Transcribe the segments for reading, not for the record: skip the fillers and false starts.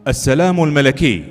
السلام الملكي.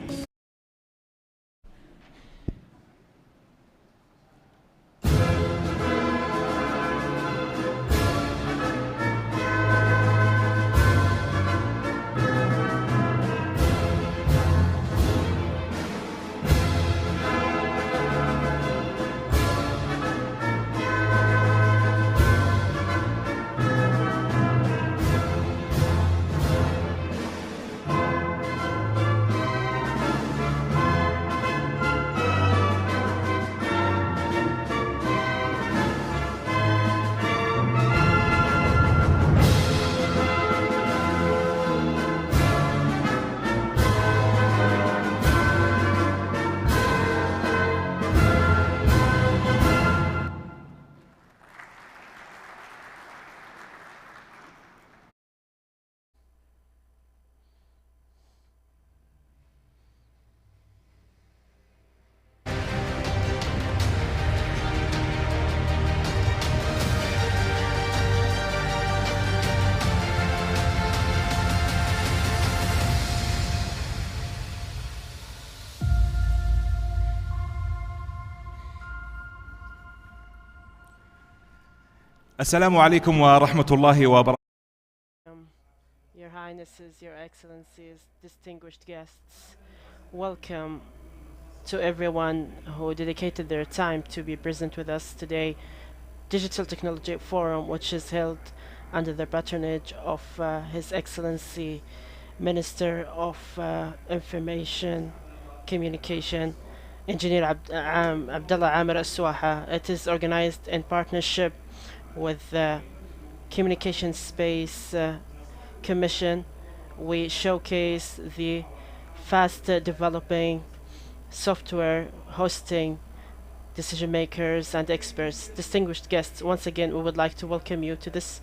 السلام عليكم ورحمة الله وبركاته. Your Highnesses, Your Excellencies, distinguished guests, welcome to everyone who dedicated their time to be present with us today. Digital Technology Forum, which is held under the patronage of His Excellency Minister of Information Communication, Engineer Abdullah Amir Al-Suwaha. It is organized in partnership with the Communication Space Commission. We showcase the fast developing software hosting decision makers and experts. Distinguished guests, once again we would like to welcome you to this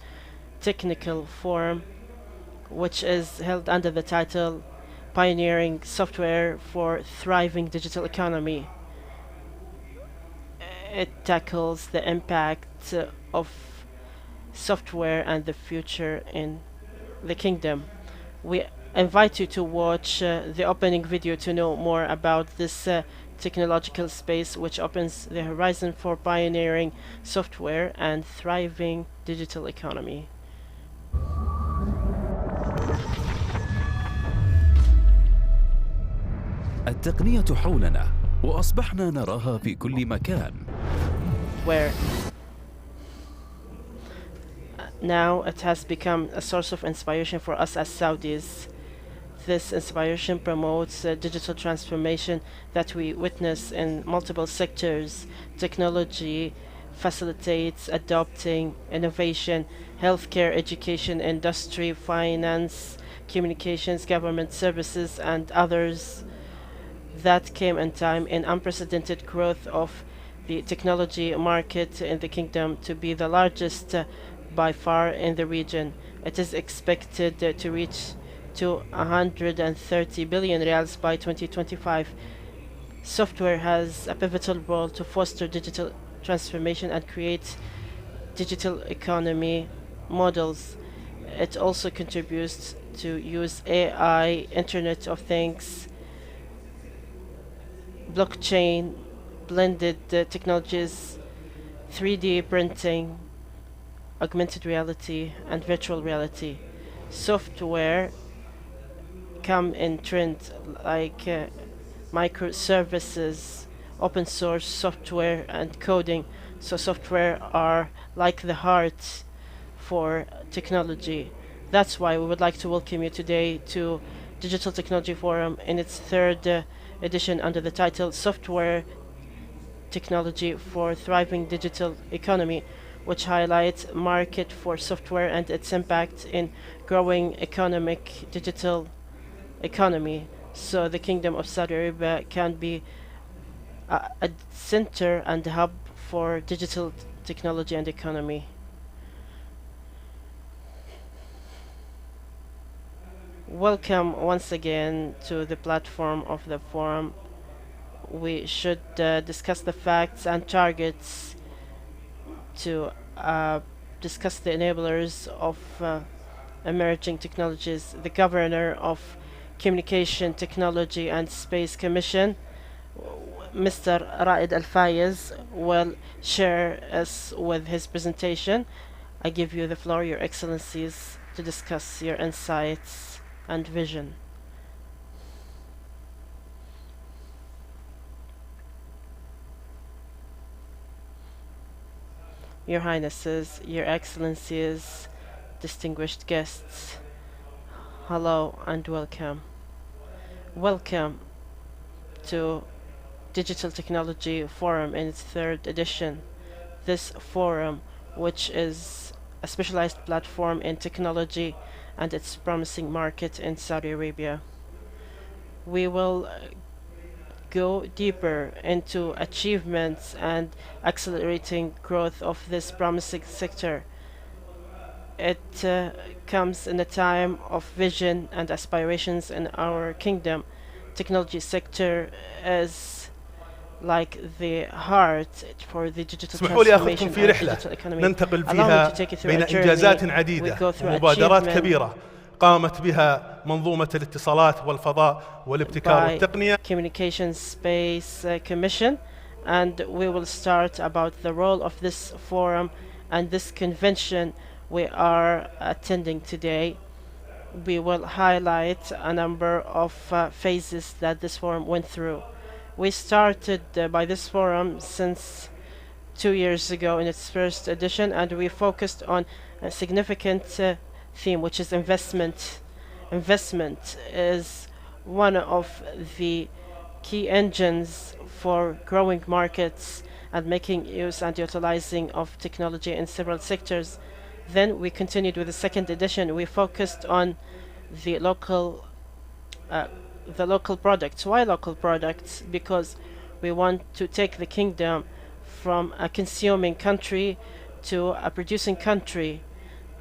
technical forum, which is held under the title Pioneering Software for Thriving Digital Economy. It tackles the impact of software and the future in the kingdom. We invite you to watch the opening video to know more about this technological space, which opens the horizon for pioneering software and thriving digital economy. التقنية حولنا وأصبحنا نراها في كل مكان. Where now it has become a source of inspiration for us as Saudis. This inspiration promotes digital transformation that we witness in multiple sectors. Technology facilitates adopting innovation, healthcare, education, industry, finance, communications, government services, and others that came in time in unprecedented growth of the technology market in the kingdom to be the largest by far in the region. It is expected to reach to 130 billion reals by 2025. Software has a pivotal role to foster digital transformation and create digital economy models. It also contributes to use AI, Internet of Things, blockchain, blended technologies, 3D printing, augmented reality, and virtual reality. Software come in trend like microservices, open source software, and coding. So software are like the heart for technology. That's why we would like to welcome you today to Digital Technology Forum in its third edition under the title Software Technology for Thriving Digital Economy, which highlights market for software and its impact in growing economic digital economy, so the Kingdom of Saudi Arabia can be a center and hub for digital technology and economy. Welcome once again to the platform of the forum. We should discuss the facts and targets to discuss the enablers of emerging technologies. The governor of Communication Technology and Space Commission, Mr. Raed Al-Fayez, will share us with his presentation. I give you the floor, Your Excellencies, to discuss your insights and vision. Your Highnesses, Your Excellencies, distinguished guests, hello and welcome. Welcome to Digital Technology Forum in its 3rd edition. This forum, which is a specialized platform in technology and its promising market in Saudi Arabia. We will go deeper into achievements and accelerating growth of this promising sector. It comes in a time of vision and aspirations in our kingdom. Technology sector is like the heart for the digital اسمحوا لي transformation أخذكم and في رحلة digital economy. ننتقل Allow me to فيها take you through بين a journey. إنجازات We عديدة go through ومبادرات achievement كبيرة قامت بها منظومة الاتصالات والفضاء والابتكار by والتقنية. Communication Space Commission, and we will start about the role of this forum and this convention we are attending today. We will highlight a number of phases that this forum went through. We started by this forum since 2 years ago in its 1st edition, and we focused on a significant theme, which is investment. Investment is one of the key engines for growing markets and making use and utilizing of technology in several sectors. Then we continued with the 2nd edition. We focused on the local products. Why local products? Because we want to take the kingdom from a consuming country to a producing country.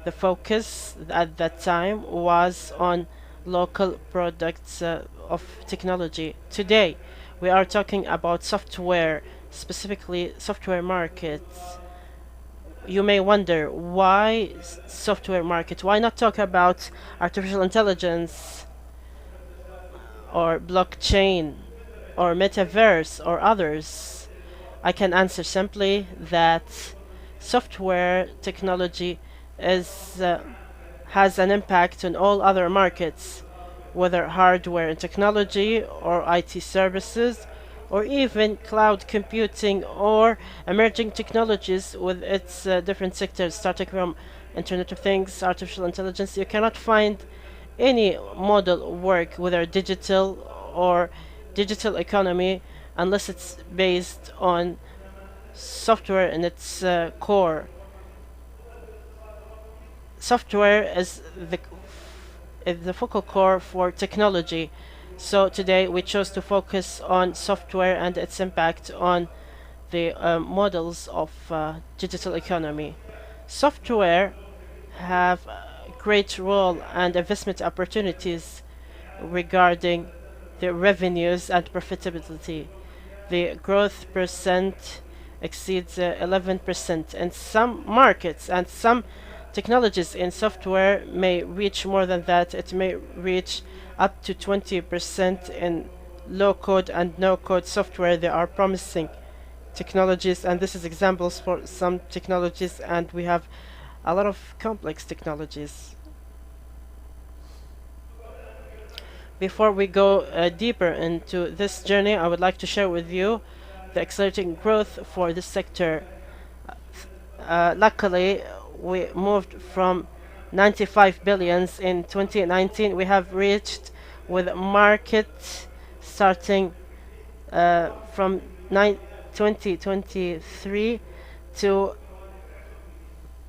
The focus at that time was on local products of technology. Today, we are talking about software, specifically software markets. You may wonder, why software market? Why not talk about artificial intelligence or blockchain or metaverse or others? I can answer simply that software technology has an impact on all other markets, whether hardware and technology or IT services or even cloud computing or emerging technologies with its different sectors, starting from Internet of Things, artificial intelligence. You cannot find any model work, whether digital or digital economy, unless it's based on software in its core. Software is the focal core for technology. So today we chose to focus on software and its impact on the models of digital economy. Software have a great role and investment opportunities regarding the revenues and profitability. The growth percent exceeds 11%, and some markets and some technologies in software may reach more than that. It may reach up to 20% in low-code and no-code software. There are promising technologies, and this is examples for some technologies, and we have a lot of complex technologies. Before we go deeper into this journey, I would like to share with you the accelerating growth for this sector. Luckily, we moved from 95 billions in 2019. We have reached with market starting from 2023 to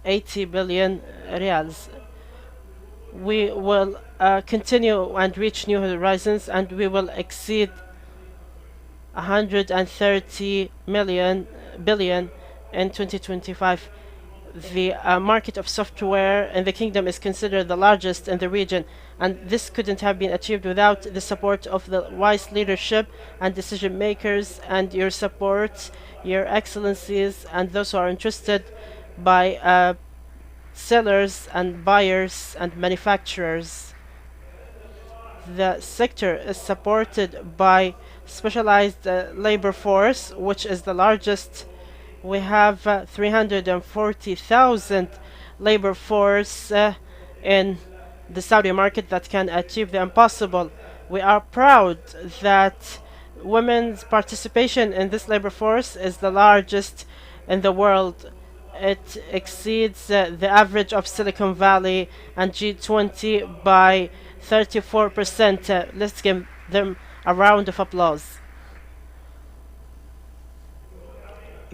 80 billion riyals. We will continue and reach new horizons, and we will exceed 130 billion in 2025. The market of software in the kingdom is considered the largest in the region, and this couldn't have been achieved without the support of the wise leadership and decision makers, and your support, your excellencies, and those who are interested by sellers and buyers and manufacturers. The sector is supported by specialized labor force, which is the largest. We have 340,000 labor force in the Saudi market that can achieve the impossible. We are proud that women's participation in this labor force is the largest in the world. It exceeds the average of Silicon Valley and G20 by 34%. Let's give them a round of applause.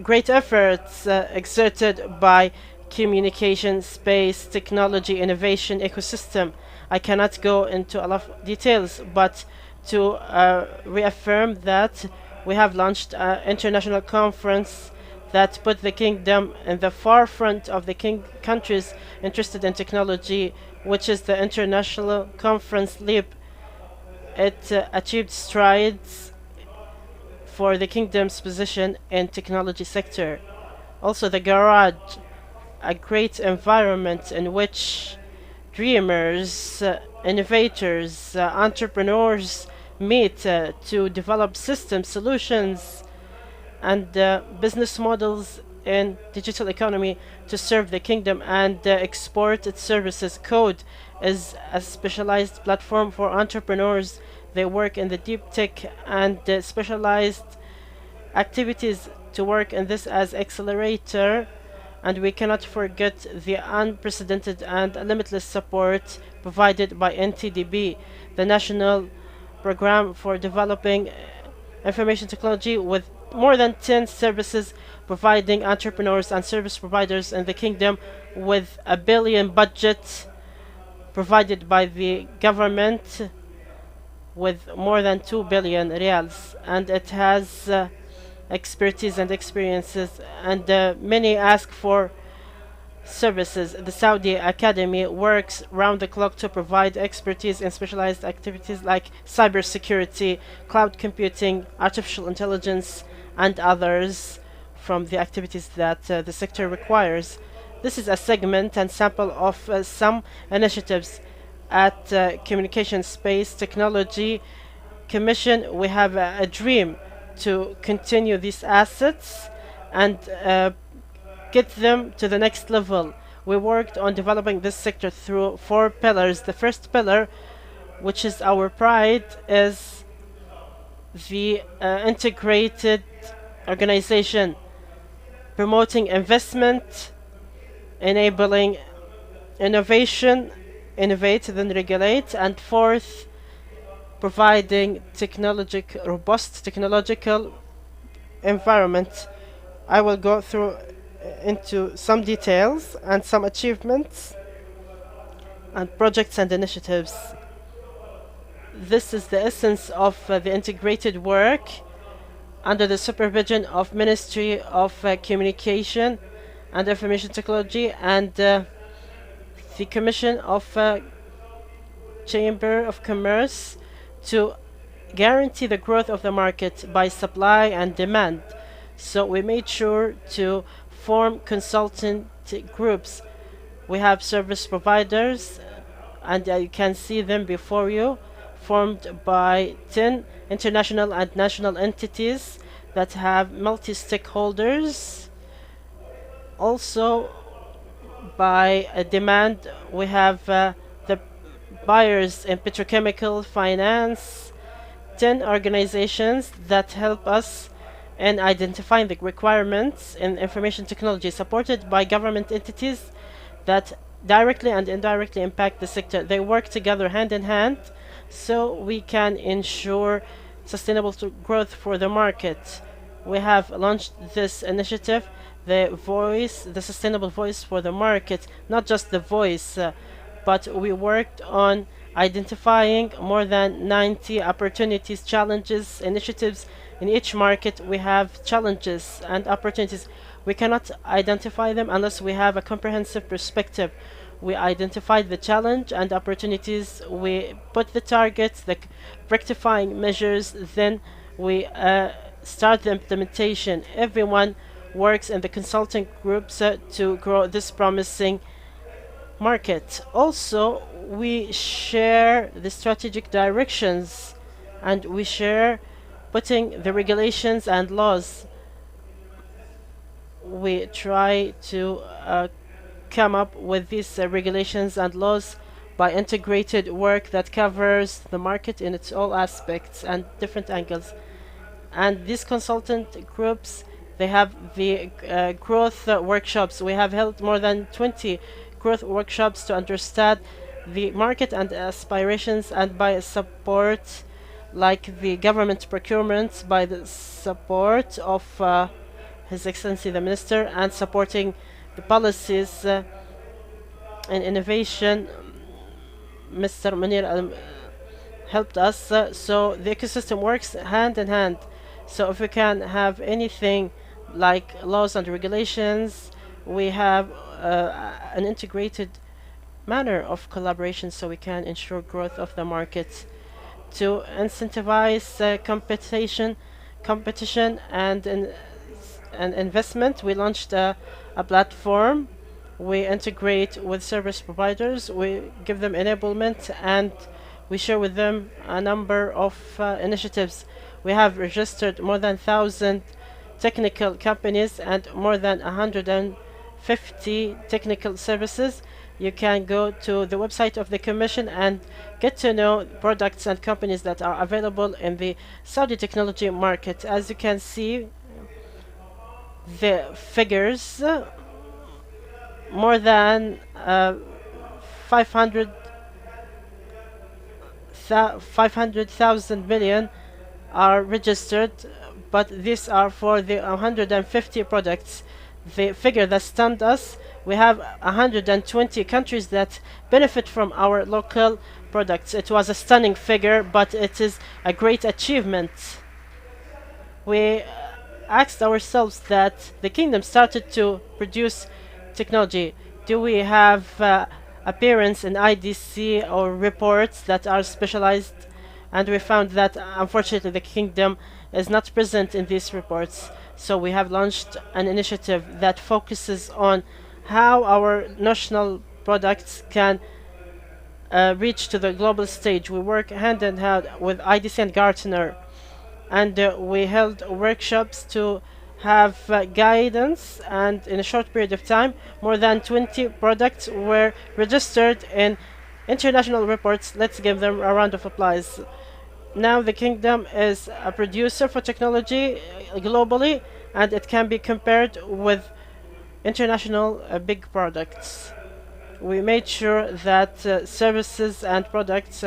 Great efforts exerted by communication, space, technology, innovation, ecosystem. I cannot go into a lot of details, but to reaffirm that we have launched an international conference that put the kingdom in the forefront of the countries interested in technology, which is the International Conference LEAP. It achieved strides for the kingdom's position in technology sector. Also the garage, a great environment in which dreamers, innovators, entrepreneurs meet to develop system solutions and business models in digital economy to serve the kingdom and export its services. Code is a specialized platform for entrepreneurs. They work in the deep tech and specialized activities to work in this as accelerator. And we cannot forget the unprecedented and limitless support provided by NTDB, the National Program for Developing Information Technology, with more than 10 services providing entrepreneurs and service providers in the kingdom, with a billion budget provided by the government with more than 2 billion reals, and it has expertise and experiences, and many ask for services. The Saudi Academy works round the clock to provide expertise in specialized activities like cybersecurity, cloud computing, artificial intelligence, and others from the activities that the sector requires. This is a segment and sample of some initiatives at Communication Space Technology Commission. We have a dream to continue these assets and get them to the next level. We worked on developing this sector through 4 pillars. The first pillar, which is our pride, is the integrated organization, promoting investment, enabling innovation, innovate then regulate, and fourth, providing robust technological environment. I will go through into some details and some achievements and projects and initiatives. This is the essence of the integrated work under the supervision of Ministry of Communication and Information Technology and the Commission of Chamber of Commerce, to guarantee the growth of the market by supply and demand. So we made sure to form consultant groups. We have service providers, and you can see them before you, formed by 10 international and national entities that have multi-stakeholders. Also, by demand, we have the buyers in petrochemical, finance, 10 organizations that help us in identifying the requirements in information technology, supported by government entities that directly and indirectly impact the sector. They work together hand in hand so we can ensure sustainable growth for the market. We have launched this initiative, the sustainable voice for the market, not just the voice, but we worked on identifying more than 90 opportunities, challenges, initiatives. In each market, we have challenges and opportunities. We cannot identify them unless we have a comprehensive perspective. We identified the challenge and opportunities, we put the targets, the rectifying measures, then we start the implementation. Everyone works in the consulting groups to grow this promising market. Also, we share the strategic directions, and we share putting the regulations and laws. We try to come up with these regulations and laws by integrated work that covers the market in its all aspects and different angles. And these consultant groups, they have the growth workshops. We have held more than 20 growth workshops to understand the market and aspirations, and by support like the government procurement, by the support of His Excellency the Minister, and supporting the policies and innovation. Mr. Munir helped us, so the ecosystem works hand in hand. So if we can have anything like laws and regulations, we have an integrated manner of collaboration, so we can ensure growth of the market. To incentivize competition and investment, we launched a platform. We integrate with service providers, we give them enablement, and we share with them a number of initiatives. We have registered more than 1,000 technical companies and more than 150 technical services. You can go to the website of the Commission and get to know products and companies that are available in the Saudi technology market. As you can see, the figures, more than 500,000 million are registered, but these are for the 150 products. The figure that stunned us, we have 120 countries that benefit from our local products. It was a stunning figure, but it is a great achievement. We asked ourselves that the kingdom started to produce technology. Do we have appearance in IDC or reports that are specialized? And we found that unfortunately the kingdom is not present in these reports. So we have launched an initiative that focuses on how our national products can reach to the global stage. We work hand in hand with IDC and Gartner, and we held workshops to have guidance, and in a short period of time more than 20 products were registered in international reports. Let's give them a round of applause. Now the kingdom is a producer for technology globally, and it can be compared with international big products. We made sure that services and products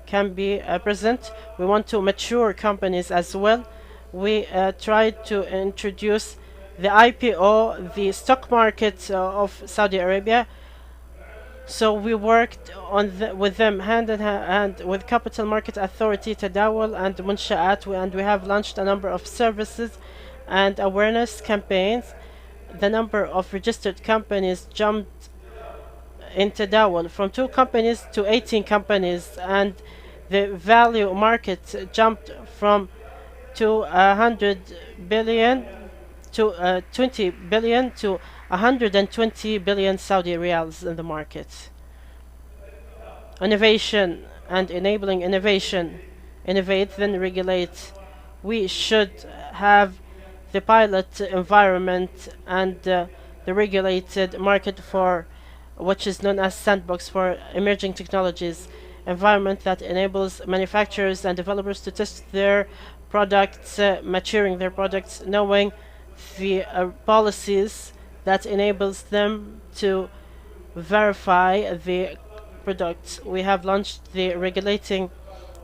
can be present. We want to mature companies as well. We tried to introduce the IPO, the stock market of Saudi Arabia. So we worked on with them hand in hand with Capital Market Authority, Tadawul, and Munsha'at, and we have launched a number of services and awareness campaigns. The number of registered companies jumped in Tadawul from 2 companies to 18 companies, and the value market jumped from 100 billion to 20 billion to 120 billion Saudi riyals in the market. Innovation and enabling innovation. Innovate, then regulate. We should have the pilot environment and the regulated market for which is known as sandbox for emerging technologies, environment that enables manufacturers and developers to test their products, maturing their products, knowing the policies that enables them to verify the products. We have launched the regulating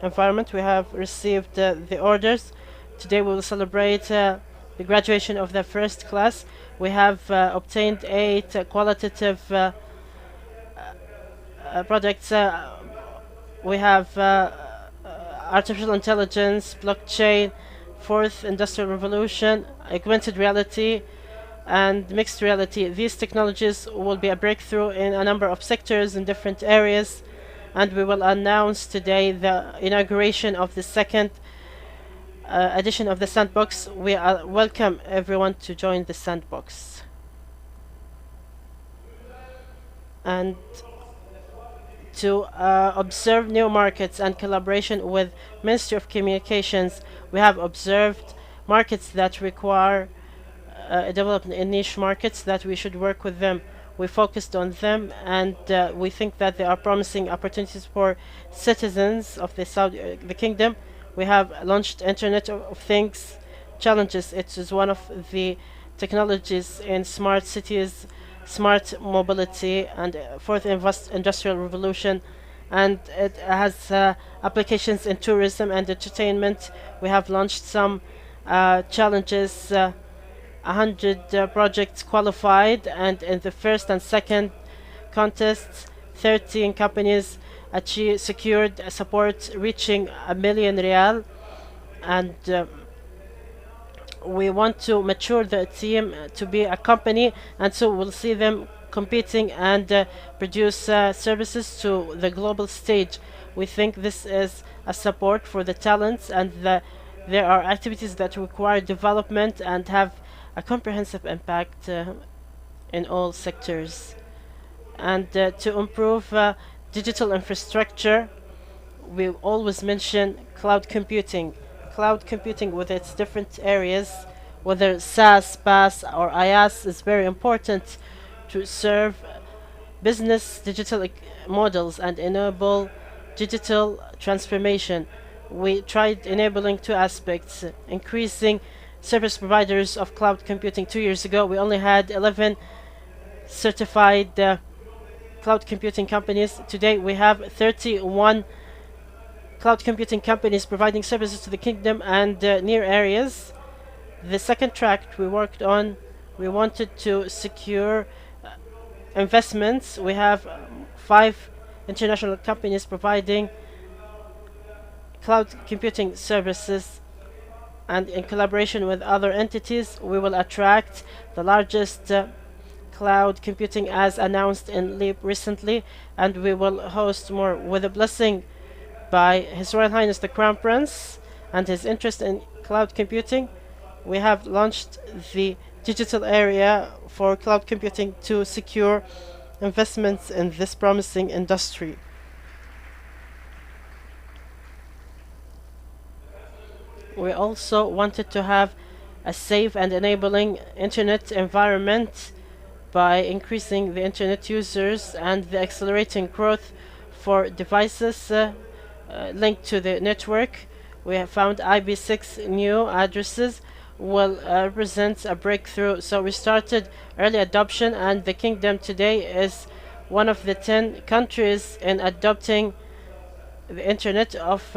environment. We have received the orders. Today we will celebrate the graduation of the first class. We have obtained 8 qualitative products. We have artificial intelligence, blockchain, fourth industrial revolution, augmented reality, and mixed reality. These technologies will be a breakthrough in a number of sectors in different areas, and we will announce today the inauguration of the second edition of the sandbox. We welcome everyone to join the sandbox. And to observe new markets and collaboration with Ministry of Communications. We have observed markets that require development in niche markets that we should work with them. We focused on them, and we think that there are promising opportunities for citizens of the kingdom. We have launched Internet of Things challenges. It is one of the technologies in smart cities, smart mobility, and fourth industrial revolution. And it has applications in tourism and entertainment. We have launched some challenges. 100 projects qualified, and in the first and second contests, 13 companies secured support reaching $1 million, and we want to mature the team to be a company, and so we'll see them competing and produce services to the global stage. We think this is a support for the talents, and there are activities that require development and have a comprehensive impact in all sectors. And to improve digital infrastructure, we always mention cloud computing. Cloud computing with its different areas, whether SaaS, PaaS, or IaaS, is very important to serve business digital models and enable digital transformation. We tried enabling two aspects: increasing service providers of cloud computing. 2 years ago, we only had 11 certified cloud computing companies. Today, we have 31 cloud computing companies providing services to the kingdom and near areas. The second track we worked on, we wanted to secure investments. We have 5 international companies providing cloud computing services, and in collaboration with other entities, we will attract the largest cloud computing as announced in LEAP recently, and we will host more with a blessing by His Royal Highness the Crown Prince and his interest in cloud computing. We have launched the digital area for cloud computing to secure investments in this promising industry. We also wanted to have a safe and enabling internet environment by increasing the internet users and the accelerating growth for devices linked to the network. We have found IB6 new addresses will represent a breakthrough. So we started early adoption, and the kingdom today is one of the 10 countries in adopting the internet of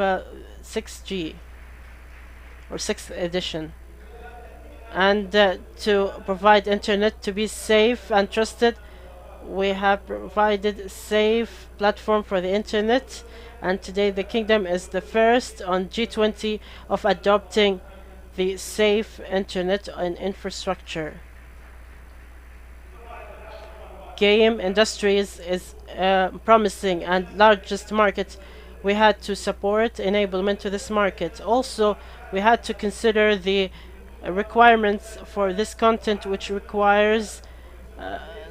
6G. Or 6th edition, and to provide internet to be safe and trusted, we have provided a safe platform for the internet, and today the kingdom is the first on G20 of adopting the safe internet and infrastructure. Game industries is promising and largest market. We had to support enablement to this market. Also, we had to consider the requirements for this content, which requires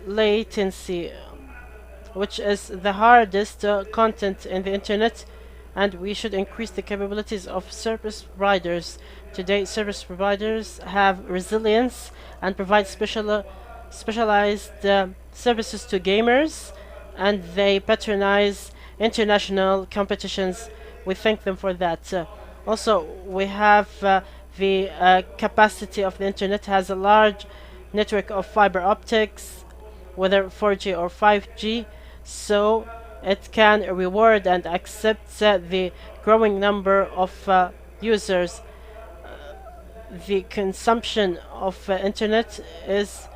latency, which is the hardest content in the internet, and we should increase the capabilities of service providers. Today, service providers have resilience and provide specialized services to gamers, and they patronize international competitions. We thank them for that. Also, we have the capacity of the internet has a large network of fiber optics, whether 4G or 5G, so it can reward and accept the growing number of users. The consumption of internet is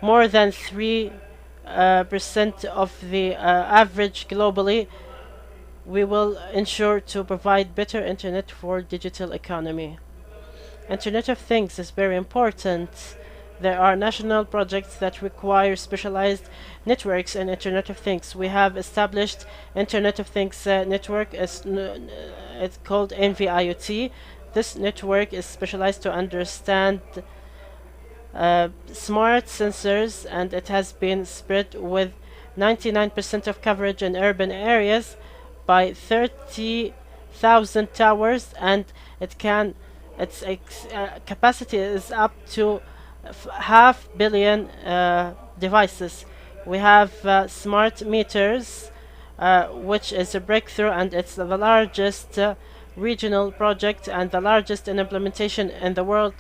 more than 3% of the average globally. We will ensure to provide better internet for digital economy. Internet of Things is very important. There are national projects that require specialized networks in Internet of Things. We have established Internet of Things network. It's called NV-IoT. This network is specialized to understand smart sensors, and it has been spread with 99% of coverage in urban areas by 30,000 towers, and its capacity is up to half billion devices. We have smart meters, which is a breakthrough, and it's the largest regional project and the largest in implementation in the world,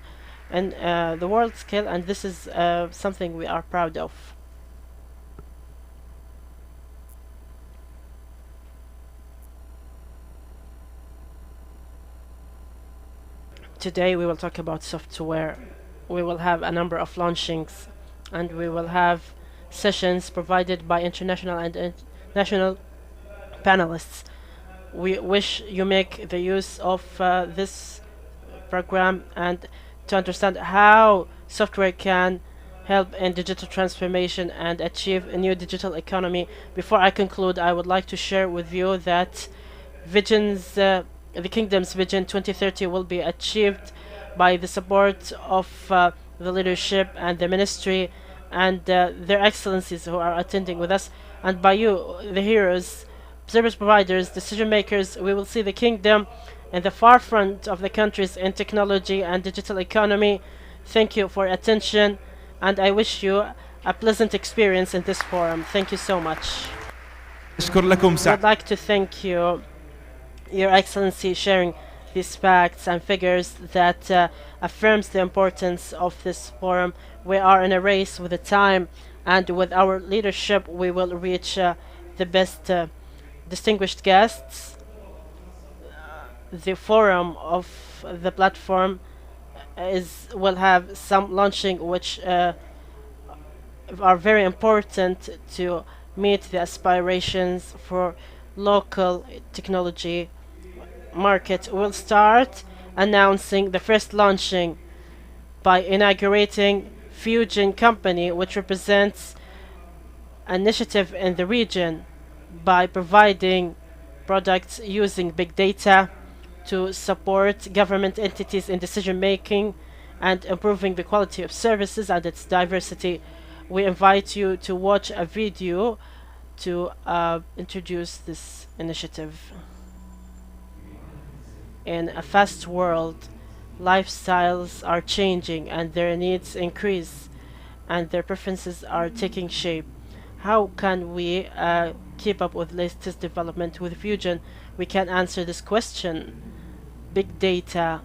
and the world scale, and this is something we are proud of. Today we will talk about software. We will have a number of launchings, and we will have sessions provided by international and national panelists. We wish you make the use of this program and to understand how software can help in digital transformation and achieve a new digital economy. Before I conclude, I would like to share with you that the Kingdom's Vision 2030 will be achieved by the support of the leadership and the ministry and their excellencies who are attending with us, and by you, the heroes, service providers, decision makers. We will see the kingdom in the forefront of the countries in technology and digital economy. Thank you for attention, and I wish you a pleasant experience in this forum. Thank you so much. I'd like to thank you, Your Excellency, sharing these facts and figures that affirms the importance of this forum. We are in a race with the time, and with our leadership we will reach the best distinguished guests. The forum of the platform will have some launching which are very important to meet the aspirations for local technology market. We'll start announcing the first launching by inaugurating Fusion Company, which represents initiative in the region by providing products using big data to support government entities in decision making and improving the quality of services and its diversity. We invite you to watch a video to introduce this initiative. In a fast world, lifestyles are changing and their needs increase and their preferences are taking shape. How can we keep up with latest development? With Fusion, we can answer this question. Big data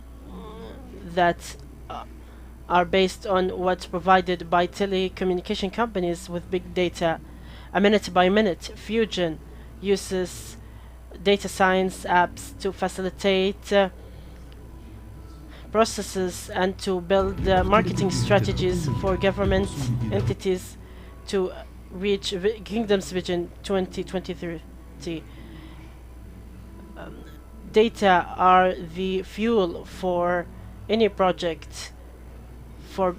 that are based on what's provided by telecommunication companies with big data. A minute by minute, Fusion uses data science apps to facilitate processes and to build marketing strategies for government entities to reach Kingdom's Vision 2030. Data are the fuel for any project, for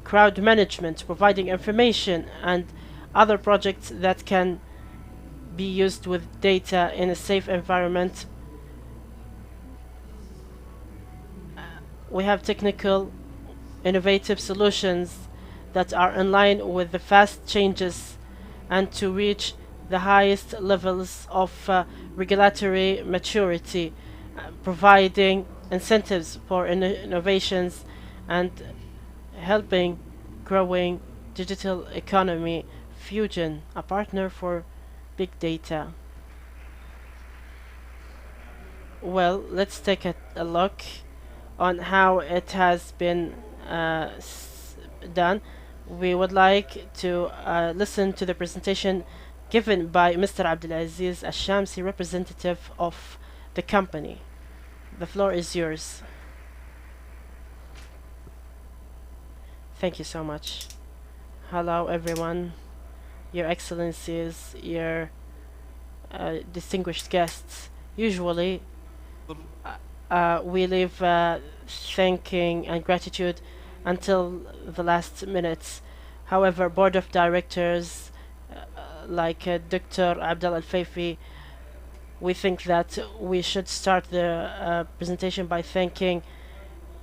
crowd management, providing information, and other projects that can be used with data in a safe environment. We have technical, innovative solutions that are in line with the fast changes and to reach the highest levels of regulatory maturity, providing incentives for innovations and helping growing digital economy. Fusion, a partner for big data. Well, let's take a look on how it has been done. We would like to listen to the presentation given by Mr. Abdulaziz Al-Shamsi, representative of the company. The floor is yours. Thank you so much. Hello everyone, Your Excellencies, your distinguished guests. Usually we leave thanking and gratitude until the last minutes. However, board of directors like Dr. Abdel Al-Faifi, we think that we should start the presentation by thanking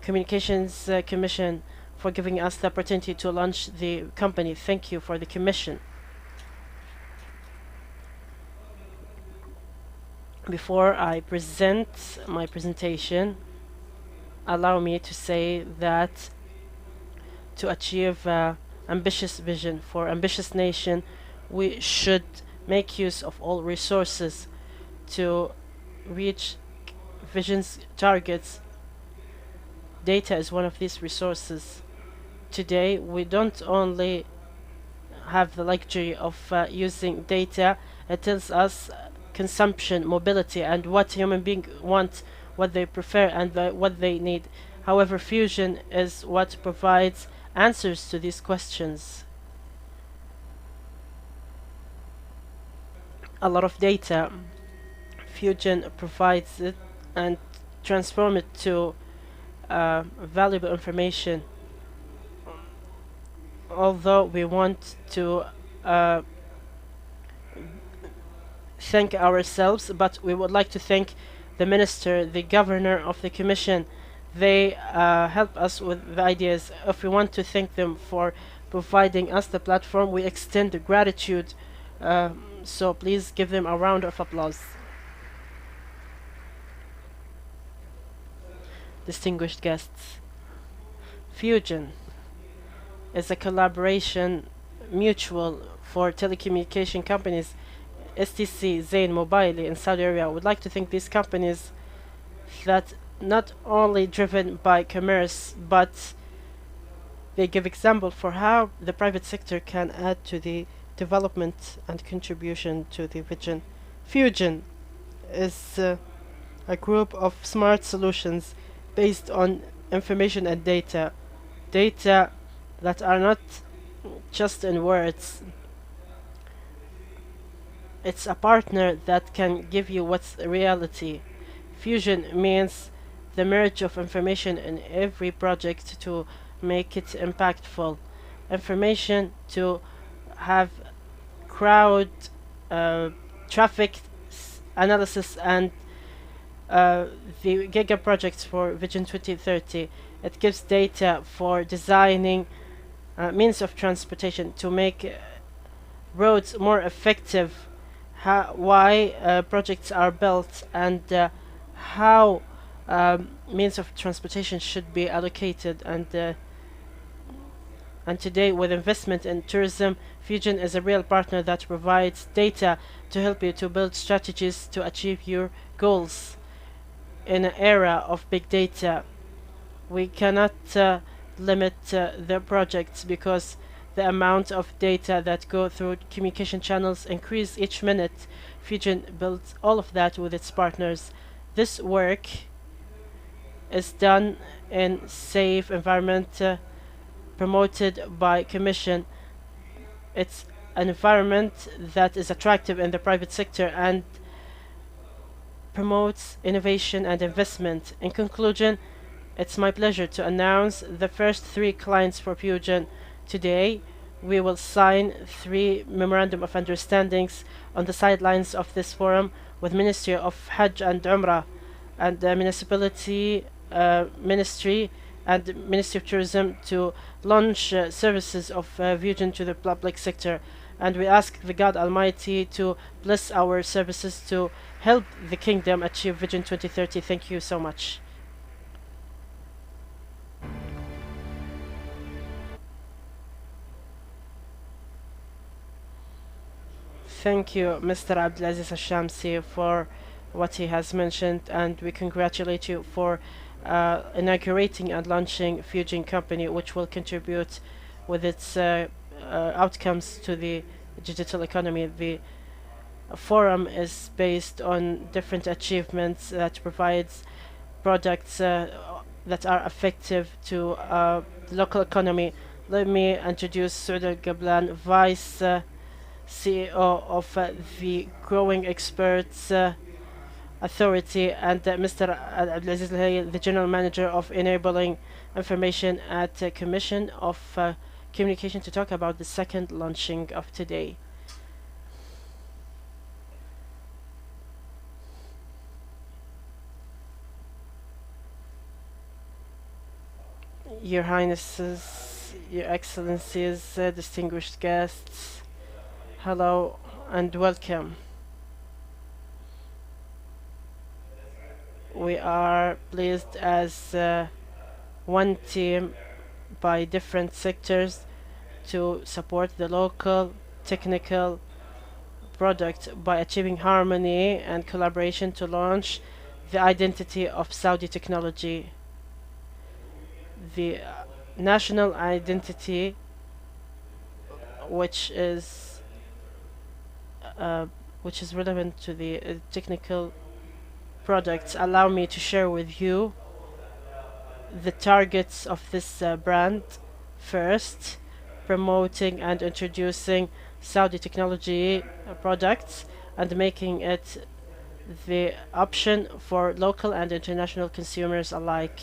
Communications Commission for giving us the opportunity to launch the company. Thank you for the commission. Before I present my presentation, allow me to say that to achieve ambitious vision for ambitious nation, we should make use of all resources to reach vision's targets. Data is one of these resources. Today, we don't only have the luxury of using data. It tells us consumption, mobility, and what human beings want, what they prefer, and what they need. However, fusion is what provides answers to these questions. A lot of data. Fusion provides it and transform it to valuable information. Although we want to thank ourselves, but we would like to thank the minister, the governor of the commission. They help us with the ideas. If we want to thank them for providing us the platform, we extend the gratitude. So please give them a round of applause. Distinguished guests, Fusion is a collaboration mutual for telecommunication companies STC, Zain, Mobile in Saudi Arabia. I would like to thank these companies that not only driven by commerce, but they give example for how the private sector can add to the development and contribution to the vision. Fusion is a group of smart solutions based on information and data. Data that are not just in words. It's a partner that can give you what's reality. Fusion means the merge of information in every project to make it impactful. Information to have crowd traffic analysis and the Giga projects for Vision 2030. It gives data for designing means of transportation to make roads more effective, why projects are built, and how means of transportation should be allocated. And today, with investment in tourism, Fusion is a real partner that provides data to help you to build strategies to achieve your goals. In an era of big data, we cannot limit the projects because the amount of data that go through communication channels increase each minute. Fusion builds all of that with its partners. This work is done in safe environment promoted by Commission. It's an environment that is attractive in the private sector and promotes innovation and investment. In conclusion, it's my pleasure to announce the first 3 clients for Fusion. Today, we will sign 3 memorandum of understandings on the sidelines of this forum with Ministry of Hajj and Umrah and the Municipality Ministry and Ministry of Tourism to launch services of Fusion to the public sector. And we ask the God Almighty to bless our services to help the kingdom achieve Vision 2030. Thank you so much. Thank you, Mr. Abdulaziz Al-Shamsi, for what he has mentioned, and we congratulate you for inaugurating and launching Fusion Company, which will contribute with its outcomes to the digital economy. The forum is based on different achievements that provides products that are effective to the local economy. Let me introduce Saud Al-Gablan, Vice CEO of the Growing Experts Authority, and Mr. Abdulaziz Al-Hayy, the General Manager of Enabling Information at Commission of Communication, to talk about the second launching of today. Your Highnesses, Your Excellencies, distinguished guests, hello and welcome. we are pleased as one team by different sectors to support the local technical product by achieving harmony and collaboration to launch the identity of Saudi technology. The national identity, which is relevant to the technical products, allow me to share with you the targets of this brand. First, promoting and introducing Saudi technology products and making it the option for local and international consumers alike.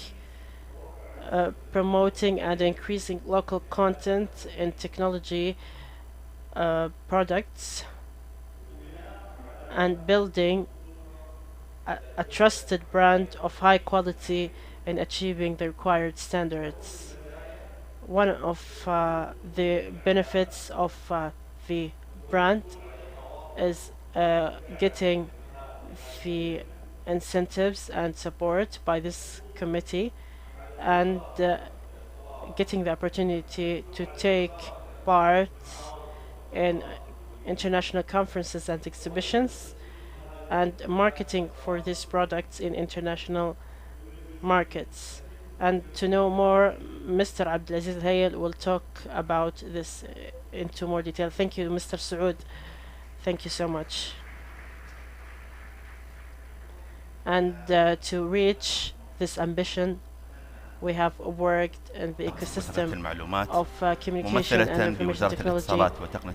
Promoting and increasing local content in technology products and building a trusted brand of high quality in achieving the required standards. One of the benefits of the brand is getting the incentives and support by this committee and getting the opportunity to take part in international conferences and exhibitions and marketing for these products in international markets. And to know more, Mr. Abdulaziz Hayel will talk about this into more detail. Thank you, Mr. Saud. Thank you so much. And to reach this ambition, we have worked in the ecosystem of communication and information technology,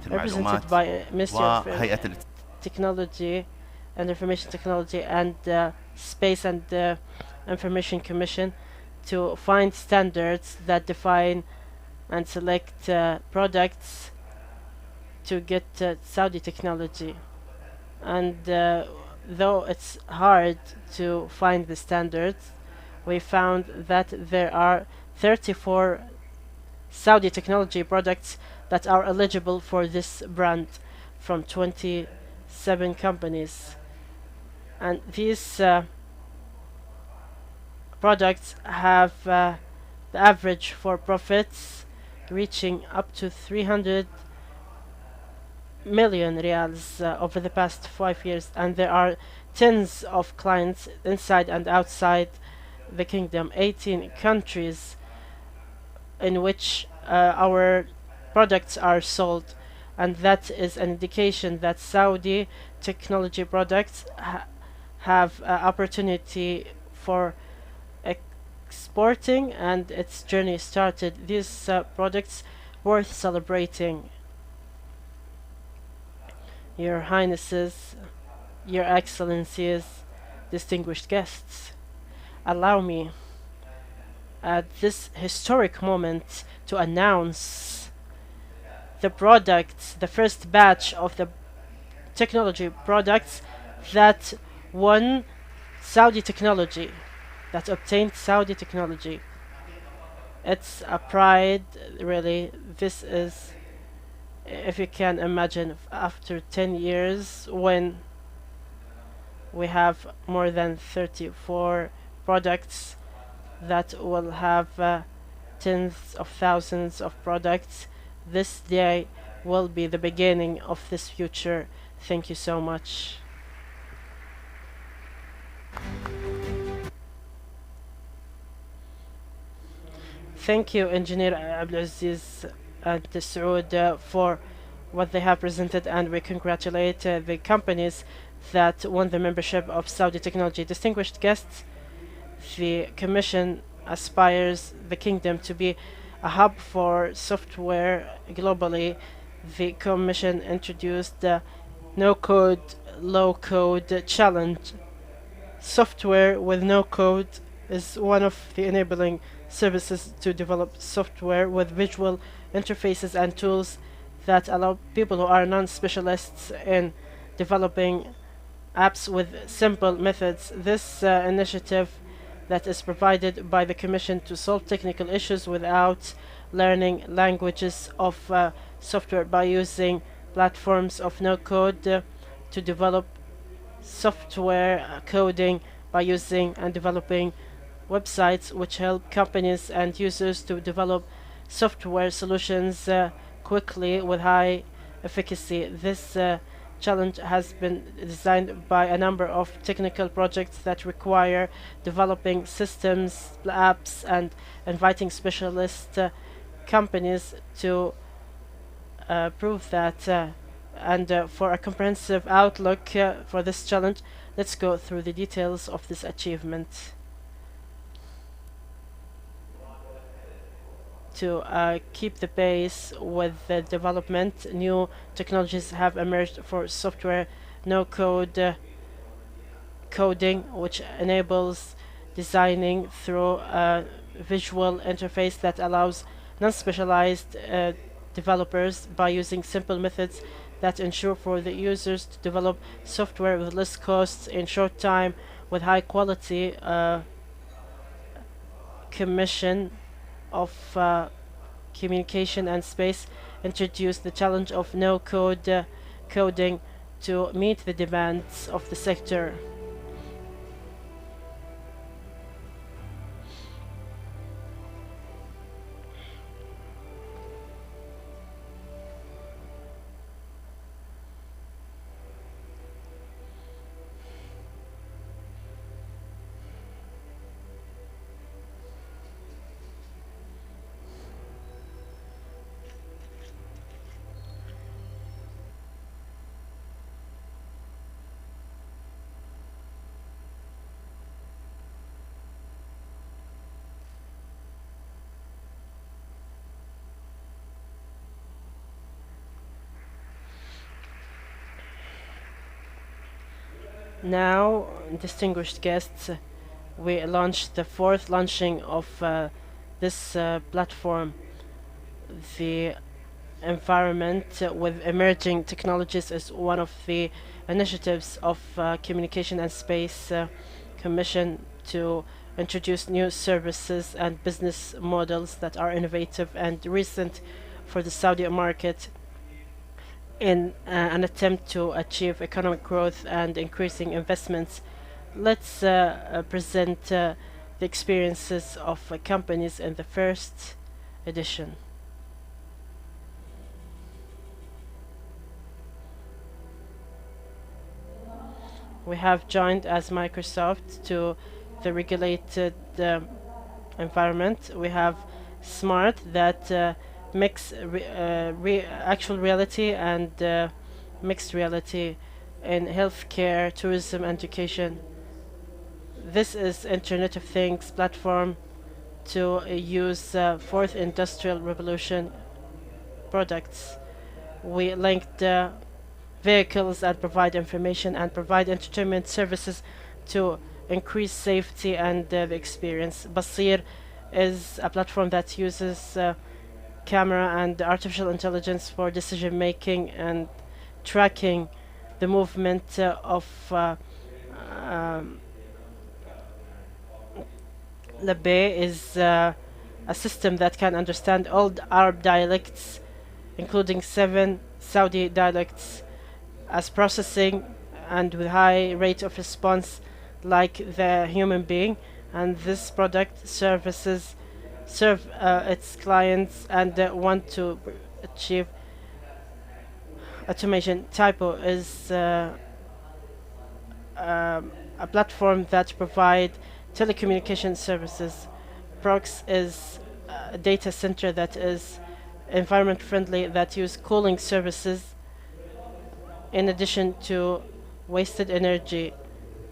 represented by Ministry of Technology and Information Technology and Space and Information Commission to find standards that define and select products to get Saudi technology. And though it's hard to find the standards, we found that there are 34 Saudi technology products that are eligible for this brand from 27 companies. And these products have the average for profits reaching up to 300 million riyals over the past 5 years, and there are tens of clients inside and outside the kingdom, 18 countries in which our products are sold, and that is an indication that Saudi technology products have opportunity for exporting, and its journey started. These products worth celebrating. Your Highnesses, Your Excellencies, distinguished guests, allow me at this historic moment to announce the products, the first batch of the technology products that won Saudi technology, that obtained Saudi technology. It's a pride, really. This is, if you can imagine, after 10 years when we have more than 34 products that will have tens of thousands of products, this day will be the beginning of this future. Thank you so much. Thank you, Engineer Abdulaziz and Saud, for what they have presented, and we congratulate the companies that won the membership of Saudi Technology. Distinguished guests, the Commission aspires the kingdom to be a hub for software globally. The Commission introduced the no-code, low-code challenge. Software with no code is one of the enabling services to develop software with visual interfaces and tools that allow people who are non-specialists in developing apps with simple methods. This initiative that is provided by the Commission to solve technical issues without learning languages of software by using platforms of no code to develop software coding by using and developing websites which help companies and users to develop software solutions quickly with high efficacy. This challenge has been designed by a number of technical projects that require developing systems, apps, and inviting specialist companies to prove that. And for a comprehensive outlook for this challenge, let's go through the details of this achievement. To keep the pace with the development, new technologies have emerged for software no-code coding, which enables designing through a visual interface that allows non-specialized developers by using simple methods that ensure for the users to develop software with less costs in short time with high quality. Commission of Communication and Space introduced the challenge of no-code coding to meet the demands of the sector. Now, distinguished guests, we launched the fourth launching of this platform. The environment with emerging technologies is one of the initiatives of Communication and Space Commission to introduce new services and business models that are innovative and recent for the Saudi market in an attempt to achieve economic growth and increasing investments. Let's present the experiences of companies in the first edition. We have joined as Microsoft to the regulated environment. We have Smart that mix actual reality and mixed reality in healthcare, tourism, and education. This is Internet of Things platform to use fourth industrial revolution products. We linked vehicles and provide information and provide entertainment services to increase safety and the experience. Basir is a platform that uses camera and artificial intelligence for decision making and tracking the movement of Labé is a system that can understand all Arab dialects, including 7 Saudi dialects, as processing and with high rate of response like the human being. And this product services serve its clients and want to achieve automation. Typo is a platform that provide telecommunication services. Prox is a data center that is environment friendly that use cooling services in addition to wasted energy.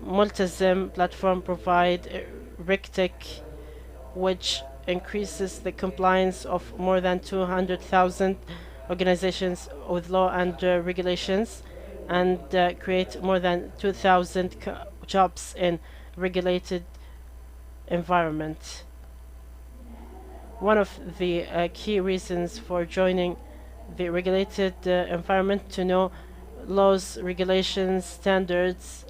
Multizim platform provide RICTEC, which increases the compliance of more than 200,000 organizations with law and regulations, and create more than 2,000 jobs in regulated environment. One of the key reasons for joining the regulated environment to know laws, regulations, standards,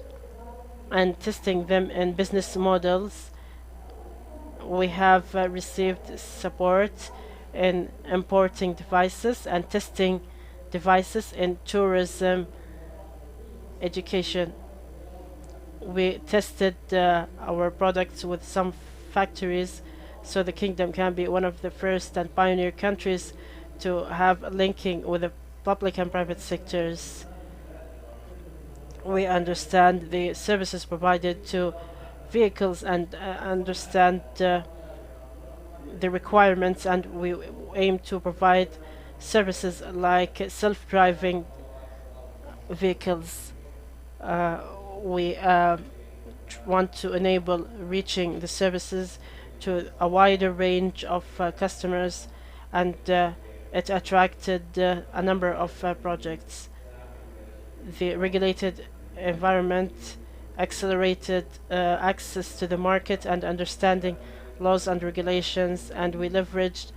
and testing them in business models. We have received support in importing devices and testing devices in tourism, education. we tested our products with some factories, so the kingdom can be one of the first and pioneer countries to have linking with the public and private sectors. We understand the services provided to vehicles and understand the requirements, and we aim to provide services like self-driving vehicles. We want to enable reaching the services to a wider range of customers, and it attracted a number of projects. The regulated environment accelerated access to the market and understanding laws and regulations, and we leveraged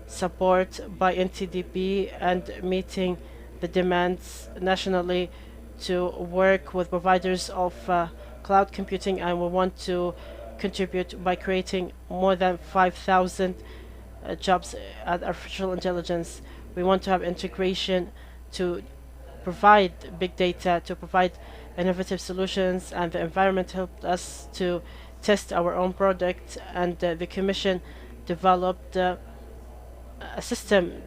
support by NTDP and meeting the demands nationally to work with providers of cloud computing, and we want to contribute by creating more than 5,000 jobs at artificial intelligence. We want to have integration to provide big data, to provide innovative solutions, and the environment helped us to test our own product, and the Commission developed a system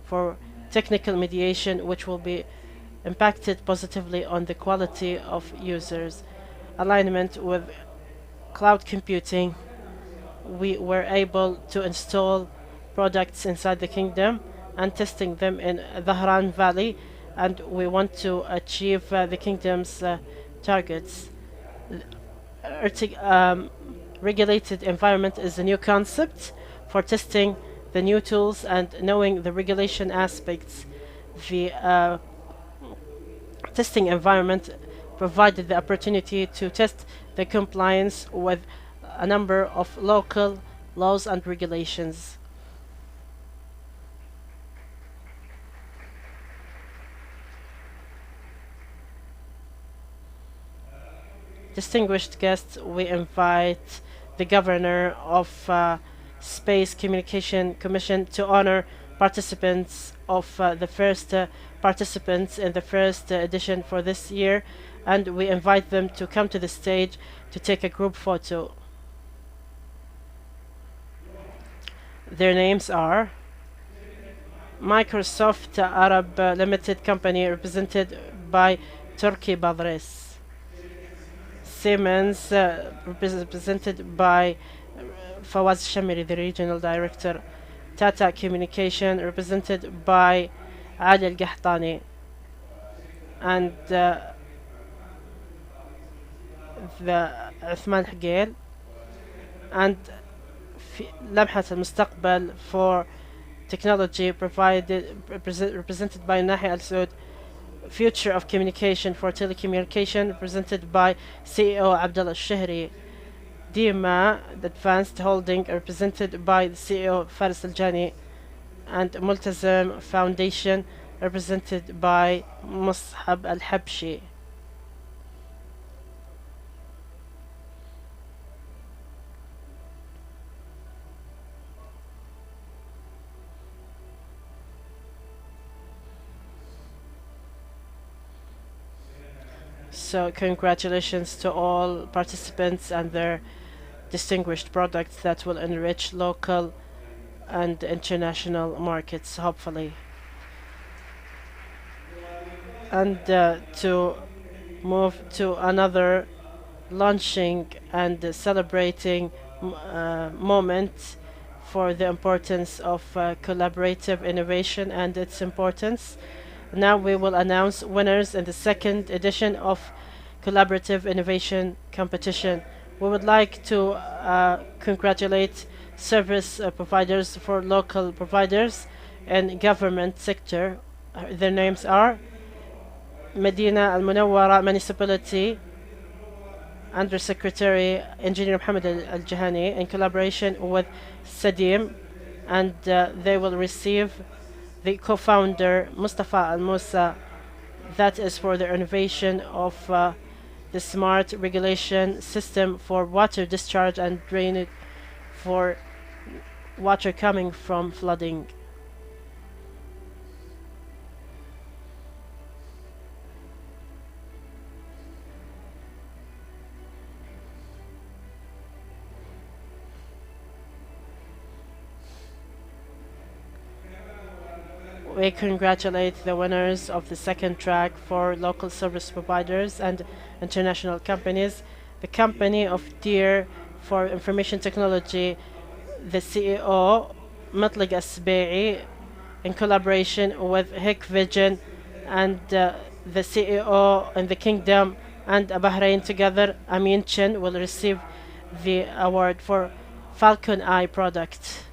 for technical mediation, which will be impacted positively on the quality of users. Alignment with cloud computing, we were able to install products inside the kingdom and testing them in Dhahran Valley, and we want to achieve the kingdom's targets. Regulated environment is a new concept for testing the new tools and knowing the regulation aspects. The testing environment provided the opportunity to test the compliance with a number of local laws and regulations. Distinguished guests, we invite the Governor of Space Communication Commission to honor participants of the first participants in the first edition for this year, and we invite them to come to the stage to take a group photo. Their names are Microsoft Arab Limited Company, represented by Turkey Badres. Siemens, represented by Fawaz Shamiri, the Regional Director. Tata Communication, represented by Ali Al-Gahtani. And the Uthman Hagel. And لمحة المستقبل for technology, represented by Nahi Al-Saud. Future of Communication for Telecommunication, represented by CEO Abdullah Shahri. DIMA, the Advanced Holding, represented by the CEO Faris Al-Jani. And Multazam Foundation, represented by Mus'hab Al-Habshi. So congratulations to all participants and their distinguished products that will enrich local and international markets, hopefully. And to move to another launching and celebrating moment for the importance of collaborative innovation and its importance. Now we will announce winners in the second edition of Collaborative Innovation Competition. We would like to congratulate service providers for local providers and government sector. Their names are Medina Al Munawwara Municipality, Under Secretary Engineer Mohammed Al Jahani, in collaboration with Sadim, and they will receive the co-founder Mustafa Al Musa. That is for the innovation of the smart regulation system for water discharge and drainage for water coming from flooding. We congratulate the winners of the second track for local service providers and international companies. The company of Deer for Information Technology, the CEO, Matlig Asbe'i, in collaboration with Hick Vision and the CEO in the Kingdom and Bahrain together, Amin Chen, will receive the award for Falcon Eye product.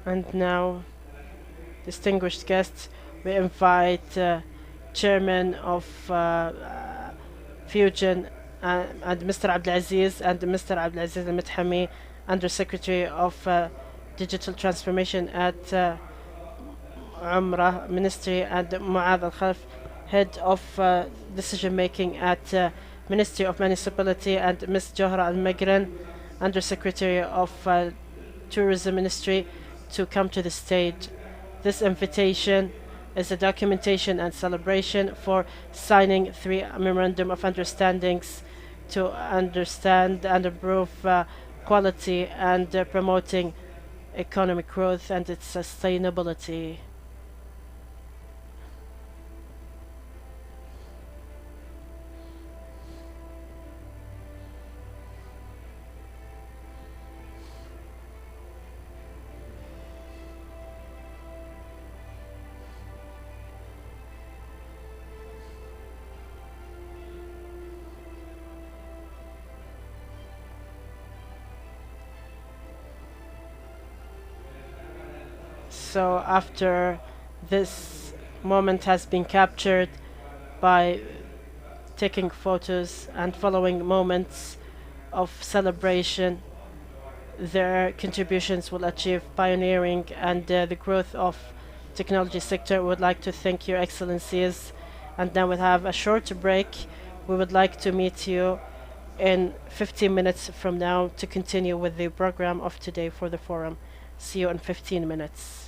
And now, distinguished guests, we invite Chairman of Fusion and Mr. Abdelaziz and Mr. Abdelaziz Al-Mithami, Undersecretary of Digital Transformation at Umrah Ministry, and Muad Al-Khalf, Head of Decision Making at Ministry of Municipality, and Ms. Johra Al-Magran, Undersecretary of Tourism Ministry, to come to the stage. This invitation is a documentation and celebration for signing 3 memorandum of understandings to understand and improve quality and promoting economic growth and its sustainability. So after this moment has been captured by taking photos and following moments of celebration, their contributions will achieve pioneering and the growth of technology sector. We would like to thank Your Excellencies, and now we'll have a short break. We would like to meet you in 15 minutes from now to continue with the program of today for the forum. See you in 15 minutes.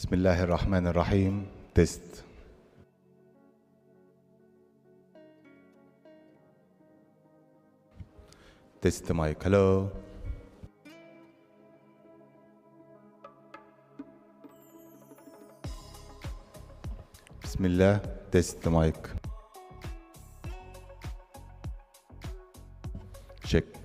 بسم الله الرحمن الرحيم. تيست. تيست مايك. هلو. بسم الله. تيست مايك. تشيك.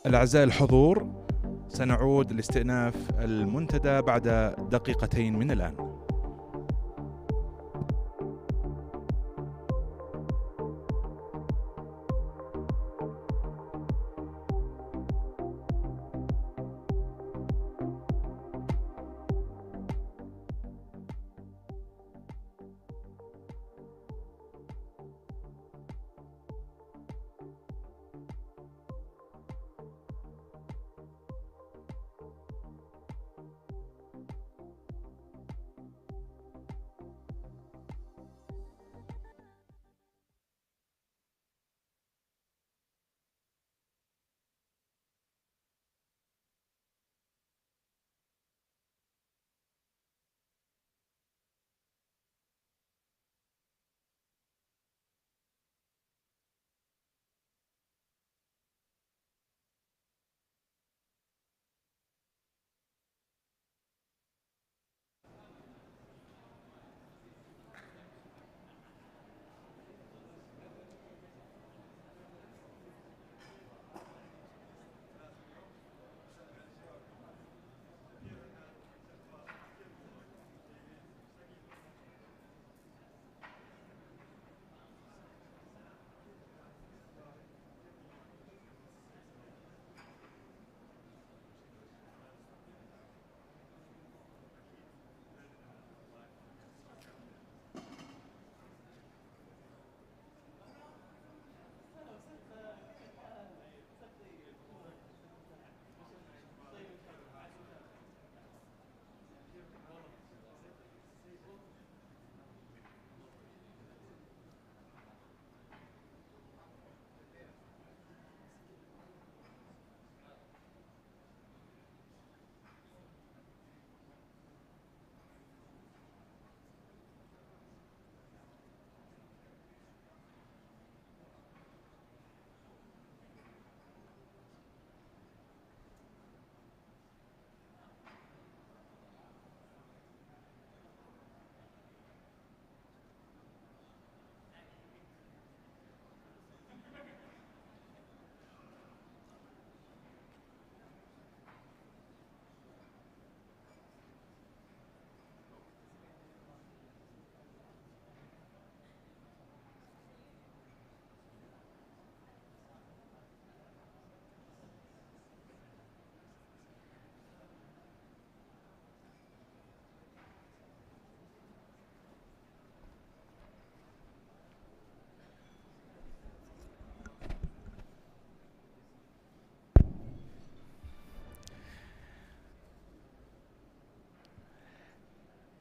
الأعزاء الحضور، سنعود لاستئناف المنتدى بعد دقيقتين من الآن.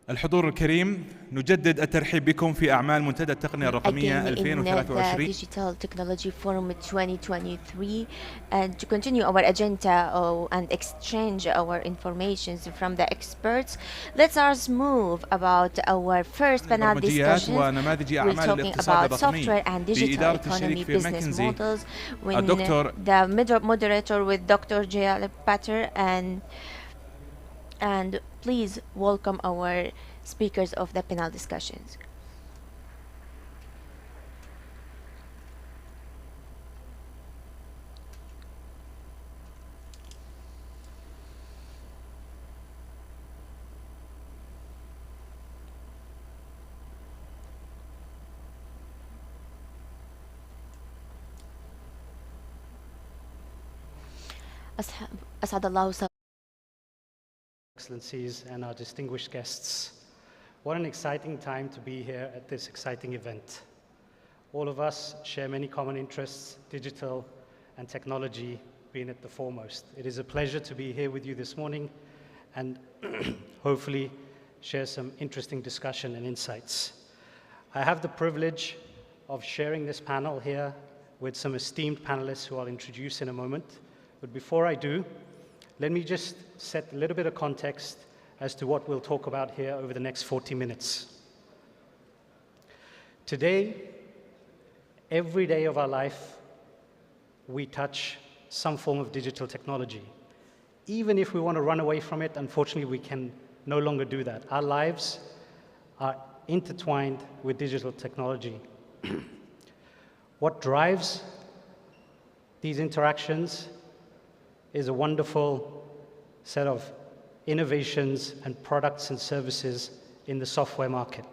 الحضور الكريم، نجدد الترحيب بكم في أعمال منتدى التقنية الرقمية again in 2023. the Digital Technology Forum 2023, and to continue our agenda and exchange our informations from the experts, let us move about our first panel برمجيات discussions. ونماذج We're أعمال talking الاقتصاد about الرقمي software and digital بإدارة economy الشريك في business ماكنزي models. When الدكتور the moderator with Dr. J.L. Patter, and please welcome our speakers of the panel discussions. أسعد الله Excellencies and our distinguished guests. What an exciting time to be here at this exciting event. All of us share many common interests, digital and technology being at the foremost. It is a pleasure to be here with you this morning and hopefully share some interesting discussion and insights. I have the privilege of sharing this panel here with some esteemed panelists who I'll introduce in a moment. But before I do, let me just set a little bit of context as to what we'll talk about here over the next 40 minutes. Today, every day of our life, we touch some form of digital technology. Even if we want to run away from it, unfortunately, we can no longer do that. Our lives are intertwined with digital technology. What drives these interactions is a wonderful set of innovations and products and services in the software market.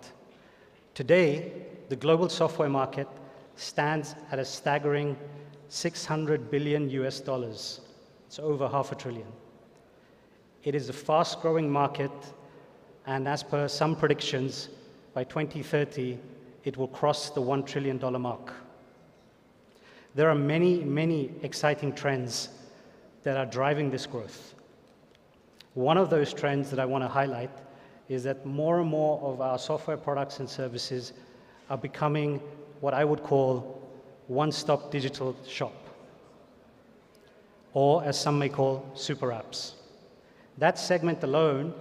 Today, the global software market stands at a staggering $600 billion US. It's over $500 billion. It is a fast-growing market, and as per some predictions, by 2030, it will cross the $1 trillion mark. There are many, many exciting trends that are driving this growth. One of those trends that I want to highlight is that more and more of our software products and services are becoming what I would call one-stop digital shop, or as some may call, super apps. That segment alone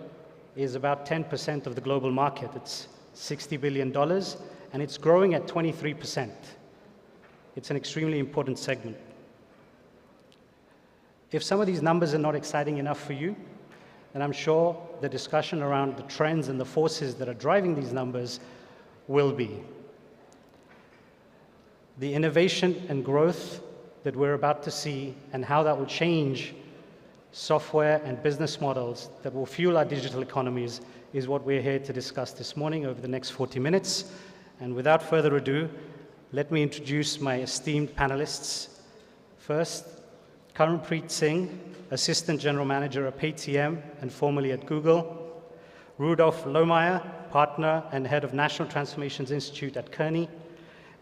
is about 10% of the global market. It's $60 billion, and it's growing at 23%. It's an extremely important segment. If some of these numbers are not exciting enough for you, then I'm sure the discussion around the trends and the forces that are driving these numbers will be. The innovation and growth that we're about to see and how that will change software and business models that will fuel our digital economies is what we're here to discuss this morning over the next 40 minutes. And without further ado, let me introduce my esteemed panelists. First, Karanpreet Singh, Assistant General Manager at Paytm and formerly at Google. Rudolf Lohmeyer, Partner and Head of National Transformations Institute at Kearney.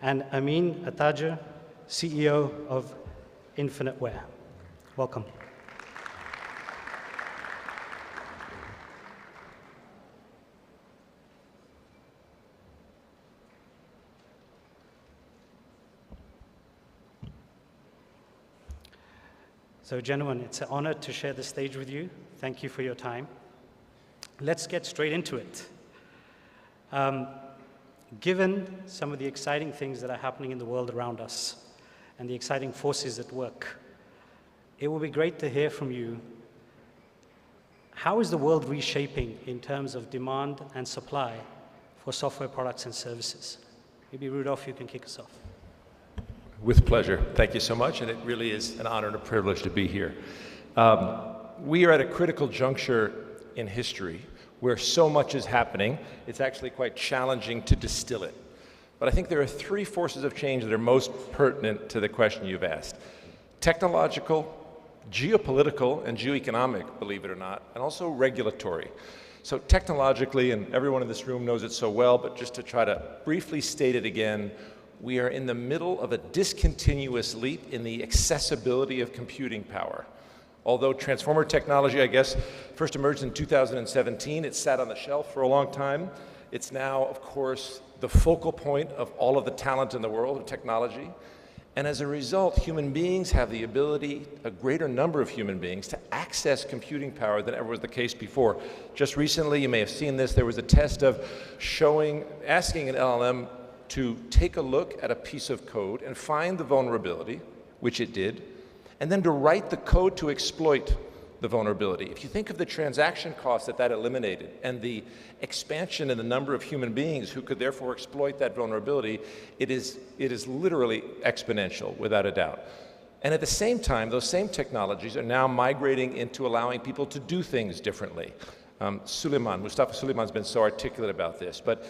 And Amin Atajer, CEO of Infiniteware. Welcome. So gentlemen, it's an honor to share the stage with you. Thank you for your time. Let's get straight into it. Given some of the exciting things that are happening in the world around us and the exciting forces at work, it will be great to hear from you. How is the world reshaping in terms of demand and supply for software products and services? Maybe Rudolf, you can kick us off. With pleasure. Thank you so much, and it really is an honor and a privilege to be here. We are at a critical juncture in history where so much is happening, it's actually quite challenging to distill it. But I think there are three forces of change that are most pertinent to the question you've asked. Technological, geopolitical, and geoeconomic, believe it or not, and also regulatory. So technologically, and everyone in this room knows it so well, but just to try to briefly state it again, we are in the middle of a discontinuous leap in the accessibility of computing power. Although transformer technology, I guess, first emerged in 2017, it sat on the shelf for a long time. It's now, of course, the focal point of all of the talent in the world of technology. And as a result, human beings have the ability, a greater number of human beings, to access computing power than ever was the case before. Just recently, you may have seen this, there was a test of asking an LLM to take a look at a piece of code and find the vulnerability, which it did, and then to write the code to exploit the vulnerability. If you think of the transaction costs that eliminated and the expansion in the number of human beings who could therefore exploit that vulnerability, it is literally exponential, without a doubt. And at the same time, those same technologies are now migrating into allowing people to do things differently. Mustafa Suleyman's been so articulate about this, but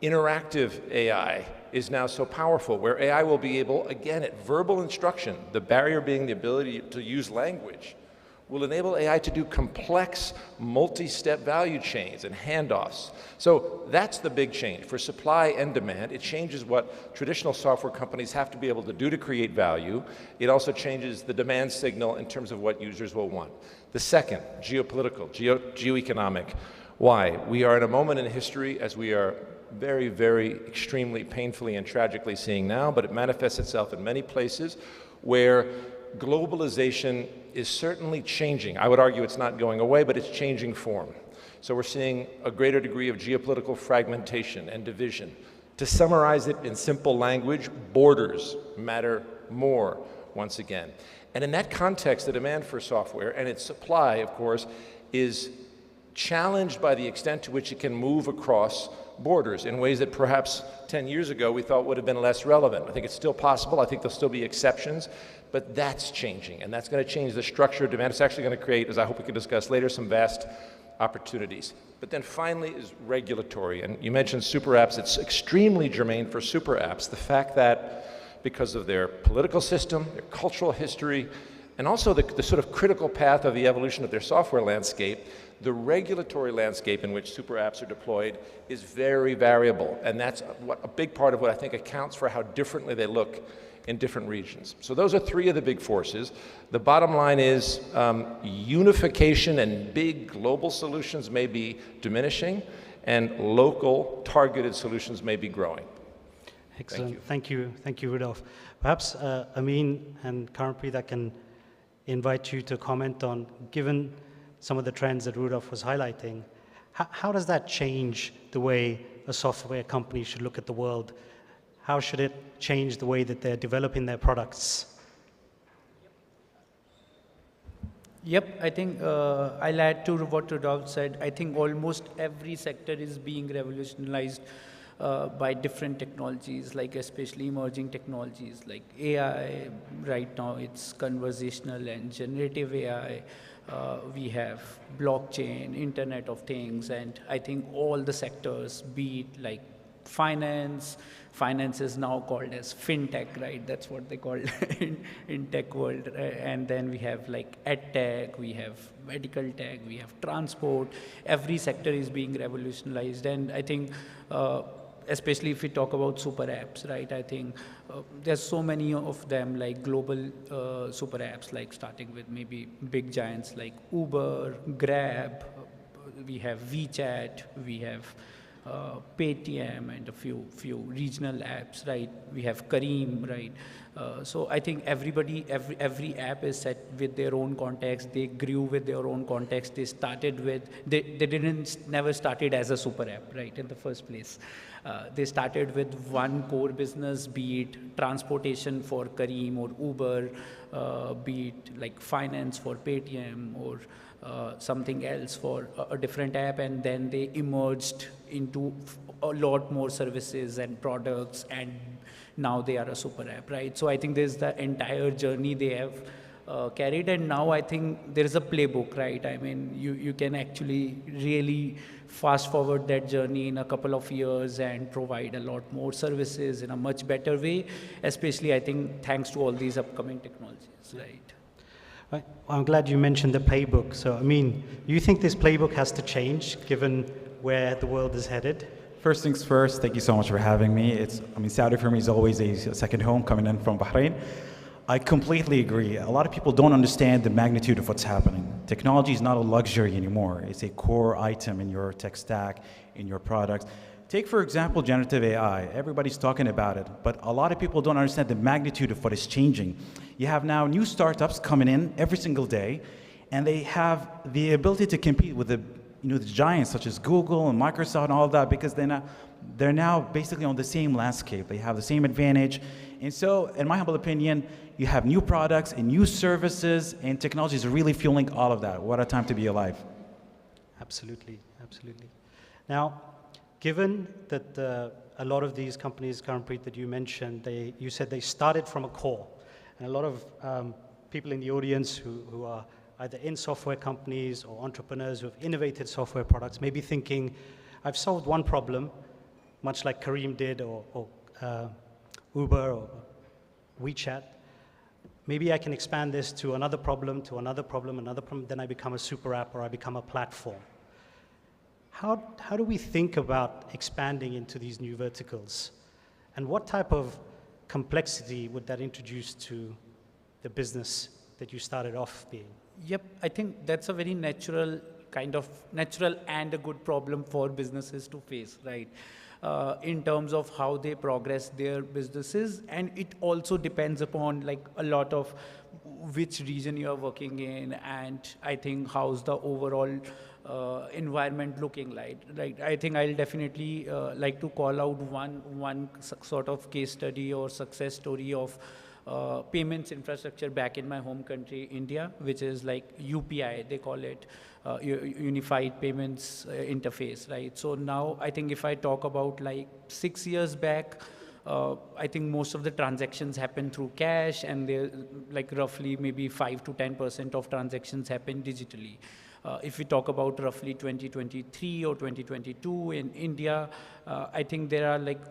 interactive AI is now so powerful, where AI will be able, again, at verbal instruction, the barrier being the ability to use language, will enable AI to do complex multi-step value chains and handoffs. So that's the big change. For supply and demand, it changes what traditional software companies have to be able to do to create value. It also changes the demand signal in terms of what users will want. The second, geopolitical, geoeconomic. Why? We are in a moment in history, as we are very, very extremely painfully and tragically seeing now, but it manifests itself in many places where globalization is certainly changing. I would argue it's not going away, but it's changing form. So we're seeing a greater degree of geopolitical fragmentation and division. To summarize it in simple language, borders matter more once again. And in that context, the demand for software and its supply, of course, is challenged by the extent to which it can move across borders in ways that perhaps 10 years ago we thought would have been less relevant. I think it's still possible. I think there'll still be exceptions, but that's changing, and that's going to change the structure of demand. It's actually going to create, as I hope we can discuss later, some vast opportunities. But then finally is regulatory, and you mentioned super apps. It's extremely germane for super apps. The fact that because of their political system, their cultural history, and also the sort of critical path of the evolution of their software landscape, the regulatory landscape in which super apps are deployed is very variable, and that's a big part of what I think accounts for how differently they look in different regions. So those are three of the big forces. The bottom line is unification and big global solutions may be diminishing, and local targeted solutions may be growing. Excellent. Thank you, Rudolf. Perhaps Amin and Karanpreet, I can invite you to comment on, given some of the trends that Rudolf was highlighting, how does that change the way a software company should look at the world? How should it change the way that they're developing their products? Yep, I think I'll add to what Rudolf said. I think almost every sector is being revolutionized by different technologies, like especially emerging technologies like AI. Right now it's conversational and generative AI. We have blockchain, Internet of Things, and I think all the sectors, be it like finance is now called as fintech, right? That's what they call it in tech world. And then we have like ed tech, we have medical tech, we have transport. Every sector is being revolutionized, and I think especially if we talk about super apps, right? I think there's so many of them, like global super apps, like starting with maybe big giants like Uber, Grab, we have WeChat, we have Paytm, and a few regional apps, right? We have Kareem, right? So I think every app is set with their own context. They grew with their own context. They started with, they never started as a super app, right, in the first place. They started with one core business, be it transportation for Kareem or Uber, be it like finance for Paytm, or something else for a different app, and then they emerged into a lot more services and products, and now they are a super app, right? So I think there's the entire journey they have carried, and now I think there is a playbook, right? I mean, you can actually really fast forward that journey in a couple of years and provide a lot more services in a much better way, especially I think thanks to all these upcoming technologies, right? Right. I'm glad you mentioned the playbook. So, I mean, do you think this playbook has to change given where the world is headed? First things first, thank you so much for having me. Saudi for me is always a second home coming in from Bahrain. I completely agree. A lot of people don't understand the magnitude of what's happening. Technology is not a luxury anymore. It's a core item in your tech stack, in your products. Take, for example, generative AI. Everybody's talking about it, but a lot of people don't understand the magnitude of what is changing. You have now new startups coming in every single day, and they have the ability to compete with the giants such as Google and Microsoft and all of that, because they're now basically on the same landscape. They have the same advantage. And so, in my humble opinion, you have new products and new services, and technology is really fueling all of that. What a time to be alive. Absolutely, absolutely. Now, given that a lot of these companies, Karanpreet, that you mentioned, you said they started from a core, and a lot of people in the audience who are either in software companies or entrepreneurs who have innovated software products may be thinking, I've solved one problem, much like Kareem did, or Uber or WeChat. Maybe I can expand this to another problem, then I become a super app or I become a platform. How do we think about expanding into these new verticals? And what type of complexity would that introduce to the business that you started off being? Yep, I think that's a very natural and a good problem for businesses to face, right? In terms of how they progress their businesses, and it also depends upon like a lot of which region you are working in, and I think how's the overall environment looking like. Right? I think I'll definitely like to call out one sort of case study or success story of payments infrastructure back in my home country, India, which is like UPI, they call it, Unified Payments Interface, right? So now I think if I talk about like 6 years back, I think most of the transactions happen through cash, and they're like roughly maybe 5 to 10% of transactions happen digitally. If we talk about roughly 2023 or 2022 in India, I think there are like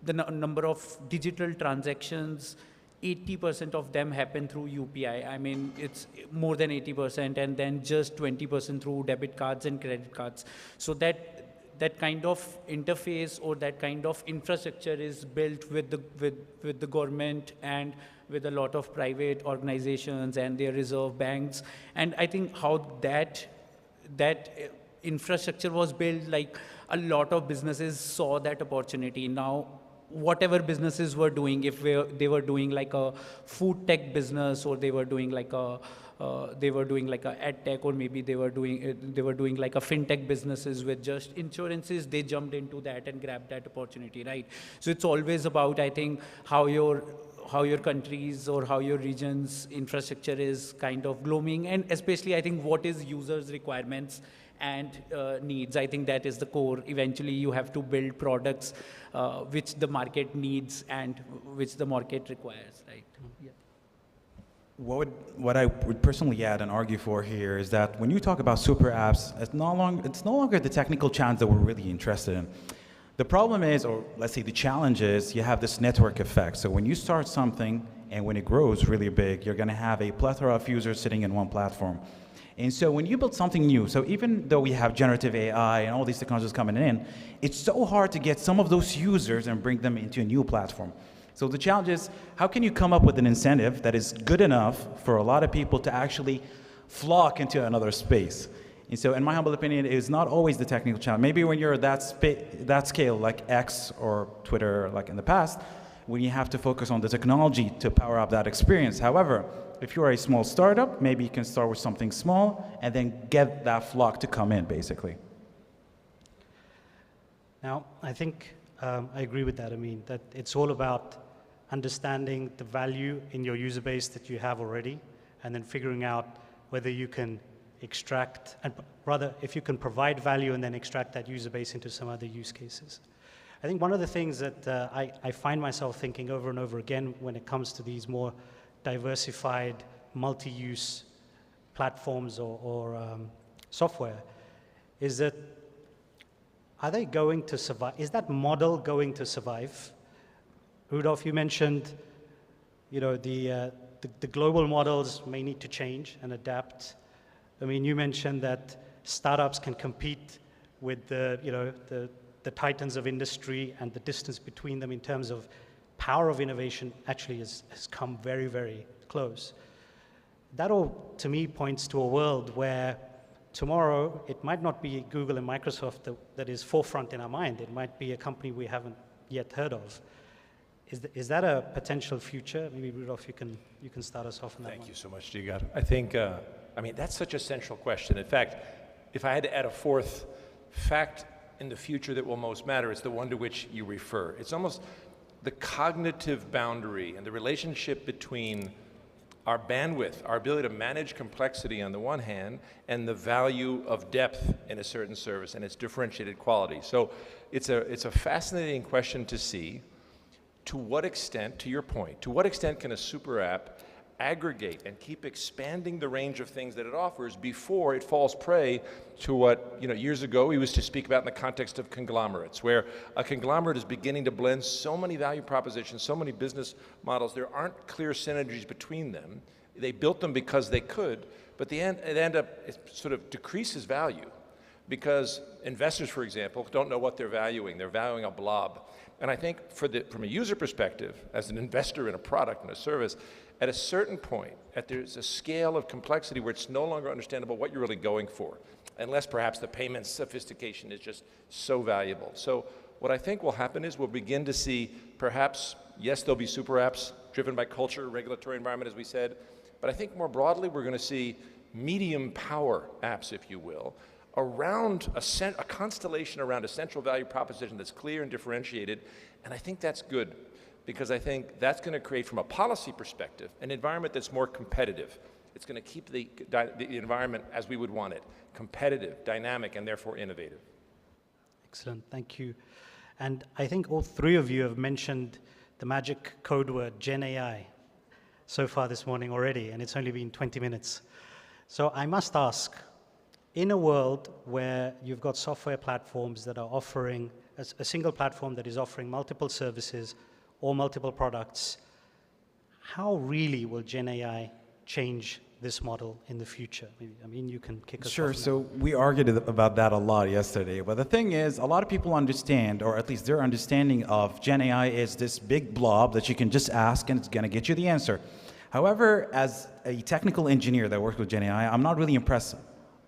the number of digital transactions, 80% of them happen through UPI. I mean, it's more than 80%, and then just 20% through debit cards and credit cards. So that kind of interface or that kind of infrastructure is built with the government and with a lot of private organizations and their reserve banks. And I think how that infrastructure was built, like a lot of businesses saw that opportunity. Now, whatever businesses were doing, if they were doing like a food tech business, or they were doing like a ed tech, or maybe they were doing like a fintech businesses with just insurances, they jumped into that and grabbed that opportunity, right? So it's always about, I think, how your countries or how your region's infrastructure is kind of blooming, and especially I think what is users' requirements and needs. I think that is the core. Eventually you have to build products which the market needs and which the market requires, right? Yeah. What I would personally add and argue for here is that when you talk about super apps, it's no longer the technical challenge that we're really interested in. The problem is, or let's say the challenge is, you have this network effect. So when you start something and when it grows really big, you're going to have a plethora of users sitting in one platform. And so when you build something new, so even though we have generative AI and all these technologies coming in, it's so hard to get some of those users and bring them into a new platform. So the challenge is, how can you come up with an incentive that is good enough for a lot of people to actually flock into another space? And so in my humble opinion, it is not always the technical challenge. Maybe when you're at that scale, like X or Twitter, like in the past, when you have to focus on the technology to power up that experience. However, if you're a small startup, maybe you can start with something small and then get that flock to come in, basically. Now, I think I agree with that. I mean, that it's all about understanding the value in your user base that you have already, and then figuring out whether you can extract, and rather, if you can provide value and then extract that user base into some other use cases. I think one of the things that I find myself thinking over and over again when it comes to these more diversified, multi-use platforms or software is that, are they going to survive? Is that model going to survive? Rudolf, you mentioned, the global models may need to change and adapt. I mean, you mentioned that startups can compete with the titans of industry and the distance between them in terms of power of innovation actually has come very, very close. That all, to me, points to a world where tomorrow it might not be Google and Microsoft that is forefront in our mind. It might be a company we haven't yet heard of. Is that a potential future? Maybe Rudolf, you can start us off on that one. Thank you so much, Jigar. I think, I mean, that's such a central question. In fact, if I had to add a fourth fact in the future that will most matter, it's the one to which you refer. It's almost the cognitive boundary and the relationship between our bandwidth, our ability to manage complexity on the one hand, and the value of depth in a certain service and its differentiated quality. So it's a fascinating question to see. To what extent, to your point, to what extent can a super app aggregate and keep expanding the range of things that it offers before it falls prey to what, years ago we used to speak about in the context of conglomerates, where a conglomerate is beginning to blend so many value propositions, so many business models, there aren't clear synergies between them. They built them because they could, but it sort of decreases value because investors, for example, don't know what they're valuing. They're valuing a blob. And I think from a user perspective, as an investor in a product and a service, at a certain point, there's a scale of complexity where it's no longer understandable what you're really going for, unless perhaps the payment sophistication is just so valuable. So what I think will happen is we'll begin to see perhaps, yes, there'll be super apps driven by culture, regulatory environment, as we said, but I think more broadly we're going to see medium power apps, if you will, around a constellation around a central value proposition that's clear and differentiated, and I think that's good, because I think that's going to create, from a policy perspective, an environment that's more competitive. It's going to keep the environment as we would want it, competitive, dynamic, and therefore innovative. Excellent, thank you. And I think all three of you have mentioned the magic code word, Gen AI, so far this morning already, and it's only been 20 minutes. So I must ask, in a world where you've got software platforms that are offering a single platform that is offering multiple services or multiple products, how really will Gen AI change this model in the future? I mean, you can kick us off. Sure, so we argued about that a lot yesterday. But the thing is, a lot of people understand, or at least their understanding of Gen AI is this big blob that you can just ask and it's going to get you the answer. However, as a technical engineer that works with Gen AI, I'm not really impressed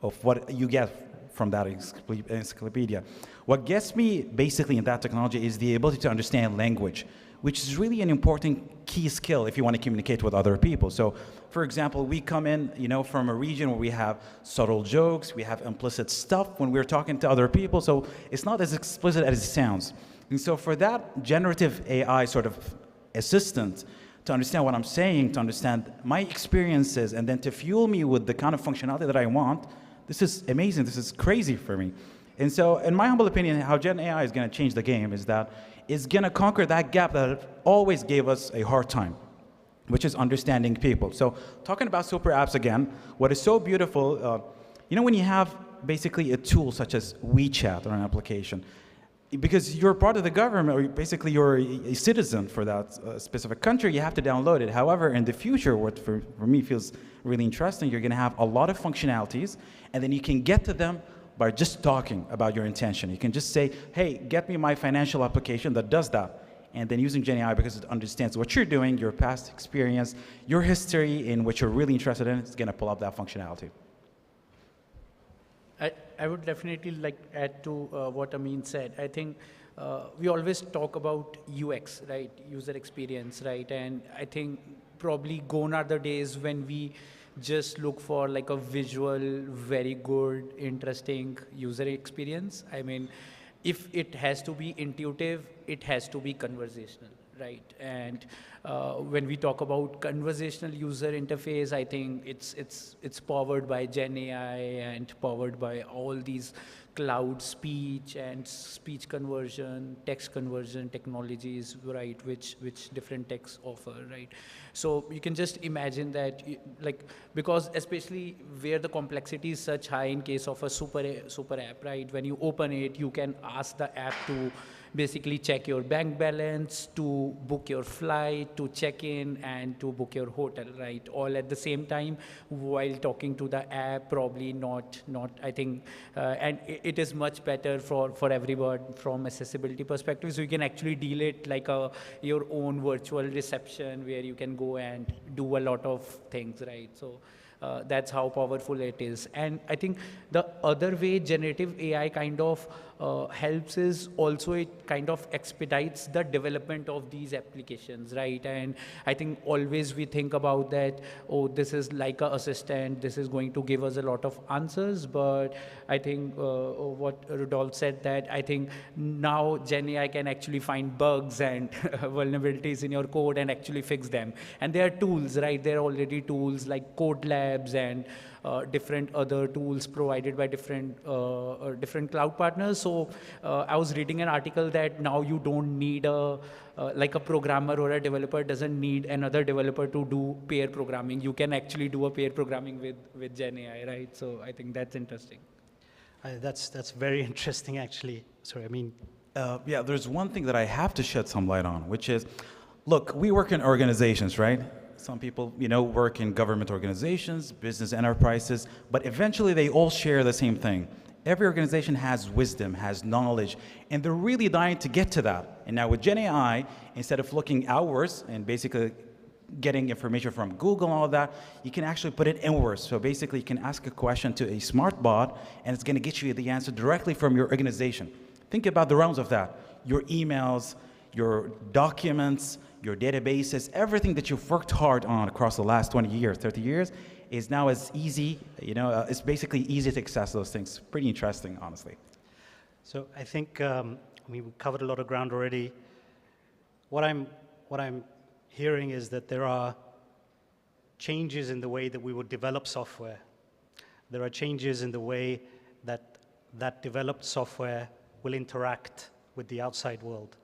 of what you get from that encyclopedia. What gets me basically in that technology is the ability to understand language, which is really an important key skill if you want to communicate with other people. So, for example, we come in, from a region where we have subtle jokes, we have implicit stuff when we're talking to other people, so it's not as explicit as it sounds. And so for that generative AI sort of assistant to understand what I'm saying, to understand my experiences, and then to fuel me with the kind of functionality that I want, this is amazing, this is crazy for me. And so, in my humble opinion, how Gen AI is going to change the game is that it's going to conquer that gap that always gave us a hard time, which is understanding people. So, talking about super apps again, what is so beautiful, when you have basically a tool such as WeChat or an application, because you're part of the government, or basically you're a citizen for that specific country, you have to download it. However, in the future, what for me feels really interesting, you're going to have a lot of functionalities, and then you can get to them by just talking about your intention. You can just say, hey, get me my financial application that does that. And then using Gen AI, because it understands what you're doing, your past experience, your history, in what you're really interested in, it's going to pull up that functionality. I would definitely like add to what Amin said. I think we always talk about UX, right? User experience, right? And I think probably gone are the days when we just look for like a visual, very good, interesting user experience. I mean, if it has to be intuitive, it has to be conversational, right? And when we talk about conversational user interface, I think it's powered by Gen AI and powered by all these cloud speech and speech conversion, text conversion technologies, right, which different techs offer, right? So you can just imagine that, because especially where the complexity is such high in case of a super app, right? When you open it, you can ask the app to basically check your bank balance, to book your flight, to check in, and to book your hotel, right? All at the same time while talking to the app, probably not I think, and it is much better for everyone from accessibility perspective. So you can actually deal it like your own virtual reception where you can go and do a lot of things, right? So that's how powerful it is. And I think the other way generative AI kind of helps is also it kind of expedites the development of these applications, right? And I think always we think about that, oh, this is like an assistant, this is going to give us a lot of answers. But I think what Rudolph said, that I think now Gen AI can actually find bugs and vulnerabilities in your code and actually fix them. And there are tools, right? There are already tools like Code Labs and different other tools provided by different cloud partners. So I was reading an article that now you don't need like a programmer or a developer doesn't need another developer to do pair programming. You can actually do a pair programming with Gen AI, right? So I think that's interesting. That's very interesting, actually. Sorry, I mean. Yeah, there's one thing that I have to shed some light on, which is, look, we work in organizations, right? Some people, work in government organizations, business enterprises, but eventually they all share the same thing. Every organization has wisdom, has knowledge, and they're really dying to get to that. And now with Gen AI, instead of looking outwards and basically getting information from Google and all that, you can actually put it inwards. So basically you can ask a question to a smart bot, and it's going to get you the answer directly from your organization. Think about the realms of that. Your emails, your documents, your databases, everything that you've worked hard on across the last 20 years, 30 years, is now as easy, it's basically easy to access those things. Pretty interesting, honestly. So I think we've covered a lot of ground already. What I'm hearing is that there are changes in the way that we would develop software. There are changes in the way that developed software will interact with the outside world.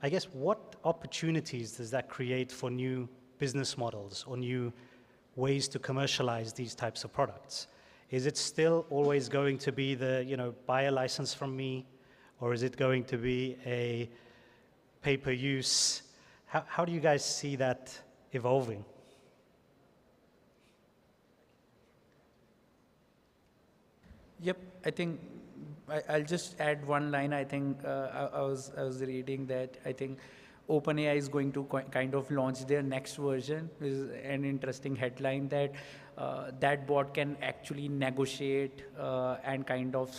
I guess, what opportunities does that create for new business models or new ways to commercialize these types of products? Is it still always going to be the, buy a license from me, or is it going to be a pay-per-use? How do you guys see that evolving? Yep, I think I'll just add one line. I think I was reading that I think OpenAI is going to kind of launch their next version. Is an interesting headline that that bot can actually negotiate and kind of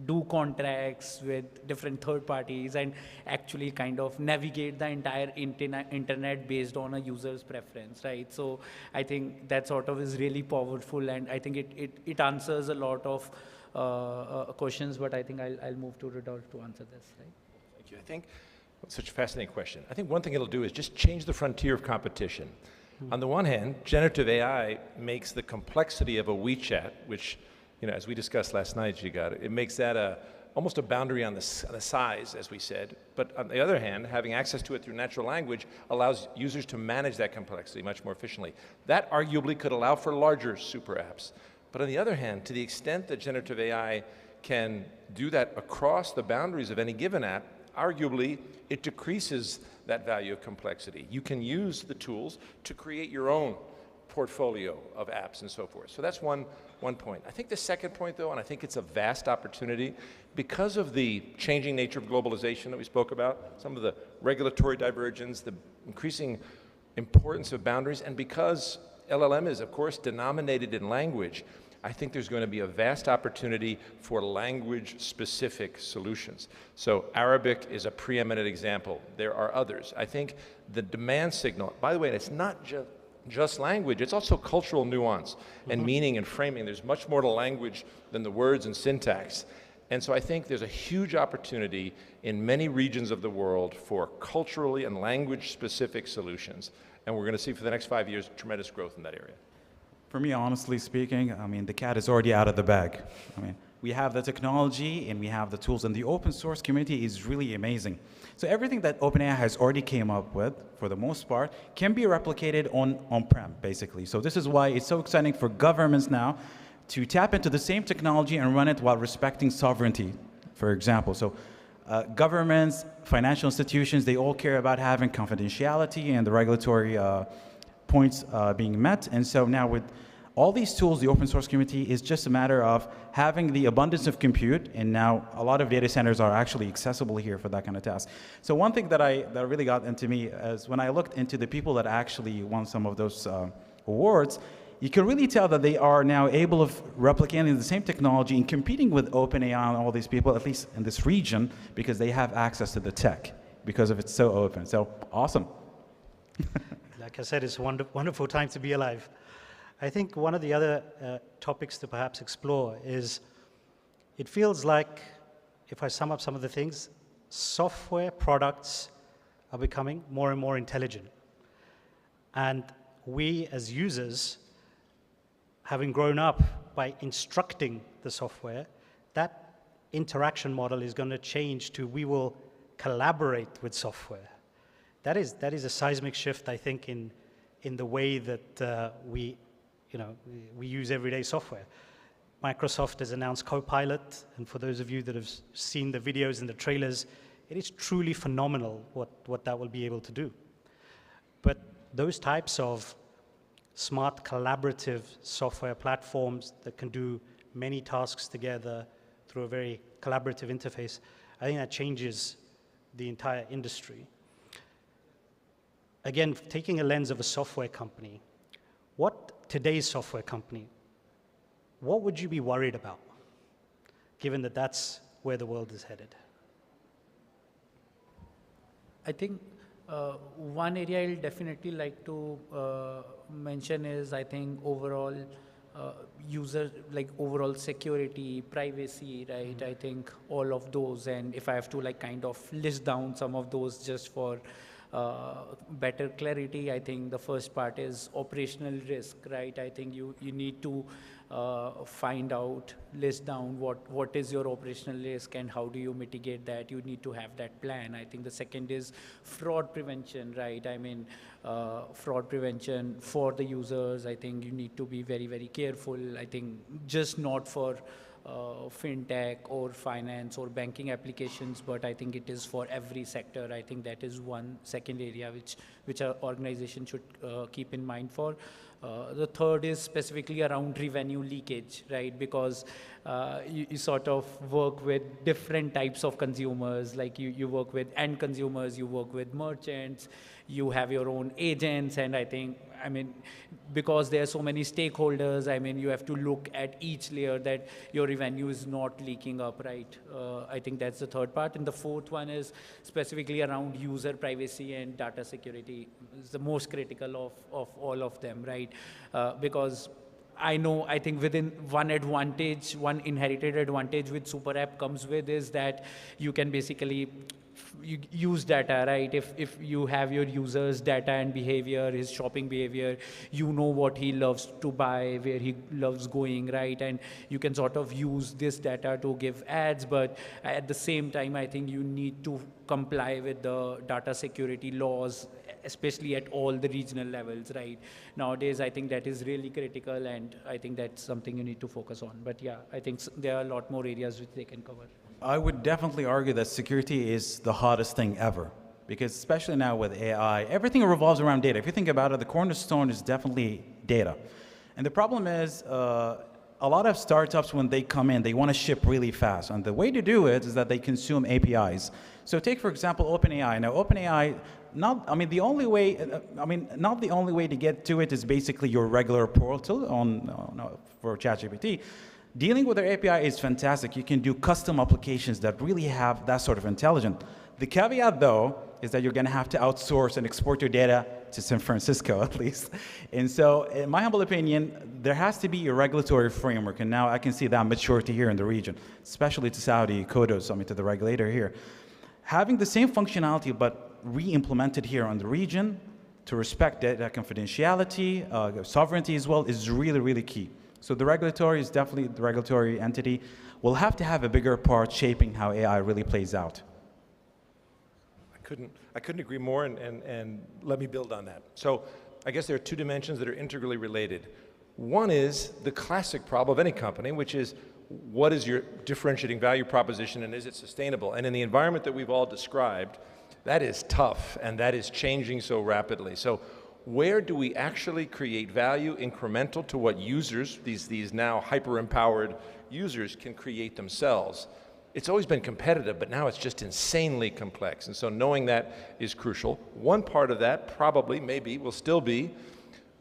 do contracts with different third parties and actually kind of navigate the entire internet based on a user's preference, right? So I think that sort of is really powerful, and I think it answers a lot of questions, but I think I'll move to Rudolph to answer this, right? Thank you. I think it's such a fascinating question. I think one thing it'll do is just change the frontier of competition. On the one hand, generative AI makes the complexity of a WeChat, which, as we discussed last night, it makes that almost a boundary on the size, as we said. But on the other hand, having access to it through natural language allows users to manage that complexity much more efficiently. That arguably could allow for larger super apps. But on the other hand, to the extent that generative AI can do that across the boundaries of any given app, arguably it decreases that value of complexity. You can use the tools to create your own portfolio of apps and so forth. So that's one point. I think the second point, though, and I think it's a vast opportunity, because of the changing nature of globalization that we spoke about, some of the regulatory divergence, the increasing importance of boundaries, and because LLM is, of course, denominated in language, I think there's going to be a vast opportunity for language-specific solutions. So Arabic is a preeminent example. There are others. I think the demand signal, by the way, it's not just language, it's also cultural nuance and meaning and framing. There's much more to language than the words and syntax. And so I think there's a huge opportunity in many regions of the world for culturally and language-specific solutions. And we're going to see for the next 5 years tremendous growth in that area. For me, honestly speaking, the cat is already out of the bag. We have the technology and we have the tools, and the open source community is really amazing. So everything that OpenAI has already came up with, for the most part, can be replicated on-prem, basically. So this is why it's so exciting for governments now to tap into the same technology and run it while respecting sovereignty, for example. So Governments, financial institutions, they all care about having confidentiality and the regulatory points being met. And so now with all these tools, the open source community is just a matter of having the abundance of compute, and now a lot of data centers are actually accessible here for that kind of task. So one thing that really got into me is when I looked into the people that actually won some of those awards, you can really tell that they are now able of replicating the same technology and competing with OpenAI and all these people, at least in this region, because they have access to the tech, because of it's so open. So awesome. Like I said, it's a wonderful time to be alive. I think one of the other topics to perhaps explore is, it feels like, if I sum up some of the things, software products are becoming more and more intelligent. And we as users, having grown up by instructing the software, that interaction model is going to change to we will collaborate with software. That is a seismic shift, I think, in the way that we use everyday software. Microsoft has announced Copilot, and for those of you that have seen the videos and the trailers, it is truly phenomenal what that will be able to do. But those types of smart collaborative software platforms that can do many tasks together through a very collaborative interface, I think that changes the entire industry. Again, taking a lens of a software company, today's software company, what would you be worried about, given that that's where the world is headed? I think one area I'll definitely like to mention is, I think, overall overall security, privacy, right? I think all of those, and if I have to kind of list down some of those just for better clarity, I think the first part is operational risk, right? I think you need to find out, list down what is your operational risk and how do you mitigate that. You need to have that plan. I think the second is fraud prevention, right? I mean, fraud prevention for the users. I think you need to be very, very careful. I think just not for fintech or finance or banking applications, but I think it is for every sector. I think that is one second area which our organization should keep in mind for. The third is specifically around revenue leakage, right? Because you sort of work with different types of consumers, like you work with end consumers, you work with merchants, you have your own agents, and I think, I mean, because there are so many stakeholders, I mean, you have to look at each layer that your revenue is not leaking up, right? I think that's the third part. And the fourth one is specifically around user privacy and data security. It's the most critical of all of them, right? Because I think within one inherited advantage with Super App comes with is that you can basically use data, right? If you have your user's data and behavior, his shopping behavior, you know what he loves to buy, where he loves going, right? And you can sort of use this data to give ads, but at the same time, I think you need to comply with the data security laws, especially at all the regional levels, right? Nowadays, I think that is really critical, and I think that's something you need to focus on. But yeah, I think there are a lot more areas which they can cover. I would definitely argue that security is the hottest thing ever, because especially now with AI, everything revolves around data. If you think about it, the cornerstone is definitely data. And the problem is, a lot of startups, when they come in, they want to ship really fast. And the way to do it is that they consume APIs. So take, for example, OpenAI. Now, OpenAI, not the only way to get to it is basically your regular portal for ChatGPT. Dealing with their API is fantastic. You can do custom applications that really have that sort of intelligence. The caveat, though, is that you're going to have to outsource and export your data to San Francisco, at least. And so, in my humble opinion, there has to be a regulatory framework. And now I can see that maturity here in the region, especially to Saudi, kudos, to the regulator here. Having the same functionality, but re-implemented here on the region to respect data confidentiality, sovereignty as well, is really, really key. So the regulatory entity will have to have a bigger part shaping how AI really plays out. I couldn't agree more, and let me build on that. So I guess there are two dimensions that are integrally related. One is the classic problem of any company, which is what is your differentiating value proposition and is it sustainable? And in the environment that we've all described, that is tough and that is changing so rapidly. So where do we actually create value incremental to what users, these now hyper-empowered users, can create themselves? It's always been competitive, but now it's just insanely complex. And so knowing that is crucial. One part of that probably, maybe, will still be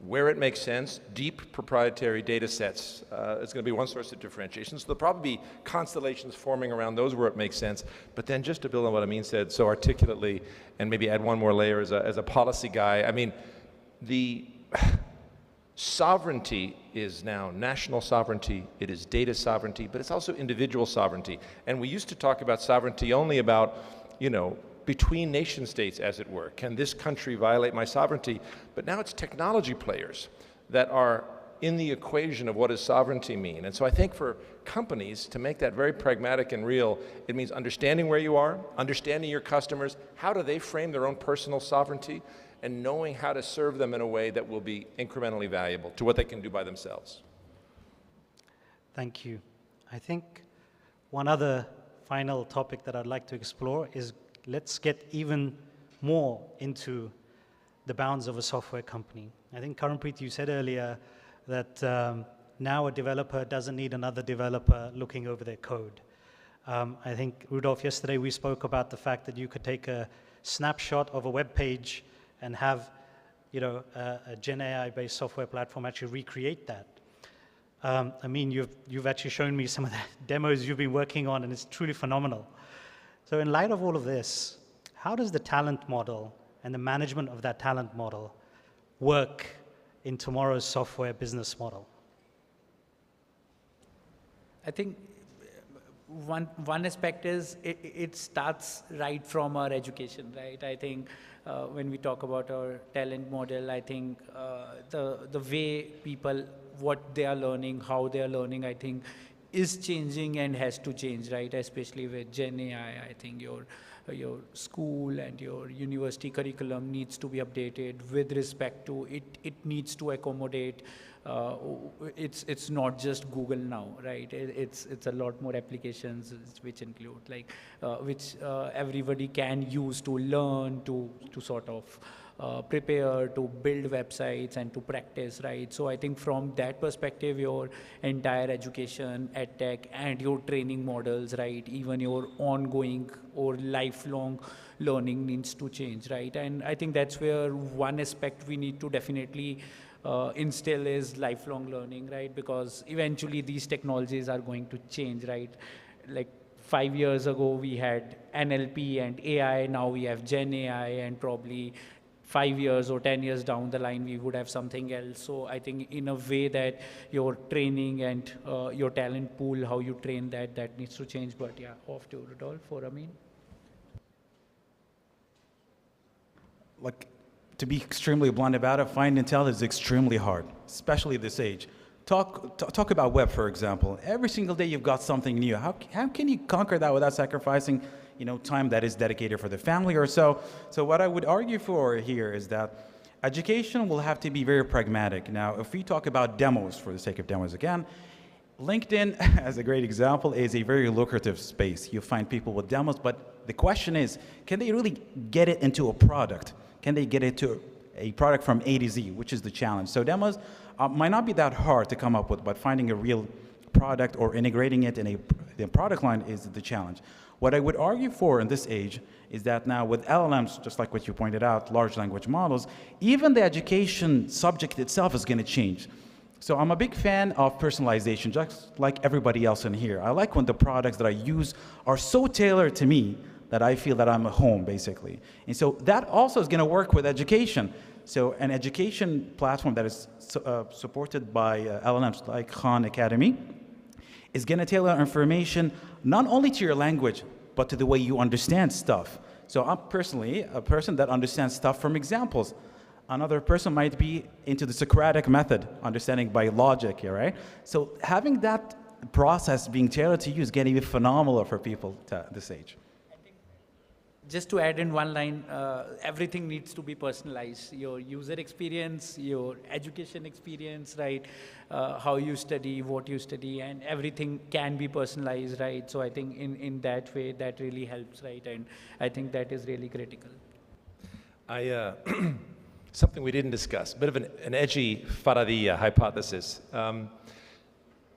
where it makes sense, deep proprietary data sets is going to be one source of differentiation. So there'll probably be constellations forming around those where it makes sense. But then just to build on what Amin said so articulately, and maybe add one more layer as a policy guy, I mean, the sovereignty is now national sovereignty, it is data sovereignty, but it's also individual sovereignty. And we used to talk about sovereignty only about, you know, between nation states, as it were. Can this country violate my sovereignty? But now it's technology players that are in the equation of what does sovereignty mean. And so I think for companies to make that very pragmatic and real, it means understanding where you are, understanding your customers, how do they frame their own personal sovereignty, and knowing how to serve them in a way that will be incrementally valuable to what they can do by themselves. Thank you. I think one other final topic that I'd like to explore is let's get even more into the bounds of a software company. I think, Karanpreet, you said earlier that now a developer doesn't need another developer looking over their code. I think, Rudolf, yesterday we spoke about the fact that you could take a snapshot of a web page and have, you know, a Gen AI-based software platform actually recreate that. I mean, you've actually shown me some of the demos you've been working on, and it's truly phenomenal. So in light of all of this, how does the talent model and the management of that talent model work in tomorrow's software business model? I think one aspect is it starts right from our education, right? I think when we talk about our talent model, I think the way people, what they are learning, how they are learning, I think is changing and has to change, right? Especially with Gen AI, I think your school and your university curriculum needs to be updated with respect to it. It needs to accommodate. It's not just Google now, right? It's a lot more applications which include like which everybody can use to learn, to sort of prepare, to build websites and to practice, right? So I think from that perspective, your entire education, edtech, and your training models, right? Even your ongoing or lifelong learning needs to change, right? And I think that's where one aspect we need to definitely instill is lifelong learning, right? Because eventually these technologies are going to change, right? Like 5 years ago, we had NLP and AI, now we have Gen AI, and probably 5 years or 10 years down the line, we would have something else. So I think in a way that your training and your talent pool, how you train that needs to change. But yeah, off to Rudolf or Amin. Like, to be extremely blunt about it, finding talent is extremely hard, especially at this age. Talk about web, for example. Every single day you've got something new. How can you conquer that without sacrificing, you know, time that is dedicated for the family or so? So what I would argue for here is that education will have to be very pragmatic. Now, if we talk about demos, for the sake of demos again, LinkedIn, as a great example, is a very lucrative space. You find people with demos, but the question is, can they really get it into a product? Can they get it to a product from A to Z, which is the challenge? So demos might not be that hard to come up with, but finding a real product or integrating it in the product line is the challenge. What I would argue for in this age is that now with LLMs, just like what you pointed out, large language models, even the education subject itself is going to change. So I'm a big fan of personalization, just like everybody else in here. I like when the products that I use are so tailored to me that I feel that I'm at home, basically. And so that also is going to work with education. So an education platform that is supported by LLMs like Khan Academy is going to tailor information not only to your language, but to the way you understand stuff. So I'm personally a person that understands stuff from examples. Another person might be into the Socratic method, understanding by logic, right? So having that process being tailored to you is going to be phenomenal for people at this age. just to add in one line, everything needs to be personalized. Your user experience, your education experience, right? How you study, what you study, and everything can be personalized, right? So I think in that way, that really helps, right? And I think that is really critical. Something we didn't discuss, a bit of an edgy Faraday hypothesis.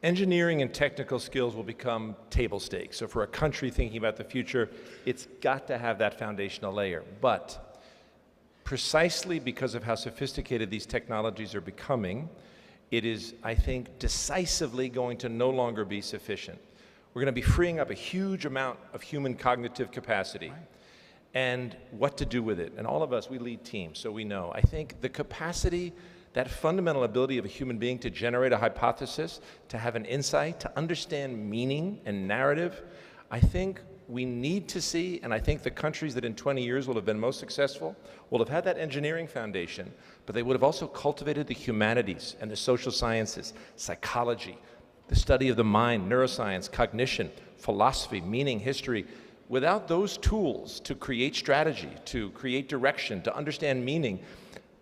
Engineering and technical skills will become table stakes. So for a country thinking about the future, it's got to have that foundational layer. But precisely because of how sophisticated these technologies are becoming, it is, I think, decisively going to no longer be sufficient. We're going to be freeing up a huge amount of human cognitive capacity and what to do with it. And all of us, we lead teams, so we know. I think the capacity, that fundamental ability of a human being to generate a hypothesis, to have an insight, to understand meaning and narrative, I think we need to see, and I think the countries that in 20 years will have been most successful will have had that engineering foundation, but they would have also cultivated the humanities and the social sciences, psychology, the study of the mind, neuroscience, cognition, philosophy, meaning, history. Without those tools to create strategy, to create direction, to understand meaning,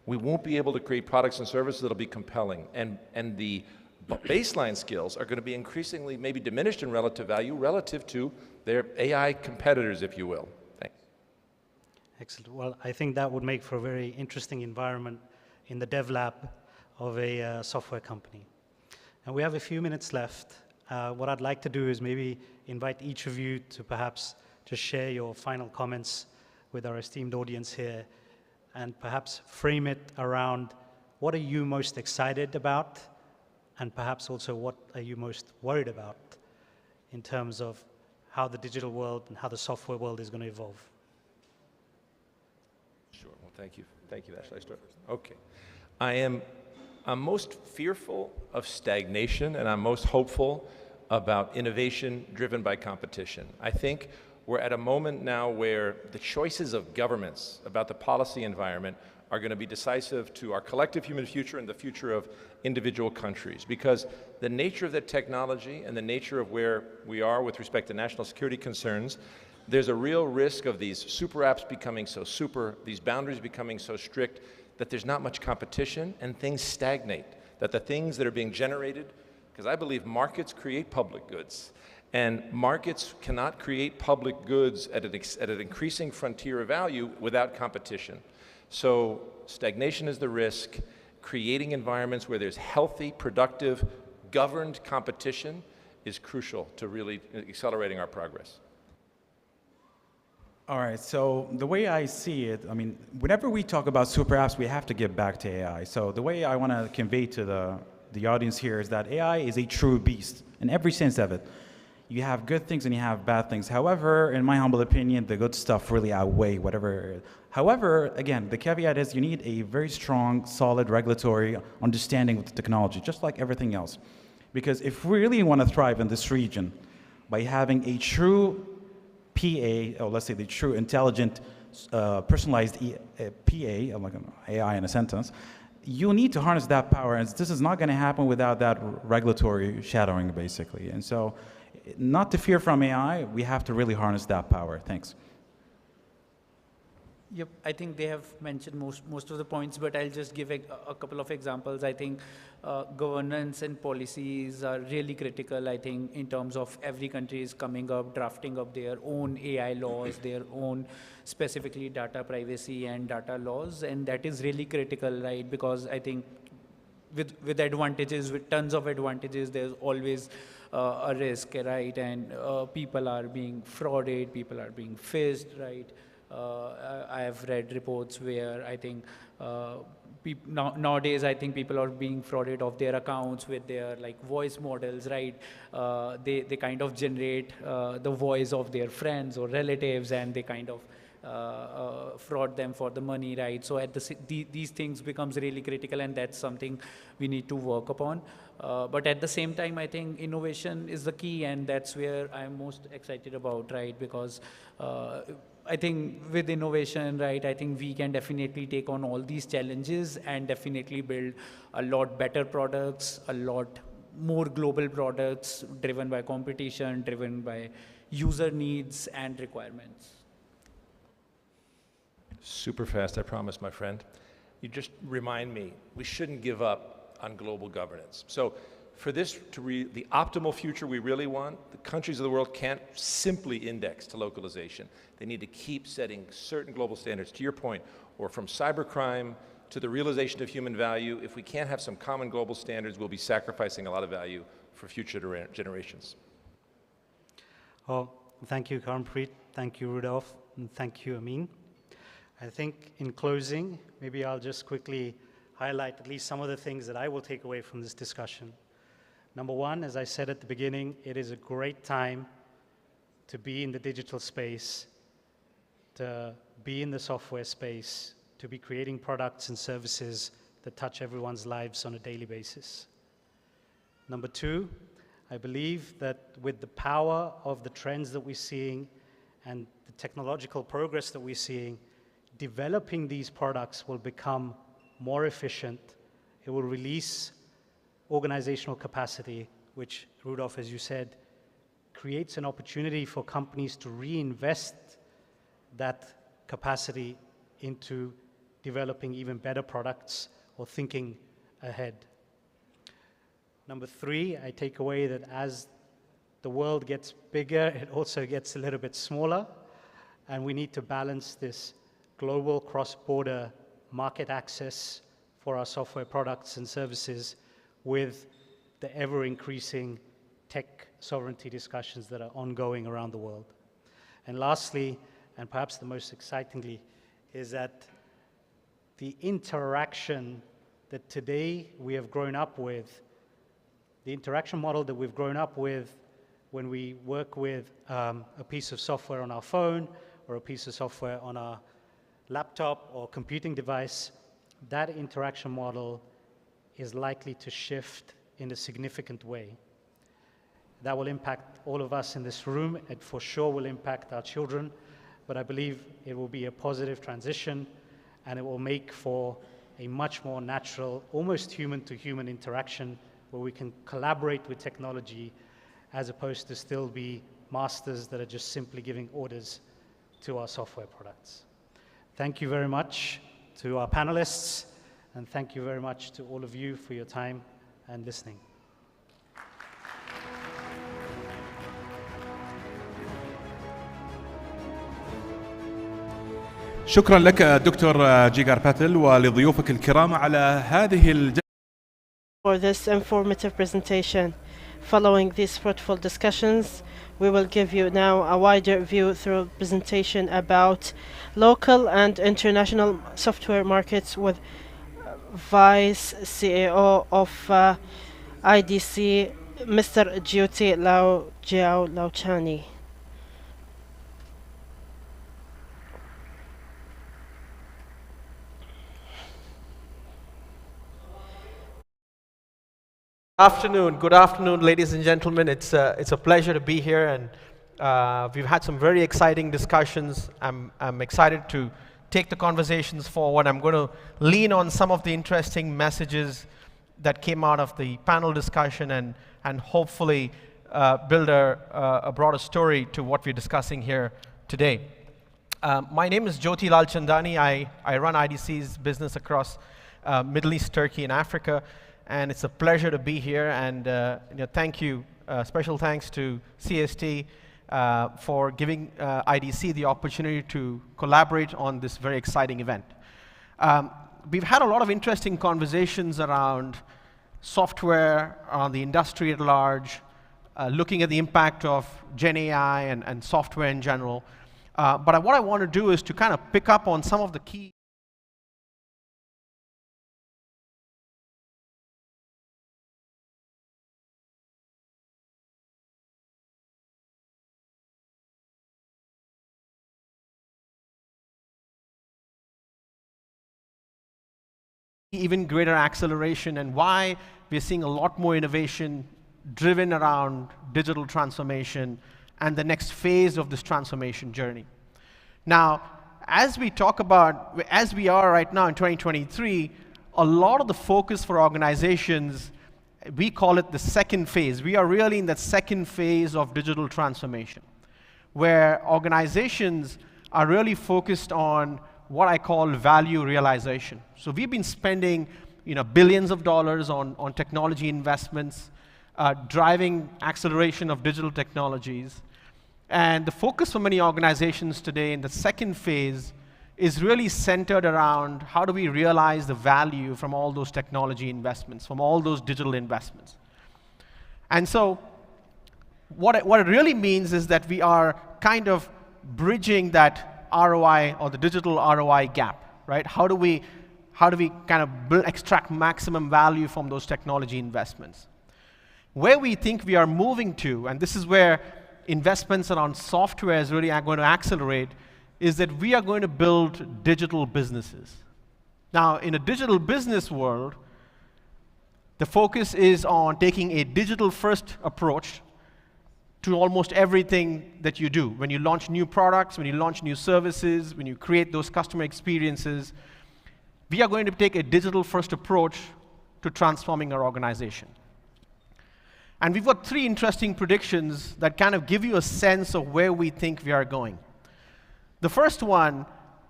we won't be able to create products and services that'll be compelling. And the baseline skills are going to be increasingly maybe diminished in relative value relative to their AI competitors, if you will. Thanks. Excellent. Well, I think that would make for a very interesting environment in the dev lab of a software company. And we have a few minutes left. What I'd like to do is maybe invite each of you to perhaps just share your final comments with our esteemed audience here, and perhaps frame it around what are you most excited about, and perhaps also what are you most worried about in terms of how the digital world and how the software world is going to evolve. Sure. Well, thank you. Thank you. Shall I start? Okay. I'm most fearful of stagnation, and I'm most hopeful about innovation driven by competition. I think we're at a moment now where the choices of governments about the policy environment are going to be decisive to our collective human future and the future of individual countries, because the nature of the technology and the nature of where we are with respect to national security concerns, there's a real risk of these super apps becoming so super, these boundaries becoming so strict that there's not much competition and things stagnate, that the things that are being generated, because I believe markets create public goods, and markets cannot create public goods at an increasing frontier of value without competition. So stagnation is the risk. Creating environments where there's healthy, productive, governed competition is crucial to really accelerating our progress. All right, so the way I see it, I mean, whenever we talk about super apps, we have to get back to AI. So the way I want to convey to the audience here is that AI is a true beast in every sense of it. You have good things and you have bad things. However, in my humble opinion, the good stuff really outweigh whatever. However, again, the caveat is you need a very strong, solid regulatory understanding of the technology, just like everything else. Because if we really want to thrive in this region, by having a true PA, or let's say the true intelligent, personalized PA, like an AI in a sentence, you need to harness that power, and this is not going to happen without that regulatory shadowing, basically. And so, not to fear from AI, we have to really harness that power. Thanks. Yep, I think they have mentioned most of the points, but I'll just give a couple of examples. I think governance and policies are really critical, I think, in terms of every country is coming up, drafting up their own AI laws, their own specifically data privacy and data laws, and that is really critical, right? Because I think with advantages, with tons of advantages, there's always a risk, right? And people are being frauded, people are being phishing, right? I have read reports where I think nowadays I think people are being frauded of their accounts with their like voice models, right? They kind of generate the voice of their friends or relatives, and they kind of fraud them for the money, right? So at these things becomes really critical, and that's something we need to work upon. But at the same time, I think innovation is the key, and that's where I'm most excited about, right? Because I think with innovation, right, I think we can definitely take on all these challenges and definitely build a lot better products, a lot more global products driven by competition, driven by user needs and requirements. Super fast, I promise, my friend. You just remind me, we shouldn't give up on global governance. So for this to be the optimal future we really want, the countries of the world can't simply index to localization. They need to keep setting certain global standards, to your point, or from cybercrime to the realization of human value. If we can't have some common global standards, we'll be sacrificing a lot of value for future generations. Well, thank you, Karampreet. Thank you, Rudolph. And thank you, Amin. I think in closing, maybe I'll just quickly highlight at least some of the things that I will take away from this discussion. Number one, as I said at the beginning, it is a great time to be in the digital space, to be in the software space, to be creating products and services that touch everyone's lives on a daily basis. Number two, I believe that with the power of the trends that we're seeing and the technological progress that we're seeing, developing these products will become more efficient. It will release organizational capacity, which, Rudolph, as you said, creates an opportunity for companies to reinvest that capacity into developing even better products or thinking ahead. Number three, I take away that as the world gets bigger, it also gets a little bit smaller, and we need to balance this global cross-border market access for our software products and services with the ever-increasing tech sovereignty discussions that are ongoing around the world. And lastly, and perhaps the most excitingly, is that the interaction that today we have grown up with, the interaction model that we've grown up with when we work with a piece of software on our phone or a piece of software on our laptop or computing device, that interaction model is likely to shift in a significant way. That will impact all of us in this room. It for sure will impact our children, but I believe it will be a positive transition, and it will make for a much more natural, almost human-to-human interaction where we can collaborate with technology as opposed to still be masters that are just simply giving orders to our software products. Thank you very much to our panelists, and thank you very much to all of you for your time and listening. شكرا لك دكتور جيجار باتل ولضيوفك الكرام على هذه For this informative presentation. Following these fruitful discussions, we will give you now a wider view through a presentation about local and international software markets with Vice CEO of IDC, Mr. Jyoti Lauchani. Good afternoon, ladies and gentlemen. It's a pleasure to be here, and we've had some very exciting discussions. I'm excited to take the conversations forward. I'm going to lean on some of the interesting messages that came out of the panel discussion and hopefully build a broader story to what we're discussing here today. My name is Jyoti Lalchandani. I run IDC's business across Middle East, Turkey, and Africa. And it's a pleasure to be here, and thank you, special thanks to CST for giving IDC the opportunity to collaborate on this very exciting event. We've had a lot of interesting conversations around software, on the industry at large, looking at the impact of Gen AI and software in general. But what I want to do is to kind of pick up on some of the key even greater acceleration and why we're seeing a lot more innovation driven around digital transformation and the next phase of this transformation journey. Now, as we are right now in 2023, a lot of the focus for organizations, we call it the second phase. We are really in that second phase of digital transformation, where organizations are really focused on what I call value realization. So we've been spending billions of dollars on technology investments, driving acceleration of digital technologies. And the focus for many organizations today in the second phase is really centered around how do we realize the value from all those technology investments, from all those digital investments. And so what it really means is that we are kind of bridging that ROI or the digital ROI gap, right? How do we kind of extract maximum value from those technology investments? Where we think we are moving to, and this is where investments around software is really going to accelerate, is that we are going to build digital businesses. Now, in a digital business world, the focus is on taking a digital-first approach to almost everything that you do. When you launch new products, when you launch new services, when you create those customer experiences, we are going to take a digital-first approach to transforming our organization. And we've got 3 interesting predictions that kind of give you a sense of where we think we are going. The first one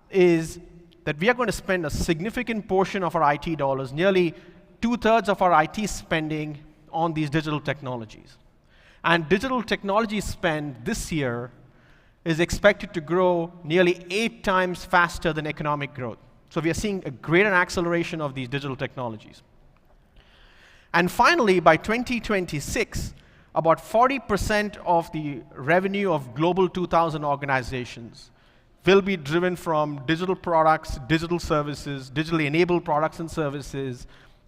is that we are going to spend a significant portion of our IT dollars, nearly 2/3 of our IT spending, on these digital technologies. And digital technology spend this year is expected to grow nearly 8 times faster than economic growth. So we are seeing a greater acceleration of these digital technologies. And finally, by 2026, about 40% of the revenue of Global 2000 organizations will be driven from digital products, digital services, digitally enabled products and services,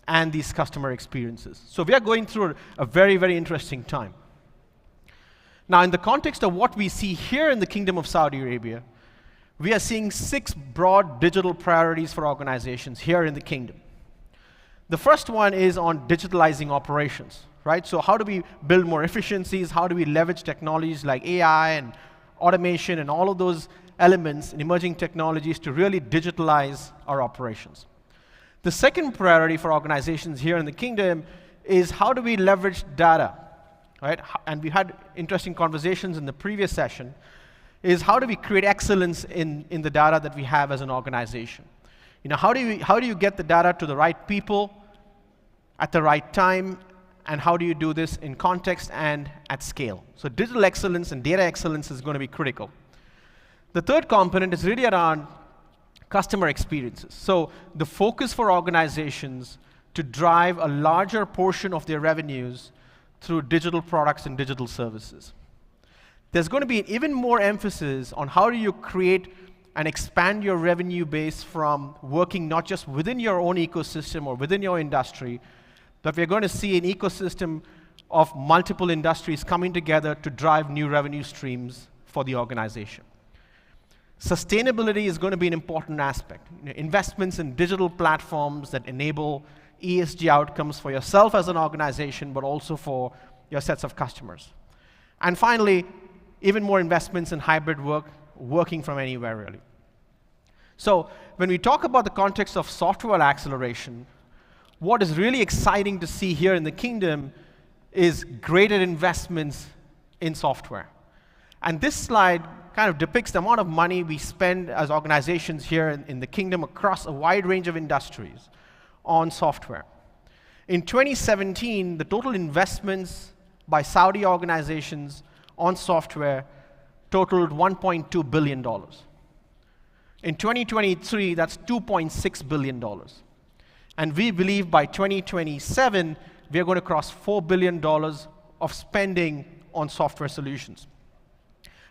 and these customer experiences. So we are going through a very, very interesting time. Now, in the context of what we see here in the Kingdom of Saudi Arabia, we are seeing 6 broad digital priorities for organizations here in the kingdom. The first one is on digitalizing operations, right? So how do we build more efficiencies? How do we leverage technologies like AI and automation and all of those elements in emerging technologies to really digitalize our operations? The second priority for organizations here in the kingdom is how do we leverage data, right? And we had interesting conversations in the previous session, is how do we create excellence in the data that we have as an organization? How do you get the data to the right people at the right time, and how do you do this in context and at scale? So digital excellence and data excellence is going to be critical. The third component is really around customer experiences. So the focus for organizations to drive a larger portion of their revenues through digital products and digital services. There's going to be even more emphasis on how do you create and expand your revenue base from working not just within your own ecosystem or within your industry, but we're going to see an ecosystem of multiple industries coming together to drive new revenue streams for the organization. Sustainability is going to be an important aspect. Investments in digital platforms that enable ESG outcomes for yourself as an organization, but also for your sets of customers. And finally, even more investments in hybrid work, working from anywhere, really. So when we talk about the context of software acceleration, what is really exciting to see here in the kingdom is greater investments in software. And this slide kind of depicts the amount of money we spend as organizations here in the kingdom across a wide range of industries on software. In 2017, the total investments by Saudi organizations on software totaled $1.2 billion. In 2023, that's $2.6 billion. And we believe by 2027, we are going to cross $4 billion of spending on software solutions.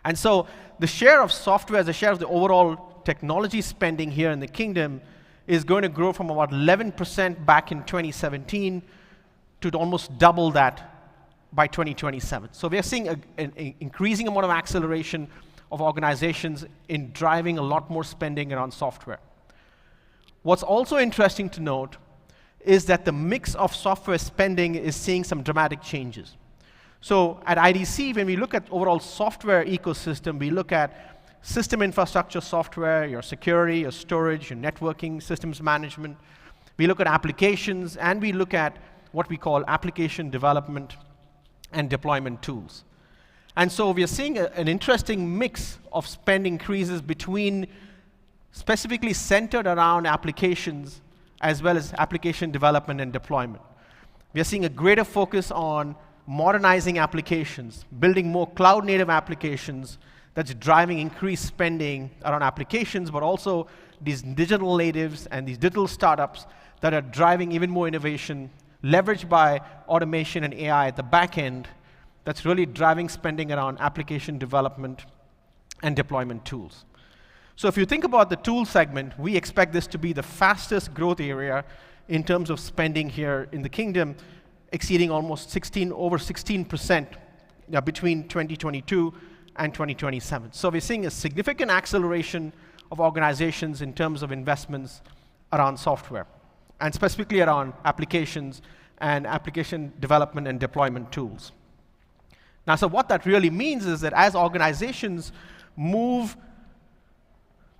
And so the share of software as a share of the overall technology spending here in the kingdom is going to grow from about 11% back in 2017 to almost double that by 2027. So we are seeing an increasing amount of acceleration of organizations in driving a lot more spending around software. What's also interesting to note is that the mix of software spending is seeing some dramatic changes. So at IDC, when we look at overall software ecosystem, we look at system infrastructure software, your security, your storage, your networking, systems management. We look at applications, and we look at what we call application development and deployment tools. And so we are seeing an interesting mix of spend increases between specifically centered around applications as well as application development and deployment. We are seeing a greater focus on modernizing applications, building more cloud-native applications that's driving increased spending around applications, but also these digital natives and these digital startups that are driving even more innovation, leveraged by automation and AI at the back end, that's really driving spending around application development and deployment tools. So if you think about the tool segment, we expect this to be the fastest growth area in terms of spending here in the kingdom, exceeding almost over 16% between 2022 and 2027. So we're seeing a significant acceleration of organizations in terms of investments around software, and specifically around applications and application development and deployment tools. Now, so what that really means is that as organizations move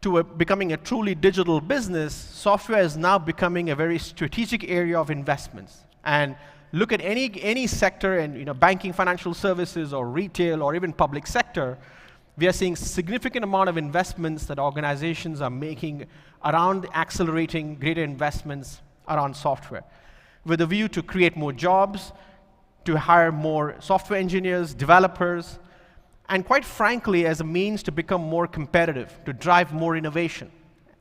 to becoming a truly digital business, software is now becoming a very strategic area of investments. And look at any sector in banking, financial services, or retail, or even public sector, we are seeing significant amount of investments that organizations are making around accelerating greater investments around software, with a view to create more jobs, to hire more software engineers, developers, and quite frankly, as a means to become more competitive, to drive more innovation.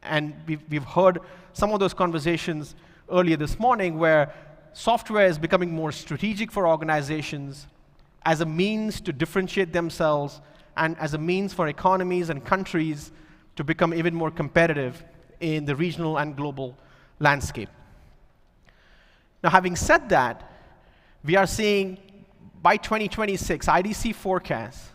And we've heard some of those conversations earlier this morning where software is becoming more strategic for organizations as a means to differentiate themselves and as a means for economies and countries to become even more competitive in the regional and global landscape. Now, having said that, we are seeing by 2026, IDC forecasts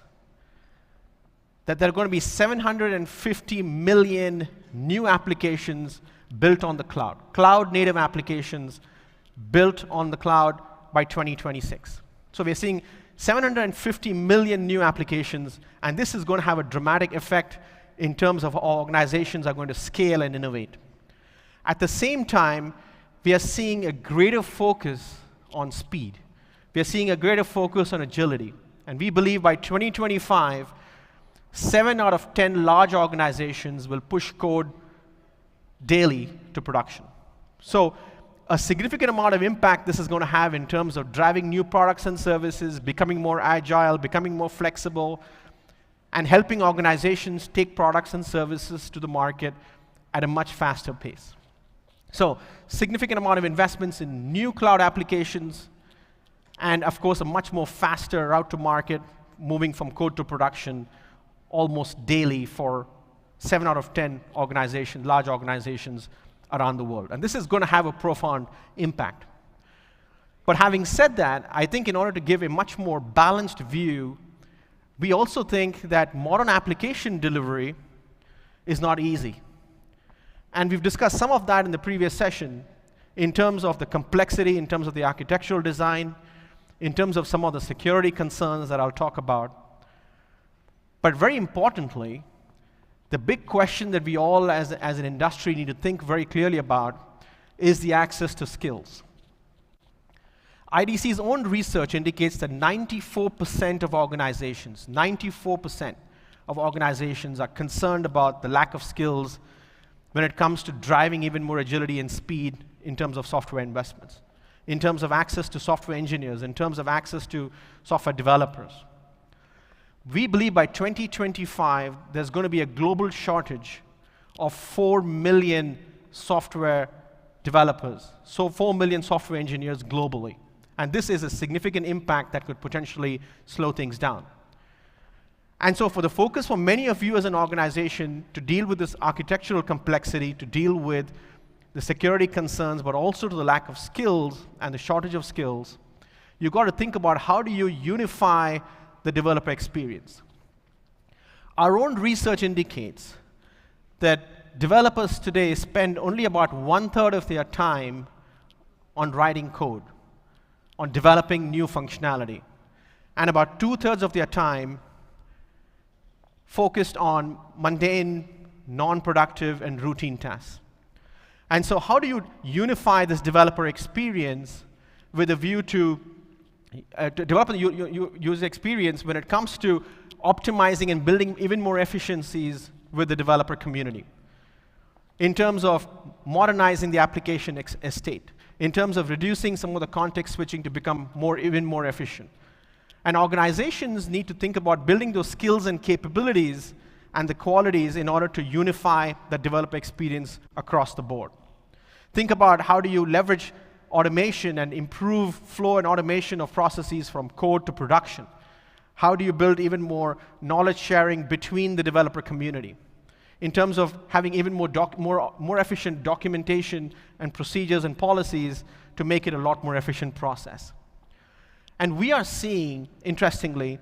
that there are going to be 750 million new applications built on the cloud, cloud-native applications built on the cloud by 2026. So we're seeing 750 million new applications, and this is going to have a dramatic effect in terms of how organizations are going to scale and innovate. At the same time, we are seeing a greater focus on speed. We are seeing a greater focus on agility. And we believe by 2025, 7 out of 10 large organizations will push code daily to production. So a significant amount of impact this is going to have in terms of driving new products and services, becoming more agile, becoming more flexible, and helping organizations take products and services to the market at a much faster pace. So significant amount of investments in new cloud applications, and of course a much more faster route to market, moving from code to production almost daily for 7 out of 10 organizations, large organizations around the world. And this is going to have a profound impact. But having said that, I think in order to give a much more balanced view, we also think that modern application delivery is not easy. And we've discussed some of that in the previous session in terms of the complexity, in terms of the architectural design, in terms of some of the security concerns that I'll talk about. But very importantly, the big question that we all as an industry need to think very clearly about is the access to skills. IDC's own research indicates that 94% of organizations, 94% of organizations are concerned about the lack of skills when it comes to driving even more agility and speed in terms of software investments, in terms of access to software engineers, in terms of access to software developers. We believe by 2025, there's going to be a global shortage of 4 million software developers, so 4 million software engineers globally. And this is a significant impact that could potentially slow things down. And so for the focus for many of you as an organization to deal with this architectural complexity, to deal with the security concerns, but also to the lack of skills and the shortage of skills, you've got to think about how do you unify the developer experience. Our own research indicates that developers today spend only about 1/3 of their time on writing code, on developing new functionality, and about 2/3 of their time focused on mundane, non-productive, and routine tasks. And so how do you unify this developer experience with a view to develop the user experience when it comes to optimizing and building even more efficiencies with the developer community? in terms of modernizing the application estate, in terms of reducing some of the context switching to become even more efficient. And organizations need to think about building those skills and capabilities and the qualities in order to unify the developer experience across the board. Think about how do you leverage automation and improve flow and automation of processes from code to production. How do you build even more knowledge sharing between the developer community? In terms of having even more efficient documentation and procedures and policies to make it a lot more efficient process. And we are seeing, interestingly,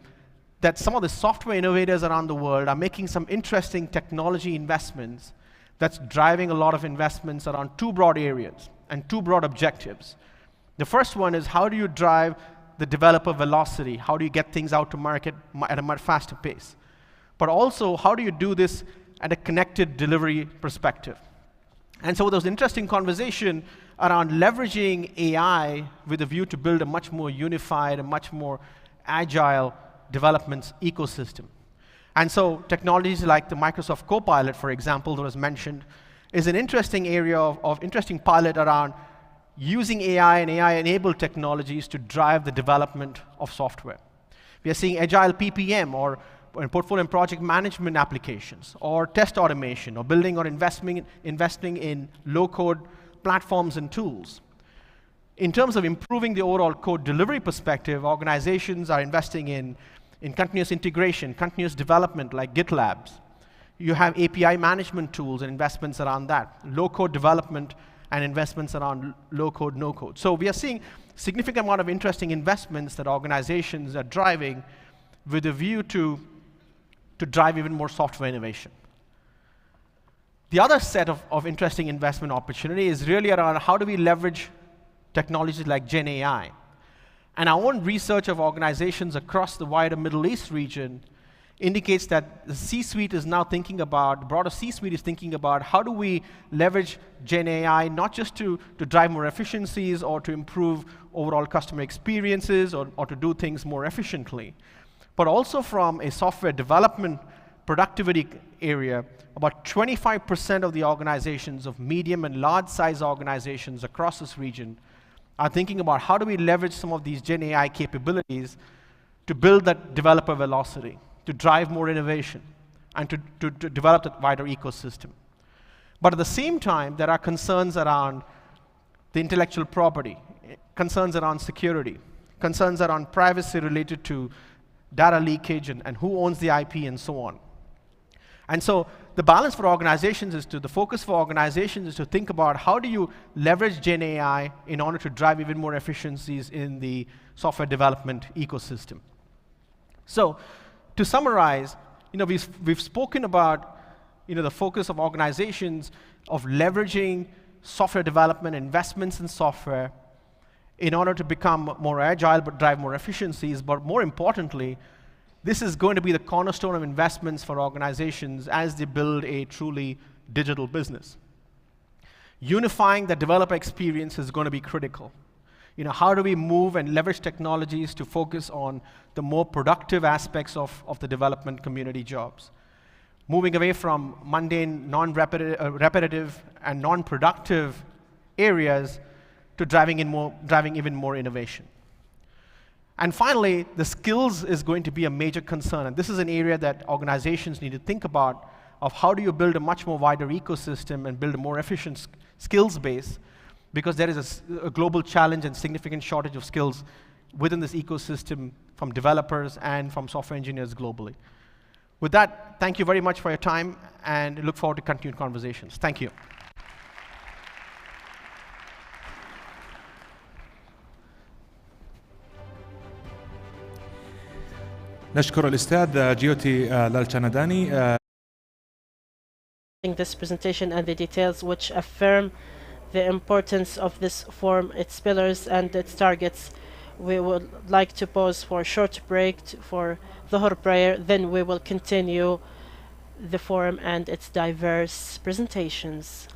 that some of the software innovators around the world are making some interesting technology investments that's driving a lot of investments around two broad areas and two broad objectives. The first one is how do you drive the developer velocity? How do you get things out to market at a much faster pace? But also, how do you do this at a connected delivery perspective? And so there was an interesting conversation around leveraging AI with a view to build a much more unified and much more agile development ecosystem. And so technologies like the Microsoft Copilot, for example, that was mentioned, is an interesting area of interesting pilot around using AI and AI-enabled technologies to drive the development of software. We are seeing agile PPM or portfolio and project management applications, or test automation, or building or investing in low-code platforms and tools. In terms of improving the overall code delivery perspective, organizations are investing in continuous integration, continuous development like GitLabs. You have API management tools and investments around that, low-code development and investments around low-code, no-code. So we are seeing significant amount of interesting investments that organizations are driving with a view to drive even more software innovation. The other set of interesting investment opportunity is really around how do we leverage technologies like Gen AI. And our own research of organizations across the wider Middle East region indicates that the C-suite is now thinking about, the broader C-suite is thinking about how do we leverage Gen AI not just to drive more efficiencies or to improve overall customer experiences or to do things more efficiently, but also from a software development productivity area. About 25% of the organizations of medium and large size organizations across this region are thinking about how do we leverage some of these Gen AI capabilities to build that developer velocity, to drive more innovation, and to develop that wider ecosystem. But at the same time, there are concerns around the intellectual property, concerns around security, concerns around privacy related to data leakage and who owns the IP and so on. And so the balance for organizations the focus for organizations is to think about how do you leverage Gen AI in order to drive even more efficiencies in the software development ecosystem. So to summarize, we've spoken about the focus of organizations of leveraging software development, investments in software in order to become more agile but drive more efficiencies. But more importantly, this is going to be the cornerstone of investments for organizations as they build a truly digital business. Unifying the developer experience is going to be critical. How do we move and leverage technologies to focus on the more productive aspects of the development community jobs? Moving away from mundane, repetitive, and non-productive areas to driving even more innovation. And finally, the skills is going to be a major concern. And this is an area that organizations need to think about of how do you build a much more wider ecosystem and build a more efficient skills base, because there is a global challenge and significant shortage of skills within this ecosystem from developers and from software engineers globally. With that, thank you very much for your time, and look forward to continued conversations. Thank you. نشكر الأستاذ جيوتي لالشانداني. This presentation and the details which affirm the importance of this forum, its pillars and its targets. We would like to pause for a short break for Dhuhr prayer, then we will continue the forum and its diverse presentations.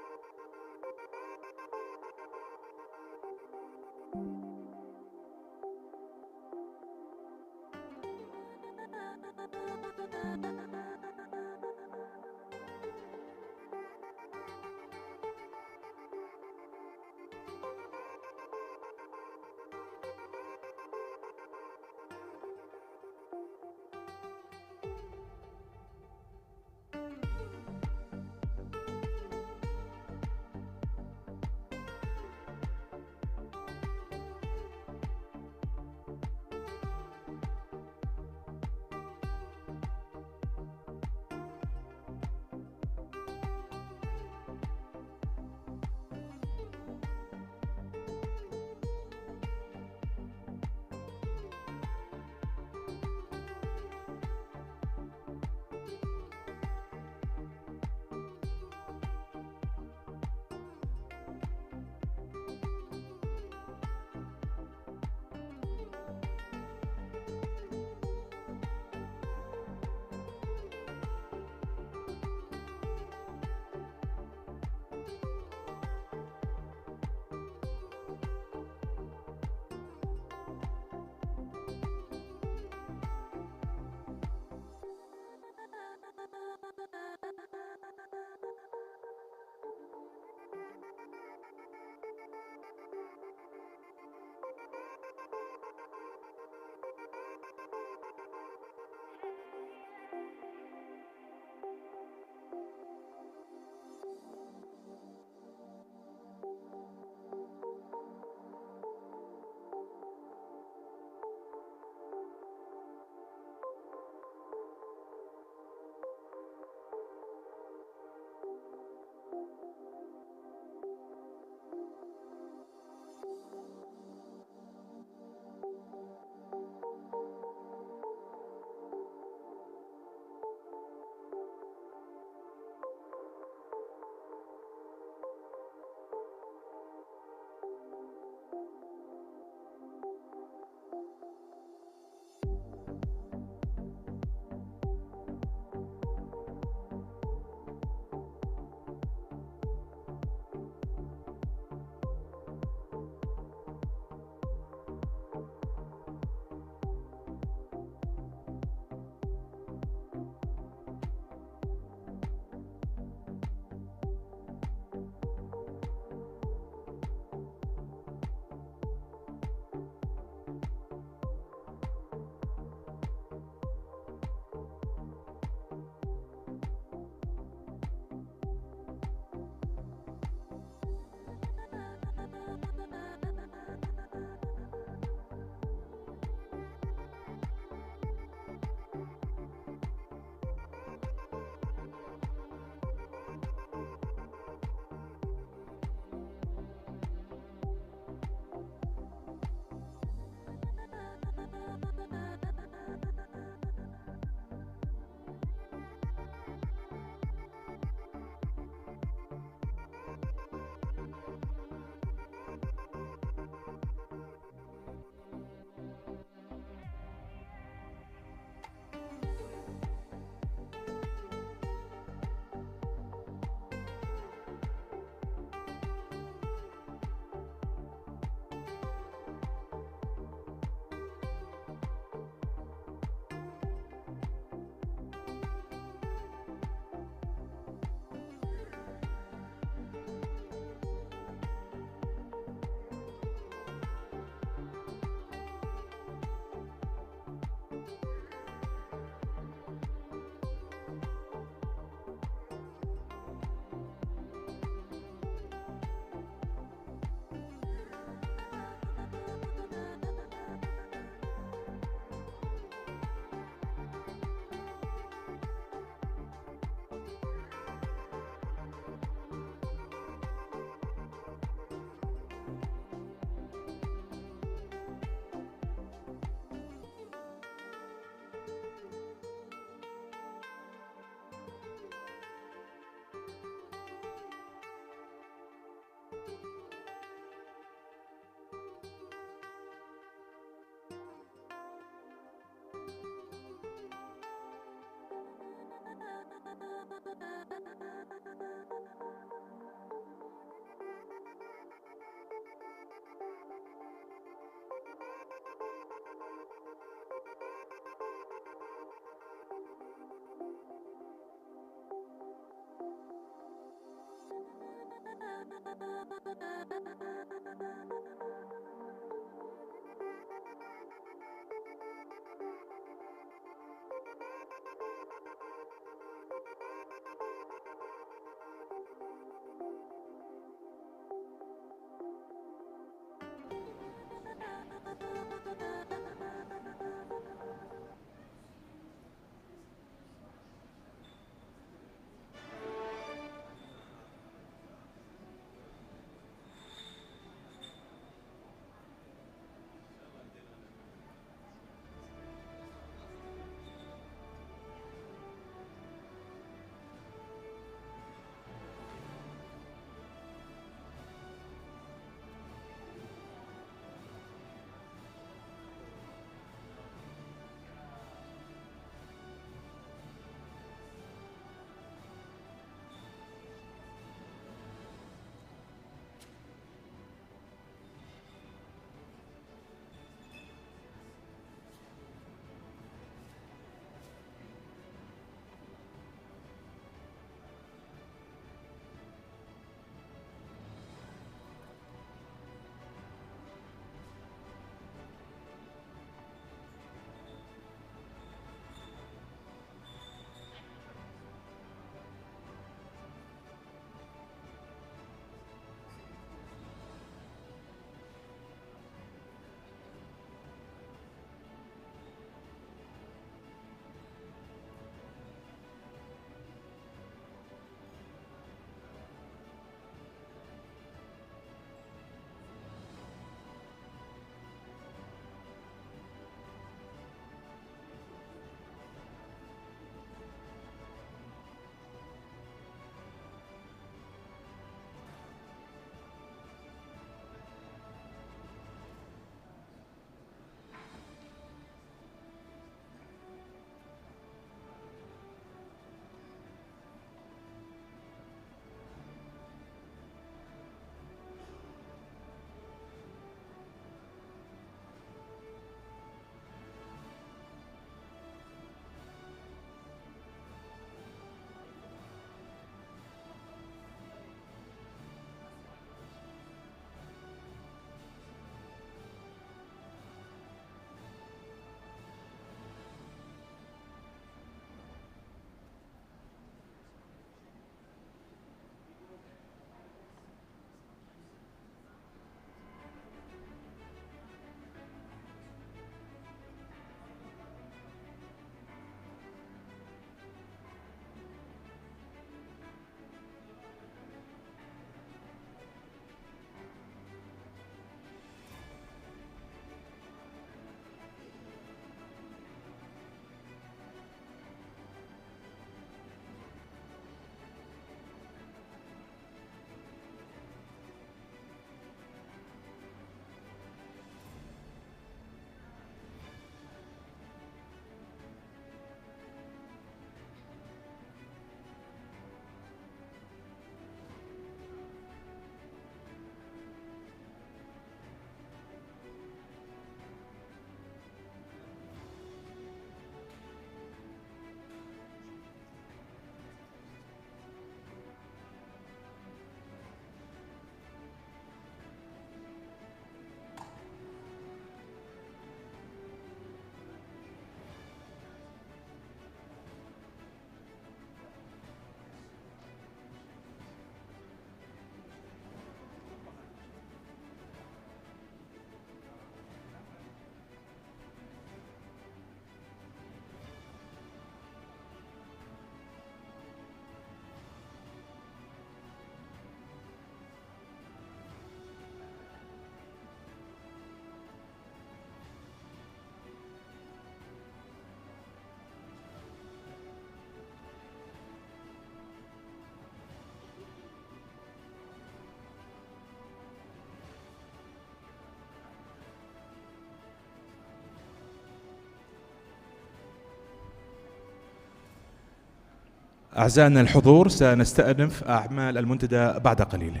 أعزائنا الحضور، سنستأنف أعمال المنتدى بعد قليل.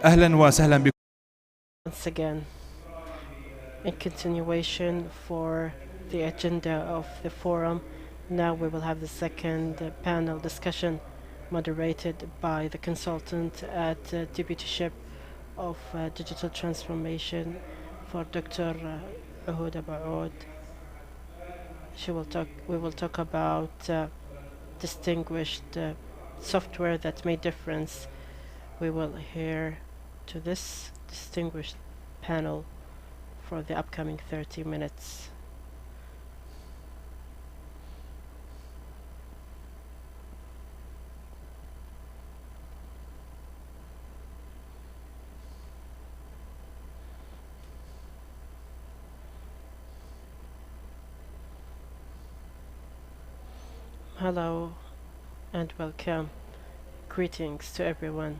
أهلا وسهلا بكم. Once again, in continuation for the agenda of the forum, now we will have the second panel discussion moderated by the consultant at deputyship of digital transformation for Dr. Uhud Abaoud. We will talk about distinguished software that made difference. We will hear to this distinguished panel for the upcoming 30 minutes. Hello and welcome. Greetings to everyone.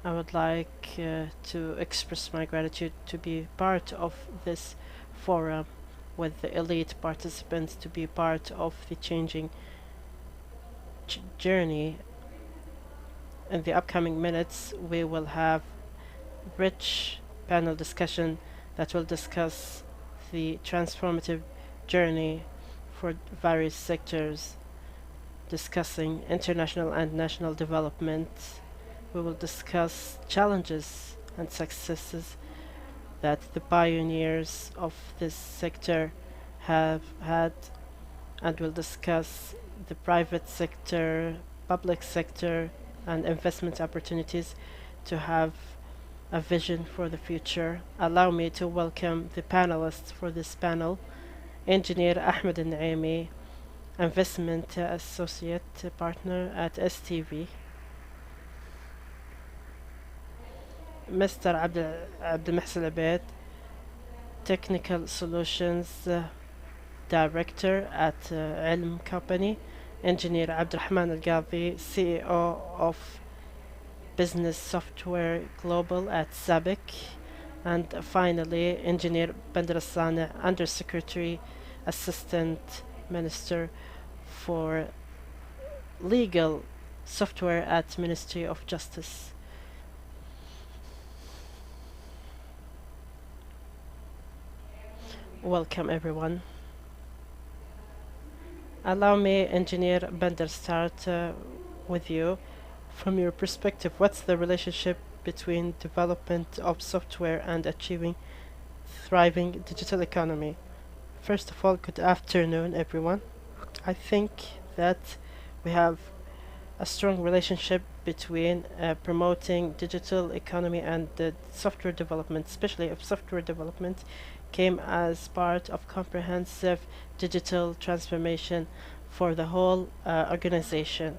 I would like to express my gratitude to be part of this forum with the elite participants, to be part of the changing journey. In the upcoming minutes, we will have rich panel discussion that will discuss the transformative journey for various sectors, discussing international and national development. We will discuss challenges and successes that the pioneers of this sector have had, and we'll discuss the private sector, public sector, and investment opportunities to have a vision for the future. Allow me to welcome the panelists for this panel: Engineer Ahmed Al-Naimi, Investment Associate Partner at STV; Mr. Abdel Mahsen Abed, Technical Solutions Director at Ilm Company; Engineer Abdurrahman Al-Ghazi, CEO of Business Software Global at SABIC; and finally, Engineer Bandar Sane, Undersecretary, Assistant Minister for Legal Software at Ministry of Justice. Welcome everyone. Allow me, Engineer Bandar, start with you. From your perspective, what's the relationship between development of software and achieving thriving digital economy? First of all, good afternoon everyone. I think that we have a strong relationship between promoting digital economy and the software development, especially if software development came as part of comprehensive digital transformation for the whole organization.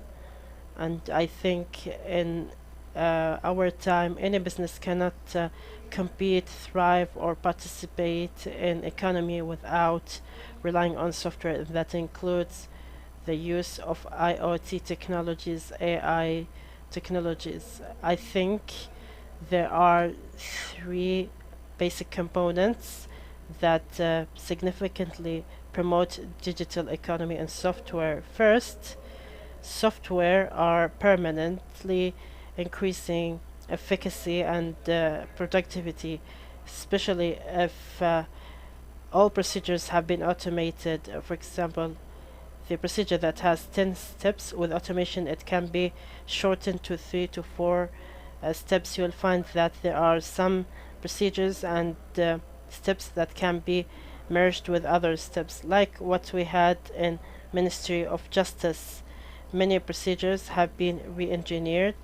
And I think in our time, any business cannot compete, thrive, or participate in economy without relying on software. That includes the use of IoT technologies, AI technologies. I think there are three basic components that significantly promote digital economy and software. First, software are permanently increasing efficacy and productivity, especially if all procedures have been automated. For example, the procedure that has 10 steps, with automation it can be shortened to 3 to 4 steps. You will find that there are some procedures and steps that can be merged with other steps, like what we had in Ministry of Justice. Many procedures have been re-engineered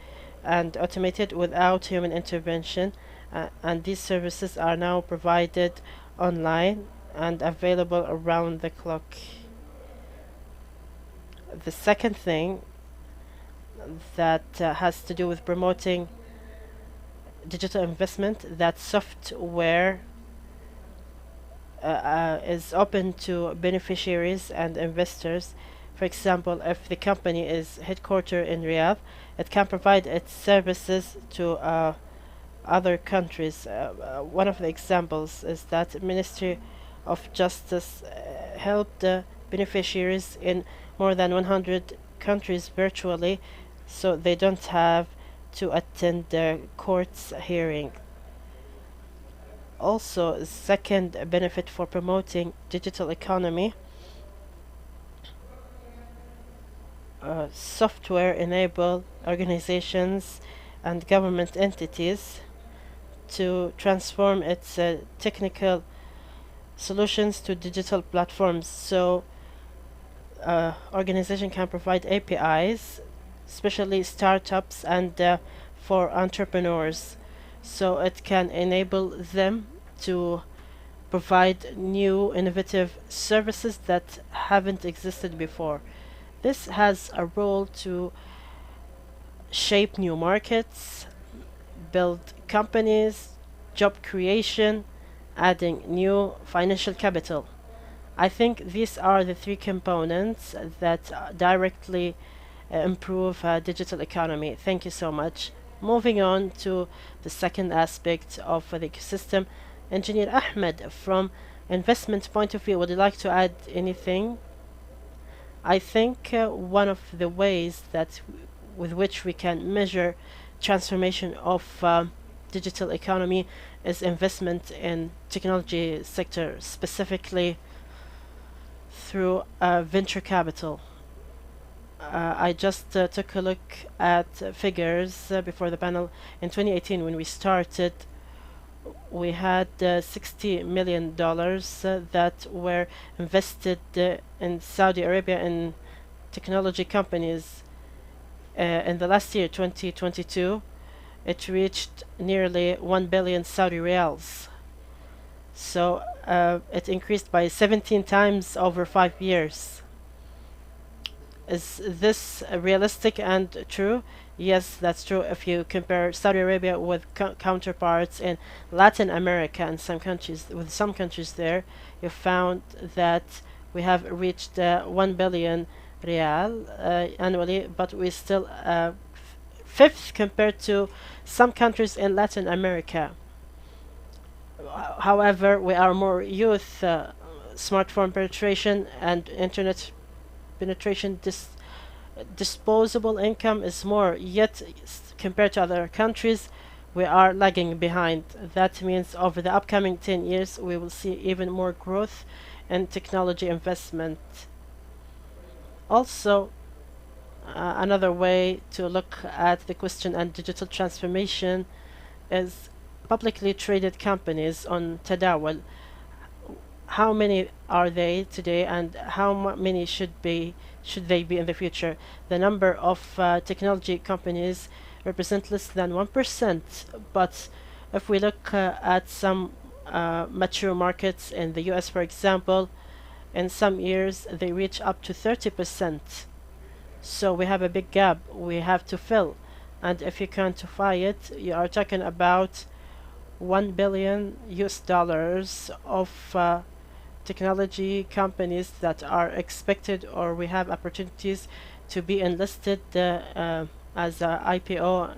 and automated without human intervention, and these services are now provided online and available around the clock. The second thing that has to do with promoting digital investment, that software is open to beneficiaries and investors. For example, if the company is headquartered in Riyadh, it can provide its services to other countries. One of the examples is that Ministry of Justice helped beneficiaries in more than 100 countries virtually, so they don't have to attend the court's hearing. Also, a second benefit for promoting digital economy, software enable organizations and government entities to transform its technical solutions to digital platforms. So organization can provide APIs, especially startups and for entrepreneurs. So it can enable them to provide new innovative services that haven't existed before. This has a role to shape new markets, build companies, job creation, adding new financial capital. I think these are the three components that directly improve digital economy. Thank you so much. Moving on to the second aspect of the ecosystem, Engineer Ahmed, from investment point of view, would you like to add anything? I think one of the ways that with which we can measure transformation of digital economy is investment in technology sector, specifically through venture capital. I just took a look at figures before the panel. In 2018, when we started, we had $60 million that were invested in Saudi Arabia in technology companies. In the last year, 2022, it reached nearly 1 billion Saudi riyals. So it increased by 17 times over 5 years. Is this realistic and true? Yes, that's true. If you compare Saudi Arabia with counterparts in Latin America and some countries, with some countries there, you found that we have reached 1 billion riyal annually, but we still fifth compared to some countries in Latin America. However, we are more youth, smartphone penetration and internet penetration, disposable income is more, yet compared to other countries we are lagging behind. That means over the upcoming 10 years we will see even more growth in technology investment. Also, another way to look at the question and digital transformation is publicly traded companies on Tadawul. How many are they today, and how many should they be in the future? The number of technology companies represent less than 1%, but if we look at some mature markets in the US, for example, in some years they reach up to 30%. So we have a big gap we have to fill, and if you quantify it, you are talking about $1 billion of technology companies that are expected, or we have opportunities to be enlisted as a IPO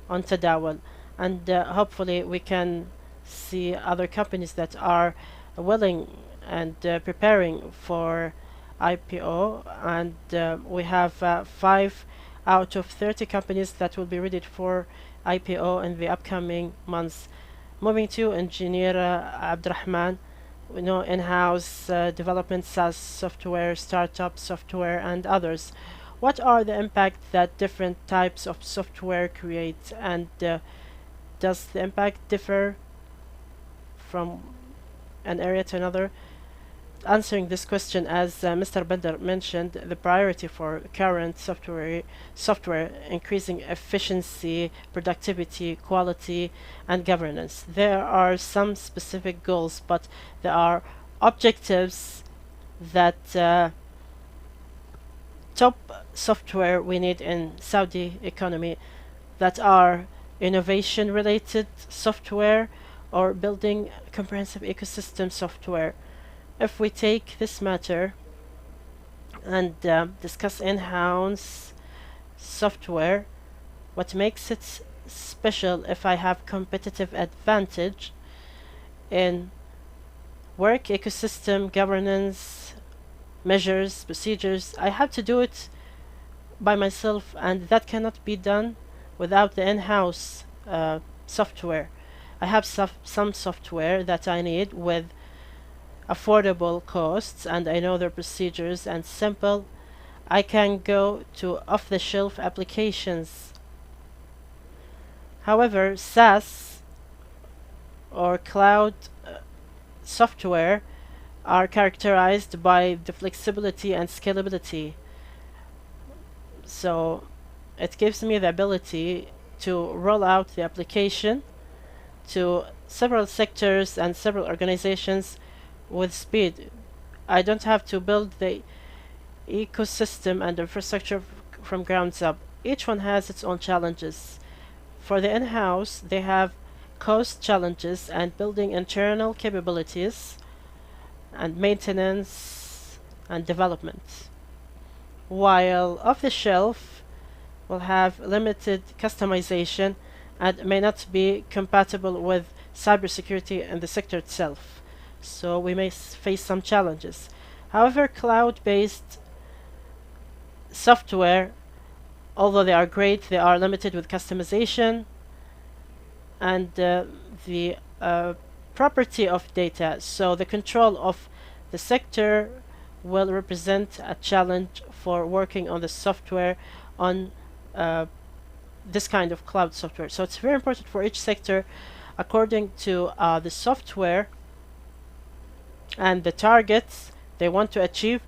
on Tadawul, and hopefully we can see other companies that are willing and preparing for IPO, and we have 5 out of 30 companies that will be ready for IPO in the upcoming months. Moving to Engineer Abdurrahman, we know in-house development, SaaS software, startup software, and others. What are the impact that different types of software create, and does the impact differ from an area to another? Answering this question, as Mr. Bender mentioned, the priority for current software increasing efficiency, productivity, quality, and governance. There are some specific goals, but there are objectives that top software we need in Saudi economy, that are innovation related software or building comprehensive ecosystem software. If we take this matter and discuss in-house software, what makes it special, if I have competitive advantage in work ecosystem, governance, measures, procedures, I have to do it by myself, and that cannot be done without the in-house software. I have some software that I need with affordable costs, and I know their procedures and simple. I can go to off-the-shelf applications. However, SaaS or cloud software are characterized by the flexibility and scalability. So it gives me the ability to roll out the application to several sectors and several organizations with speed. I don't have to build the ecosystem and infrastructure from ground up. Each one has its own challenges. For the in-house, they have cost challenges and building internal capabilities and maintenance and development. While off-the-shelf will have limited customization and may not be compatible with cybersecurity in the sector itself. So we may face some challenges. However, cloud-based software, although they are great, they are limited with customization and the property of data. So the control of the sector will represent a challenge for working on the software on this kind of cloud software. So it's very important for each sector, according to the software and the targets they want to achieve,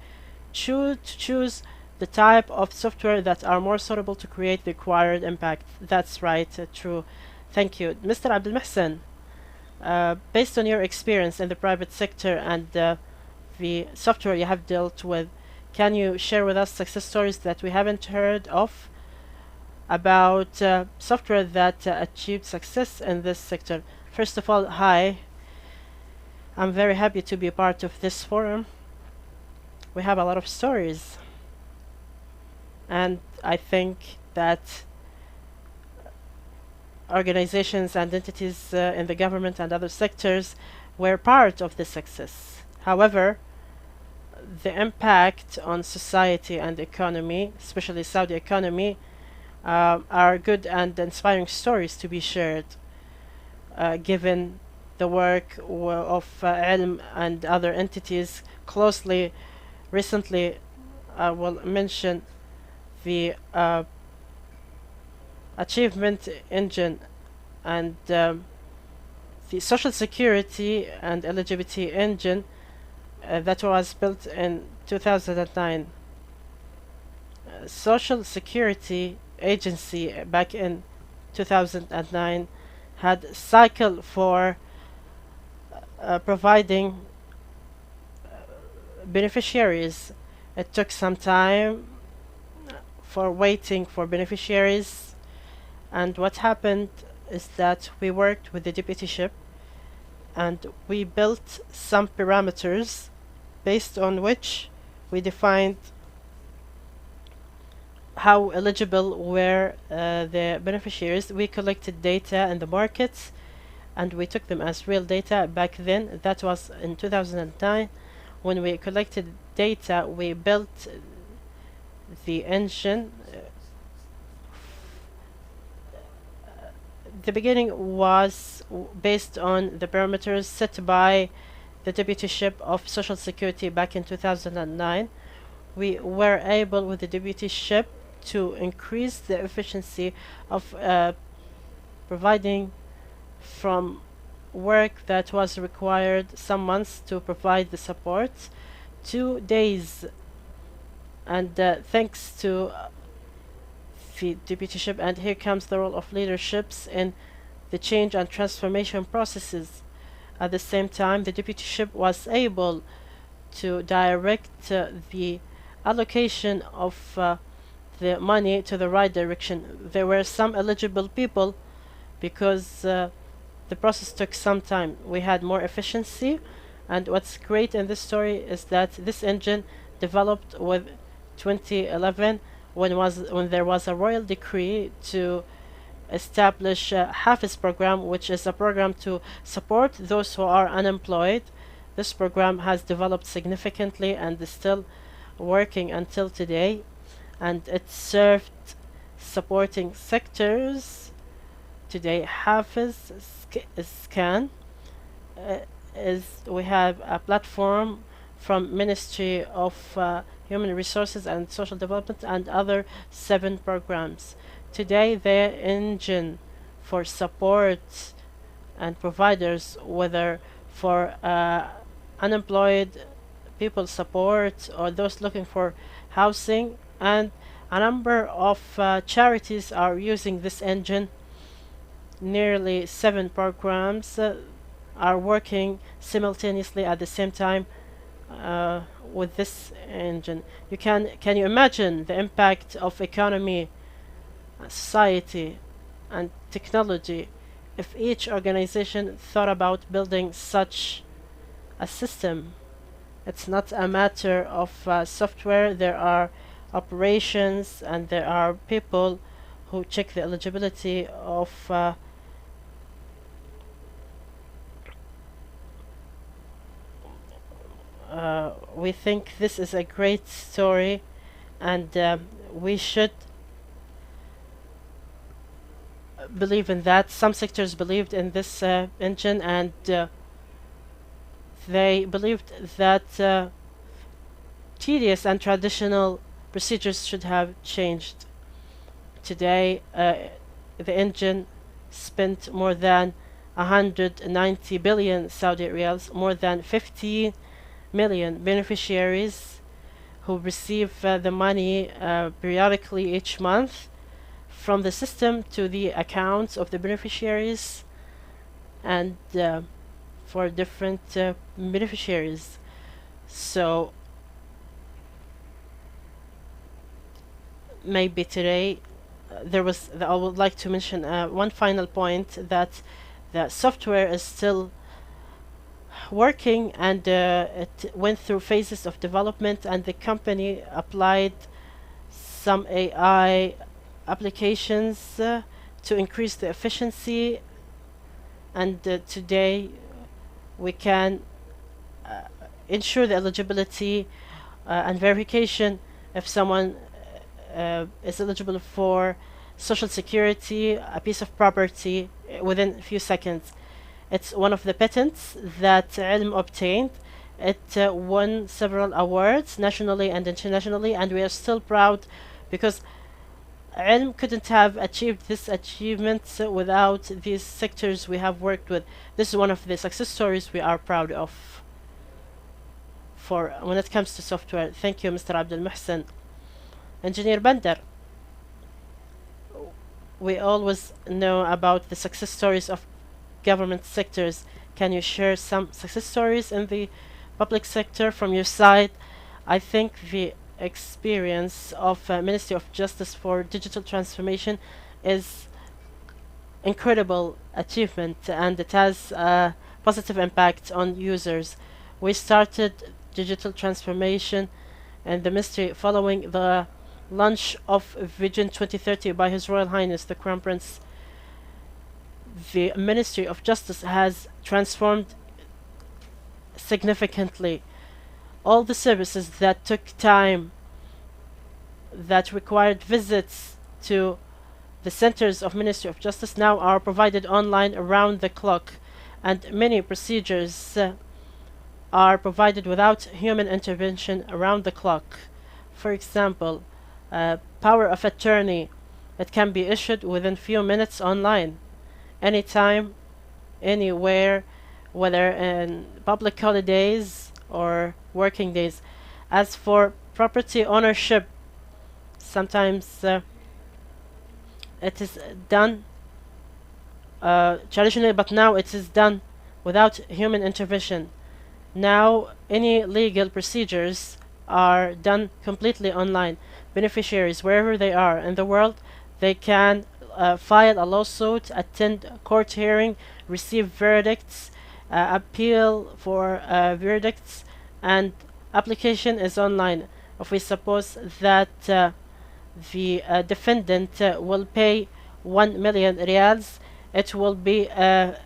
choose the type of software that are more suitable to create the required impact. That's right, true. Thank you. Mr. Abdul Mohsen, based on your experience in the private sector and the software you have dealt with, can you share with us success stories that we haven't heard of about software that achieved success in this sector? First of all, hi. I'm very happy to be a part of this forum. We have a lot of stories, and I think that organizations and entities in the government and other sectors were part of the success. However, the impact on society and economy, especially Saudi economy, are good and inspiring stories to be shared, given the work of Ilm and other entities closely. Recently, I will mention the achievement engine and the social security and eligibility engine that was built in 2009. Social Security Agency back in 2009 had cycle for providing beneficiaries. It took some time for waiting for beneficiaries, and what happened is that we worked with the deputyship and we built some parameters based on which we defined how eligible were the beneficiaries. We collected data in the markets and we took them as real data back then. That was in 2009. When we collected data, we built the engine. The beginning was based on the parameters set by the deputyship of Social Security back in 2009. We were able with the deputyship to increase the efficiency of providing from work that was required some months to provide the support 2 days, and thanks to the deputyship, and here comes the role of leaderships in the change and transformation processes. At the same time, the deputyship was able to direct the allocation of the money to the right direction. There were some eligible people because the process took some time. We had more efficiency, and what's great in this story is that this engine developed with 2011 when there was a royal decree to establish Hafiz program, which is a program to support those who are unemployed. This program has developed significantly and is still working until today, and it served supporting sectors today. Hafiz Scan we have a platform from Ministry of Human Resources and Social Development and other 7 programs. Today, their engine for support and providers, whether for unemployed people support or those looking for housing, and a number of charities are using this engine. Nearly 7 programs are working simultaneously at the same time with this engine. Can you imagine the impact of economy, society, and technology if each organization thought about building such a system? It's not a matter of software. There are operations and there are people who check the eligibility of we think this is a great story, and we should believe in that. Some sectors believed in this engine, and they believed that tedious and traditional procedures should have changed. Today, the engine spent more than 190 billion Saudi riyals, more than 15 million beneficiaries who receive the money periodically each month from the system to the accounts of the beneficiaries, and for different beneficiaries. So maybe today I would like to mention one final point, that the software is still working, and it went through phases of development, and the company applied some AI applications to increase the efficiency, and today we can ensure the eligibility and verification if someone is eligible for social security, a piece of property, within a few seconds. It's one of the patents that Ilm obtained. It won several awards nationally and internationally, and we are still proud because Ilm couldn't have achieved this achievement without these sectors we have worked with. This is one of the success stories we are proud of for when it comes to software. Thank you, Mr. Abdul Muhsin. Engineer Bandar, we always know about the success stories of government sectors. Can you share some success stories in the public sector from your side? I think the experience of Ministry of Justice for digital transformation is incredible achievement, and it has a positive impact on users. We started digital transformation and the ministry following the launch of Vision 2030 by His Royal Highness the Crown Prince. The Ministry of Justice has transformed significantly. All the services that took time, that required visits to the centers of Ministry of Justice, now are provided online around the clock, and many procedures are provided without human intervention around the clock. For example, power of attorney, it can be issued within few minutes online, anytime, anywhere, whether in public holidays or working days. As for property ownership, sometimes it is done traditionally, but now it is done without human intervention. Now any legal procedures are done completely online. Beneficiaries, wherever they are in the world, they can file a lawsuit, attend a court hearing, receive verdicts, appeal for verdicts, and application is online. If we suppose that the defendant will pay 1 million riyals, it will be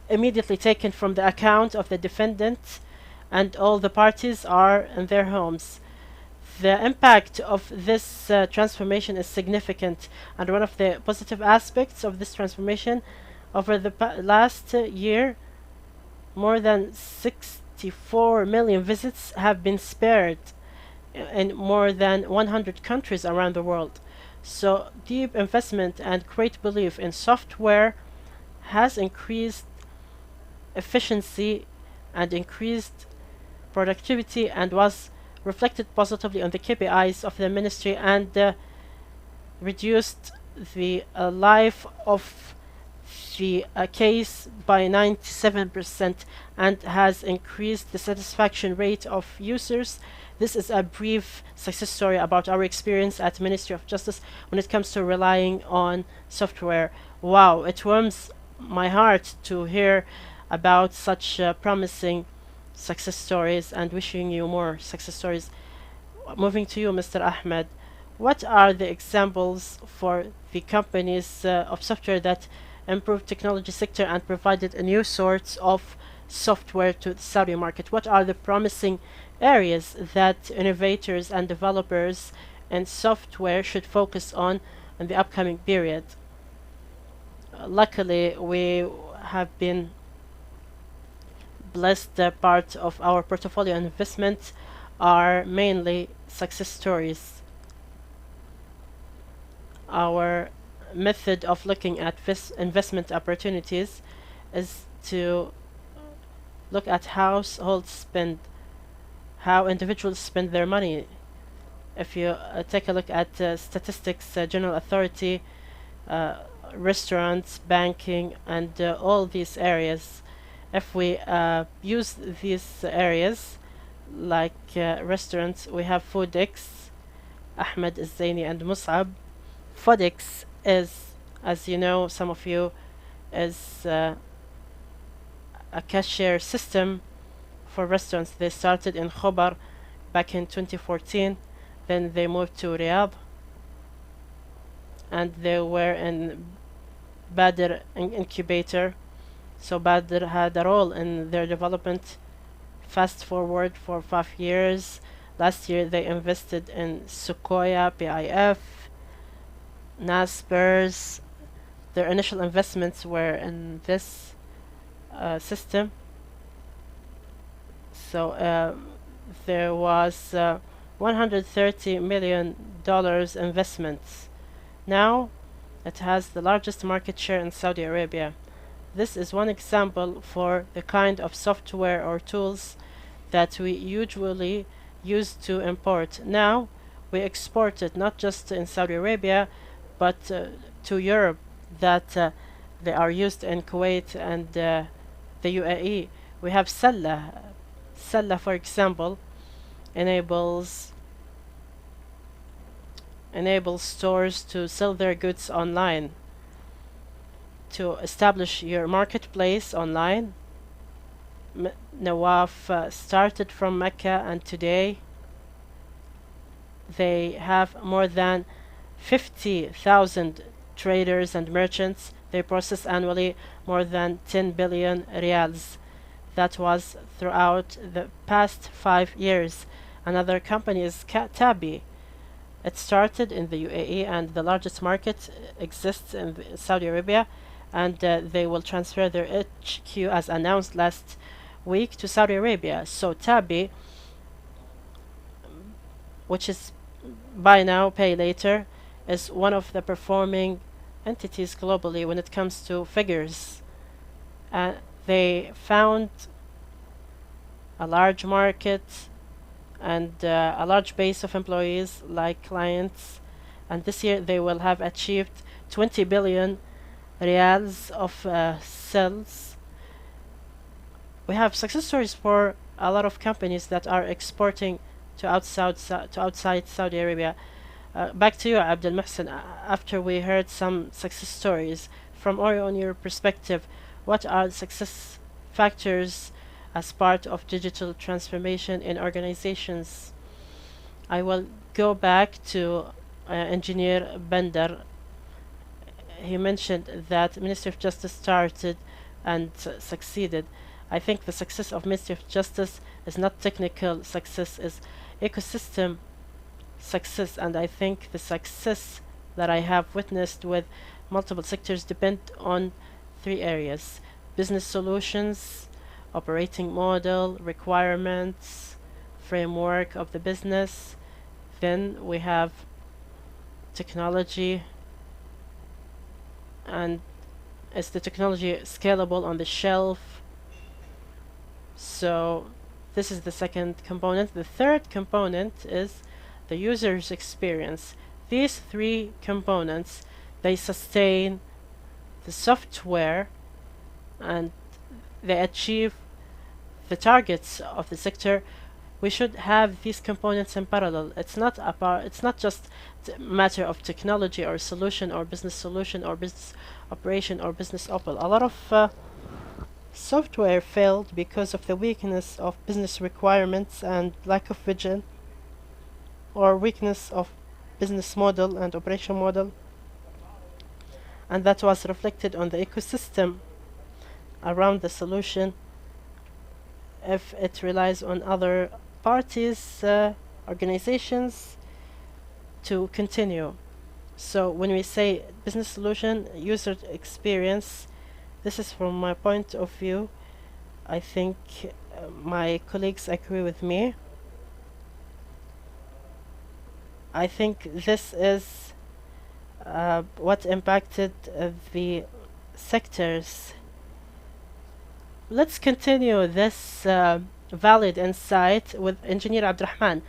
immediately taken from the account of the defendant, and all the parties are in their homes. The impact of this transformation is significant, and one of the positive aspects of this transformation over the last year, more than 64 million visits have been spared in more than 100 countries around the world. So deep investment and great belief in software has increased efficiency and increased productivity and was reflected positively on the KPIs of the ministry and reduced the life of the case by 97% and has increased the satisfaction rate of users. This is a brief success story about our experience at Ministry of Justice when it comes to relying on software. Wow, it warms my heart to hear about such promising success stories, and wishing you more success stories. Moving to you, Mr. Ahmed, what are the examples for the companies of software that improved technology sector and provided a new sorts of software to the Saudi market? What are the promising areas that innovators and developers in software should focus on in the upcoming period? Luckily, we have been blessed. Part of our portfolio investment are mainly success stories. Our method of looking at investment opportunities is to look at how households spend, how individuals spend their money. If you take a look at statistics, general authority, restaurants, banking, and all these areas, if we use these areas like restaurants, we have Foodix, Ahmed Zaini and Mus'ab. Foodix is, as you know, some of you, is a cashier system for restaurants. They started in Khobar back in 2014, then they moved to Riyadh, and they were in Badr incubator. So Badr had a role in their development. Fast forward for 5 years. Last year they invested in Sequoia, PIF, Naspers. Their initial investments were in this system. So there was $130 million investments. Now it has the largest market share in Saudi Arabia. This is one example for the kind of software or tools that we usually use to import. Now we export it not just in Saudi Arabia, but to Europe, that they are used in Kuwait and the UAE. We have Salla. Salla, for example, enables stores to sell their goods online, to establish your marketplace online. Nawaf started from Mecca, and today they have more than 50,000 traders and merchants. They process annually more than 10 billion riyals. That was throughout the past 5 years. Another company is Tabi. It started in the UAE, and the largest market exists in Saudi Arabia, and they will transfer their HQ, as announced last week, to Saudi Arabia. So Tabi, which is buy now, pay later, is one of the performing entities globally when it comes to figures. They found a large market and a large base of employees like clients, and this year they will have achieved 20 billion riyals of sales. We have success stories for a lot of companies that are exporting to outside Saudi Arabia. Back to you, Abdul Muhsin. After we heard some success stories from on your perspective, what are the success factors as part of digital transformation in organizations? I will go back to Engineer Bender. He mentioned that Ministry of Justice started and succeeded. I think the success of Ministry of Justice is not technical success, is ecosystem success, and I think the success that I have witnessed with multiple sectors depend on three areas: business solutions, operating model, requirements, framework of the business. Then we have technology, and is the technology scalable on the shelf? So this is the second component. The third component is the user's experience. These three components, they sustain the software and they achieve the targets of the sector. We should have these components in parallel. It's not just a matter of technology or solution or business operation or business opel. A lot of software failed because of the weakness of business requirements and lack of vision, or weakness of business model and operation model, and that was reflected on the ecosystem around the solution if it relies on other parties, organizations to continue. So when we say business solution, user experience, this is from my point of view. I think my colleagues agree with me. I think this is what impacted the sectors. Let's continue this valid insight with Engineer Abdurrahman.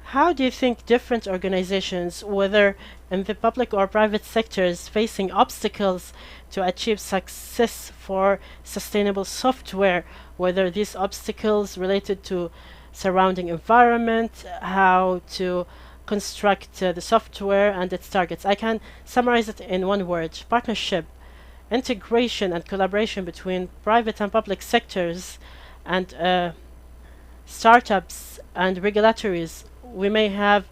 How do you think different organizations, whether in the public or private sectors, facing obstacles to achieve success for sustainable software, whether these obstacles related to surrounding environment, how to construct the software and its targets? I can summarize it in one word: partnership, integration and collaboration between private and public sectors, and startups and regulatories. We may have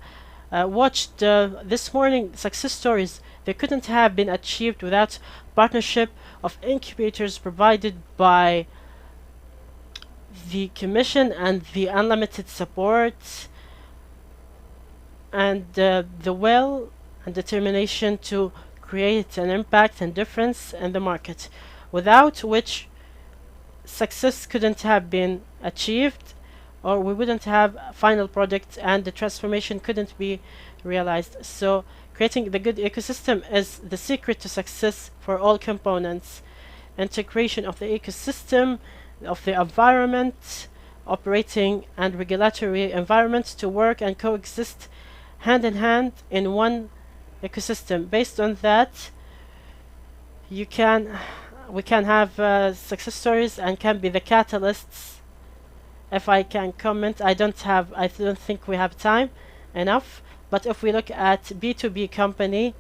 watched this morning success stories. They couldn't have been achieved without partnership of incubators provided by the Commission and the unlimited support and the will and determination to create an impact and difference in the market, without which success couldn't have been achieved, or we wouldn't have a final product and the transformation couldn't be realized. So creating the good ecosystem is the secret to success for all components. Integration of the ecosystem, of the environment, operating and regulatory environments to work and coexist hand in hand in one ecosystem. Based on that, we can have success stories and can be the catalysts. If I can comment, I don't think we have time enough, but if we look at B2B company,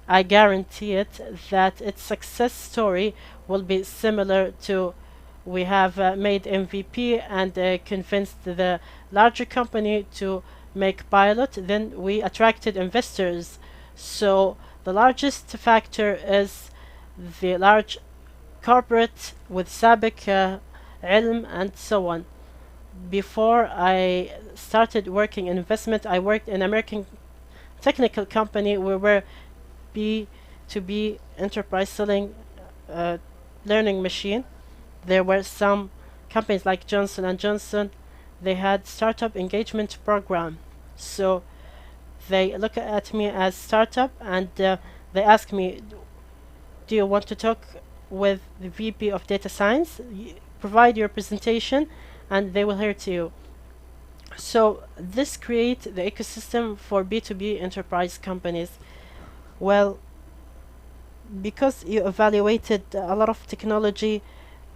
I guarantee it that its success story will be similar to we have made MVP and convinced the larger company to make pilot, then we attracted investors. So the largest factor is the large corporate with sabiq ilm and so on. Before I started working in investment, I worked in American technical company. We were B2B enterprise selling learning machine. There were some companies like Johnson & Johnson. They had startup engagement program. So they look at me as startup and they ask me, do you want to talk with the VP of data science? Provide your presentation and they will hear to you. So this creates the ecosystem for B2B enterprise companies. Well, because you evaluated a lot of technology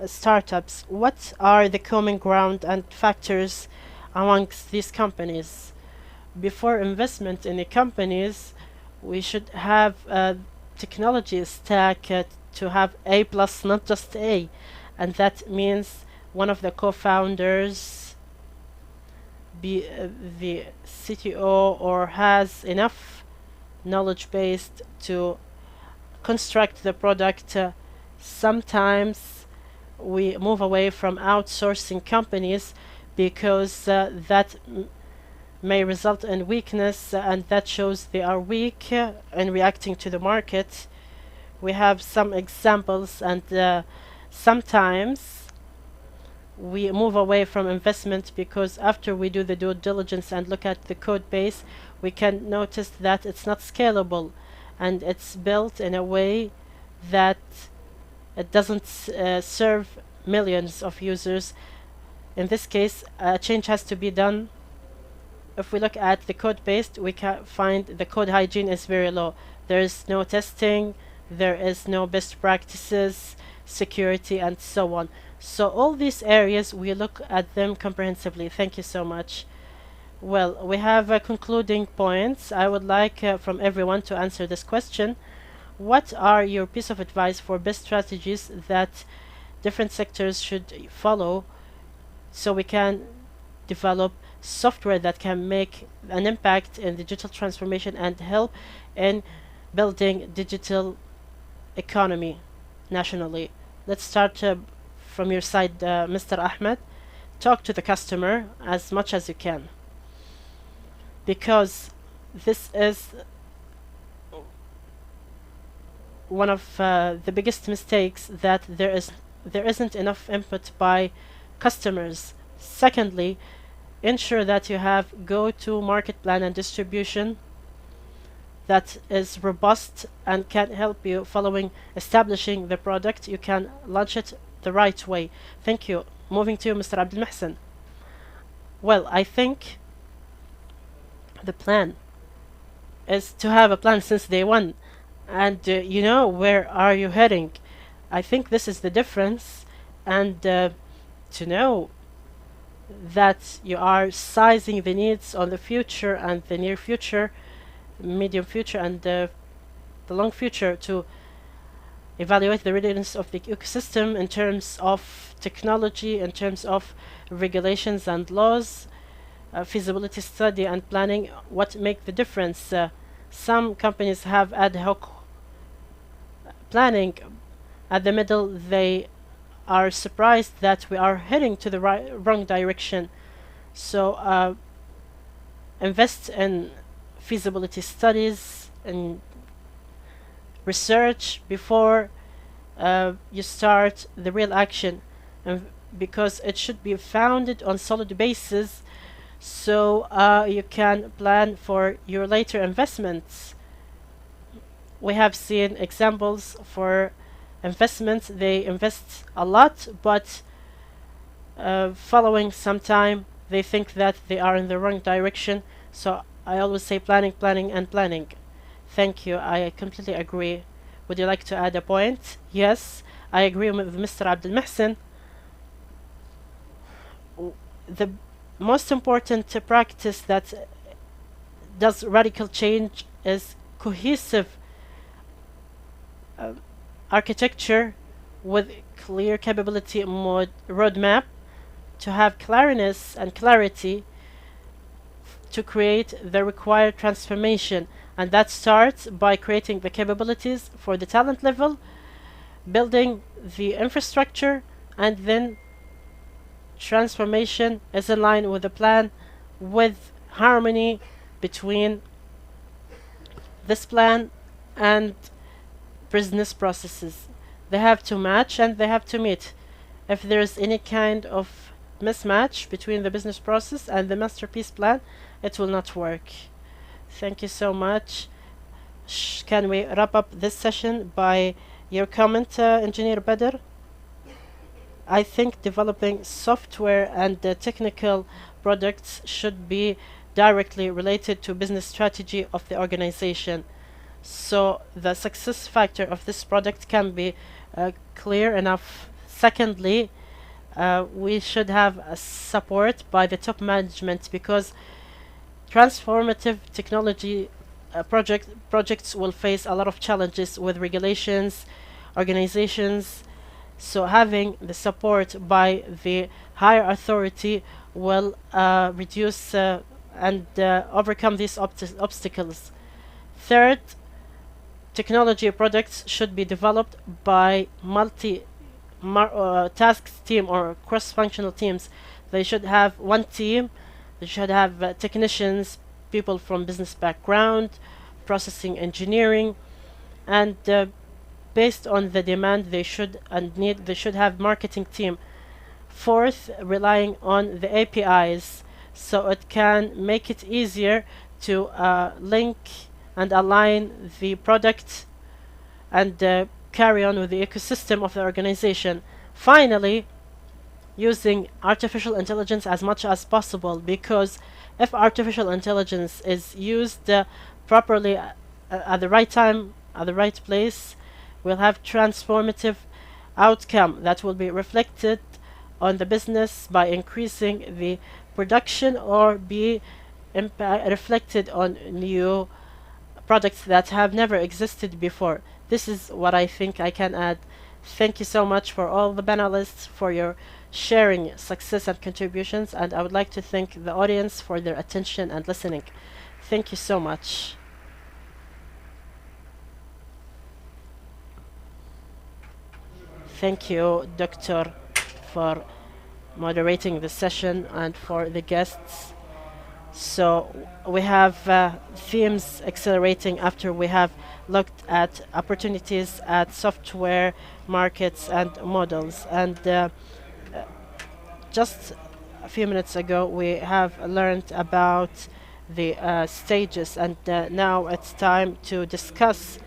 startups, what are the common ground and factors amongst these companies? Before investment in the companies, we should have a technology stack to have A+, not just A, and that means one of the co-founders be the CTO or has enough knowledge base to construct the product. Sometimes we move away from outsourcing companies because that may result in weakness, and that shows they are weak in reacting to the market. We have some examples, and sometimes we move away from investment because after we do the due diligence and look at the code base, we can notice that it's not scalable, and it's built in a way that it doesn't serve millions of users. In this case, a change has to be done. If we look at the code base, we can find the code hygiene is very low. There is no testing, there is no best practices, security, and so on. So all these areas, we look at them comprehensively. Thank you so much. Well, we have concluding points. I would like from everyone to answer this question. What are your piece of advice for best strategies that different sectors should follow so we can develop software that can make an impact in digital transformation and help in building digital economy nationally? Let's start from your side, Mr. Ahmed. Talk to the customer as much as you can, because this is one of the biggest mistakes, that there isn't enough input by customers. Secondly, ensure that you have go-to market plan and distribution that is robust and can help you following establishing the product. You can launch it the right way. Thank you. Moving to you, Mr. Abdul Mohsen. Well, I think the plan is to have a plan since day one, and you know where are you heading. I think this is the difference, and to know that you are sizing the needs on the future and the near future, medium future, and the long future, to evaluate the readiness of the ecosystem in terms of technology, in terms of regulations and laws, feasibility study and planning, what make the difference. Some companies have ad hoc planning. At the middle, they are surprised that we are heading to the wrong direction. So invest in feasibility studies and research before you start the real action, because it should be founded on solid basis, so you can plan for your later investments. We have seen examples for investments. They invest a lot, but following some time, they think that they are in the wrong direction. So I always say planning, planning, and planning. Thank you. I completely agree. Would you like to add a point? Yes, I agree with Mr. Abdul Mohsen. The most important practice that does radical change is cohesive architecture with clear capability roadmap, to have clarity and clarity to create the required transformation. And that starts by creating the capabilities for the talent level, building the infrastructure, and then transformation is in line with the plan, with harmony between this plan and business processes. They have to match and they have to meet. If there is any kind of mismatch between the business process and the masterpiece plan, it will not work. Thank you so much. Can we wrap up this session by your comment, Engineer Badr? I think developing software and technical products should be directly related to business strategy of the organization. So the success factor of this product can be clear enough. Secondly, we should have support by the top management, because transformative technology projects will face a lot of challenges with regulations, organizations. So having the support by the higher authority will reduce and overcome these obstacles. Third, technology products should be developed by multi-task team or cross-functional teams. They should have one team They should have technicians, people from business background, processing engineering, and based on the demand they should have marketing team. Fourth, relying on the APIs, so it can make it easier to link and align the product and carry on with the ecosystem of the organization. Finally, using artificial intelligence as much as possible, because if artificial intelligence is used properly at the right time, at the right place, we'll have transformative outcome that will be reflected on the business by increasing the production or be reflected on new products that have never existed before. This is what I think I can add. Thank you so much for all the panelists for your sharing success and contributions, and I would like to thank the audience for their attention and listening. Thank you so much. Thank you, Doctor, for moderating the session and for the guests. So we have themes accelerating after we have looked at opportunities at software markets and models. And just a few minutes ago, we have learned about the stages, and now it's time to discuss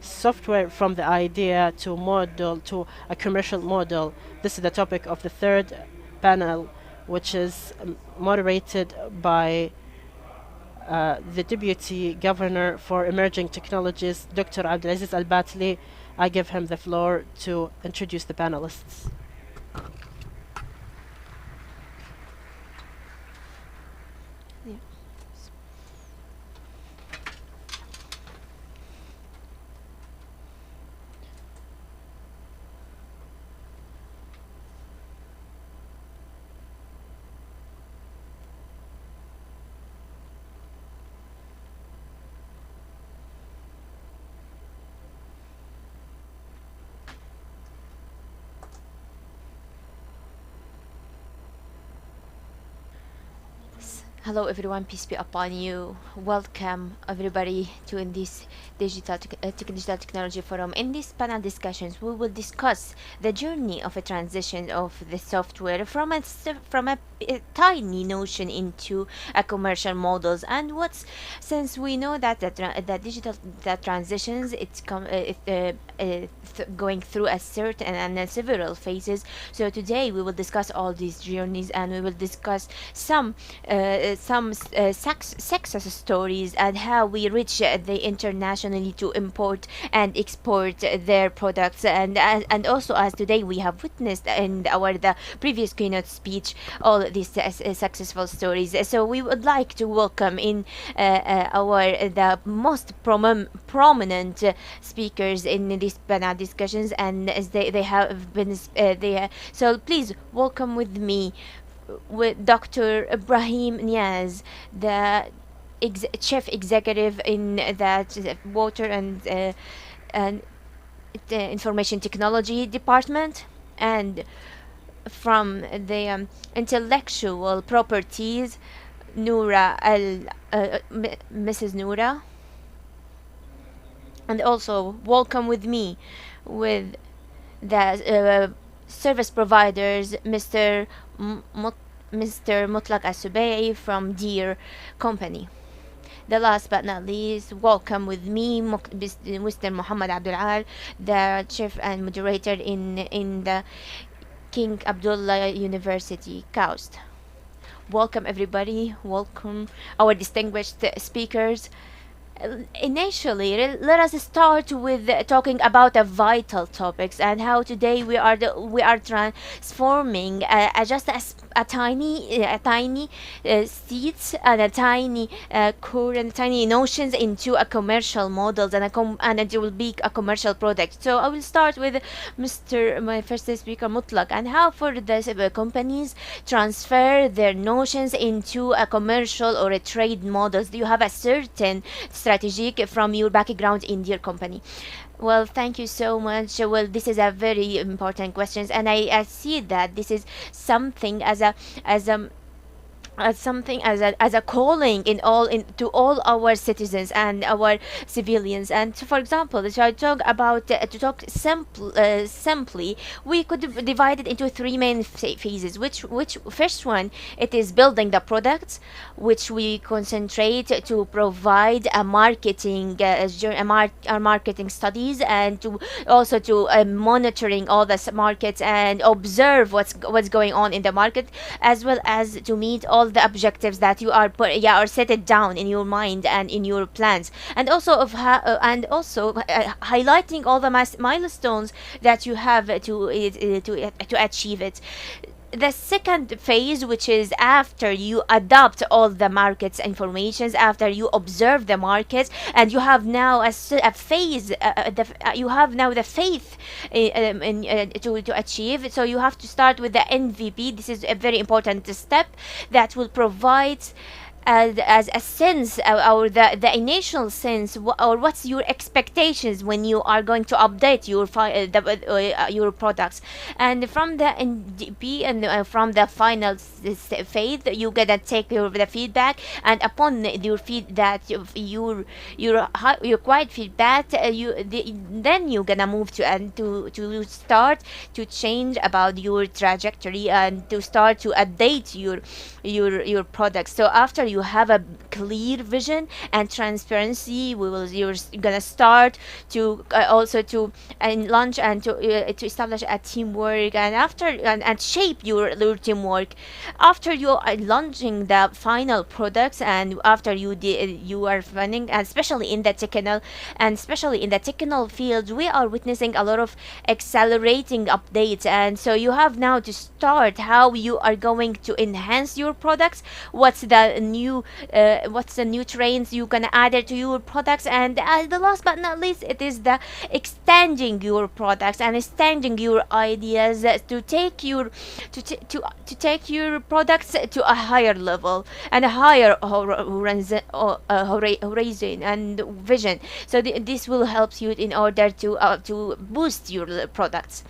software from the idea to model to a commercial model. This is the topic of the third panel, which is moderated by the Deputy Governor for Emerging Technologies, Dr. Abdulaziz Al-Batli. I give him the floor to introduce the panelists. Hello everyone, peace be upon you. Welcome everybody to in this digital technology forum. In these panel discussions, we will discuss the journey of a transition of the software from a tiny notion into a commercial models, and what's, since we know that the digital transitions, it's going through a certain and several phases. So today we will discuss all these journeys, and we will discuss some success stories and how we reach the internationally to import and export their products, and also, as today we have witnessed in the previous keynote speech, all these successful stories. So we would like to welcome in the most prominent speakers in these panel discussions, and as they have been so please welcome with me with Dr. Ibrahim Niaz, the chief executive in that water and the information technology department, and from the intellectual properties, Mrs. Noura, and also welcome with me with the service providers, Mr. Mutlaq As-Subay from Deere Company. The last but not least, welcome with me Mr. Muhammad Abdul Al, the chief and moderator in the King Abdullah University, KAUST. Welcome everybody, welcome our distinguished speakers. Initially, let us start with talking about vital topics and how today we are transforming just a tiny seeds and a tiny core and tiny notions into a commercial models, and it will be a commercial product. So I will start with my first speaker Mutlaq, and how for the companies transfer their notions into a commercial or a trade models. Do you have a certain strategic from your background in your company? Well, thank you so much. Well, this is a very important question, and I see that this is something as a as something as a calling to all our citizens and our civilians. And so, for example, if I talk about to talk simply, we could divide it into three main phases. Which first one, it is building the products, which we concentrate to provide a marketing marketing studies, and to also to monitoring all the markets and observe what's going on in the market, as well as to meet all the objectives that you are or set it down in your mind and in your plans, and also highlighting all the milestones that you have to achieve it. The second phase, which is after you adopt all the market's informations, after you observe the market, and you have now a phase, you have now the faith to achieve. So you have to start with the MVP. This is a very important step that will provide as a sense, or the initial sense, or what's your expectations when you are going to update your products. And from the NDP and from the final phase, you're gonna take the feedback, and upon your your quiet feedback, then you're gonna move to start to change about your trajectory, and to start to update your products. So after you have a clear vision and transparency, you're gonna start to also to launch and to establish a teamwork, and after and shape your teamwork. After you are launching the final products, and after you are running, and especially in the technical field, we are witnessing a lot of accelerating updates. And so you have now to start how you are going to enhance your products, what's the new trends you can add it to your products. And the last but not least, it is the extending your products and extending your ideas to take your take your products to a higher level and a higher horizon and vision. So this will help you in order to boost your products.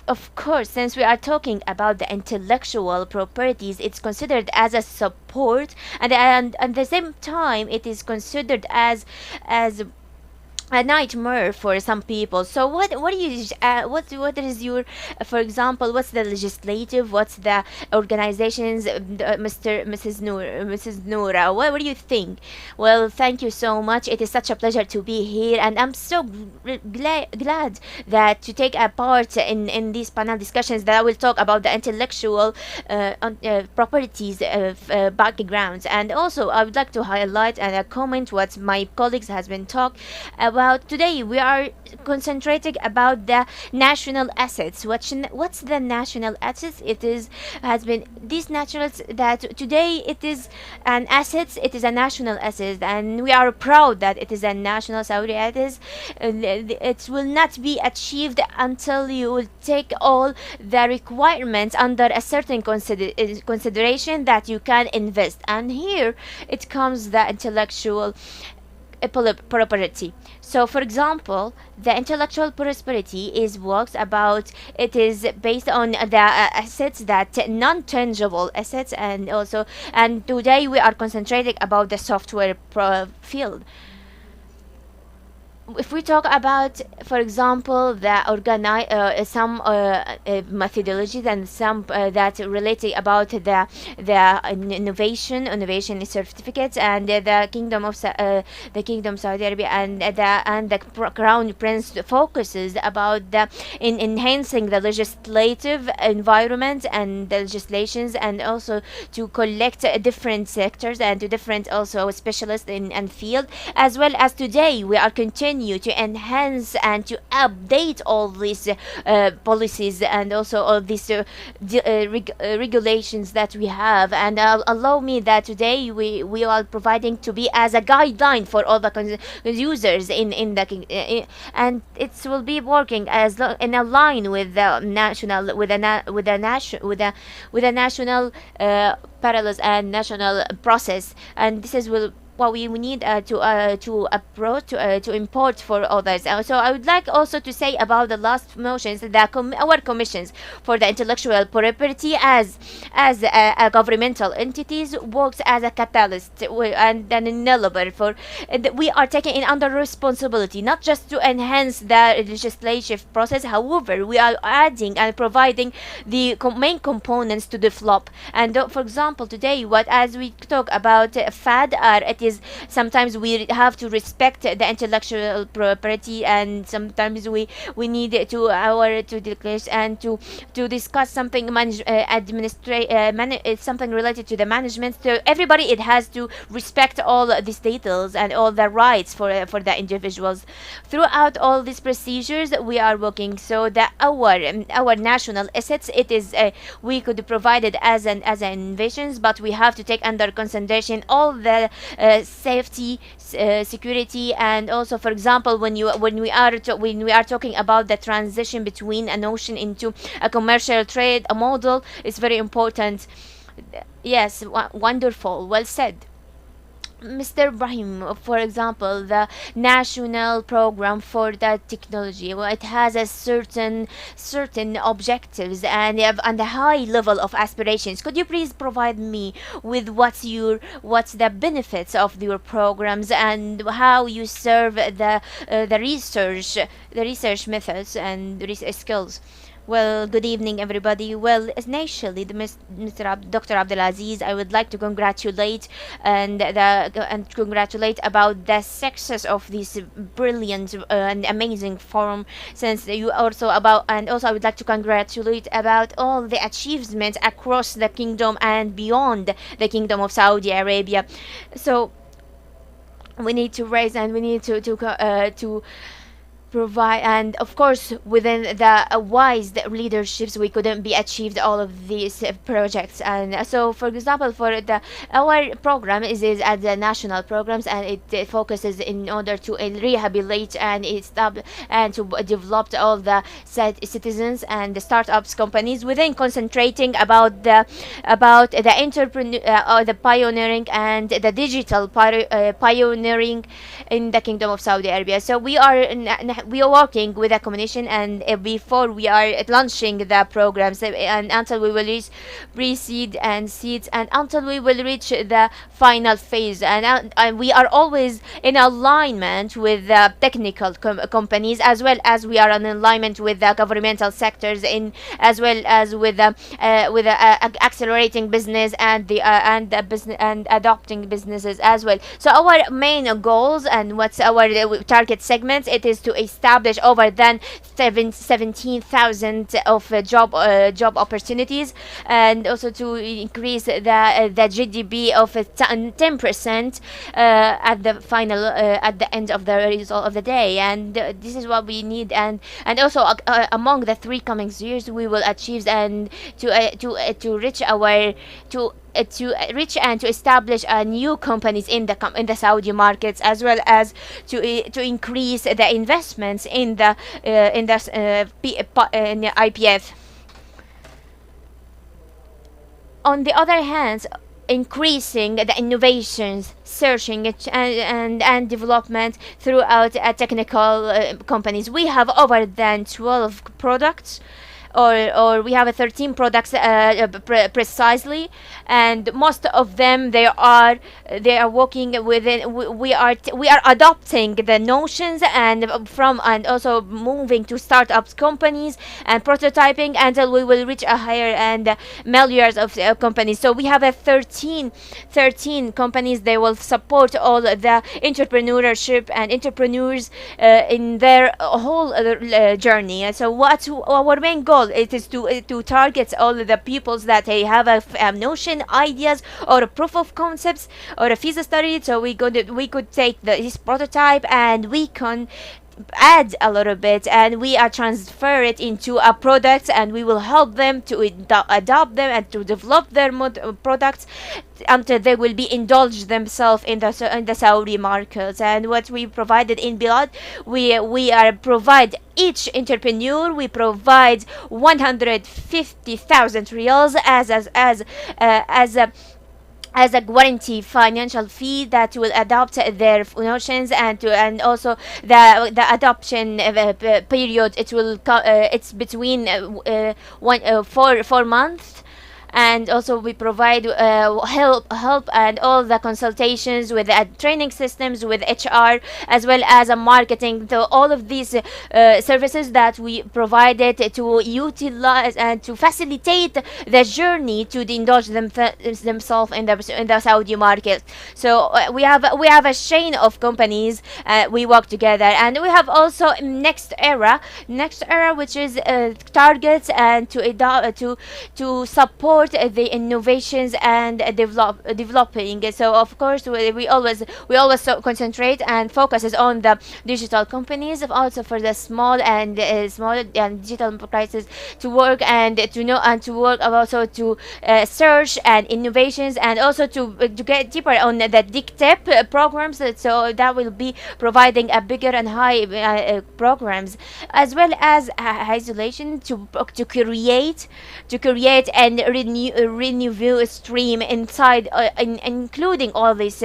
Of course, since we are talking about the intellectual properties, it's considered as a support, and at the same time, it is considered as a nightmare for some people. So what do you what is your for example, what's the legislative, what's the organizations, Mrs. Noura, what do you think? Well, thank you so much. It is such a pleasure to be here, and I'm so glad that to take a part in these panel discussions that I will talk about the intellectual properties of backgrounds. And also I would like to highlight and comment what my colleagues has been talk about. Today we are concentrating about the national assets. What's the national assets? It has been these naturals that today it is an assets. It is a national asset, and we are proud that it is a national Saudi asset. It will not be achieved until you will take all the requirements under a certain consideration that you can invest. And here it comes the intellectual property. So for example, the intellectual prosperity it is based on the assets, that non-tangible assets, and today we are concentrating about the software field. If we talk about, for example, the some methodologies and some that related about the innovation certificates, and the Kingdom Saudi Arabia, and the Crown Prince focuses about in enhancing the legislative environment and the legislations, and also to collect different sectors and to different also specialists in field, as well as today we are continuing to enhance and to update all these policies and also all these regulations that we have. And allow me that today we are providing to be as a guideline for all the users in the and it will be working as in a line with the national national parallels and national process. And this is will what we need to approach to import for others. So I would like also to say about the last motions that our commissions for the intellectual property as governmental entities works as a catalyst and an enabler for we are taking in under responsibility not just to enhance the legislative process. However, we are adding and providing the main components to develop. And for example, today, what as we talk about FAD, it is sometimes we have to respect the intellectual property, and sometimes we need to declare and to discuss something something related to the management. So everybody, it has to respect all these details and all the rights for the individuals. Throughout all these procedures, we are working so that our national assets, it is we could provide it as an innovations, but we have to take under consideration all the safety, security, and also, for example, when we are talking about the transition between an ocean into a commercial trade, a model is very important. Yes, wonderful, well said. Mr. Ibrahim, for example, the national program for that technology, well, it has a certain objectives and a high level of aspirations. Could you please provide me with what's the benefits of your programs and how you serve the research methods and research skills? Well, good evening, everybody. Well, initially, Dr. Abdulaziz, I would like to congratulate and congratulate about the success of this brilliant and amazing forum. Since you also and also I would like to congratulate about all the achievements across the kingdom and beyond the Kingdom of Saudi Arabia. So we need to raise and we need to provide, and of course within the wise leaderships we couldn't be achieved all of these projects. And so for example, for our program is at the national programs, and it focuses in order to rehabilitate and to develop all the citizens and the startups companies within concentrating about the entrepreneur or the pioneering and the digital pioneering in the Kingdom of Saudi Arabia. So we are working with the commission, and before we are launching the programs, and until we will reach pre-seed and seeds, and until we will reach the final phase, and we are always in alignment with the technical companies, as well as we are in alignment with the governmental sectors, as well as with the accelerating business and the business and adopting businesses as well. So our main goals and what's our target segments, it is to establish over than 17,000 of job opportunities, and also to increase the GDP of 10% at the final at the end of the result of the day. And this is what we need, and also among the 3 coming years we will achieve and to reach and to establish new companies in the Saudi markets, as well as to increase the investments in the IPF. On the other hand, increasing the innovations, searching it and development throughout technical companies. We have over than 12 products, or we have 13 products precisely, and most of them they are working within. We are adopting the notions and also moving to startups companies and prototyping until we will reach a higher and millions of companies. So we have 13 companies. They will support all the entrepreneurship and entrepreneurs in their whole journey. So what's our main goal? It is to target all the peoples that they have a notion, ideas, or a proof of concepts, or a feasibility study. So we could take this prototype and we can add a little bit, and we are transfer it into a product, and we will help them to adopt them and to develop their products until they will be indulged themselves in the Saudi markets. And what we provided in Bilad, we are provide each entrepreneur, we provide 150,000 riyals as as a guarantee financial fee that will adopt their notions, and also the adoption period, it will it's between 4 months. And also we provide help and all the consultations with training systems, with HR, as well as a marketing. So all of these services that we provided to utilize and to facilitate the journey to indulge themselves in the Saudi market. So we have a chain of companies. We work together, and we have also next era, which is targets and to support the innovations and developing. So of course we always concentrate and focuses on the digital companies, also for the small and digital enterprises to work and to know and to work also to search and innovations, and also to get deeper on the DICTEP programs. So that will be providing a bigger and high programs, as well as isolation to create and renew stream inside, including all these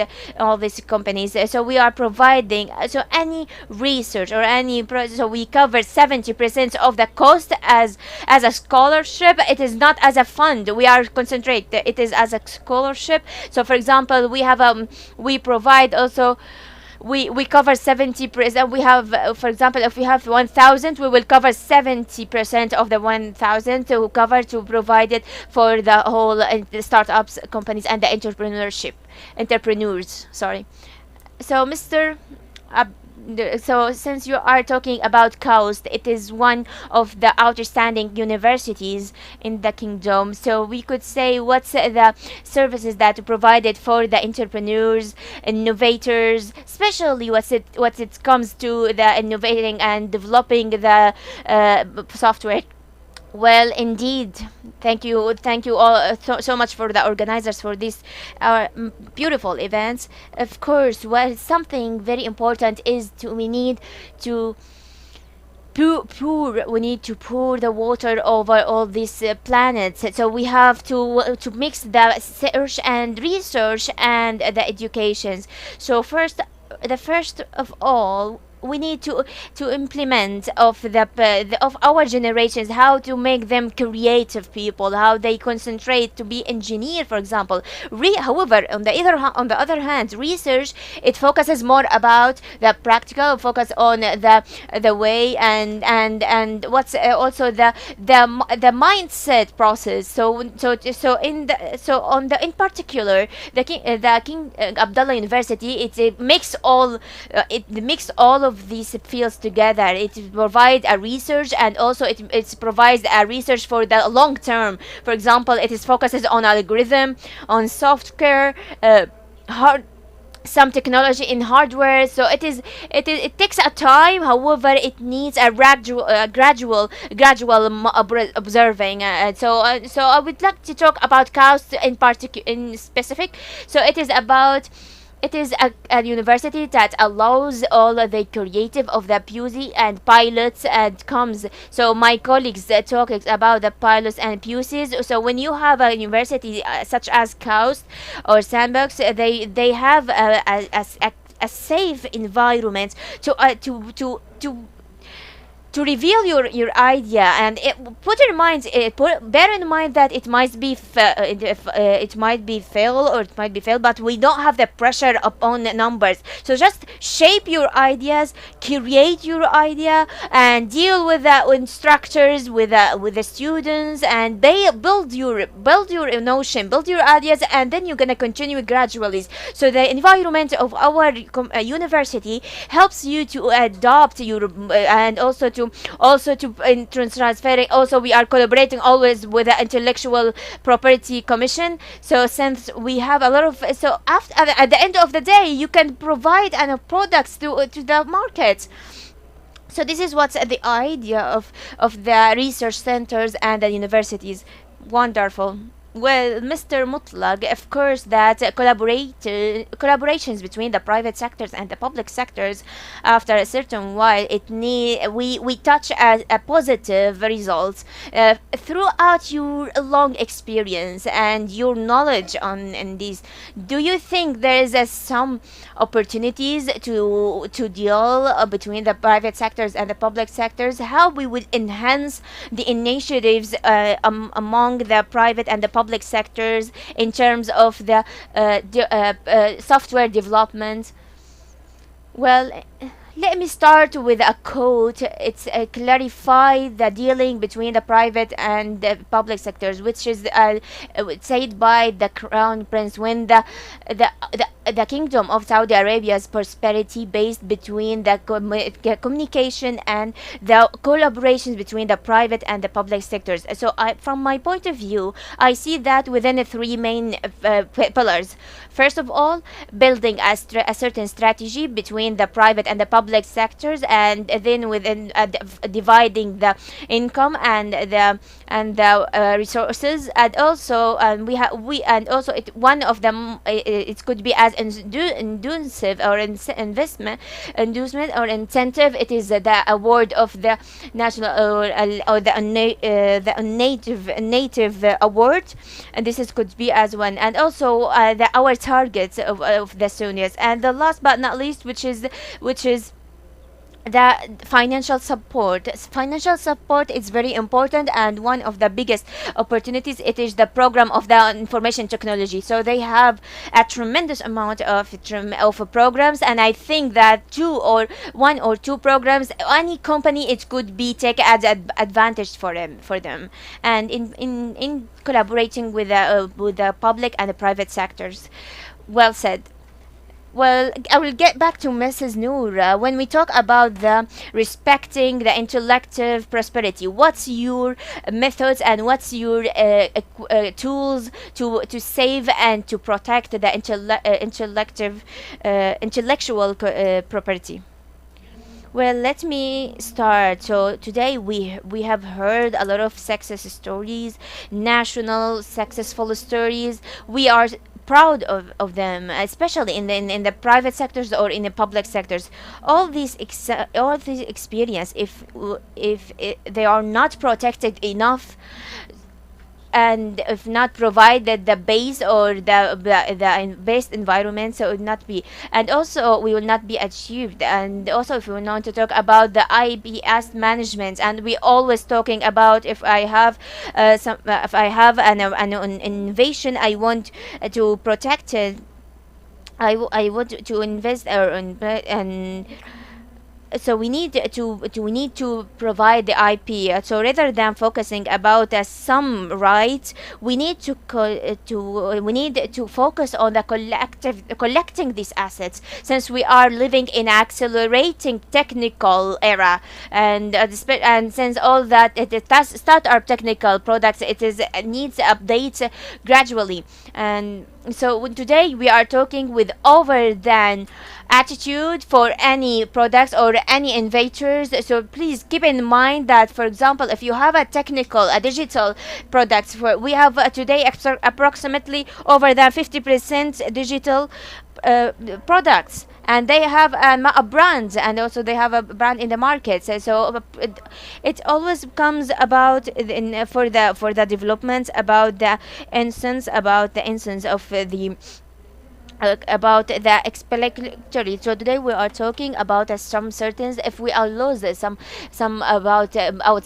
companies. So we are providing so any research or any so we cover 70% of the cost as a scholarship. It is not as a fund. We are concentrate. It is as a scholarship. So for example, we provide also. We cover 70%. We have, for example, if we have 1,000, we will cover 70% of the 1,000 to provide it for the whole the startups, companies, and the entrepreneurs. Sorry. So, Mr. So since you are talking about KAUST, it is one of the outstanding universities in the kingdom. So we could say what's the services that are provided for the entrepreneurs, innovators, especially what it comes to the innovating and developing the software. Well, indeed, thank you all so much for the organizers for this beautiful events. Of course, something very important is we need to pour the water over all these planets. So we have to mix the search and research and the educations. So first of all, we need to implement of our generations, how to make them creative people, how they concentrate to be engineer, for example. However, on the other hand, research, it focuses more about the practical, focus on the way and what's also the mindset process. So in particular, the King Abdullah University, it mix all of these fields together. It provides a research, and also it provides a research for the long term. For example, it focuses on algorithm, on software, some technology in hardware. So it takes a time. However, it needs a gradual observing. So I would like to talk about KAUST in specific. So it is a university that allows all the creative of the PUC and pilots and comes. So my colleagues talk about the pilots and PUCs. So when you have a university such as KAUST or Sandbox, they have a safe environment to reveal your idea, and bear in mind that it might be fail, but we don't have the pressure upon the numbers. So just shape your ideas, create your idea, and deal with the instructors, with the students, and they build your notion, build your ideas, and then you're gonna continue gradually. So the environment of our university helps you to adopt your and also to transferring. Also, we are collaborating always with the Intellectual Property Commission. So since we have a lot of, so at the end of the day, you can provide products to the market. So this is what's the idea of the research centers and the universities. Wonderful. Well, Mr. Mutlaq, of course, that collaborations between the private sectors and the public sectors, after a certain while, we touch a positive results throughout your long experience and your knowledge on in these. Do you think there is some opportunities to deal between the private sectors and the public sectors? How we would enhance the initiatives among the private and the public sectors in terms of the software development? Well, let me start with a quote. It's clarify the dealing between the private and the public sectors, which is said by the Crown Prince when the Kingdom of Saudi Arabia's prosperity based between the communication and the collaborations between the private and the public sectors. So, from my point of view, I see that within the three main pillars. First of all, building a certain strategy between the private and the public sectors, and then within dividing the income and the resources, and also one of them it could be as inducive or investment inducement or incentive. It is the award of the national or the native award, and this could be as one, and also our targets of the Sunnis, and the last but not least, which is the financial support. Financial support is very important, and one of the biggest opportunities, it is the program of the information technology. So they have a tremendous amount of programs, and I think that one or two programs, any company, it could be take as advantage for them, and in collaborating with the public and the private sectors. Well said. Well, I will get back to Mrs. Noor. When we talk about the respecting the intellectual prosperity, what's your methods and what's your tools to save and to protect the intellectual property? Well, let me start. So today we have heard a lot of success stories, national successful stories. We are proud of them, especially in the private sectors or in the public sectors. All these experience, if they are not protected enough, and if not provided the base or the base environment, so it would not be, and also we will not be achieved. And also, if we want to talk about the IPS management, and we always talking about, if I have an innovation, I want to protect it. I want to invest and so we need to provide the IP. So rather than focusing about some rights, we need to focus on the collecting these assets, since we are living in accelerating technical era, and since all that it does start our technical products, it needs updates gradually. And so today we are talking with over than attitude for any products or any innovators. So please keep in mind that, for example, if you have a digital products, we have today approximately over than 50% digital products, and they have a brand, and also they have a brand in the market. So it always comes about for the development about the instance of the about the explanatory. So today we are talking about some certain, if we are lose some about our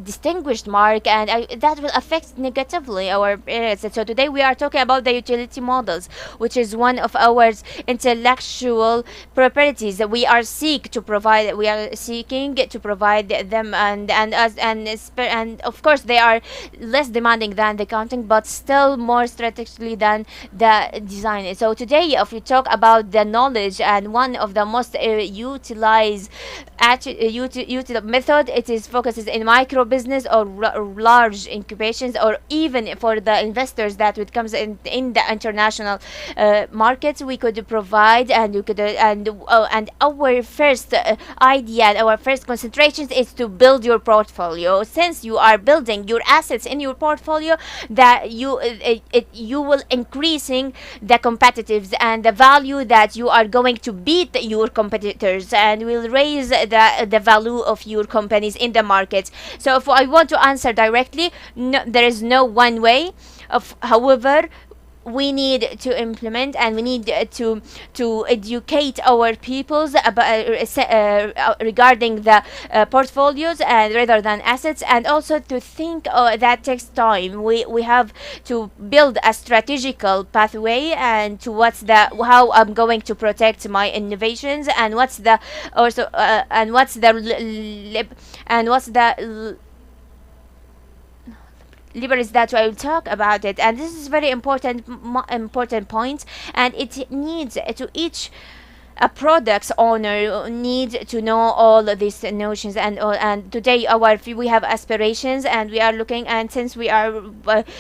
distinguished mark, and that will affect negatively our areas. So today we are talking about the utility models, which is one of our intellectual properties that we are seeking to provide them, and of course they are less demanding than the counting, but still more strategically than the design. So today, if we talk about the knowledge, and one of the most utilized method, it is focuses in micro business or large incubations, or even for the investors that would comes in the international markets, we could provide, and we could and our first idea and our first concentrations is to build your portfolio. Since you are building your assets in your portfolio, that you will increasing the competitives and the value that you are going to beat your competitors, and will raise the value of your companies in the market. So if I want to answer directly, no, there is no one way of. However, we need to implement, and we need to educate our peoples about regarding the portfolios and rather than assets, and also to think that takes time. We have to build a strategical pathway, and to what's the how I'm going to protect my innovations, and what's the also and what's the liberties that I will talk about it. And this is very important point, and it needs to each a product's owner need to know all of these notions, and today we have aspirations, and we are looking, and since we are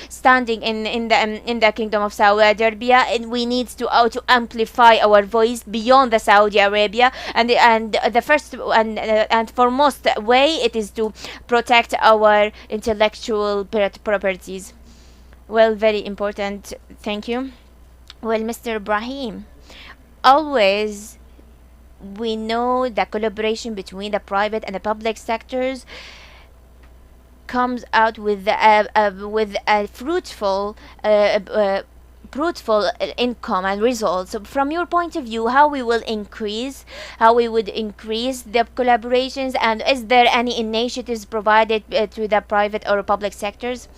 standing in the Kingdom of Saudi Arabia, and we need to amplify our voice beyond the Saudi Arabia, and the first and foremost way it is to protect our intellectual properties. Well, very important. Thank you. Well, Mr. Ibrahim, always we know the collaboration between the private and the public sectors comes out with a fruitful income and results. So from your point of view, how we would increase the collaborations, and is there any initiatives provided to the private or public sectors?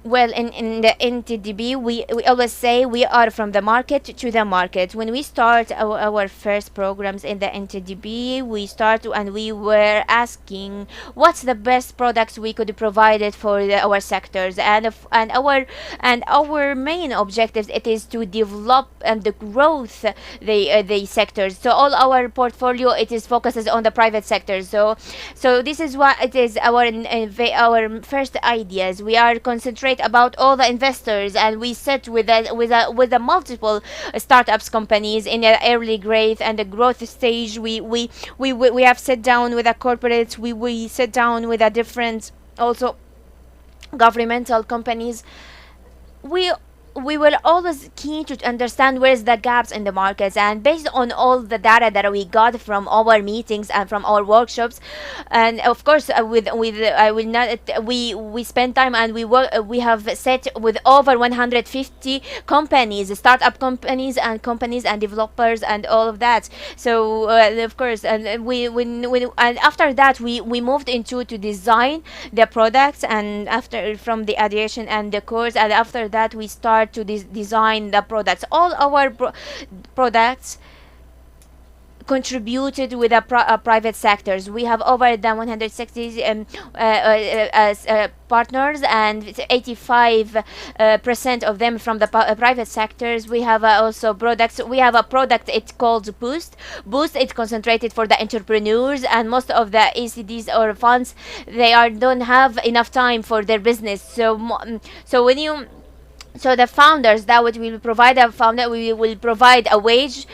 Well, in the NTDB, we always say we are from the market to the market. When we start our first programs in the NTDB, we start and we were asking what's the best products we could provide it for our sectors, and our main objectives it is to develop and the growth the sectors. So all our portfolio it is focuses on the private sector. So this is what it is our first ideas. We are concentrating about all the investors, and we sit with a multiple startups companies in the early growth and the growth stage. We have sat down with the corporates. We sit down with the different also governmental companies. We were always keen to understand where is the gaps in the markets, and based on all the data that we got from our meetings and from our workshops, and of course we spend time, and we have set with over 150 companies, startup companies and developers and all of that. So of course, and and after that we moved into to design the products, and after from the ideation and the course, and after that we start to design the products. All our products contributed with private sectors. We have over than 160 partners, and 85% of them from the private sectors. We have also products. We have a product, it's called Boost. Boost, it's concentrated for the entrepreneurs, and most of the ECDs or funds, they don't have enough time for their business. So the founders that we will provide we will provide wages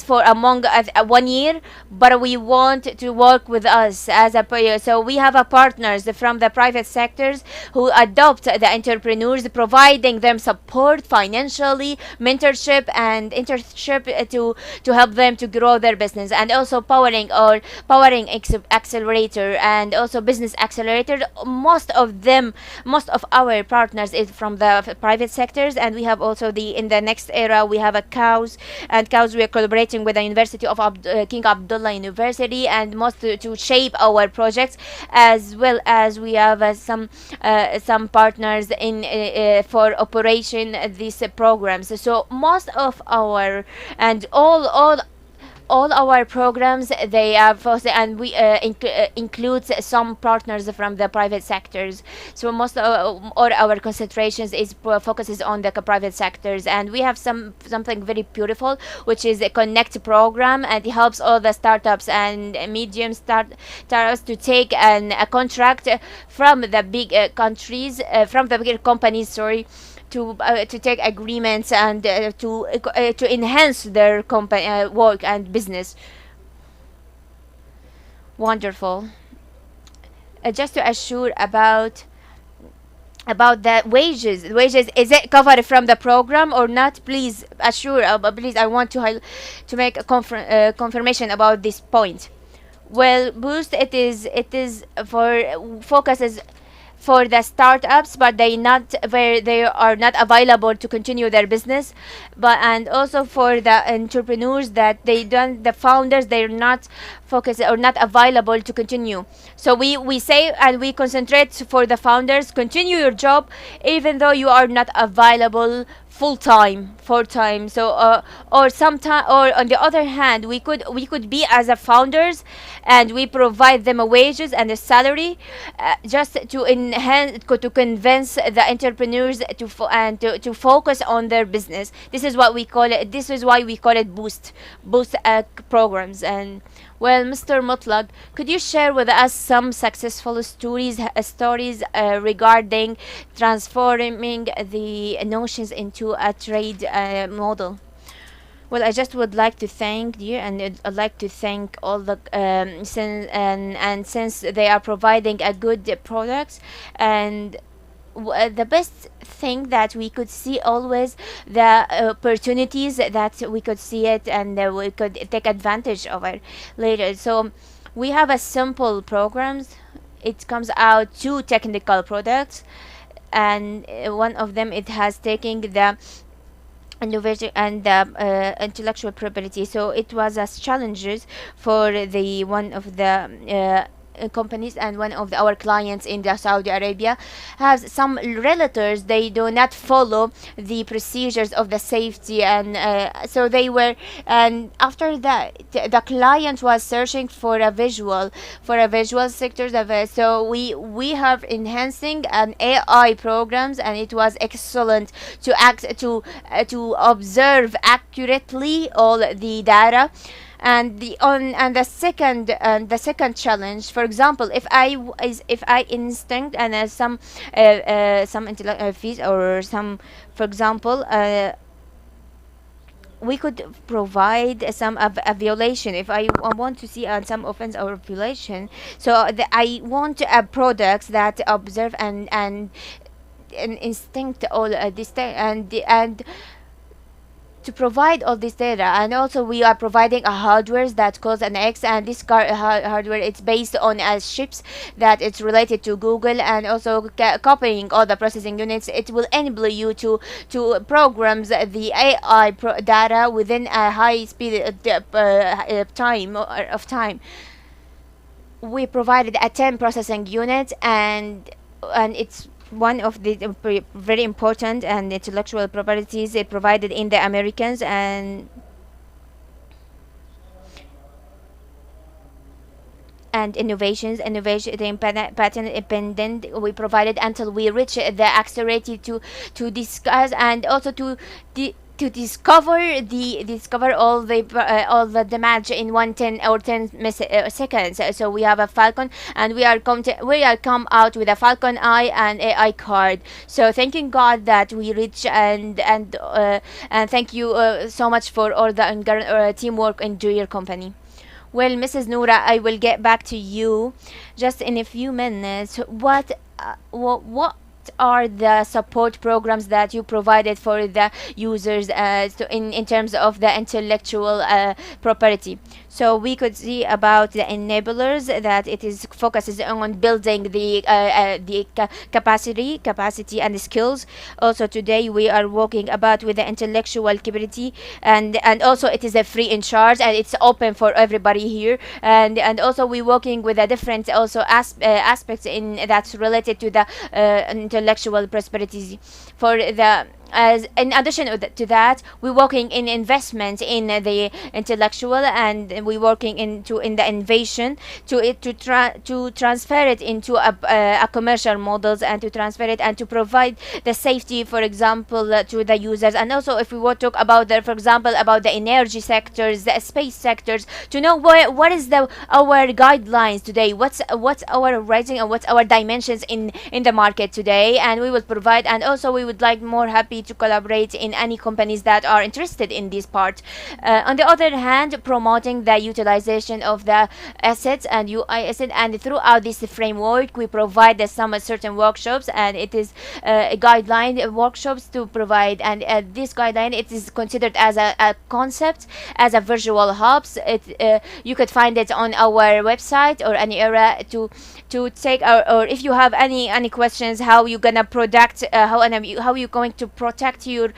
for among 1 year, but we want to work with us as a player. So we have partners from the private sectors who adopt the entrepreneurs, providing them support financially, mentorship and internship to help them to grow their business, and also powering accelerator and also business accelerator. Most of our partners is from the private sectors, and we have also in the next era we have cows we are collaborating with the University of King Abdullah University, and most to shape our projects, as well as we have some partners in for operation these programs. So most of our and all all our programs, they are and we includes some partners from the private sectors. So most all our concentrations is focuses on the private sectors, and we have something very beautiful, which is a connect program, and it helps all the startups and medium startups to take a contract from the big countries, from the bigger companies, sorry, to take agreements and to enhance their company work and business. Wonderful. Just to assure about the wages, is it covered from the program or not? Please assure. Please, I want to make a confirmation about this point. Well, Boost, it is for focuses for the startups, but they are not available to continue their business, but and also for the entrepreneurs that the founders, they're not focused or not available to continue. So we say and we concentrate for the founders, continue your job even though you are not available full time. So or sometime, or on the other hand, we could be as a founders, and we provide them a wages and a salary, just to enhance, to convince the entrepreneurs to focus on their business. This is what we call it. This is why we call it boost programs. And well, Mr. Mutlaq, could you share with us some successful stories regarding transforming the notions into a trade model? Well, I just would like to thank you, and I'd like to thank all the since they are providing a good products, and the best thing that we could see always the opportunities that we could see it, and we could take advantage of it later. So we have a simple programs. It comes out 2 technical products, and one of them, it has taken the innovation and the intellectual property. So it was as challenges for the one of the companies, and one of our clients in the Saudi Arabia has some realtors, they do not follow the procedures of the safety, and so they were, and after that the client was searching for a visual sectors of so we have enhancing an AI programs, and it was excellent to observe accurately all the data. And the second challenge, for example, if I instinct and some fees or some, for example, we could provide some of a violation. If I want to see some offense or violation, so I want products that observe and instinct all this thing, and to provide all this data. And also we are providing a hardware that calls an X, and this hardware, it's based on chips that it's related to Google, and also copying all the processing units. It will enable you to programs the AI data within a high speed time. We provided a 10 processing unit, and it's one of the very important and intellectual properties provided in the Americans, and innovation patent independent we provided until we reach the accelerated to discuss, and also to discover all the damage in 10 or 10 seconds. So we have a Falcon, and we are come out with a Falcon Eye and AI card. So thanking God that we reach, and thank you so much for all the teamwork into your company. Well, Mrs. Noura, I will get back to you just in a few minutes. What are the support programs that you provided for the users in terms of the intellectual property? So we could see about the enablers, that it is focuses on building the capacity and skills. Also today we are working about with the intellectual capability, and also it is a free in charge, and it's open for everybody here. And also we working with a different also aspects in that's related to the intellectual prosperity. For the as in addition to that, we're working in investment in the intellectual, and we're working in the innovation to transfer it into a commercial models, and to transfer it and to provide the safety, for example, to the users. And also, if we want to talk about for example, about the energy sectors, the space sectors, to know what is our guidelines today, what's our rating and what's our dimensions in the market today, and we will provide. And also, we would like more happy to collaborate in any companies that are interested in this part. On the other hand, promoting the utilization of the assets and UI asset, and throughout this framework, we provide some certain workshops, and it is guideline workshops to provide. And this guideline, it is considered as a concept, as a visual hubs. You could find it on our website or any area to take or if you have any questions, how you gonna protect how you going to protect your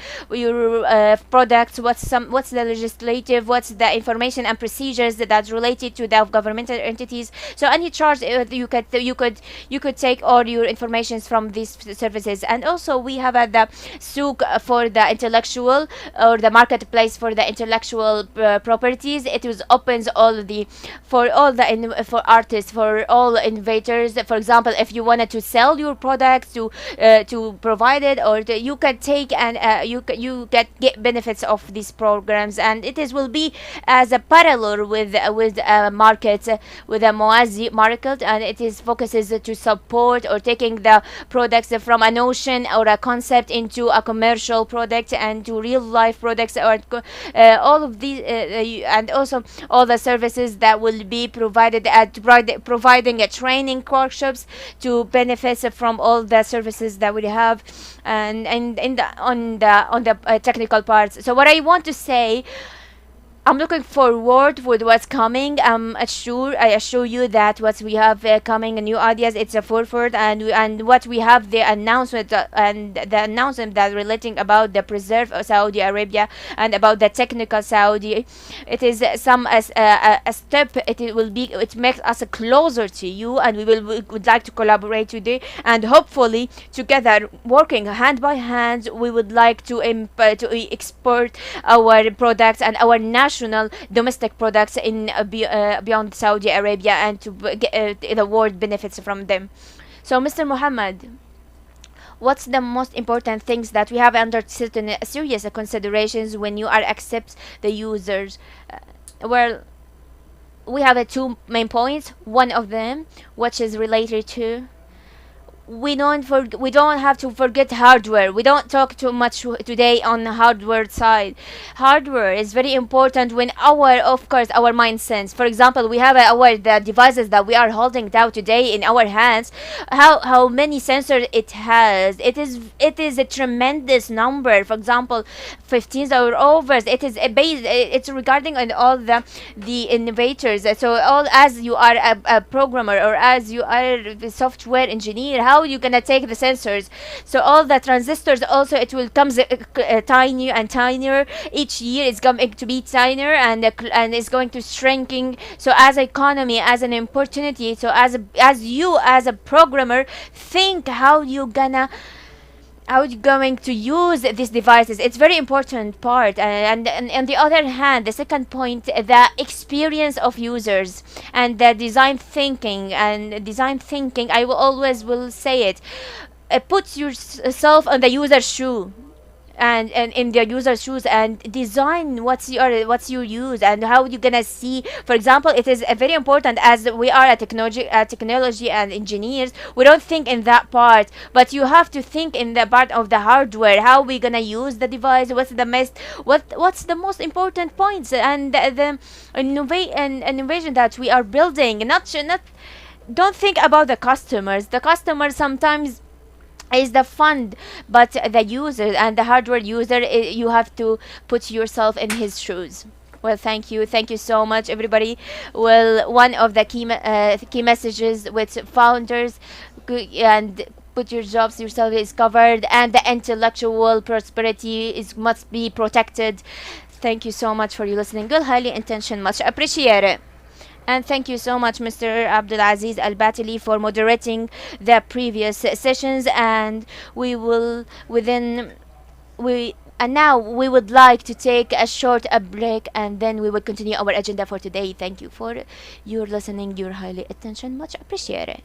products, what's the legislative, what's the information and procedures that's related to the governmental entities. So any charge you could take all your informations from these services. And also, we have the souk for the intellectual, or the marketplace for the intellectual properties. It was opens for artists, for all innovators. For example, if you wanted to sell your products to provide it, or you can take and you get benefits of these programs. And will be as a parallel with a market, with a Moazi market, and it focuses to support or taking the products from a notion or a concept into a commercial product and to real life products, or all of these and also all the services that will be provided at providing a training workshops to benefit from all the services that we have, and on the technical parts. So what I want to say, I'm looking forward with what's coming. I assure you that what we have coming, new ideas, it's a forward, and what we have, the announcement and the announcement that relating about the preserve of Saudi Arabia and about the technical Saudi. It is a step. It makes us closer to you, and we would like to collaborate today, and hopefully together, working hand by hand, we would like to export our products and our national domestic products in beyond Saudi Arabia, and to get the world benefits from them. So, Mr. Muhammad, what's the most important things that we have under certain serious considerations when you are accept the users? Well, we have two main points. One of them, which is related to, we don't have to forget hardware. We don't talk too much today on the hardware side. Hardware is very important when of course our mind sense. For example, we have the devices that we are holding down today in our hands. How many sensors it has? It is a tremendous number. For example, 15 or over. It is a base. It's regarding on all the innovators. So as you are a programmer, or as you are a software engineer, how you gonna take the sensors? So all the transistors also, it will come tinier and tinier each year. It's going to be tinier, and it's going to shrinking. So as economy, as an opportunity, so as you as a programmer, think how you going to use these devices. It's very important part. And on the other hand, the second point, the experience of users and the design thinking. I will always say it. Put yourself on the user's shoe, and in the user's shoes, and design what's your use, and how you gonna see. For example, it is very important, as we are a technology and engineers, we don't think in that part, but you have to think in the part of the hardware, how we gonna use the device, what's the most important points, and the innovation that we are building. Don't think about the customers. The customers sometimes is the fund, but the user and the hardware user, you have to put yourself in his shoes. Well, thank you so much, everybody. Well, one of the key messages with founders, and put your jobs yourself is covered, and the intellectual prosperity must be protected. Thank you so much for your listening. Good, highly intention, much appreciate it. And thank you so much, Mr. Abdulaziz Al-Batili, for moderating the previous sessions. And we will, within and now we would like to take a short break, and then we will continue our agenda for today. Thank you for your listening, your highly attention, much appreciated.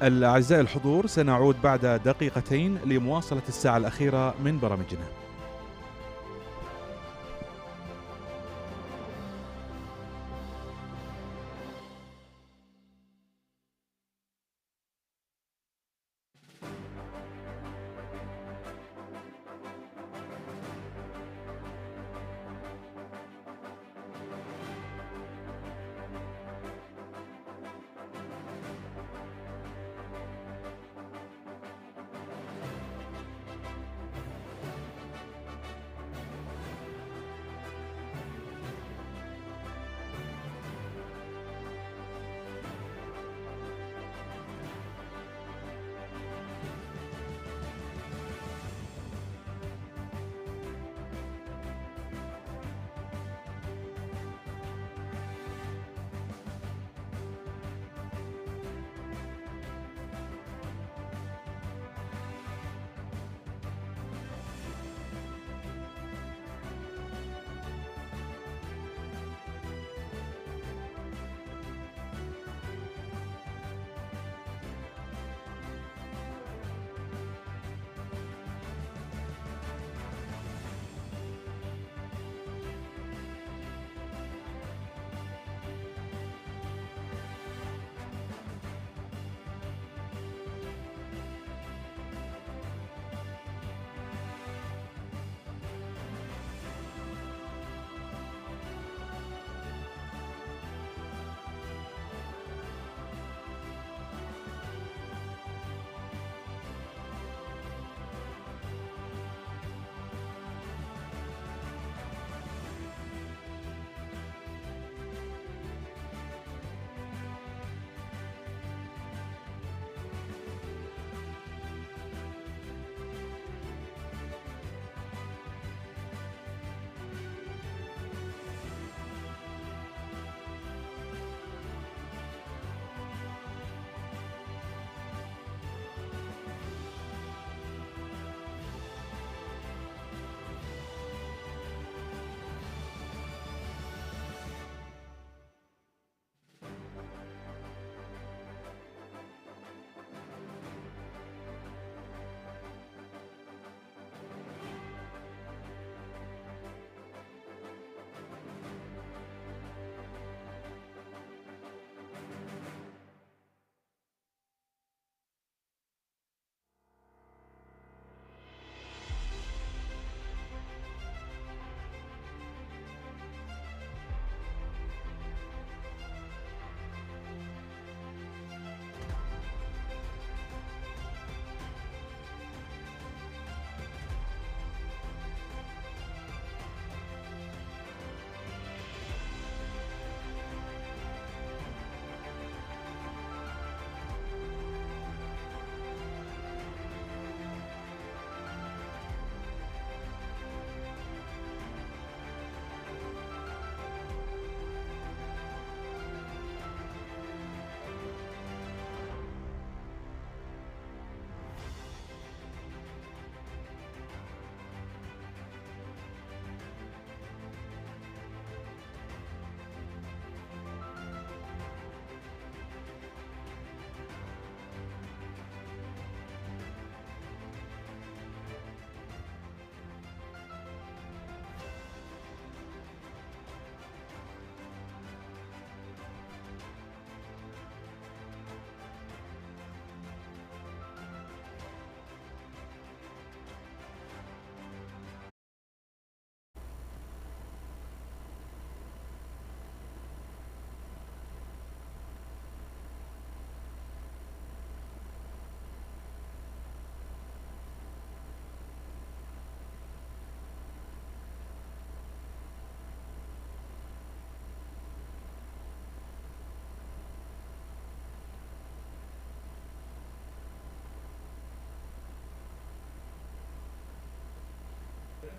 الأعزائي الحضور، سنعود بعد دقيقتين لمواصلة الساعة الأخيرة من برامجنا.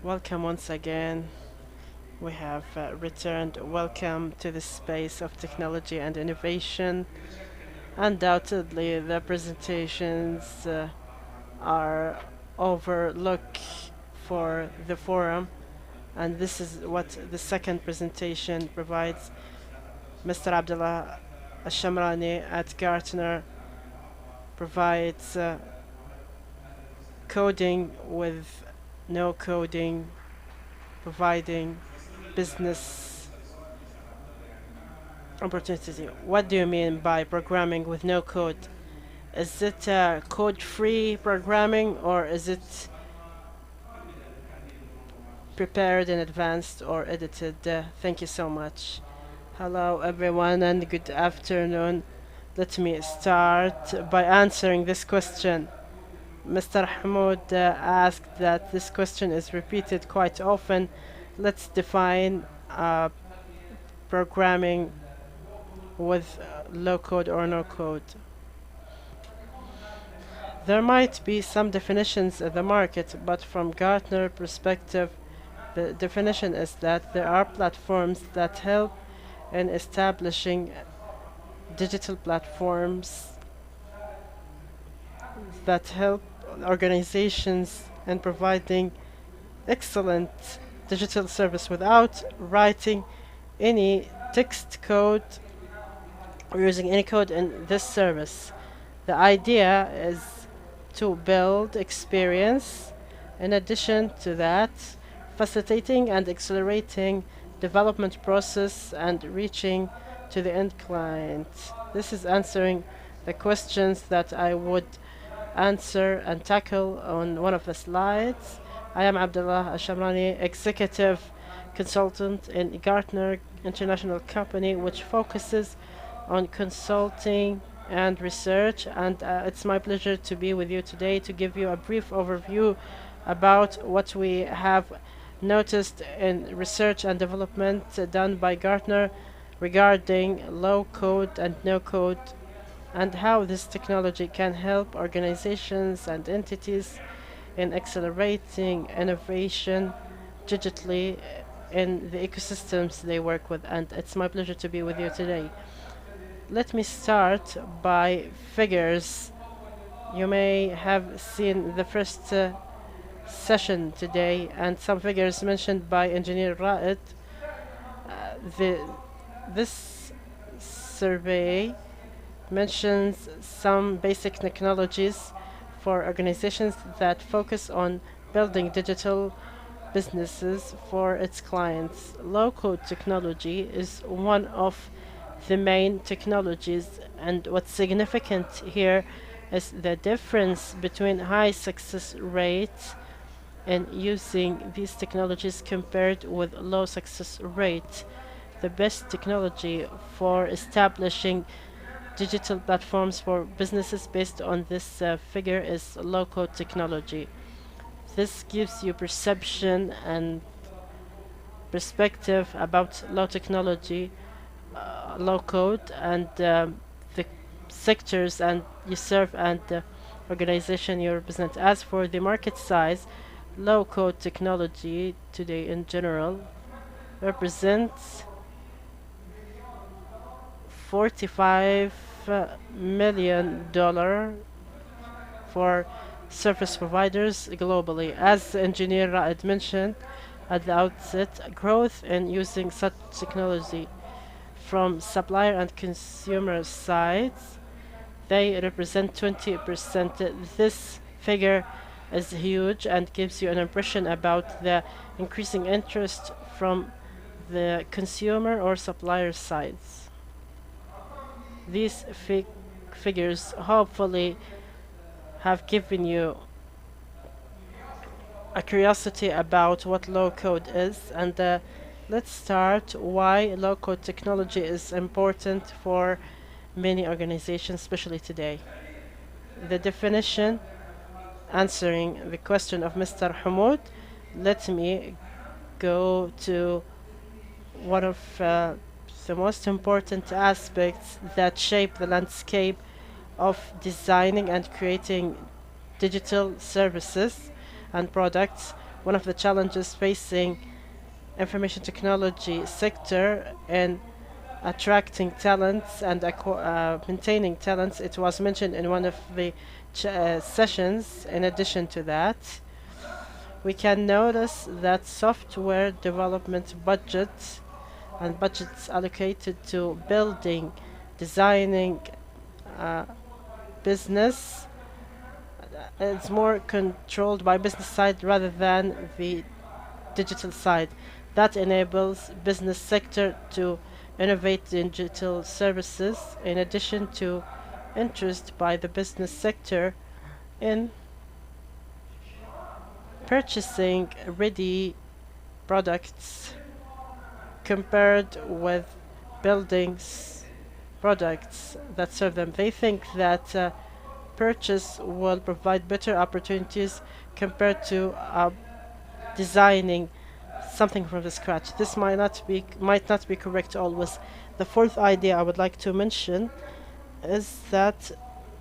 Welcome once again. We have returned. Welcome to the space of technology and innovation. Undoubtedly, the presentations are overlook for the forum, and this is what the second presentation provides. Mr. Abdullah Al-Shamrani at Gartner provides coding with no coding, providing business opportunity. What do you mean by programming with no code? Is it code-free programming, or is it prepared in advance or edited? Thank you so much. Hello everyone and good afternoon. Let me start by answering this question. Mr. Hamoud asked that this question is repeated quite often. Let's define programming with low code or no code. There might be some definitions in the market, but from Gartner perspective, the definition is that there are platforms that help in establishing digital platforms that help organizations in providing excellent digital service without writing any text code or using any code in this service. The idea is to build experience. In addition to that, facilitating and accelerating development process and reaching to the end client. This is answering the questions that I would answer and tackle on one of the slides. I am Abdullah Ashamrani, executive consultant in Gartner International Company, which focuses on consulting and research, and it's my pleasure to be with you today to give you a brief overview about what we have noticed in research and development done by Gartner regarding low code and no code, and how this technology can help organizations and entities in accelerating innovation digitally in the ecosystems they work with. And it's my pleasure to be with you today. Let me start by figures. You may have seen the first session today and some figures mentioned by Engineer Raed. This survey mentions some basic technologies for organizations that focus on building digital businesses for its clients. Low-code technology is one of the main technologies, and what's significant here is the difference between high success rate in using these technologies compared with low success rate. The best technology for establishing digital platforms for businesses based on this figure is low-code technology. This gives you perception and perspective about low technology, low code, and the sectors and you serve and the organization you represent. As for the market size, low code technology today in general represents $45 million for service providers globally. As Engineer Raed mentioned at the outset, growth in using such technology from supplier and consumer sides, they represent 20%. This figure is huge and gives you an impression about the increasing interest from the consumer or supplier sides. These figures hopefully have given you a curiosity about what low code is, and let's start why low code technology is important for many organizations, especially today. The definition, answering the question of Mr. Hamoud, let me go to one of the most important aspects that shape the landscape of designing and creating digital services and products. One of the challenges facing information technology sector in attracting talents and maintaining talents, it was mentioned in one of the sessions. In addition to that, we can notice that software development budgets and budgets allocated to building, designing business is more controlled by business side rather than the digital side. That enables business sector to innovate digital services in addition to interest by the business sector in purchasing ready products compared with buildings products that serve them. They think that purchase will provide better opportunities compared to designing something from the scratch. This might not be correct always. The fourth idea I would like to mention is that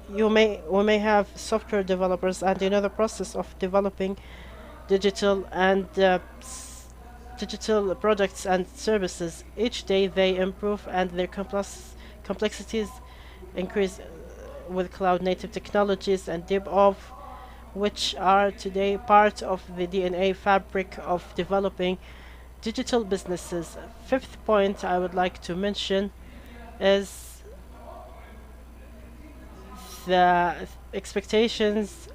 we may have software developers, and you know the process of developing digital products and services. Each day they improve and their complexities increase with cloud native technologies and DevOps, which are today part of the DNA fabric of developing digital businesses. Fifth point I would like to mention is the expectations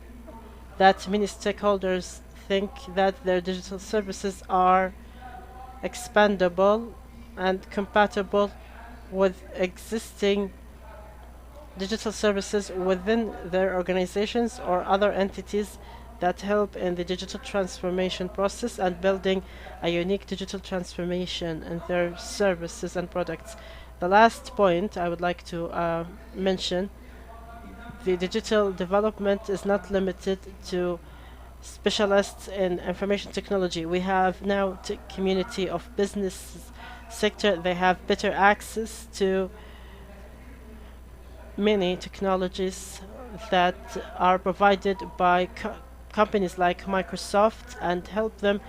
that many stakeholders think that their digital services are expandable and compatible with existing digital services within their organizations or other entities that help in the digital transformation process and building a unique digital transformation in their services and products. The last point I would like to mention, the digital development is not limited to specialists in information technology. We have now a community of business sector. They have better access to many technologies that are provided by companies like Microsoft and help them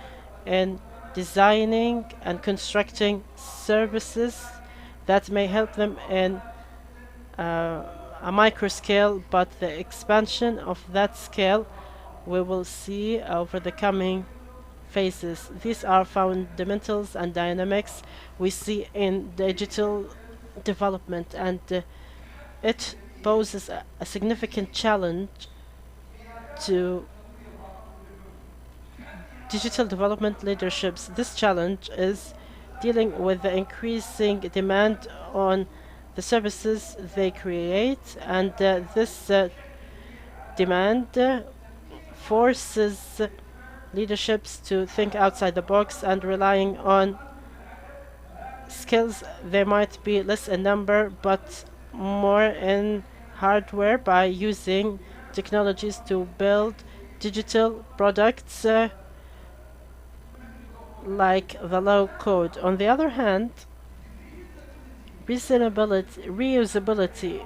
in designing and constructing services that may help them in a micro scale, but the expansion of that scale we will see over the coming phases. These are fundamentals and dynamics we see in digital development, and it poses a significant challenge to digital development leaderships. This challenge is dealing with the increasing demand on the services they create, and this demand forces leaderships to think outside the box and relying on skills they might be less in number but more in hardware by using technologies to build digital products like the low code. On the other hand, reusability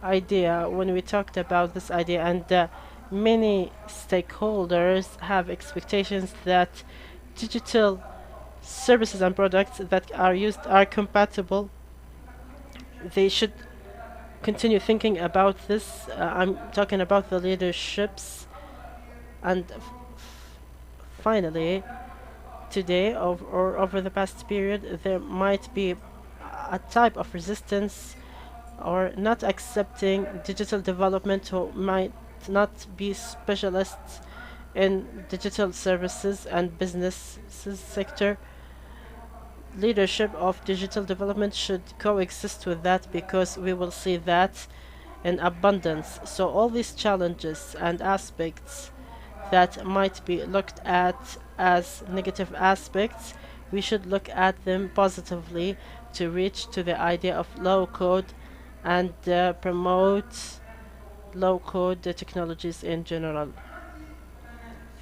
idea, when we talked about this idea, and many stakeholders have expectations that digital services and products that are used are compatible. They should continue thinking about this. I'm talking about the leaderships. And finally, today or over the past period, there might be a type of resistance or not accepting digital development who might not be specialists in digital services and businesses sector. Leadership of digital development should coexist with that, because we will see that in abundance. So all these challenges and aspects that might be looked at as negative aspects, we should look at them positively to reach to the idea of low code and promote low code technologies in general.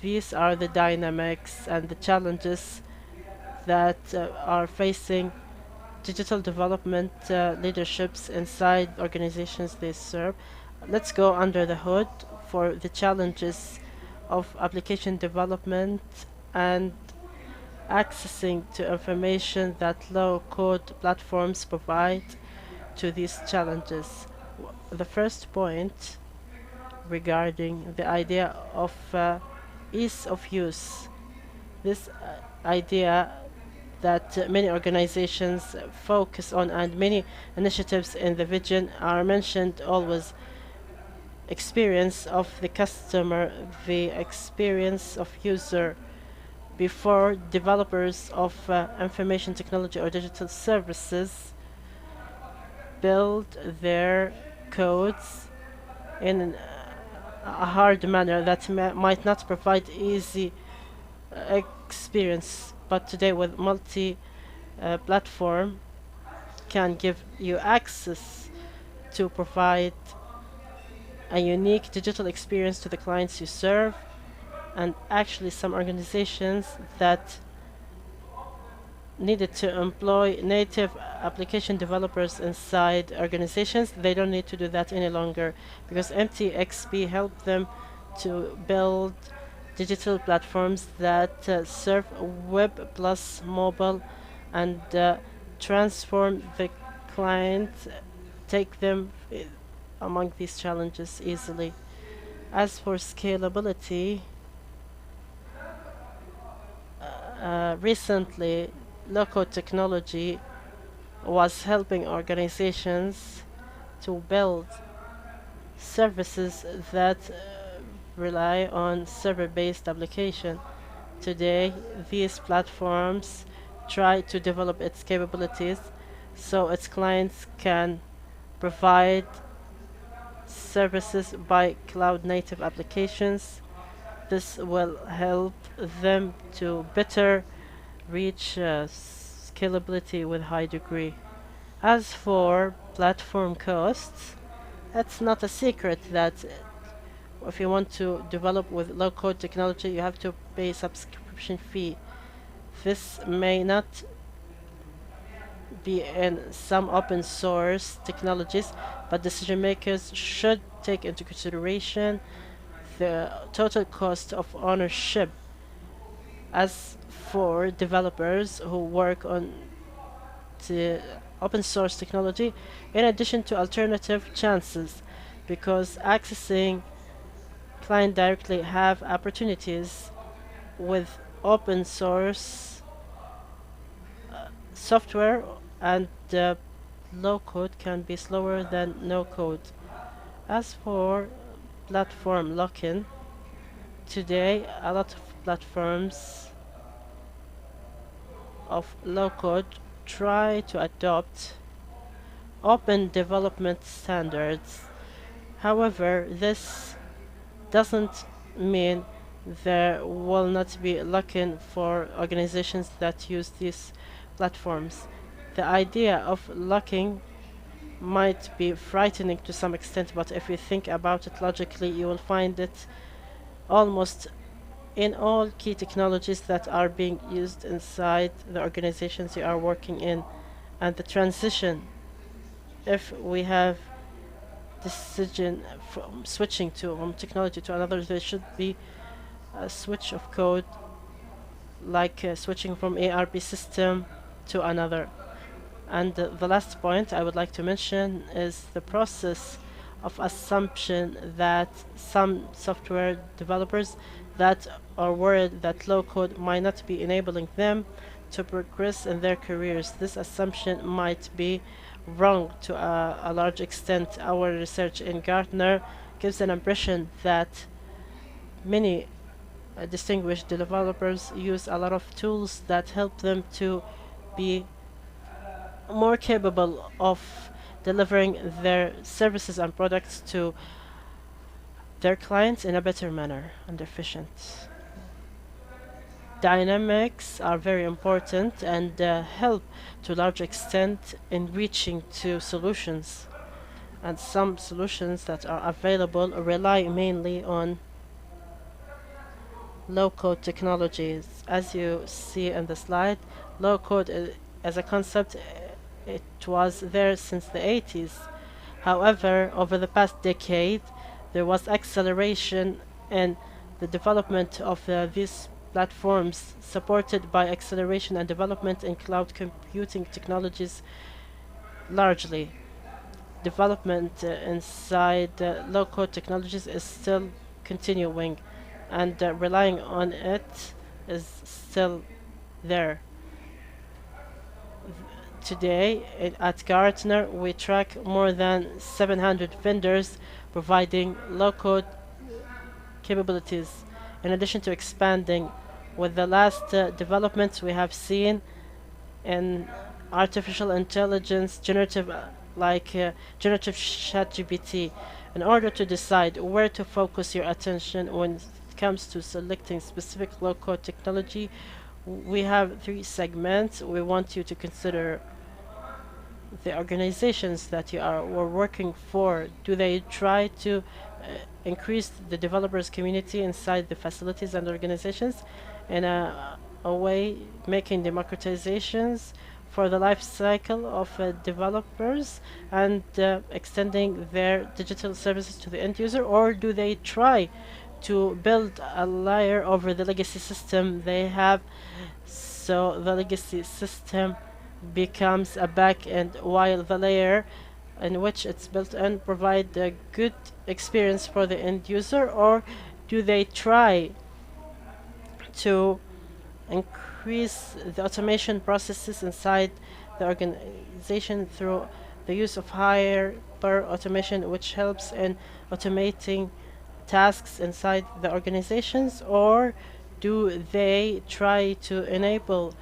These are the dynamics and the challenges that are facing digital development leaderships inside organizations they serve. Let's go under the hood for the challenges of application development and accessing to information that low code platforms provide to these challenges. The first point regarding the idea of ease of use. This idea that many organizations focus on and many initiatives in the vision are mentioned always. experience of the customer, the experience of user, before developers of information technology or digital services build their codes in a hard manner that might not provide easy experience. But today with multi-platform can give you access to provide a unique digital experience to the clients you serve. And actually some organizations that needed to employ native application developers inside organizations, they don't need to do that any longer, because MTXP helped them to build digital platforms that serve web plus mobile and transform the client, take them among these challenges easily. As for scalability, recently low-code technology was helping organizations to build services that rely on server-based application. Today, these platforms try to develop its capabilities so its clients can provide services by cloud-native applications. This will help them to better reach scalability with high degree. As for platform costs, it's not a secret that if you want to develop with low-code technology, you have to pay subscription fee. This may not be in some open source technologies, but decision makers should take into consideration the total cost of ownership. As for developers who work on the open source technology, in addition to alternative chances, because accessing client directly have opportunities with open source software, and low code can be slower than no code. As for platform lock-in, today a lot of platforms of low code try to adopt open development standards. However, this doesn't mean there will not be lock-in for organizations that use these platforms. The idea of locking might be frightening to some extent, but if you think about it logically, you will find it almost in all key technologies that are being used inside the organizations you are working in. And the transition, if we have decision from switching to one technology to another, there should be a switch of code, like switching from ERP system to another. And the last point I would like to mention is the process of assumption that some software developers that are worried that low code might not be enabling them to progress in their careers. This assumption might be wrong to a large extent. Our research in Gartner gives an impression that many distinguished developers use a lot of tools that help them to be more capable of delivering their services and products to their clients in a better manner and efficient. Dynamics are very important and help to a large extent in reaching to solutions. And some solutions that are available rely mainly on low-code technologies. As you see in the slide, low-code as a concept, it was there since the 80s. However, over the past decade, there was acceleration in the development of these platforms, supported by acceleration and development in cloud computing technologies largely. Development inside low-code technologies is still continuing, and relying on it is still there. today at Gartner, we track more than 700 vendors providing low-code capabilities. In addition to expanding with the last developments we have seen in artificial intelligence, generative ChatGPT, in order to decide where to focus your attention when it comes to selecting specific low-code technology, we have 3 segments. We want you to consider the organizations that you were working for. Do they try to increase the developers community inside the facilities and organizations in a way making democratizations for the life cycle of developers and extending their digital services to the end user? Or do they try to build a layer over the legacy system they have, so the legacy system becomes a back end while the layer in which it's built in provide a good experience for the end user? Or do they try to increase the automation processes inside the organization through the use of hyper automation, which helps in automating tasks inside the organizations? Or do they try to enable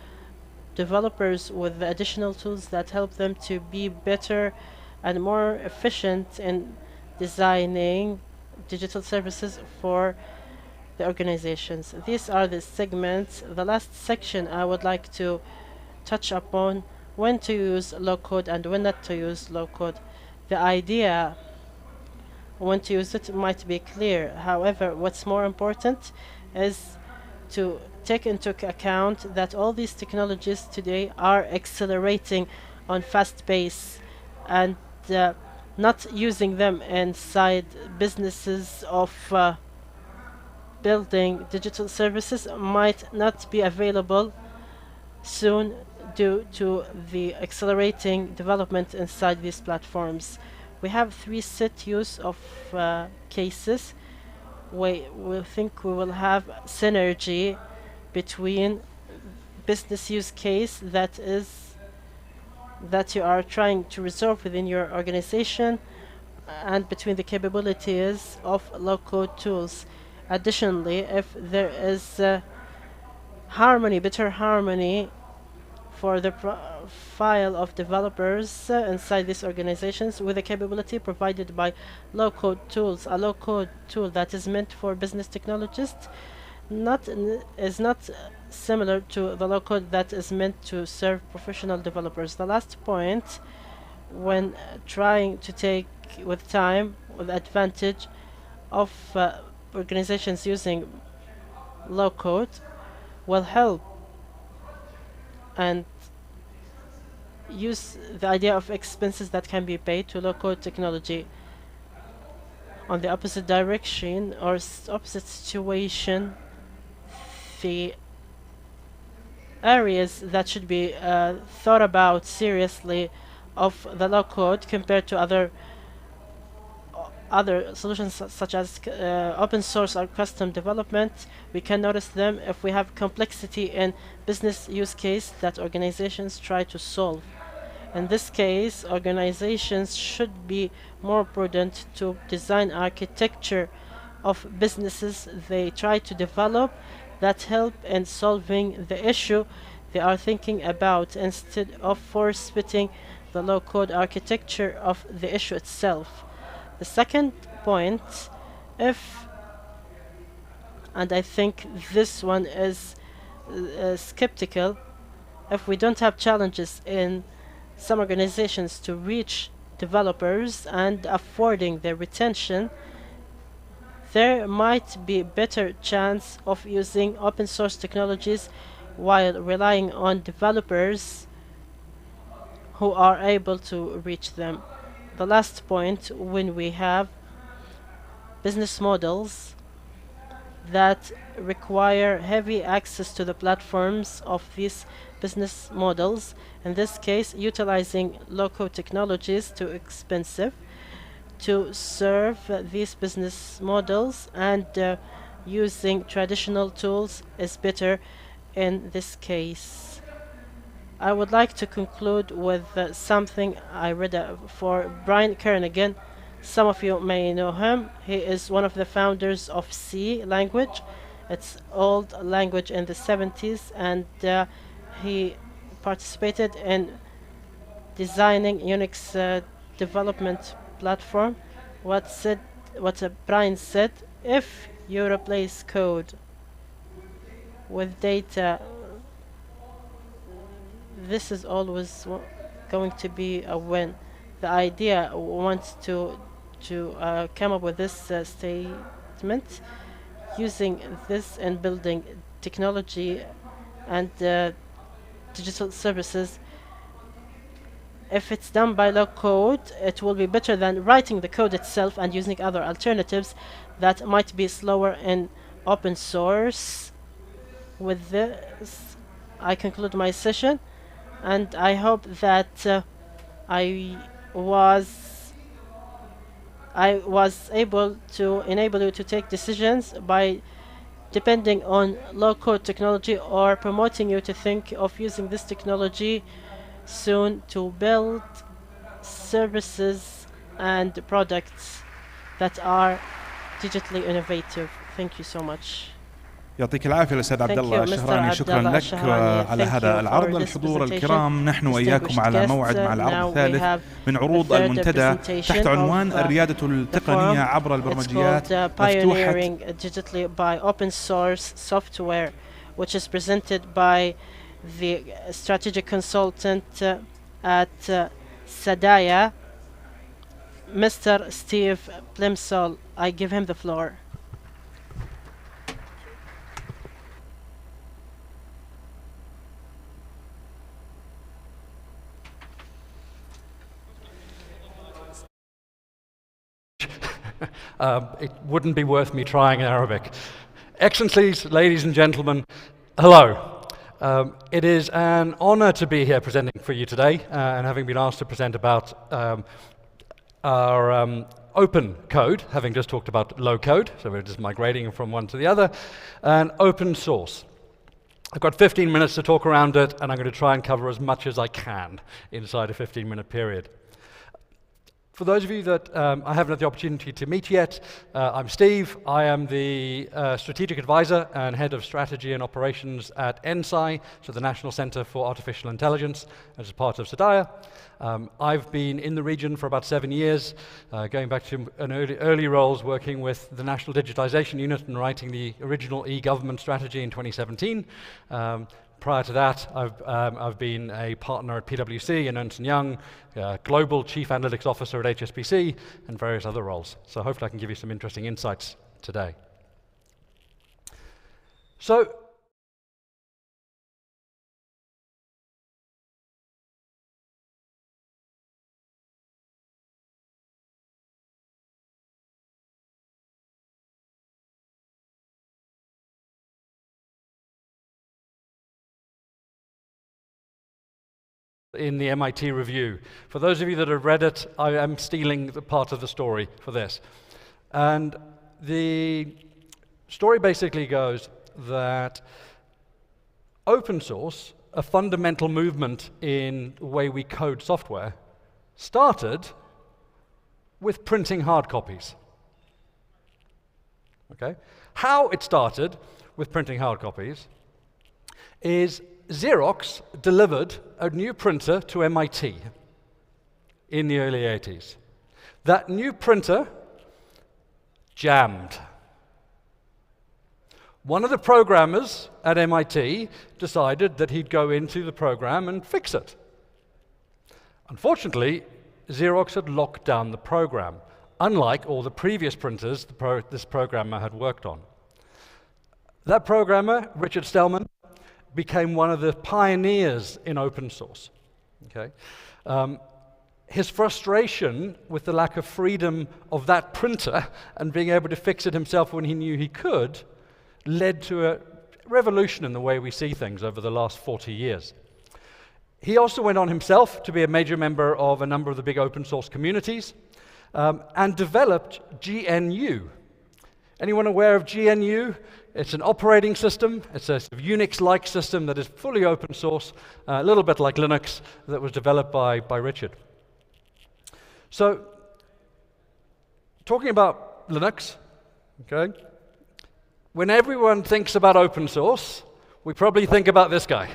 developers with the additional tools that help them to be better and more efficient in designing digital services for the organizations? These are the segments. The last section I would like to touch upon when to use low code and when not to use low code. The idea when to use it might be clear. However, what's more important is to take into account that all these technologies today are accelerating on fast pace, and not using them inside businesses of building digital services might not be available soon due to the accelerating development inside these platforms. We have 3 set use of cases. We think we will have synergy between business use case that you are trying to resolve within your organization and between the capabilities of low-code tools. Additionally, if there is better harmony for the profile of developers inside these organizations with the capability provided by low-code tools, a low-code tool that is meant for business technologists is not similar to the low-code that is meant to serve professional developers. The last point, when trying to take with advantage of organizations using low-code, will help and use the idea of expenses that can be paid to low-code technology. On the opposite direction or opposite situation, the areas that should be thought about seriously of the low-code compared to other solutions such as open source or custom development, we can notice them if we have complexity in business use case that organizations try to solve. In this case, organizations should be more prudent to design architecture of businesses they try to develop that help in solving the issue they are thinking about, instead of force-fitting the low-code architecture of the issue itself. The second point, and I think this one is skeptical, if we don't have challenges in some organizations to reach developers and affording their retention, there might be better chance of using open source technologies while relying on developers who are able to reach them. The last point, when we have business models that require heavy access to the platforms of these business models, in this case utilizing low-code technologies too expensive to serve these business models, and using traditional tools is better in this case. I would like to conclude with something I read for Brian Kernighan. Some of you may know him. He is one of the founders of C language. It's old language in the 70s, and he participated in designing Unix development platform. What Brian said, if you replace code with data, this is always going to be a win. The idea wants to come up with this statement, using this and building technology and digital services. If it's done by low code, it will be better than writing the code itself and using other alternatives that might be slower in open source. With this, I conclude my session, and I hope that I was able to enable you to take decisions by depending on low-code technology, or promoting you to think of using this technology soon to build services and products that are digitally innovative. Thank you so much. يعطيك العافية الأستاذ عبد الله الشهراني، شكرا لك على هذا العرض. الحضور الكرام، نحن وإياكم على موعد مع العرض الثالث من عروض المنتدى تحت عنوان الريادة التقنية عبر البرمجيات مفتوحة، digitally by open source software, which is presented by the strategic consultant at Sadaya, Mr. Steve Plimsoll. I give him the floor. It wouldn't be worth me trying in Arabic. Excellencies, ladies and gentlemen, hello. It is an honor to be here presenting for you today, and having been asked to present about our open code, having just talked about low code, so we're just migrating from one to the other, and open source. I've got 15 minutes to talk around it, and I'm going to try and cover as much as I can inside a 15-minute period. For those of you that I haven't had the opportunity to meet yet, I'm Steve. I am the strategic advisor and head of strategy and operations at NSI, so the National Center for Artificial Intelligence, as a part of Sadaya. I've been in the region for about 7 years, going back to an early roles working with the National Digitization Unit and writing the original e-government strategy in 2017. Prior to that, I've been a partner at PwC and Ernst & Young, Global Chief Analytics Officer at HSBC, and various other roles. So hopefully I can give you some interesting insights today. So, in the MIT review. For those of you that have read it, I am stealing the part of the story for this. And the story basically goes that open source, a fundamental movement in the way we code software, started with printing hard copies. Okay? How it started with printing hard copies is Xerox delivered a new printer to MIT in the early 80s. That new printer jammed. One of the programmers at MIT decided that he'd go into the program and fix it. Unfortunately, Xerox had locked down the program, unlike all the previous printers this programmer had worked on. That programmer, Richard Stallman, became one of the pioneers in open source. Okay? His frustration with the lack of freedom of that printer and being able to fix it himself when he knew he could led to a revolution in the way we see things over the last 40 years. He also went on himself to be a major member of a number of the big open source communities and developed GNU. Anyone aware of GNU? It's an operating system. It's a Unix-like system that is fully open source, a little bit like Linux, that was developed by Richard. So, talking about Linux, okay, when everyone thinks about open source, we probably think about this guy.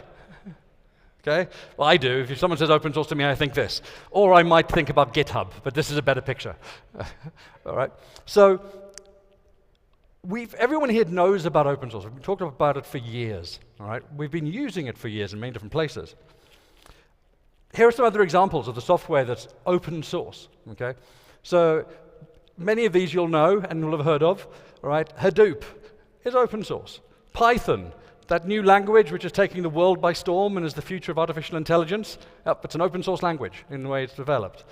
Okay? Well, I do. If someone says open source to me, I think this. Or I might think about GitHub, but this is a better picture. All right? So, everyone here knows about open source. We've been talking about it for years. All right? We've been using it for years in many different places. Here are some other examples of the software that's open source. Okay? So, many of these you'll know and you'll have heard of. All right? Hadoop is open source. Python, that new language which is taking the world by storm and is the future of artificial intelligence, it's an open source language in the way it's developed.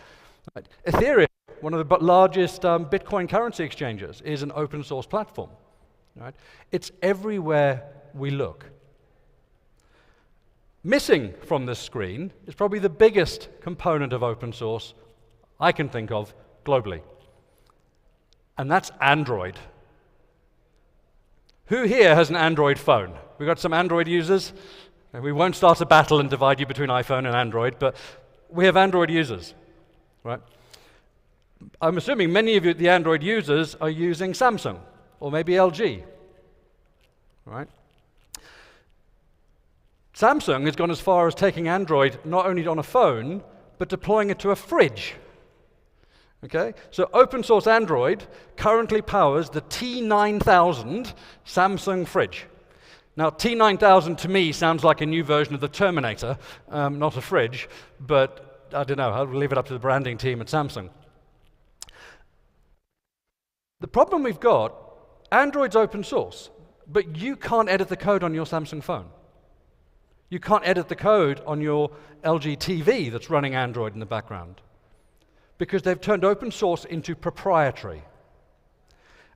Right. Ethereum, one of the largest Bitcoin currency exchanges, is an open source platform. Right. It's everywhere we look. Missing from this screen is probably the biggest component of open source I can think of globally, and that's Android. Who here has an Android phone? We've got some Android users. And we won't start a battle and divide you between iPhone and Android, but we have Android users, right? I'm assuming many of you, the Android users, are using Samsung or maybe LG, right? Samsung has gone as far as taking Android not only on a phone, but deploying it to a fridge. Okay, so open source Android currently powers the T9000 Samsung fridge. Now, T9000 to me sounds like a new version of the Terminator, not a fridge, but I don't know, I'll leave it up to the branding team at Samsung. The problem we've got, Android's open source, but you can't edit the code on your Samsung phone. You can't edit the code on your LG TV that's running Android in the background, because they've turned open source into proprietary.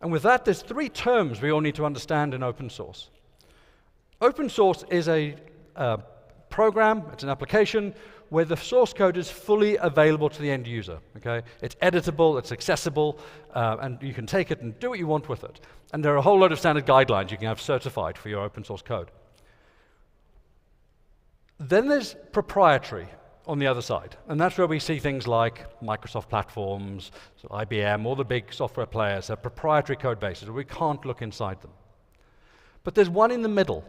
And with that, there's three terms we all need to understand in open source. Open source is a program, it's an application, where the source code is fully available to the end user. Okay? It's editable, it's accessible, and you can take it and do what you want with it. And there are a whole load of standard guidelines you can have certified for your open source code. Then there's proprietary on the other side, and that's where we see things like Microsoft platforms, so IBM, all the big software players have proprietary code bases where we can't look inside them. But there's one in the middle,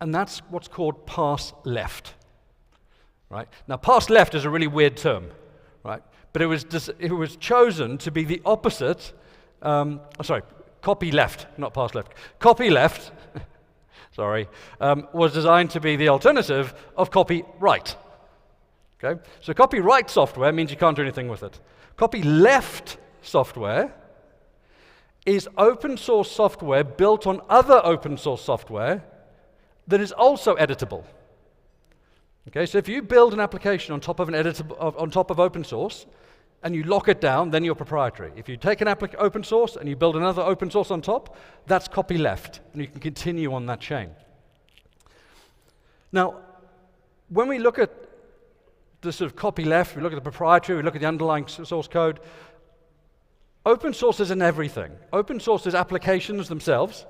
and that's what's called pass-left. Right? Now, pass-left is a really weird term, right? But it was chosen to be the opposite. Copy-left, not pass-left. Copy-left, sorry, was designed to be the alternative of copyright. Okay? So copyright software means you can't do anything with it. Copyleft software is open source software built on other open source software that is also editable. Okay, so if you build an application on top of open source and you lock it down, then you're proprietary. If you take an open source and you build another open source on top, that's copyleft, and you can continue on that chain. Now, when we look at the sort of copyleft, we look at the proprietary, we look at the underlying source code, open source is in everything. Open source is applications themselves,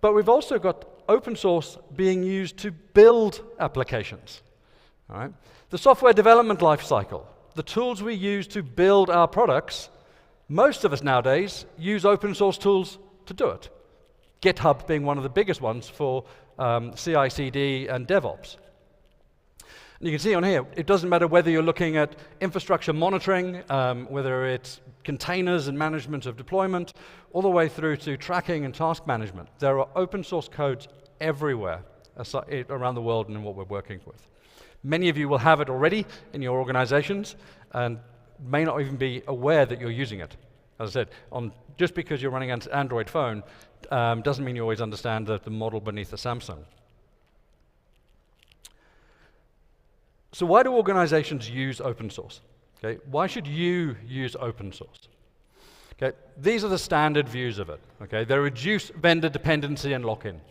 but we've also got open source being used to build applications. All right? The software development lifecycle, the tools we use to build our products, most of us nowadays use open source tools to do it. GitHub being one of the biggest ones for CI/CD and DevOps. And you can see on here, it doesn't matter whether you're looking at infrastructure monitoring, whether it's containers and management of deployment, all the way through to tracking and task management. There are open source codes everywhere around the world and in what we're working with. Many of you will have it already in your organizations and may not even be aware that you're using it. As I said, just because you're running an Android phone doesn't mean you always understand the model beneath the Samsung. So why do organizations use open source? Okay, why should you use open source? Okay, these are the standard views of it. Okay, they reduce vendor dependency and lock-in.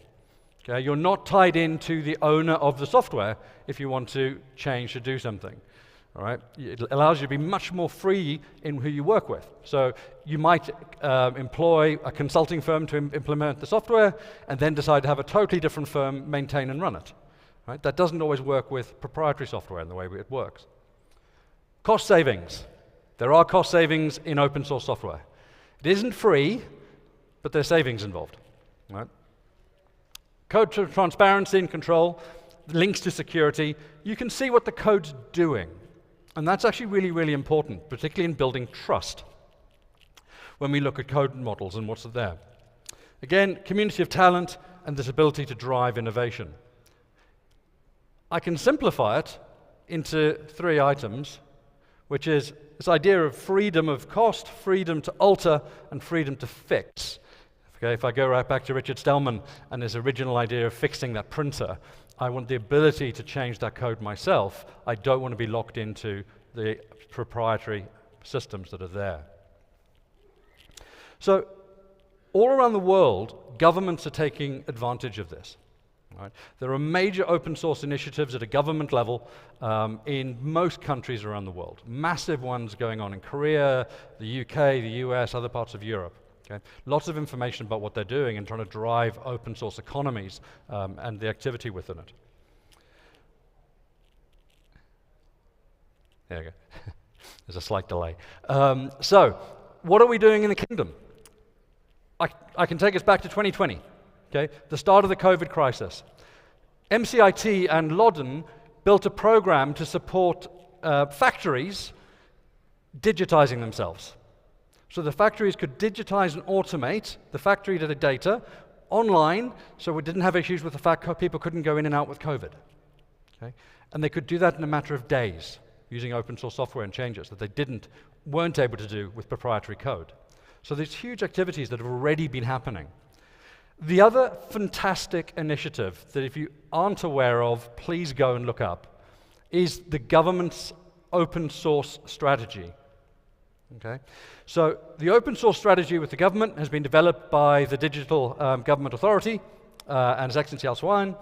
Okay, you're not tied into the owner of the software if you want to change to do something. All right? It allows you to be much more free in who you work with. So you might employ a consulting firm to implement the software and then decide to have a totally different firm maintain and run it. Right? That doesn't always work with proprietary software in the way it works. Cost savings. There are cost savings in open source software. It isn't free, but there's savings involved. Right? Code transparency and control, links to security. You can see what the code's doing. And that's actually really, really important, particularly in building trust when we look at code models and what's there. Again, community of talent and this ability to drive innovation. I can simplify it into 3 items, which is this idea of freedom of cost, freedom to alter, and freedom to fix. Okay, if I go right back to Richard Stallman and his original idea of fixing that printer, I want the ability to change that code myself. I don't want to be locked into the proprietary systems that are there. So all around the world, governments are taking advantage of this. Right? There are major open source initiatives at a government level in most countries around the world. Massive ones going on in Korea, the UK, the US, other parts of Europe. Okay? Lots of information about what they're doing and trying to drive open source economies and the activity within it. There you go. There's a slight delay. So, what are we doing in the kingdom? I can take us back to 2020, okay? The start of the COVID crisis. MCIT and Loddon built a program to support factories digitizing themselves. So the factories could digitize and automate the factory data online, so we didn't have issues with the fact that people couldn't go in and out with COVID. Okay? And they could do that in a matter of days using open source software and changes that they weren't able to do with proprietary code. So there's huge activities that have already been happening. The other fantastic initiative that if you aren't aware of, please go and look up, is the government's open source strategy. Okay? So the open source strategy with the government has been developed by the Digital Government Authority and His Excellency Al Swan,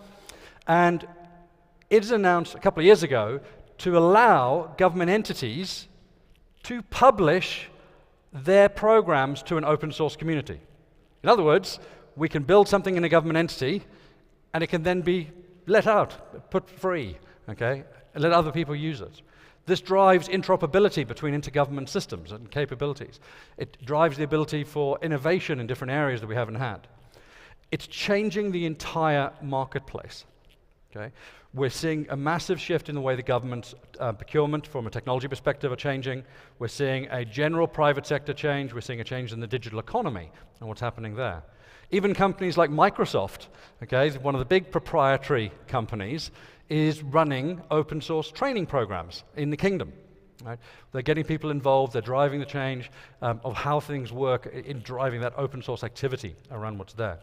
and it is announced a couple of years ago to allow government entities to publish their programs to an open source community. In other words, we can build something in a government entity and it can then be let out, put free, okay, and let other people use it. This drives interoperability between intergovernment systems and capabilities. It drives the ability for innovation in different areas that we haven't had. It's changing the entire marketplace. Okay? We're seeing a massive shift in the way the government's procurement from a technology perspective are changing. We're seeing a general private sector change. We're seeing a change in the digital economy and what's happening there. Even companies like Microsoft, okay, one of the big proprietary companies, is running open source training programs in the kingdom. Right? They're getting people involved, they're driving the change of how things work in driving that open source activity around what's there.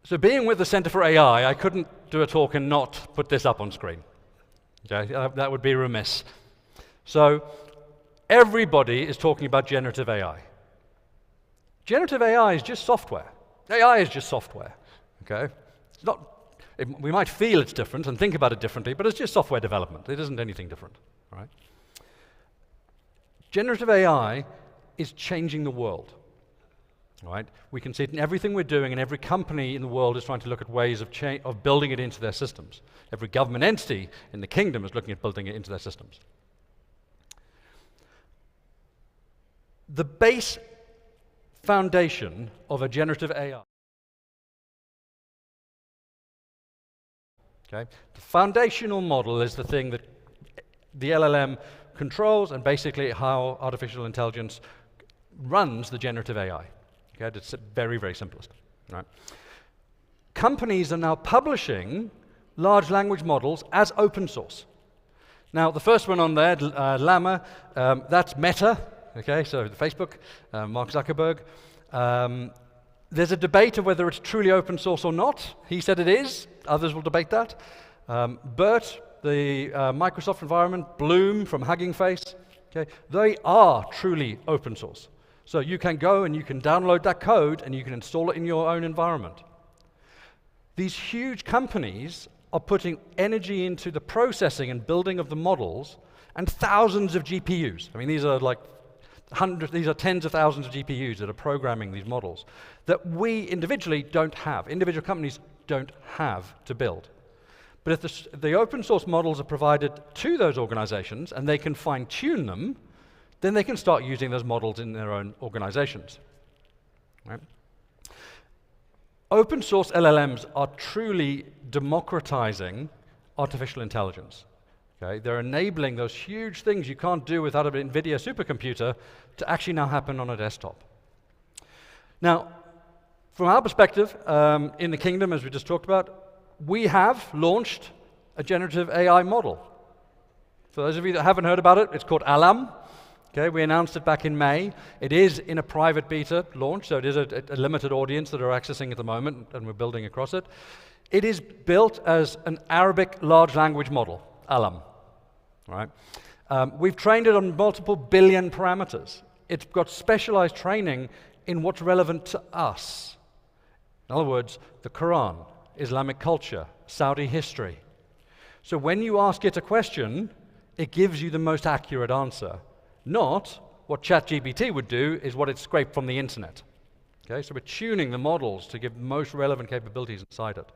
So being with the Center for AI, I couldn't do a talk and not put this up on screen. Okay? That would be remiss. So everybody is talking about generative AI. Generative AI is just software. AI is just software, okay? It's not, we might feel it's different and think about it differently, but it's just software development. It isn't anything different, right? Generative AI is changing the world, right? We can see it in everything we're doing, and every company in the world is trying to look at ways of building it into their systems. Every government entity in the kingdom is looking at building it into their systems. The base foundation of a generative AI. Okay? The foundational model is the thing that the LLM controls and basically how artificial intelligence runs the generative AI. Okay? It's very, very simplest. Right? Companies are now publishing large language models as open source. Now, the first one on there, Llama, that's Meta. Okay, so the Facebook, Mark Zuckerberg. There's a debate of whether it's truly open source or not. He said it is. Others will debate that. BERT, the Microsoft environment, Bloom from Hugging Face, okay, they are truly open source. So you can go and you can download that code and you can install it in your own environment. These huge companies are putting energy into the processing and building of the models and thousands of GPUs. I mean, these are like these are tens of thousands of GPUs that are programming these models that we individually don't have. Individual companies don't have to build. But if the open source models are provided to those organizations and they can fine-tune them, then they can start using those models in their own organizations. Right? Open source LLMs are truly democratizing artificial intelligence. Okay? They're enabling those huge things you can't do without an NVIDIA supercomputer to actually now happen on a desktop. Now, from our perspective, in the kingdom, as we just talked about, we have launched a generative AI model. For those of you that haven't heard about it, it's called Alam. Okay, we announced it back in May. It is in a private beta launch, so it is a limited audience that are accessing at the moment, and we're building across it. It is built as an Arabic large language model, Alam. Right? We've trained it on multiple billion parameters. It's got specialized training in what's relevant to us. In other words, the Quran, Islamic culture, Saudi history. So when you ask it a question, it gives you the most accurate answer. Not what ChatGPT would do is what it scraped from the internet. Okay, so we're tuning the models to give most relevant capabilities inside it.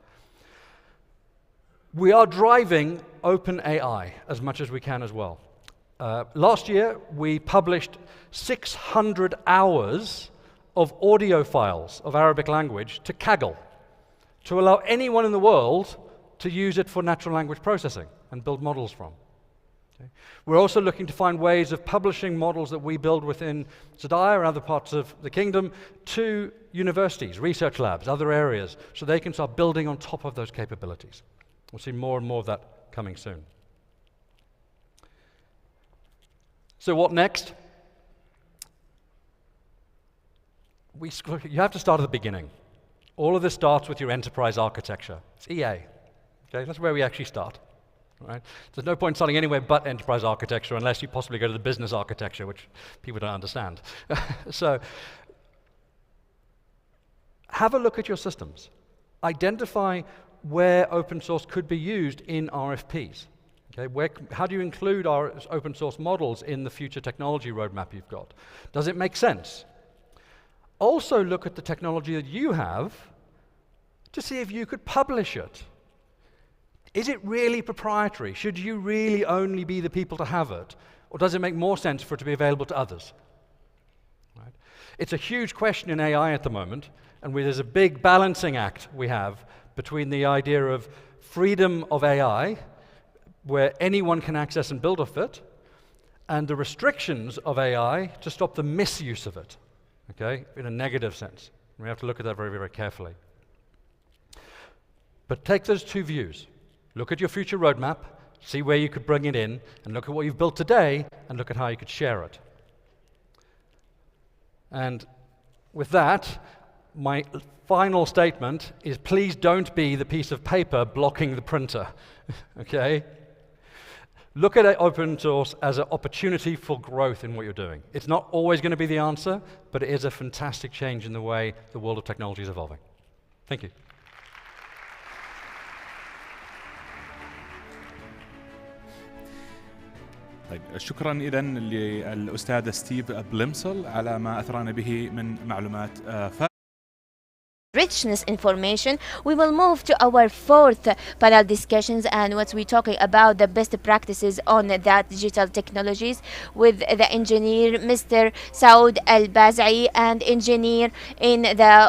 We are driving open AI as much as we can as well. Last year, we published 600 hours of audio files of Arabic language to Kaggle, to allow anyone in the world to use it for natural language processing and build models from. Okay. We're also looking to find ways of publishing models that we build within Zadaya or other parts of the kingdom to universities, research labs, other areas, so they can start building on top of those capabilities. We'll see more and more of that coming soon. So what next? You have to start at the beginning. All of this starts with your enterprise architecture. It's EA. Okay, that's where we actually start. Right? There's no point starting anywhere but enterprise architecture unless you possibly go to the business architecture, which people don't understand. So have a look at your systems. Identify where open source could be used in RFPs. Okay, how do you include our open source models in the future technology roadmap you've got? Does it make sense? Also look at the technology that you have to see if you could publish it. Is it really proprietary? Should you really only be the people to have it? Or does it make more sense for it to be available to others? Right? It's a huge question in AI at the moment, and there's a big balancing act we have between the idea of freedom of AI, where anyone can access and build off it, and the restrictions of AI to stop the misuse of it. Okay, in a negative sense. We have to look at that very, very carefully. But take those two views. Look at your future roadmap, see where you could bring it in, and look at what you've built today, and look at how you could share it. And with that, my final statement is please don't be the piece of paper blocking the printer. Okay? Look at open source as an opportunity for growth in what you're doing. It's not always going to be the answer, but it is a fantastic change in the way the world of technology is evolving. Thank you. طيب شكرا إذا للأستاذ ستيف بليمسل على ما أثرانا به من معلومات richness information. We will move to our fourth panel discussions, and what we're talking about the best practices on that digital technologies with the engineer Mr. Saud Al-Bazai and engineer in the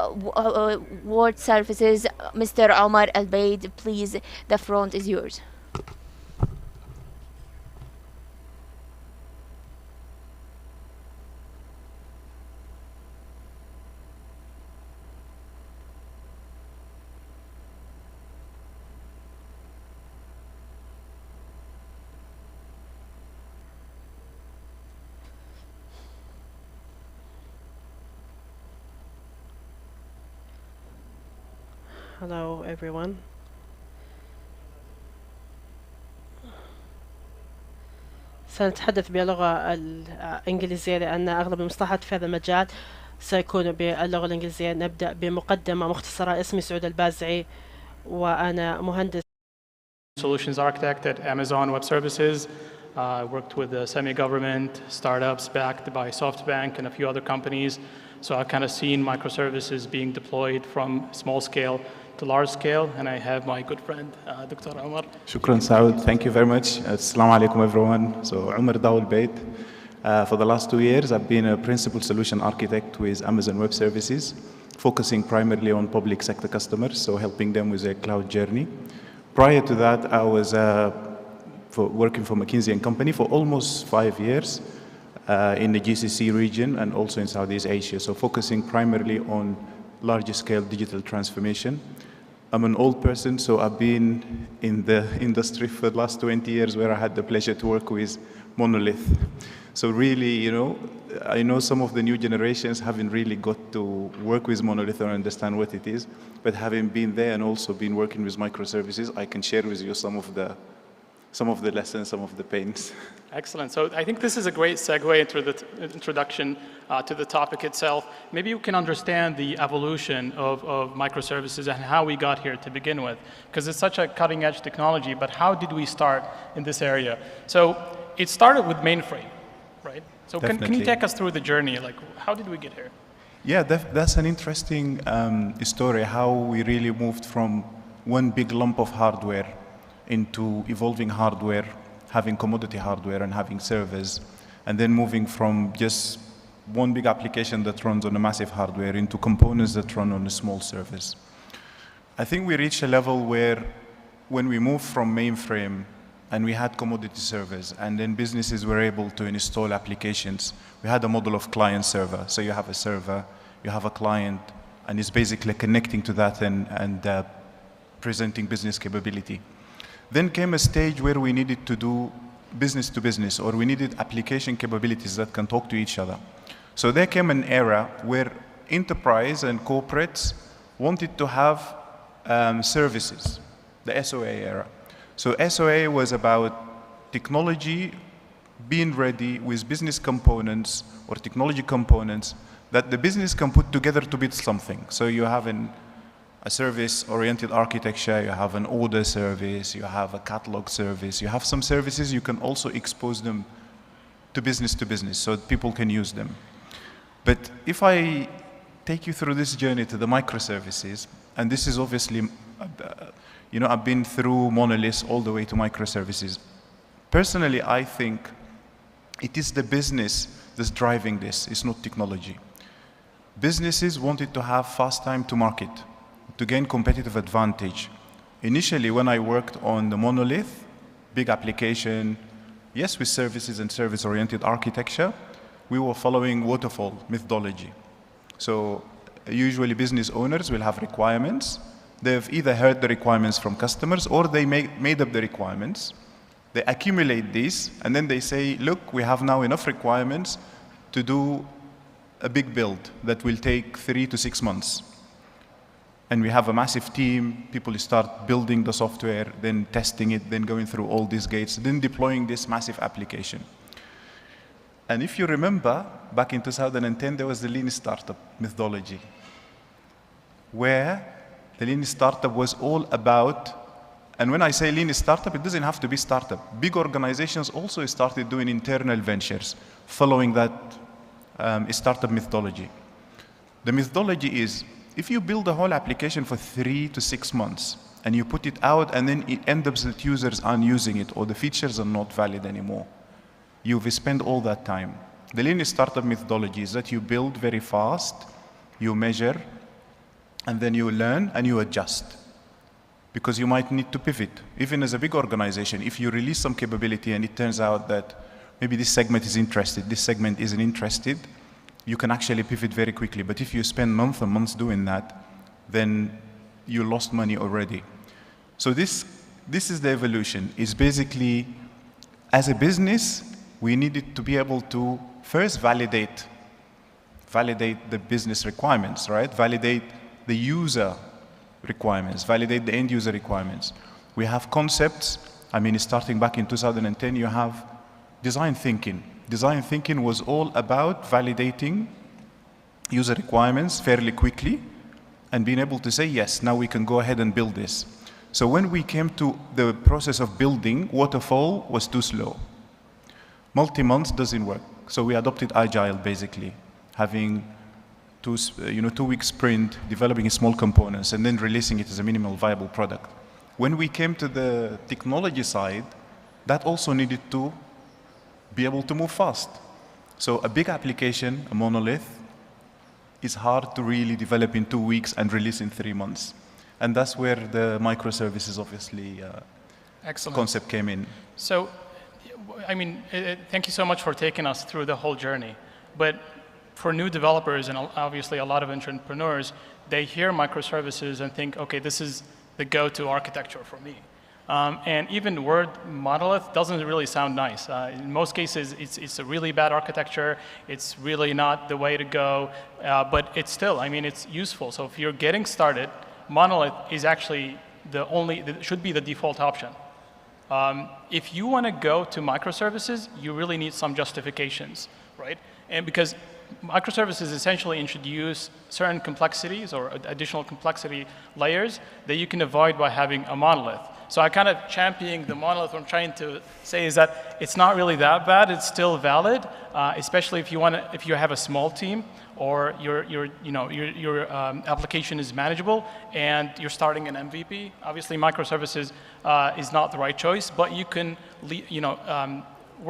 word services Mr. Omar Al-Baid. Please, the front is yours. Hello everyone. سنتحدث باللغة الإنجليزية لأن أغلب المصطلحات في هذا المجال سيكون باللغة الإنجليزية. نبدأ بمقدمة مختصرة. اسمي سعود البازعي وأنا مهندس Solutions architect at Amazon Web Services. I worked with the semi-government, startups backed by SoftBank and a few other companies. So I've kind of seen microservices being deployed from small scale to large scale. And I have my good friend, Dr. Omar. Shukran, Saud. Thank you very much. Assalamu alaikum, everyone. So Umar Dawul Bait. For the last 2 years, I've been a principal solution architect with Amazon Web Services, focusing primarily on public sector customers, so helping them with their cloud journey. Prior to that, I was working for McKinsey & Company for almost 5 years in the GCC region and also in Southeast Asia, so focusing primarily on larger scale digital transformation. I'm an old person, so I've been in the industry for the last 20 years where I had the pleasure to work with Monolith. So really, you know, I know some of the new generations haven't really got to work with Monolith or understand what it is, but having been there and also been working with microservices, I can share with you some of the lessons, some of the pains. Excellent. So I think this is a great segue into the introduction to the topic itself. Maybe you can understand the evolution of microservices and how we got here to begin with, because it's such a cutting edge technology, but how did we start in this area? So it started with mainframe, right? So can you take us through the journey? Like, how did we get here? Yeah, that's an interesting story, how we really moved from one big lump of hardware into evolving hardware, having commodity hardware and having servers, and then moving from just one big application that runs on a massive hardware into components that run on a small servers. I think we reached a level where when we moved from mainframe and we had commodity servers, and then businesses were able to install applications. We had a model of client server. So you have a server, you have a client, and it's basically connecting to that and presenting business capability. Then came a stage where we needed to do business to business, or we needed application capabilities that can talk to each other. So there came an era where enterprise and corporates wanted to have services, the SOA era. So SOA was about technology being ready with business components or technology components that the business can put together to build something. So you have a service-oriented architecture, you have an order service, you have a catalog service, you have some services, you can also expose them to business so people can use them. But if I take you through this journey to the microservices, and this is obviously, you know, I've been through monoliths all the way to microservices. Personally, I think it is the business that's driving this, it's not technology. Businesses wanted to have fast time to market, to gain competitive advantage. Initially, when I worked on the monolith, big application, yes, with services and service-oriented architecture, we were following waterfall methodology. So usually business owners will have requirements. They've either heard the requirements from customers or they made up the requirements. They accumulate these and then they say, look, we have now enough requirements to do a big build that will take 3 to 6 months. And we have a massive team, people start building the software, then testing it, then going through all these gates, then deploying this massive application. And if you remember, back in 2010, there was the lean startup methodology, where the lean startup was all about, and when I say lean startup, it doesn't have to be startup. Big organizations also started doing internal ventures, following that startup methodology. The methodology is, if you build a whole application for 3 to 6 months, and you put it out, and then it ends up that users aren't using it, or the features are not valid anymore, you've spent all that time. The lean startup methodology is that you build very fast, you measure, and then you learn and you adjust. Because you might need to pivot. Even as a big organization, if you release some capability and it turns out that maybe this segment is interested, this segment isn't interested, you can actually pivot very quickly. But if you spend months and months doing that, then you lost money already. So this is the evolution. It's basically, as a business, we needed to be able to first validate the business requirements, right? Validate the user requirements, validate the end user requirements. We have concepts. I mean, starting back in 2010, you have design thinking. Design thinking was all about validating user requirements fairly quickly and being able to say, yes, now we can go ahead and build this. So when we came to the process of building, waterfall was too slow. Multi-month doesn't work. So we adopted Agile, basically, having 2-week sprint, developing small components, and then releasing it as a minimal viable product. When we came to the technology side, that also needed to be able to move fast. So a big application, a monolith, is hard to really develop in 2 weeks and release in 3 months. And that's where the microservices, obviously, concept came in. So, I mean, thank you so much for taking us through the whole journey. But for new developers and obviously a lot of entrepreneurs, they hear microservices and think, okay, this is the go-to architecture for me. And even the word monolith doesn't really sound nice. In most cases, it's a really bad architecture. It's really not the way to go. But it's still, I mean, it's useful. So if you're getting started, monolith is actually should be the default option. If you want to go to microservices, you really need some justifications, right? And because microservices essentially introduce certain complexities or additional complexity layers that you can avoid by having a monolith. So I kind of championing the monolith. What I'm trying to say is that it's not really that bad. It's still valid, especially if you have a small team or your application is manageable and you're starting an MVP. Obviously, microservices is not the right choice, but you can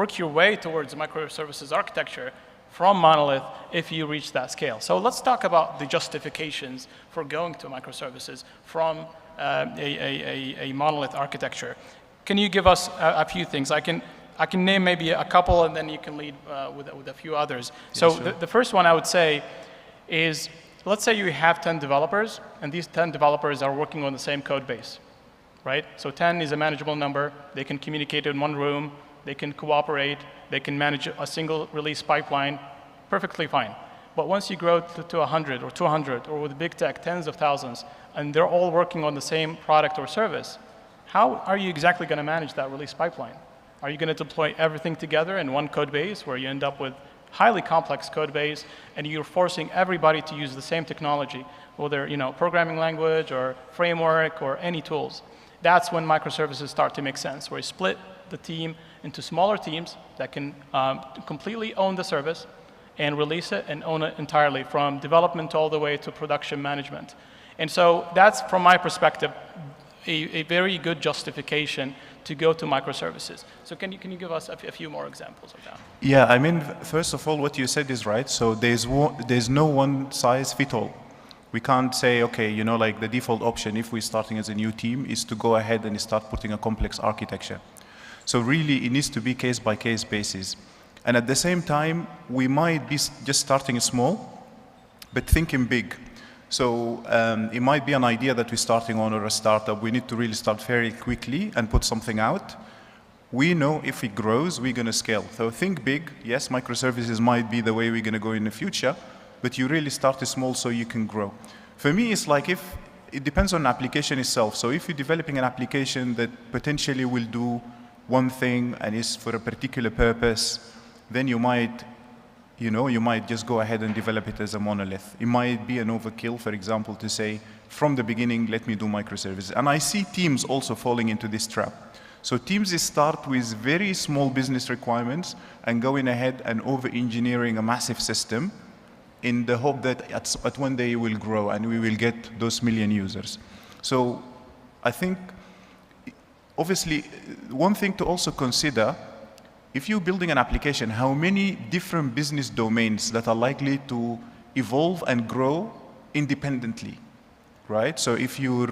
work your way towards a microservices architecture from monolith if you reach that scale. So let's talk about the justifications for going to microservices from a monolith architecture. Can you give us a few things? I can name maybe a couple, and then you can lead with a few others. So yeah, sure. The first one I would say is, let's say you have 10 developers, and these 10 developers are working on the same code base, right? So 10 is a manageable number. They can communicate in one room. They can cooperate. They can manage a single release pipeline, perfectly fine. But once you grow to 100 or 200, or with big tech, tens of thousands, and they're all working on the same product or service, how are you exactly going to manage that release pipeline? Are you going to deploy everything together in one code base where you end up with highly complex code base and you're forcing everybody to use the same technology, whether programming language or framework or any tools? That's when microservices start to make sense, where you split the team into smaller teams that can completely own the service and release it and own it entirely, from development all the way to production management. And so that's, from my perspective, a very good justification to go to microservices. So can you give us a few more examples of that? Yeah, I mean, first of all, what you said is right. So there's no one size fit all. We can't say, okay, like the default option, if we're starting as a new team, is to go ahead and start putting a complex architecture. So really, it needs to be case-by-case basis. And at the same time, we might be just starting small, but thinking big. So it might be an idea that we're starting on, or a startup. We need to really start very quickly and put something out. We know if it grows, we're going to scale. So think big. Yes, microservices might be the way we're going to go in the future, but you really start small so you can grow. For me, it's like it depends on the application itself. So if you're developing an application that potentially will do one thing and is for a particular purpose, then you might just go ahead and develop it as a monolith. It might be an overkill, for example, to say, from the beginning, let me do microservices. And I see teams also falling into this trap. So teams start with very small business requirements and going ahead and over-engineering a massive system in the hope that at one day it will grow and we will get those million users. So I think, obviously, one thing to also consider, if you're building an application, how many different business domains that are likely to evolve and grow independently, right? So if you're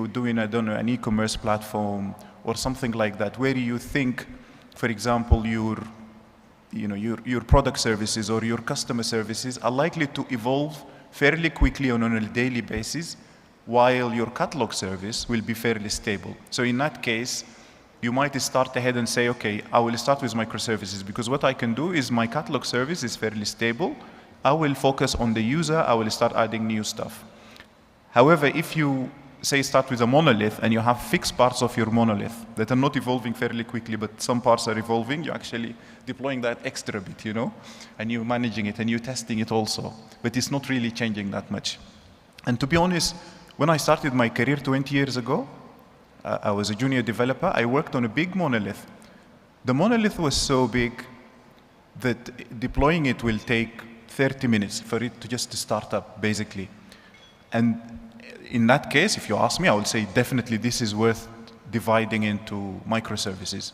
doing, I don't know, an e-commerce platform or something like that, where you think, for example, your product services or your customer services are likely to evolve fairly quickly on a daily basis, while your catalog service will be fairly stable. So in that case, you might start ahead and say, okay, I will start with microservices, because what I can do is my catalog service is fairly stable. I will focus on the user. I will start adding new stuff. However, if you, say, start with a monolith and you have fixed parts of your monolith that are not evolving fairly quickly, but some parts are evolving, you're actually deploying that extra bit, and you're managing it and you're testing it also. But it's not really changing that much. And to be honest, when I started my career 20 years ago, I was a junior developer. I worked on a big monolith. The monolith was so big that deploying it will take 30 minutes for it to just start up, basically. And in that case, if you ask me, I would say definitely this is worth dividing into microservices,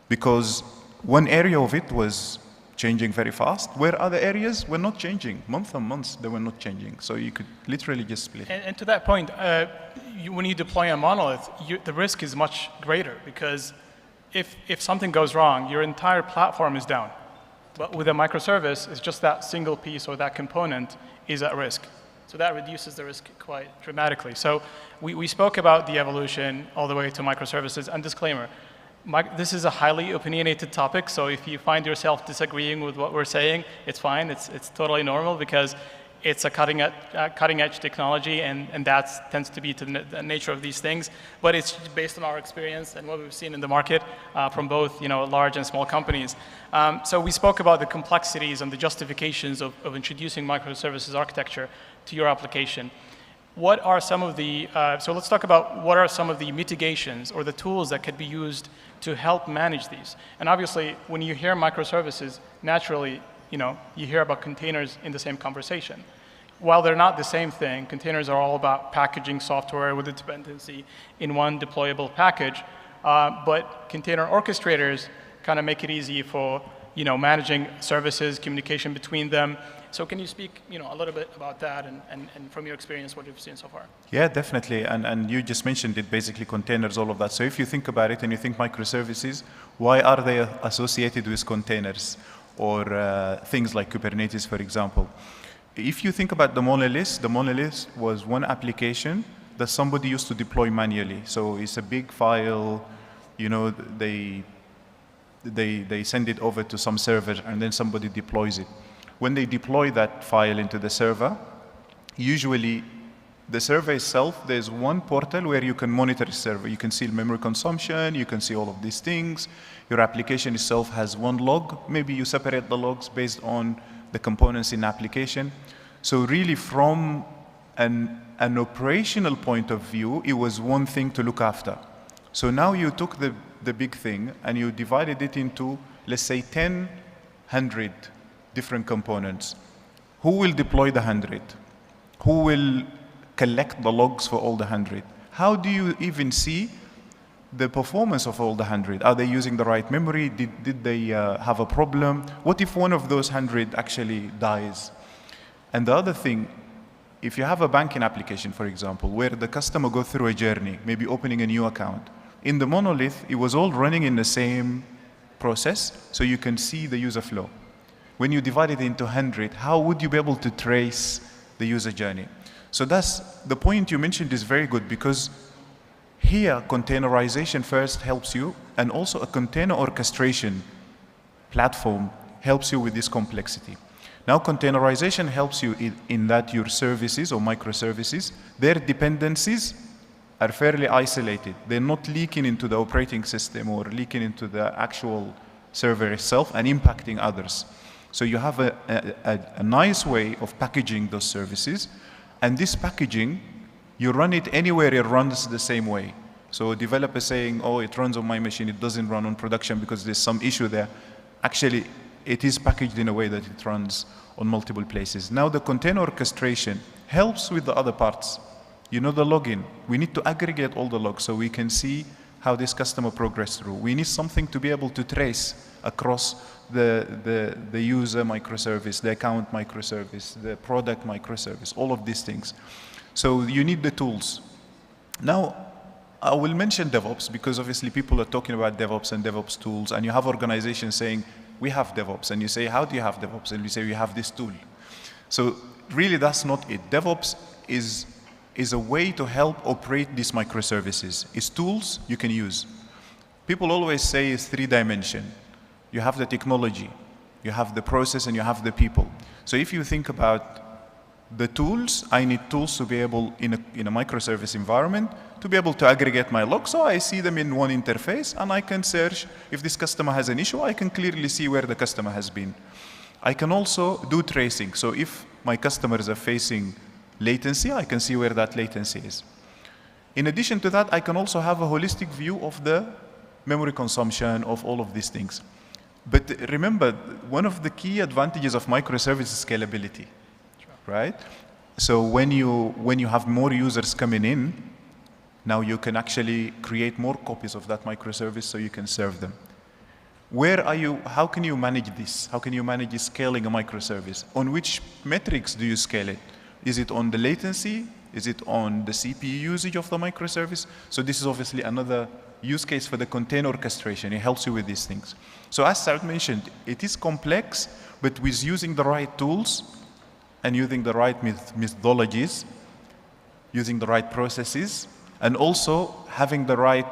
because one area of it was changing very fast, where other areas were not changing. Month on month, they were not changing. So you could literally just split. And to that point, when you deploy a monolith, the risk is much greater, because if something goes wrong, your entire platform is down. But with a microservice, it's just that single piece or that component is at risk. So that reduces the risk quite dramatically. So we spoke about the evolution all the way to microservices. And disclaimer, this is a highly opinionated topic, so if you find yourself disagreeing with what we're saying, it's fine. It's totally normal, because it's a cutting edge technology, and that tends to be the nature of these things. But it's based on our experience and what we've seen in the market from both large and small companies. So we spoke about the complexities and the justifications of introducing microservices architecture to your application. What are some of the, so let's talk about what are some of the mitigations or the tools that could be used to help manage these. And obviously, when you hear microservices, naturally, you hear about containers in the same conversation. While they're not the same thing, containers are all about packaging software with a dependency in one deployable package. But container orchestrators kind of make it easy for managing services, communication between them. So can you speak a little bit about that and from your experience, what you've seen so far? Yeah, definitely. And you just mentioned it, basically containers, all of that. So if you think about it and you think microservices, why are they associated with containers or things like Kubernetes, for example? If you think about the monolith was one application that somebody used to deploy manually. So it's a big file, they send it over to some server and then somebody deploys it. When they deploy that file into the server, usually the server itself, there's one portal where you can monitor the server. You can see memory consumption, you can see all of these things. Your application itself has one log. Maybe you separate the logs based on the components in the application. So really from an operational point of view, it was one thing to look after. So now you took the big thing and you divided it into, let's say, 100 different components. Who will deploy the 100? Who will collect the logs for all the 100? How do you even see the performance of all the 100? Are they using the right memory? Did they have a problem? What if one of those 100 actually dies? And the other thing, if you have a banking application, for example, where the customer goes through a journey, maybe opening a new account, in the monolith, it was all running in the same process, so you can see the user flow. When you divide it into 100, how would you be able to trace the user journey? So that's the point you mentioned is very good, because here containerization first helps you, and also a container orchestration platform helps you with this complexity. Now containerization helps you in that your services or microservices, their dependencies are fairly isolated. They're not leaking into the operating system or leaking into the actual server itself and impacting others. So you have a nice way of packaging those services, and this packaging, you run it anywhere, it runs the same way. So a developer saying, oh, it runs on my machine, it doesn't run on production because there's some issue there. Actually, it is packaged in a way that it runs on multiple places. Now the container orchestration helps with the other parts. The login. We need to aggregate all the logs so we can see how this customer progressed through. We need something to be able to trace across the user microservice, the account microservice, the product microservice, all of these things. So you need the tools. Now, I will mention DevOps because obviously people are talking about DevOps and DevOps tools, and you have organizations saying, we have DevOps, and you say, how do you have DevOps? And we say, we have this tool. So really that's not it. DevOps is a way to help operate these microservices. It's tools you can use. People always say it's 3-dimension. You have the technology, you have the process, and you have the people. So if you think about the tools, I need tools to be able, in a microservice environment, to be able to aggregate my logs, so I see them in one interface, and I can search. If this customer has an issue, I can clearly see where the customer has been. I can also do tracing. So if my customers are facing latency, I can see where that latency is. In addition to that, I can also have a holistic view of the memory consumption of all of these things. But remember, one of the key advantages of microservice is scalability, right? So when you have more users coming in, now you can actually create more copies of that microservice so you can serve them. How can you manage this? How can you manage scaling a microservice? On which metrics do you scale it? Is it on the latency? Is it on the CPU usage of the microservice? So this is obviously another use case for the container orchestration. It helps you with these things. So as Saud mentioned, it is complex, but with using the right tools and using the right methodologies, using the right processes, and also having the right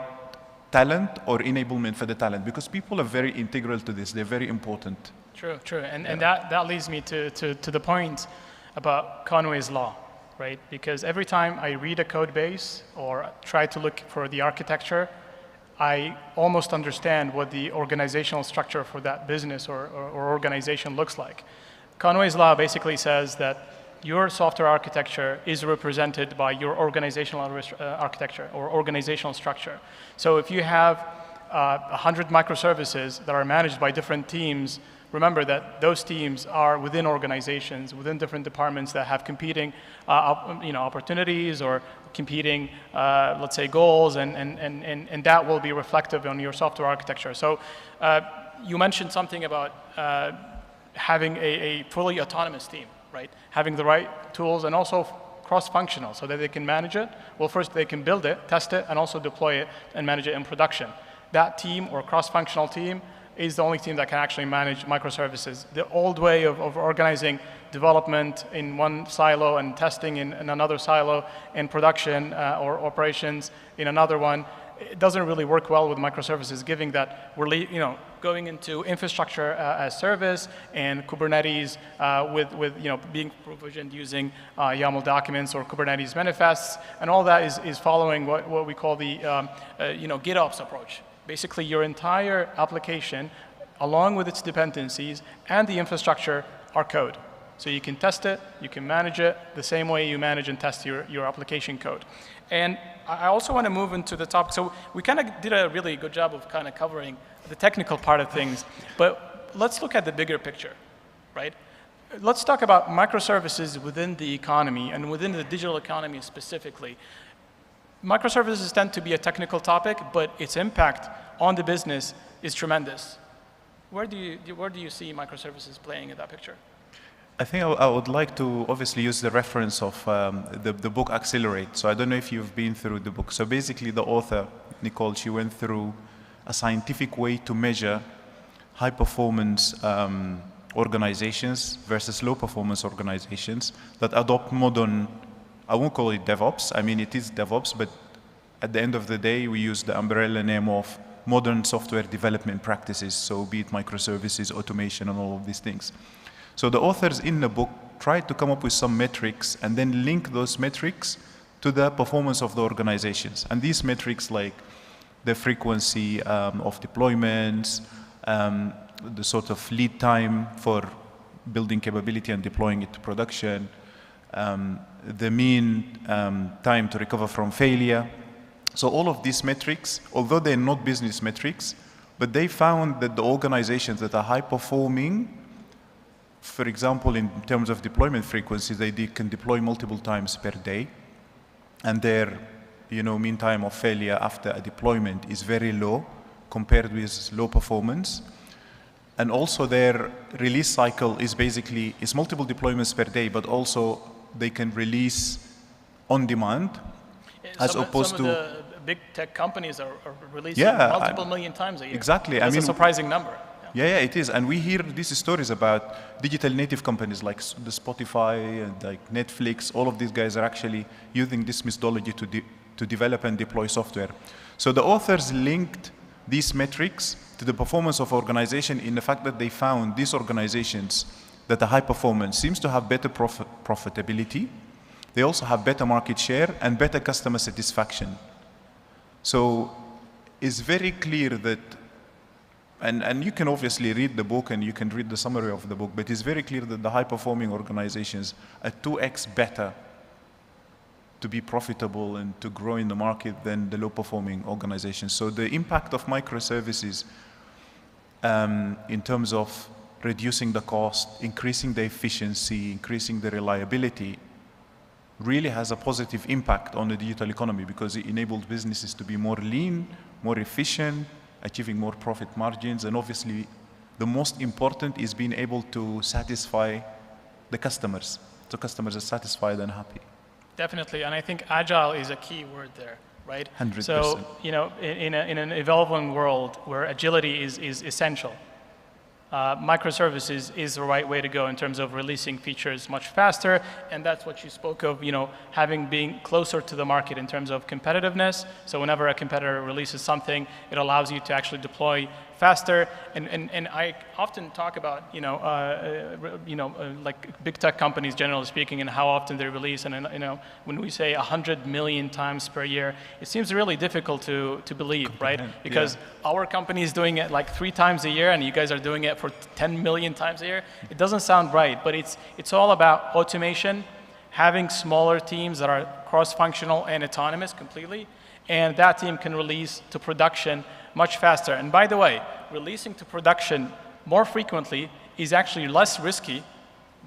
talent or enablement for the talent, because people are very integral to this. They're very important. True, true. And that leads me to the point about Conway's law, right? Because every time I read a code base or try to look for the architecture, I almost understand what the organizational structure for that business or organization looks like. Conway's law basically says that your software architecture is represented by your organizational architecture or organizational structure. So if you have 100 microservices that are managed by different teams, remember that those teams are within organizations, within different departments that have competing opportunities or competing, let's say, goals, and that will be reflective on your software architecture. So you mentioned something about having a fully autonomous team, right? Having the right tools and also cross-functional so that they can manage it. Well, first they can build it, test it, and also deploy it and manage it in production. That team or cross-functional team is the only team that can actually manage microservices. The old way of organizing development in one silo and testing in another silo and production or operations in another one, it doesn't really work well with microservices, given that we're going into infrastructure as service and Kubernetes with being provisioned using YAML documents or Kubernetes manifests, and all that is following what we call the GitOps approach. Basically, your entire application, along with its dependencies and the infrastructure, are code. So you can test it, you can manage it the same way you manage and test your application code. And I also want to move into the topic. So we kind of did a really good job of kind of covering the technical part of things, but let's look at the bigger picture, right? Let's talk about microservices within the economy and within the digital economy specifically. Microservices tend to be a technical topic, but its impact on the business is tremendous. Where do you see microservices playing in that picture? I think I would like to obviously use the reference of the book Accelerate. So I don't know if you've been through the book. So basically the author, Nicole, she went through a scientific way to measure high performance organizations versus low performance organizations that adopt modern, I won't call it DevOps. I mean, it is DevOps, but at the end of the day, we use the umbrella name of modern software development practices. So be it microservices, automation, and all of these things. So the authors in the book tried to come up with some metrics and then link those metrics to the performance of the organizations. And these metrics like the frequency of deployments, the sort of lead time for building capability and deploying it to production, the mean time to recover from failure. So all of these metrics, although they're not business metrics, but they found that the organizations that are high performing, for example, in terms of deployment frequency, they can deploy multiple times per day, and their mean time of failure after a deployment is very low compared with low performance. And also their release cycle is multiple deployments per day, but also they can release on demand, as opposed to the big tech companies are releasing multiple million times a year. Exactly. That's a surprising number. Yeah, it is. And we hear these stories about digital native companies like the Spotify and like Netflix. All of these guys are actually using this methodology to develop and deploy software. So the authors linked these metrics to the performance of organization in the fact that they found these organizations that are high performance seems to have better profitability. They also have better market share and better customer satisfaction. So it's very clear that, and you can obviously read the book and you can read the summary of the book, but it's very clear that the high-performing organizations are 2x better to be profitable and to grow in the market than the low-performing organizations. So the impact of microservices in terms of reducing the cost, increasing the efficiency, increasing the reliability, really has a positive impact on the digital economy because it enabled businesses to be more lean, more efficient, achieving more profit margins, and obviously the most important is being able to satisfy the customers. So customers are satisfied and happy. Definitely, and I think agile is a key word there, right? 100%. So, you know, in an evolving world where agility is essential, microservices is the right way to go in terms of releasing features much faster, and that's what you spoke of, you know, being closer to the market in terms of competitiveness. So whenever a competitor releases something, it allows you to actually deploy faster. And I often talk about, like big tech companies, generally speaking, and how often they release. And you know, when we say 100 million times per year, it seems really difficult to believe, right? Because our company is doing it like 3 times a year, and you guys are doing it for 10 million times a year. It doesn't sound right, but it's all about automation, having smaller teams that are cross-functional and autonomous completely, and that team can release to production much faster. And by the way, releasing to production more frequently is actually less risky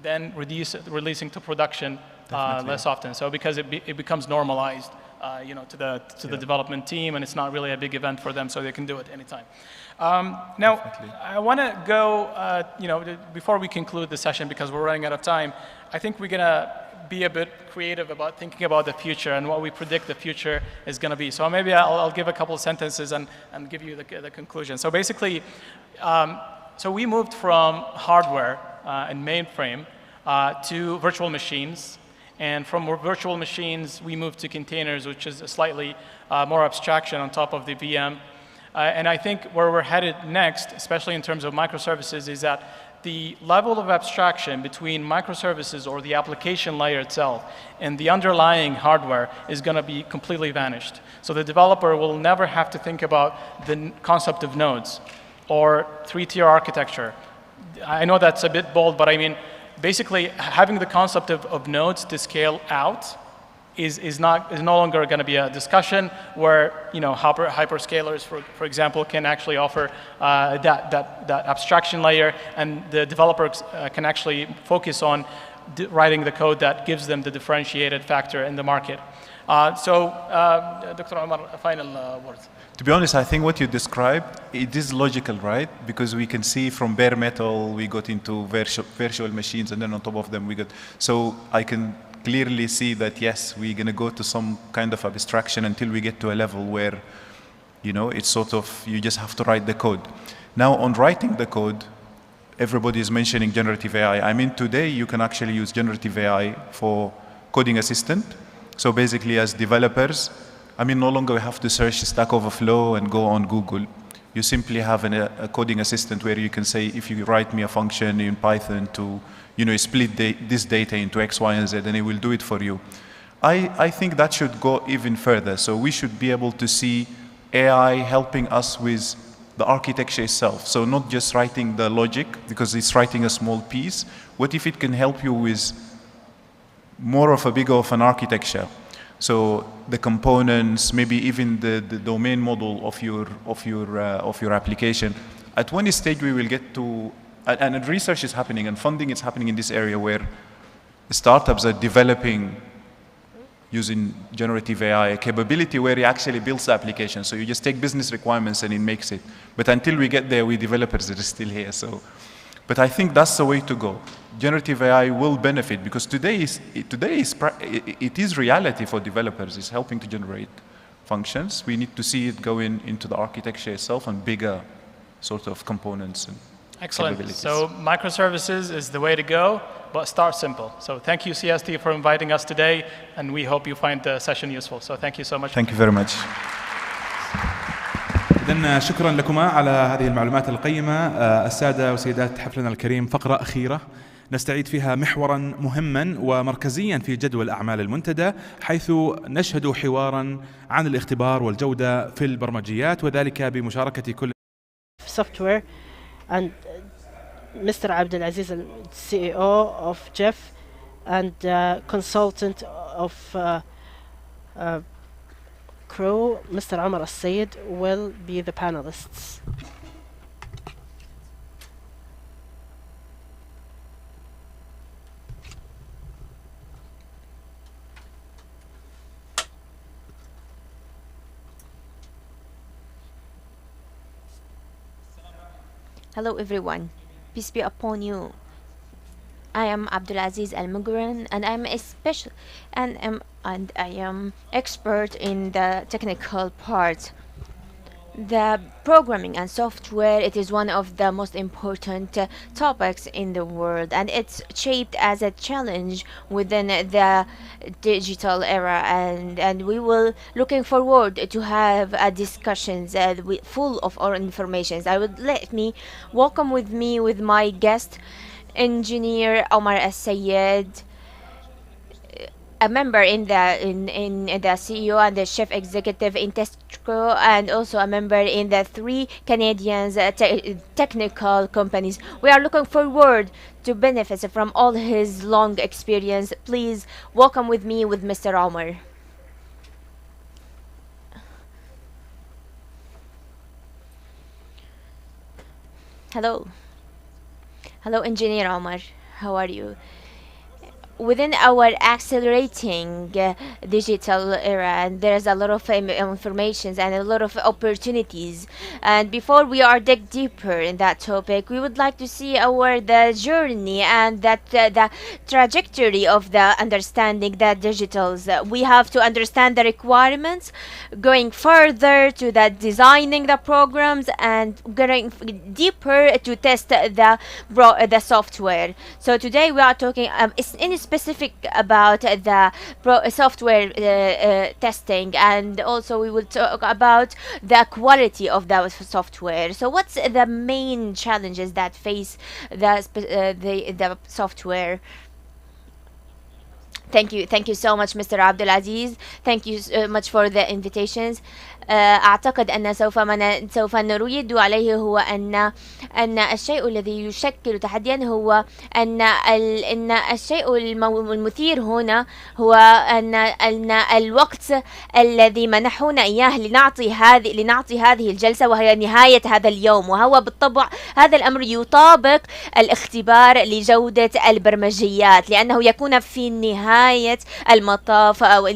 than releasing to production less often. So because it becomes normalized, you know, to the development team, and it's not really a big event for them, so they can do it anytime. Now, I want to go, you know, before we conclude the session, because we're running out of time, I think we're going to be a bit creative about thinking about the future and what we predict the future is going to be. So maybe I'll give a couple of sentences and give you the conclusion. So basically, so we moved from hardware and mainframe to virtual machines. And from virtual machines, we moved to containers, which is a slightly more abstraction on top of the VM. And I think where we're headed next, especially in terms of microservices, is that the level of abstraction between microservices or the application layer itself and the underlying hardware is going to be completely vanished. So the developer will never have to think about the concept of nodes or 3-tier architecture. I know that's a bit bold, but I mean, basically having the concept of nodes to scale out is no longer going to be a discussion where, you know, hyperscalers, for example, can actually offer that abstraction layer, and the developers can actually focus on writing the code that gives them the differentiated factor in the market. So, Dr. Omar, final words. To be honest, I think what you described, it is logical, right? Because we can see from bare metal, we got into virtual machines, and then on top of them we got, so I can clearly see that, yes, we're going to go to some kind of abstraction until we get to a level where, you know, it's sort of, you just have to write the code. Now, on writing the code, everybody is mentioning generative AI. I mean, today you can actually use generative AI for coding assistant. So basically, as developers, I mean, no longer we have to search Stack Overflow and go on Google. You simply have a coding assistant where you can say, if you write me a function in Python to, you know, split this data into X, Y, and Z, and it will do it for you. I think that should go even further. So we should be able to see AI helping us with the architecture itself. So not just writing the logic, because it's writing a small piece. What if it can help you with more of a bigger of an architecture? So the components, maybe even the domain model of your application. At one stage we will get to, and research is happening and funding is happening in this area where startups are developing using generative AI a capability where it actually builds the application. So you just take business requirements and it makes it. But until we get there, we developers are still here. So, but I think that's the way to go. Generative AI will benefit because today it is reality for developers. It's helping to generate functions. We need to see it going into the architecture itself and bigger sort of components and excellent. So microservices is the way to go, but start simple. So thank you, CST, for inviting us today, and we hope you find the session useful. So thank you so much. Thank you very much. إذن شكرا لكما على هذه المعلومات القيمة. السادة وسيدات حفلنا الكريم، فقرة أخيرة نستعيد فيها محورا مهما ومركزيا في جدول أعمال المنتدى، حيث نشهد حوارا عن الاختبار والجودة في البرمجيات، وذلك بمشاركة كل software and Mr. Abdulaziz, CEO of Jeff and consultant of crew, Mr. Omar Al-Sayed, will be the panelists. Hello everyone, peace be upon you. I am Abdulaziz Al-Mugran, and I am expert in the technical part. The programming and software, it is one of the most important topics in the world, and it's shaped as a challenge within the digital era, and we will looking forward to have discussions full of our information. I would let me welcome with me with my guest, Engineer Omar Al-Sayed, a member in the CEO and the chief executive in Tesco, and also a member in the 3 Canadian technical companies. We are looking forward to benefit from all his long experience. Please welcome with me with Mr. Omar. Hello. Hello, Engineer Omar. How are you? Within our accelerating digital era, and there's a lot of information and a lot of opportunities, and before we are dig deeper in that topic, we would like to see the journey and the trajectory of the understanding that digitals. We have to understand the requirements, going further to the designing the programs, and going deeper to test the software. So today we are talking in specific about the software testing, and also we will talk about the quality of the software. So what's the main challenges that face the software? Thank you so much, Mr. Abdulaziz. Thank you so much for the invitations. أعتقد أن سوف نريد عليه هو أن الشيء الذي يشكل تحديا هو أن الشيء المثير هنا هو أن الوقت الذي منحونا إياه لنعطي هذه الجلسة، وهي نهاية هذا اليوم، وهو بالطبع هذا الأمر يطابق الاختبار لجودة البرمجيات، لأنه يكون في نهاية المطاف أو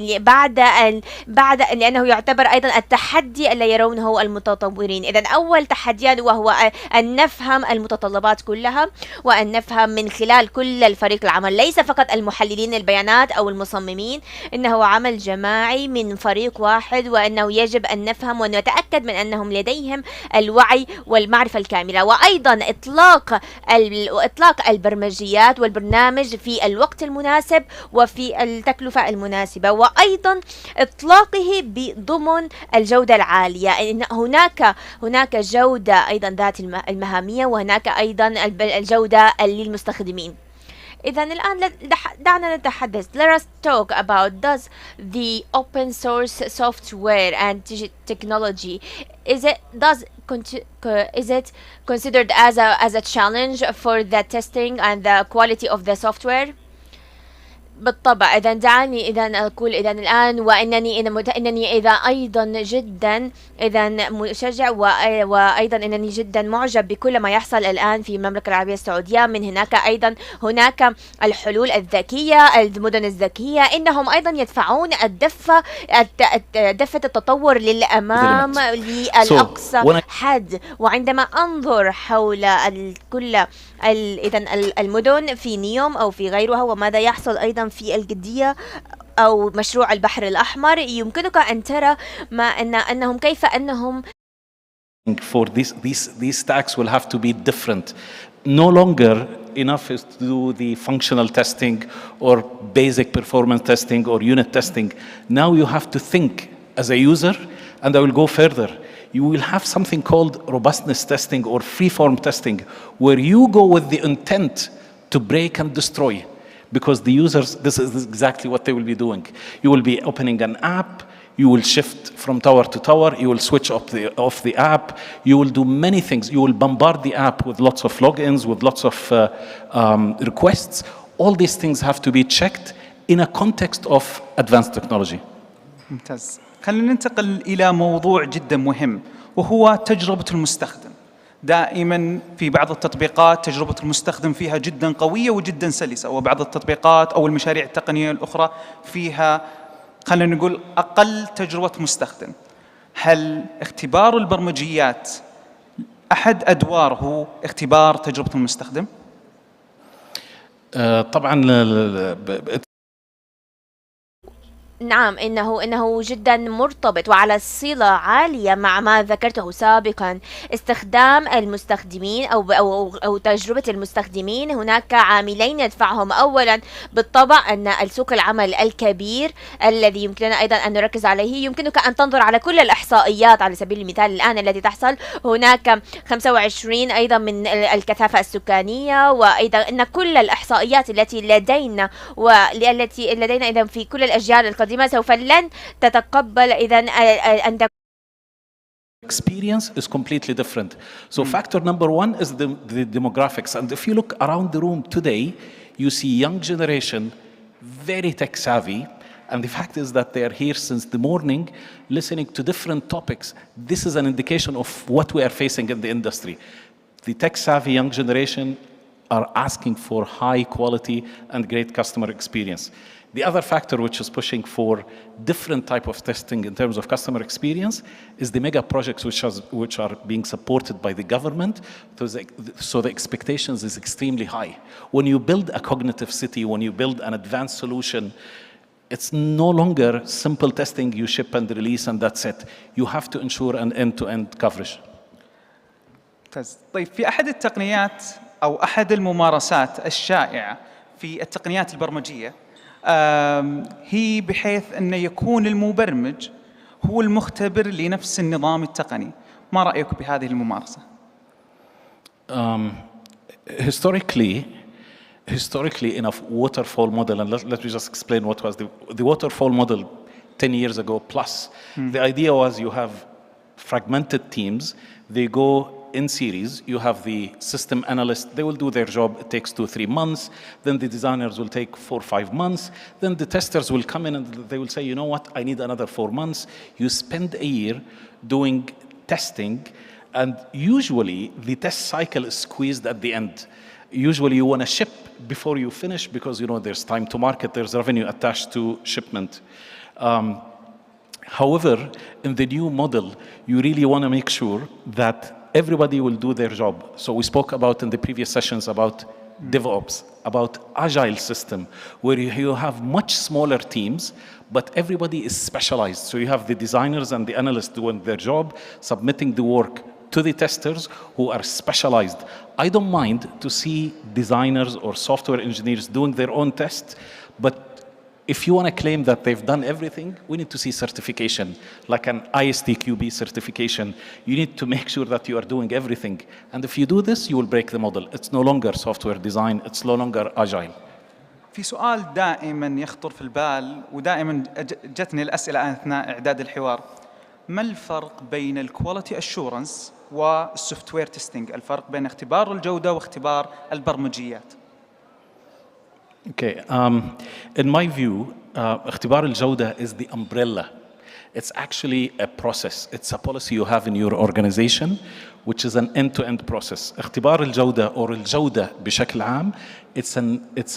لأنه يعتبر أيضا التحدي الذي يرونه المتطورين. إذن أول تحديان وهو أن نفهم المتطلبات كلها، وأن نفهم من خلال كل الفريق العمل، ليس فقط المحللين البيانات أو المصممين، إنه عمل جماعي من فريق واحد، وأنه يجب أن نفهم ونتأكد من أنهم لديهم الوعي والمعرفة الكاملة، وأيضا إطلاق البرمجيات والبرنامج في الوقت المناسب وفي التكلفة المناسبة، وأيضا إطلاقه بضمن الجودة العالية. إن هناك جودة أيضا ذات المهامية، وهناك أيضا الجودة للمستخدمين. إذن الآن دعنا نتحدث. Let us talk about, does the open source software and technology, is it considered as a challenge for the testing and the quality of the software? بالطبع. إذا أقول الآن وإنني إذا أيضا جدا مشجع، وأيضا إنني جدا معجب بكل ما يحصل الآن في المملكة العربية السعودية. من هناك الحلول الذكية، المدن الذكية، إنهم أيضا يدفعون دفة التطور للأمام للأقصى حد. وعندما أنظر حول كل المدن في نيوم أو في غيرها، وماذا يحصل أيضا في الجدية أو مشروع البحر الأحمر، يمكنك أن ترى أنهم كيف أنهم for these stacks will have to be different. No longer enough is to do the functional testing or basic performance testing or unit testing. Now you have to think as a user, and I will go further. You will have something called robustness testing or freeform testing, where you go with the intent to break and destroy. Because the users, this is exactly what they will be doing. You will be opening an app, you will shift from tower to tower, you will switch off the app, you will do many things. You will bombard the app with lots of logins, with lots of requests. All these things have to be checked in a context of advanced technology. ممتاز. خلينا ننتقل إلى موضوع جدا مهم وهو تجربة المستخدم. دائما في بعض التطبيقات تجربة المستخدم فيها جدا قوية وجدا سلسة، وبعض التطبيقات أو المشاريع التقنية الأخرى فيها خلينا نقول أقل تجربة مستخدم. هل اختبار البرمجيات أحد أدواره اختبار تجربة المستخدم؟ طبعا نعم، إنه جدا مرتبط وعلى صلة عالية مع ما ذكرته سابقا. استخدام المستخدمين أو تجربة المستخدمين، هناك عاملين يدفعهم. أولا بالطبع أن سوق العمل الكبير الذي يمكننا أيضا أن نركز عليه، يمكنك أن تنظر على كل الإحصائيات. على سبيل المثال الآن التي تحصل هناك 25 أيضا من الكثافة السكانية، وأيضا أن كل الإحصائيات التي لدينا والتي لدينا إذا في كل الأجيال القديمة سوف لن تتقبل إذا أن experience is completely different. So factor number one is the demographics. And if you look around the room today, you see young generation, very tech savvy. And the fact is that they are here since the morning, listening to different topics. This is an indication of what we are facing in the industry. The tech savvy young generation are asking for high quality and great customer experience. The other factor which is pushing for different type of testing in terms of customer experience is the mega projects which are being supported by the government. So the expectations is extremely high. When you build a cognitive city, when you build an advanced solution, it's no longer simple testing, you ship and release and that's it. You have to ensure an end-to-end coverage. طيب، في أحد التقنيات أو أحد الممارسات الشائعة في التقنيات البرمجية هي بحيث أن يكون المبرمج هو المختبر لنفس النظام التقني. ما رأيك بهذه الممارسة؟ Historically in a waterfall model, and let me just explain what was the waterfall model 10 years ago plus. The idea was you have fragmented teams, they go in series. You have the system analyst, they will do their job, it takes 2-3 months. Then the designers will take 4-5 months. Then the testers will come in and they will say, you know what, I need another 4 months. You spend a year doing testing, and usually the test cycle is squeezed at the end. Usually you want to ship before you finish because you know there's time to market, there's revenue attached to shipment. However, in the new model, you really want to make sure that everybody will do their job. So we spoke about in the previous sessions about DevOps, about agile system, where you have much smaller teams, but everybody is specialized. So you have the designers and the analysts doing their job, submitting the work to the testers who are specialized. I don't mind to see designers or software engineers doing their own tests, but if you want to claim that they've done everything, we need to see certification, like an ISTQB certification. You need to make sure that you are doing everything. And if you do this, you will break the model. It's no longer software design, it's no longer agile. في سؤال دائما يخطر في البال ودائما جتني الأسئلة أثناء إعداد الحوار. ما الفرق بين الكواليتي أشورنس والسوفت وير تيستينج؟ الفرق بين اختبار الجودة واختبار البرمجيات. Okay, in my view, اختبار الجودة is the umbrella. It's actually a process. It's a policy you have in your organization, which is an end-to-end process. اختبار الجودة or الجودة بشكل عام, it's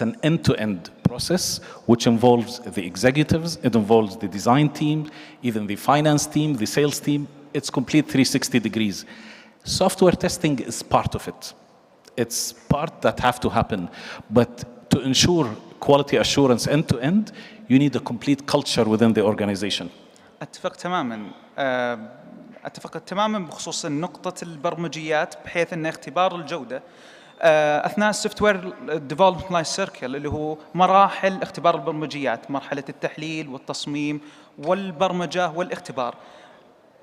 an end-to-end process which involves the executives, it involves the design team, even the finance team, the sales team. It's complete 360 degrees. Software testing is part of it. It's part that have to happen, but to ensure quality assurance end-to-end, you need a complete culture within the organization. أتفق تماما بخصوص نقطة البرمجيات، بحيث أن اختبار الجودة أثناء السوفت وير ديفلوبمنت لايف سيركل اللي هو مراحل اختبار البرمجيات، مرحلة التحليل والتصميم والبرمجة والاختبار.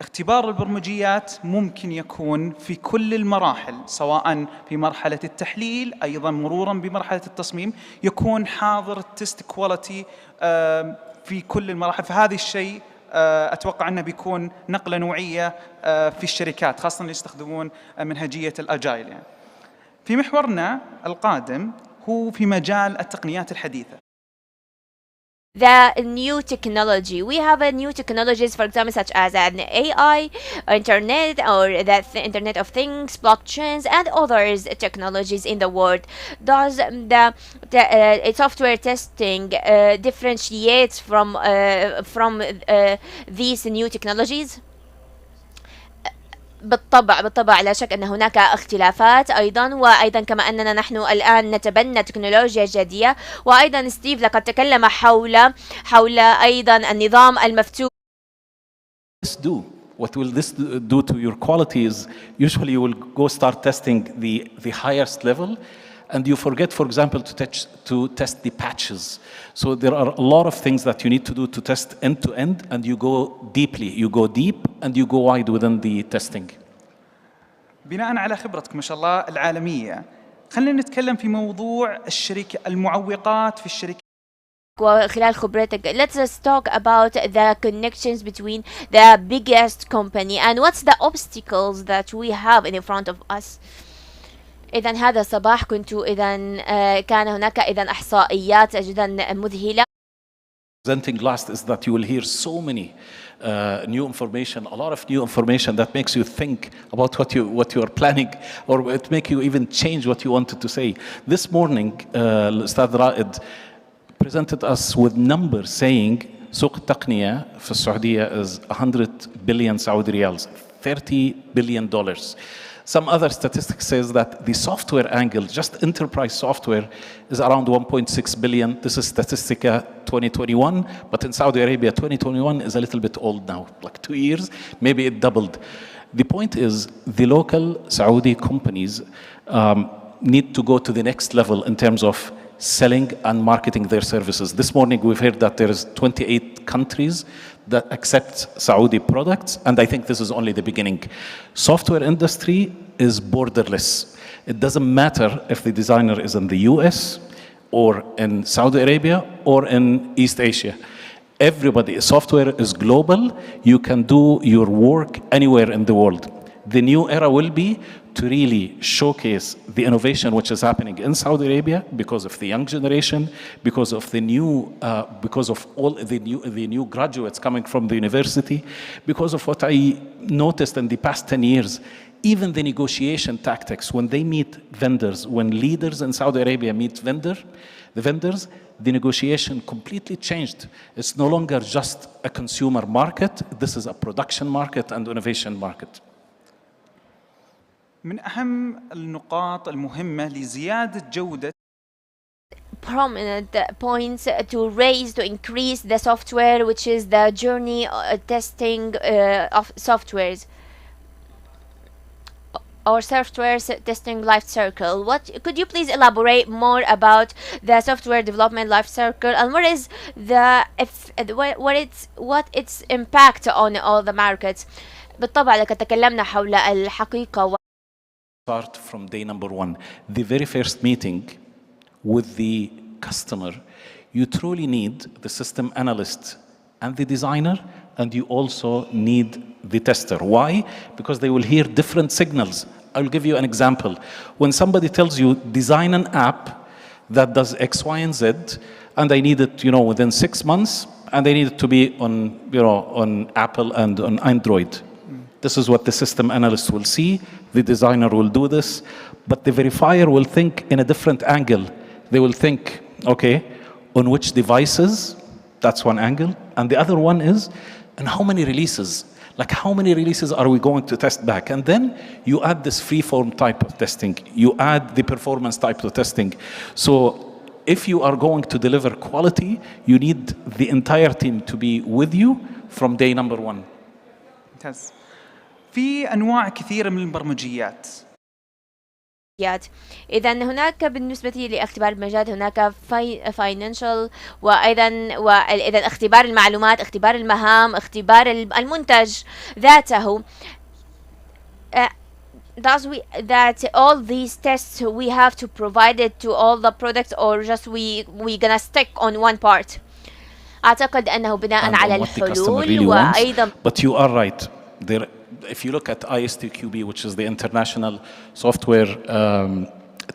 اختبار البرمجيات ممكن يكون في كل المراحل، سواء في مرحلة التحليل أيضا مرورا بمرحلة التصميم، يكون حاضر التست كواليتي في كل المراحل. فهذا الشيء أتوقع أنه بيكون نقلة نوعية في الشركات، خاصة اللي يستخدمون منهجية الأجايل. يعني في محورنا القادم هو في مجال التقنيات الحديثة. the new technology. We have a new technologies, for example, such as an AI, internet, or the Internet of Things, blockchains, and others technologies in the world. Does the software testing differentiates from these new technologies? بالطبع لا شك أن هناك اختلافات أيضا، وأيضا كما أننا نحن الآن نتبنى تكنولوجيا جديدة، وأيضا ستيف لقد تكلم حول أيضا النظام المفتوح. What will this do to your quality is usually you will go start testing the highest level, and you forget, for example, to test the patches. So there are a lot of things that you need to do to test end to end, and you go deeply. You go deep and you go wide within the testing. بناء على خبرتك ما شاء الله العالمية، خلينا نتكلم في موضوع المعوقات في الشركة. وخلال خبرتك, let's talk about the connections between the biggest company and what's the obstacles that we have in front of us. إذا هذا الصباح كان هناك إحصائيات جدا مذهلة. Presenting last is that you will hear so many new information, a lot of new information that makes you think about what you are planning, or it make you even change what you wanted to say. This morning, Ustad Raed presented us with numbers saying سوق التقنية في السعودية is 100 billion Saudi riyals, $30 billion. Some other statistics says that the software angle, just enterprise software, is around 1.6 billion. This is Statistica 2021, but in Saudi Arabia, 2021 is a little bit old now, like 2 years, maybe it doubled. The point is the local Saudi companies need to go to the next level in terms of selling and marketing their services. This morning we've heard that there is 28 countries that accept Saudi products, and I think this is only the beginning. Software industry is borderless. It doesn't matter if the designer is in the US or in Saudi Arabia or in East Asia. Everybody, software is global. You can do your work anywhere in the world. The new era will be to really showcase the innovation which is happening in Saudi Arabia because of the young generation, because of the new, because of all the new graduates coming from the university, because of what I noticed in the past 10 years. Even the negotiation tactics, when they meet vendors, when leaders in Saudi Arabia meet the vendors, the negotiation completely changed. It's no longer just a consumer market. This is a production market and innovation market. من أهم النقاط المهمة لزيادة جودة prominent points to increase the software, which is the journey testing of softwares or software testing life cycle. What could you please elaborate more about the software development life cycle, and what is what its impact on all the markets? بالطبع لقد تكلمنا حول الحقيقة. Start from day number one. The very first meeting with the customer, you truly need the system analyst and the designer, and you also need the tester. Why? Because they will hear different signals. I'll give you an example. When somebody tells you, design an app that does X, Y, and Z, and I need it, within 6 months, and I need it to be on Apple and on Android. This is what the system analyst will see. The designer will do this, but the verifier will think in a different angle. They will think, okay, on which devices? That's one angle. And the other one is, and how many releases? Like, how many releases are we going to test back? And then you add this free-form type of testing. You add the performance type of testing. So if you are going to deliver quality, you need the entire team to be with you from day number one. ممتاز. في أنواع كثيرة من البرمجيات. إذا هناك بالنسبة لاختبار المجال هناك financial وإذا اختبار المعلومات، اختبار المهام، اختبار المنتج ذاته. That all these tests we have to provide it to all the products, or just we gonna stick on one part? أعتقد أنه بناء على الحلول وأيضا. But you are right. If you look at ISTQB, which is the International Software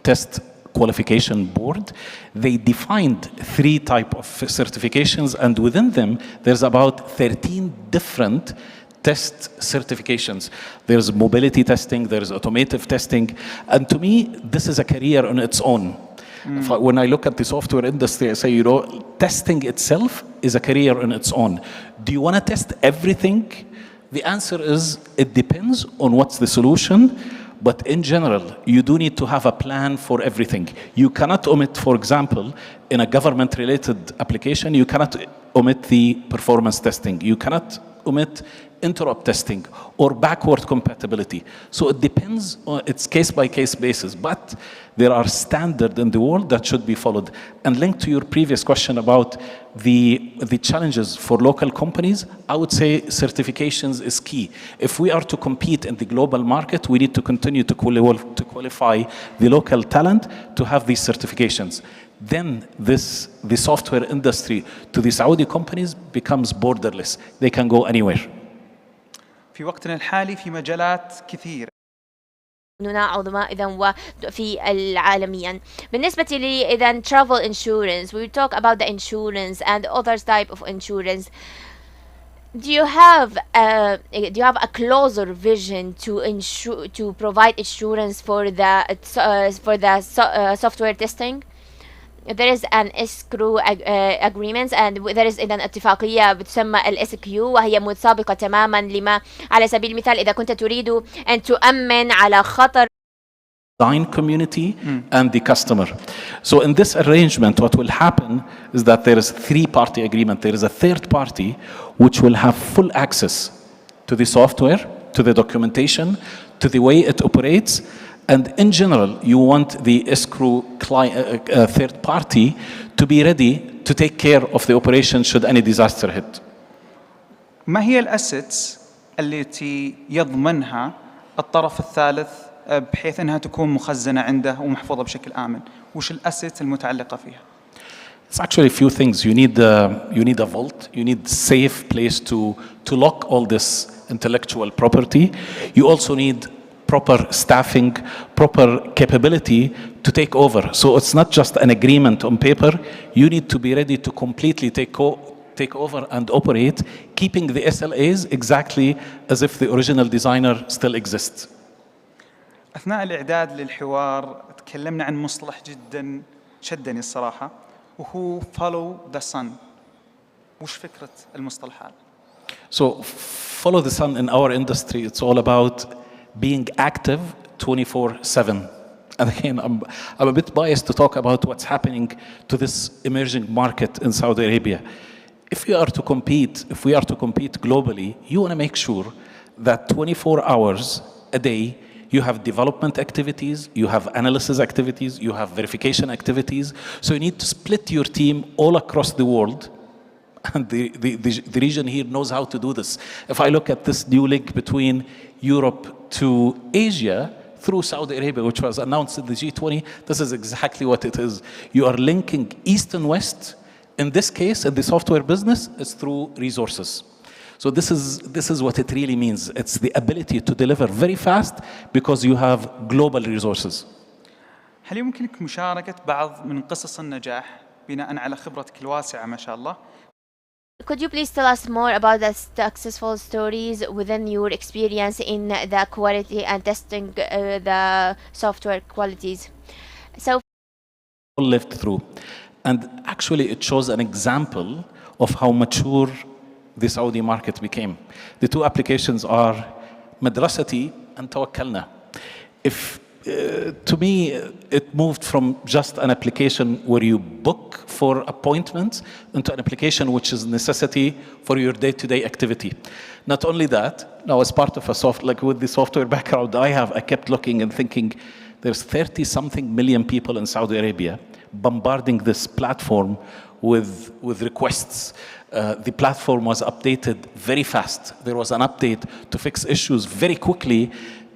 Test qualification board. They defined 3 types of certifications, and within them, there's about 13 different test certifications. There's mobility testing, there's automotive testing, and to me, this is a career on its own. When I look at the software industry, I say, you know, testing itself is a career on its own. Do you want to test everything? The answer is, it depends on what's the solution, but in general, you do need to have a plan for everything. You cannot omit, for example, in a government-related application, you cannot omit the performance testing. You cannot omit interop testing or backward compatibility. So it depends on, it's case-by-case basis, but there are standards in the world that should be followed. And linked to your previous question about the challenges for local companies, I would say certifications is key. If we are to compete in the global market, we need to continue to qualify the local talent to have these certifications. Then the software industry to the Saudi companies becomes borderless. They can go anywhere. في وقتنا الحالي في مجالات كثيرة عظمى إذا وفي العالميا. بالنسبة لي إذا travel insurance, we talk about the insurance and other type of insurance. Do you have a closer vision to provide insurance for the software testing? There is an escrow agreement and there is إذن اتفاقية بتسمى الاسكيو وهي متسابقة تماما لما على سبيل المثال إذا كنت تريد أن تؤمن على خطر design community and the customer. So in this arrangement, what will happen is that there is a 3-party agreement. There is a third party which will have full access to the software, to the documentation, to the way it operates. And in general, you want the escrow third party to be ready to take care of the operation should any disaster hit. ما هي الأسيتس التي يضمنها الطرف الثالث بحيث أنها تكون مخزنة عنده ومحفوظة بشكل آمن؟ وش الأسيتس المتعلقة فيها؟ It's actually a few things. You need a vault. You need a safe place to lock all this intellectual property. You also need proper staffing, proper capability to take over. So it's not just an agreement on paper. You need to be ready to completely take over and operate, keeping the SLAs exactly as if the original designer still exists. أثناء الإعداد للحوار تكلمنا عن مصطلح جدا شدني الصراحة وهو follow the sun. وش فكرة المصطلح هذا؟ So follow the sun in our industry, it's all about being active 24/7. And again, I'm a bit biased to talk about what's happening to this emerging market in Saudi Arabia. If we are to compete globally, you want to make sure that 24 hours a day, you have development activities, you have analysis activities, you have verification activities. So you need to split your team all across the world. And the region here knows how to do this. If I look at this new link between Europe to Asia through Saudi Arabia, which was announced in the G20, this is exactly what it is. You are linking East and West. In this case, in the software business, it's through resources. So this is what it really means. It's the ability to deliver very fast because you have global resources. هل يمكنك مشاركة بعض من قصص النجاح بناء على خبرتك الواسعة ما شاء الله؟ Could you please tell us more about the successful stories within your experience in the quality and testing the software qualities? So lived through. And actually it shows an example of how mature the Saudi market became. The two applications are Madrasati and Tawakkalna. To me, it moved from just an application where you book for appointments into an application which is necessity for your day-to-day activity. Not only that, now as part of like with the software background I kept looking and thinking, there's 30-something million people in Saudi Arabia bombarding this platform with requests. The platform was updated very fast. There was an update to fix issues very quickly,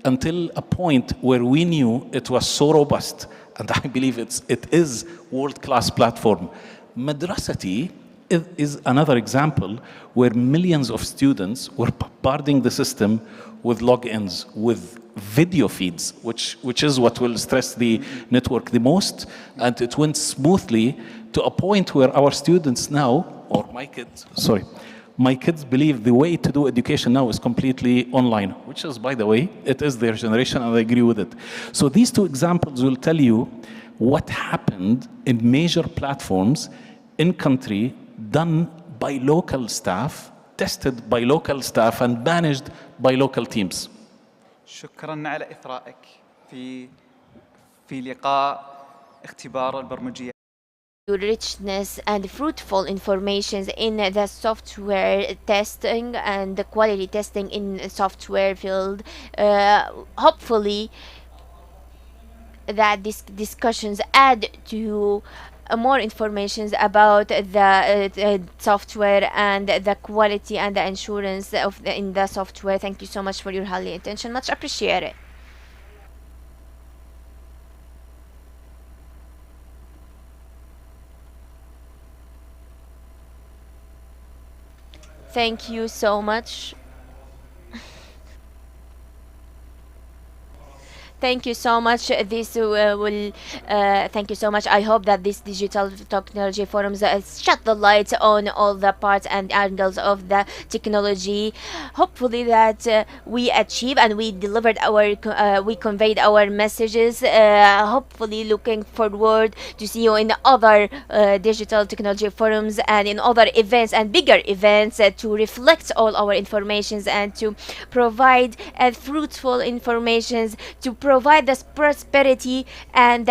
until a point where we knew it was so robust, and I believe it is world-class platform. Madrasati is another example where millions of students were bombarding the system with logins, with video feeds, which is what will stress the network the most. And it went smoothly to a point where our students now, or my kids believe the way to do education now is completely online, which is, by the way, it is their generation, and I agree with it. So these two examples will tell you what happened in major platforms in country, done by local staff, tested by local staff, and managed by local teams. شكرا على إثرائك في لقاء اختبار البرمجيات. Richness and fruitful information in the software testing and the quality testing in the software field. Hopefully that these discussions add to more information about the software and the quality and the insurance of in the software. Thank you so much for your highly attention. Much appreciated. Thank you so much. Thank you so much. This will thank you so much. I hope that this digital technology forums shed the light on all the parts and angles of the technology. Hopefully that we achieve and we delivered our we conveyed our messages. Hopefully looking forward to see you in other digital technology forums and in other events and bigger events to reflect all our informations and to provide fruitful informations, to provide this prosperity and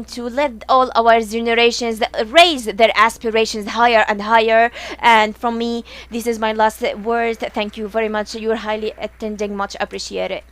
to let all our generations raise their aspirations higher and higher. And from me, this is my last words. Thank you very much. You're highly attending. Much appreciated.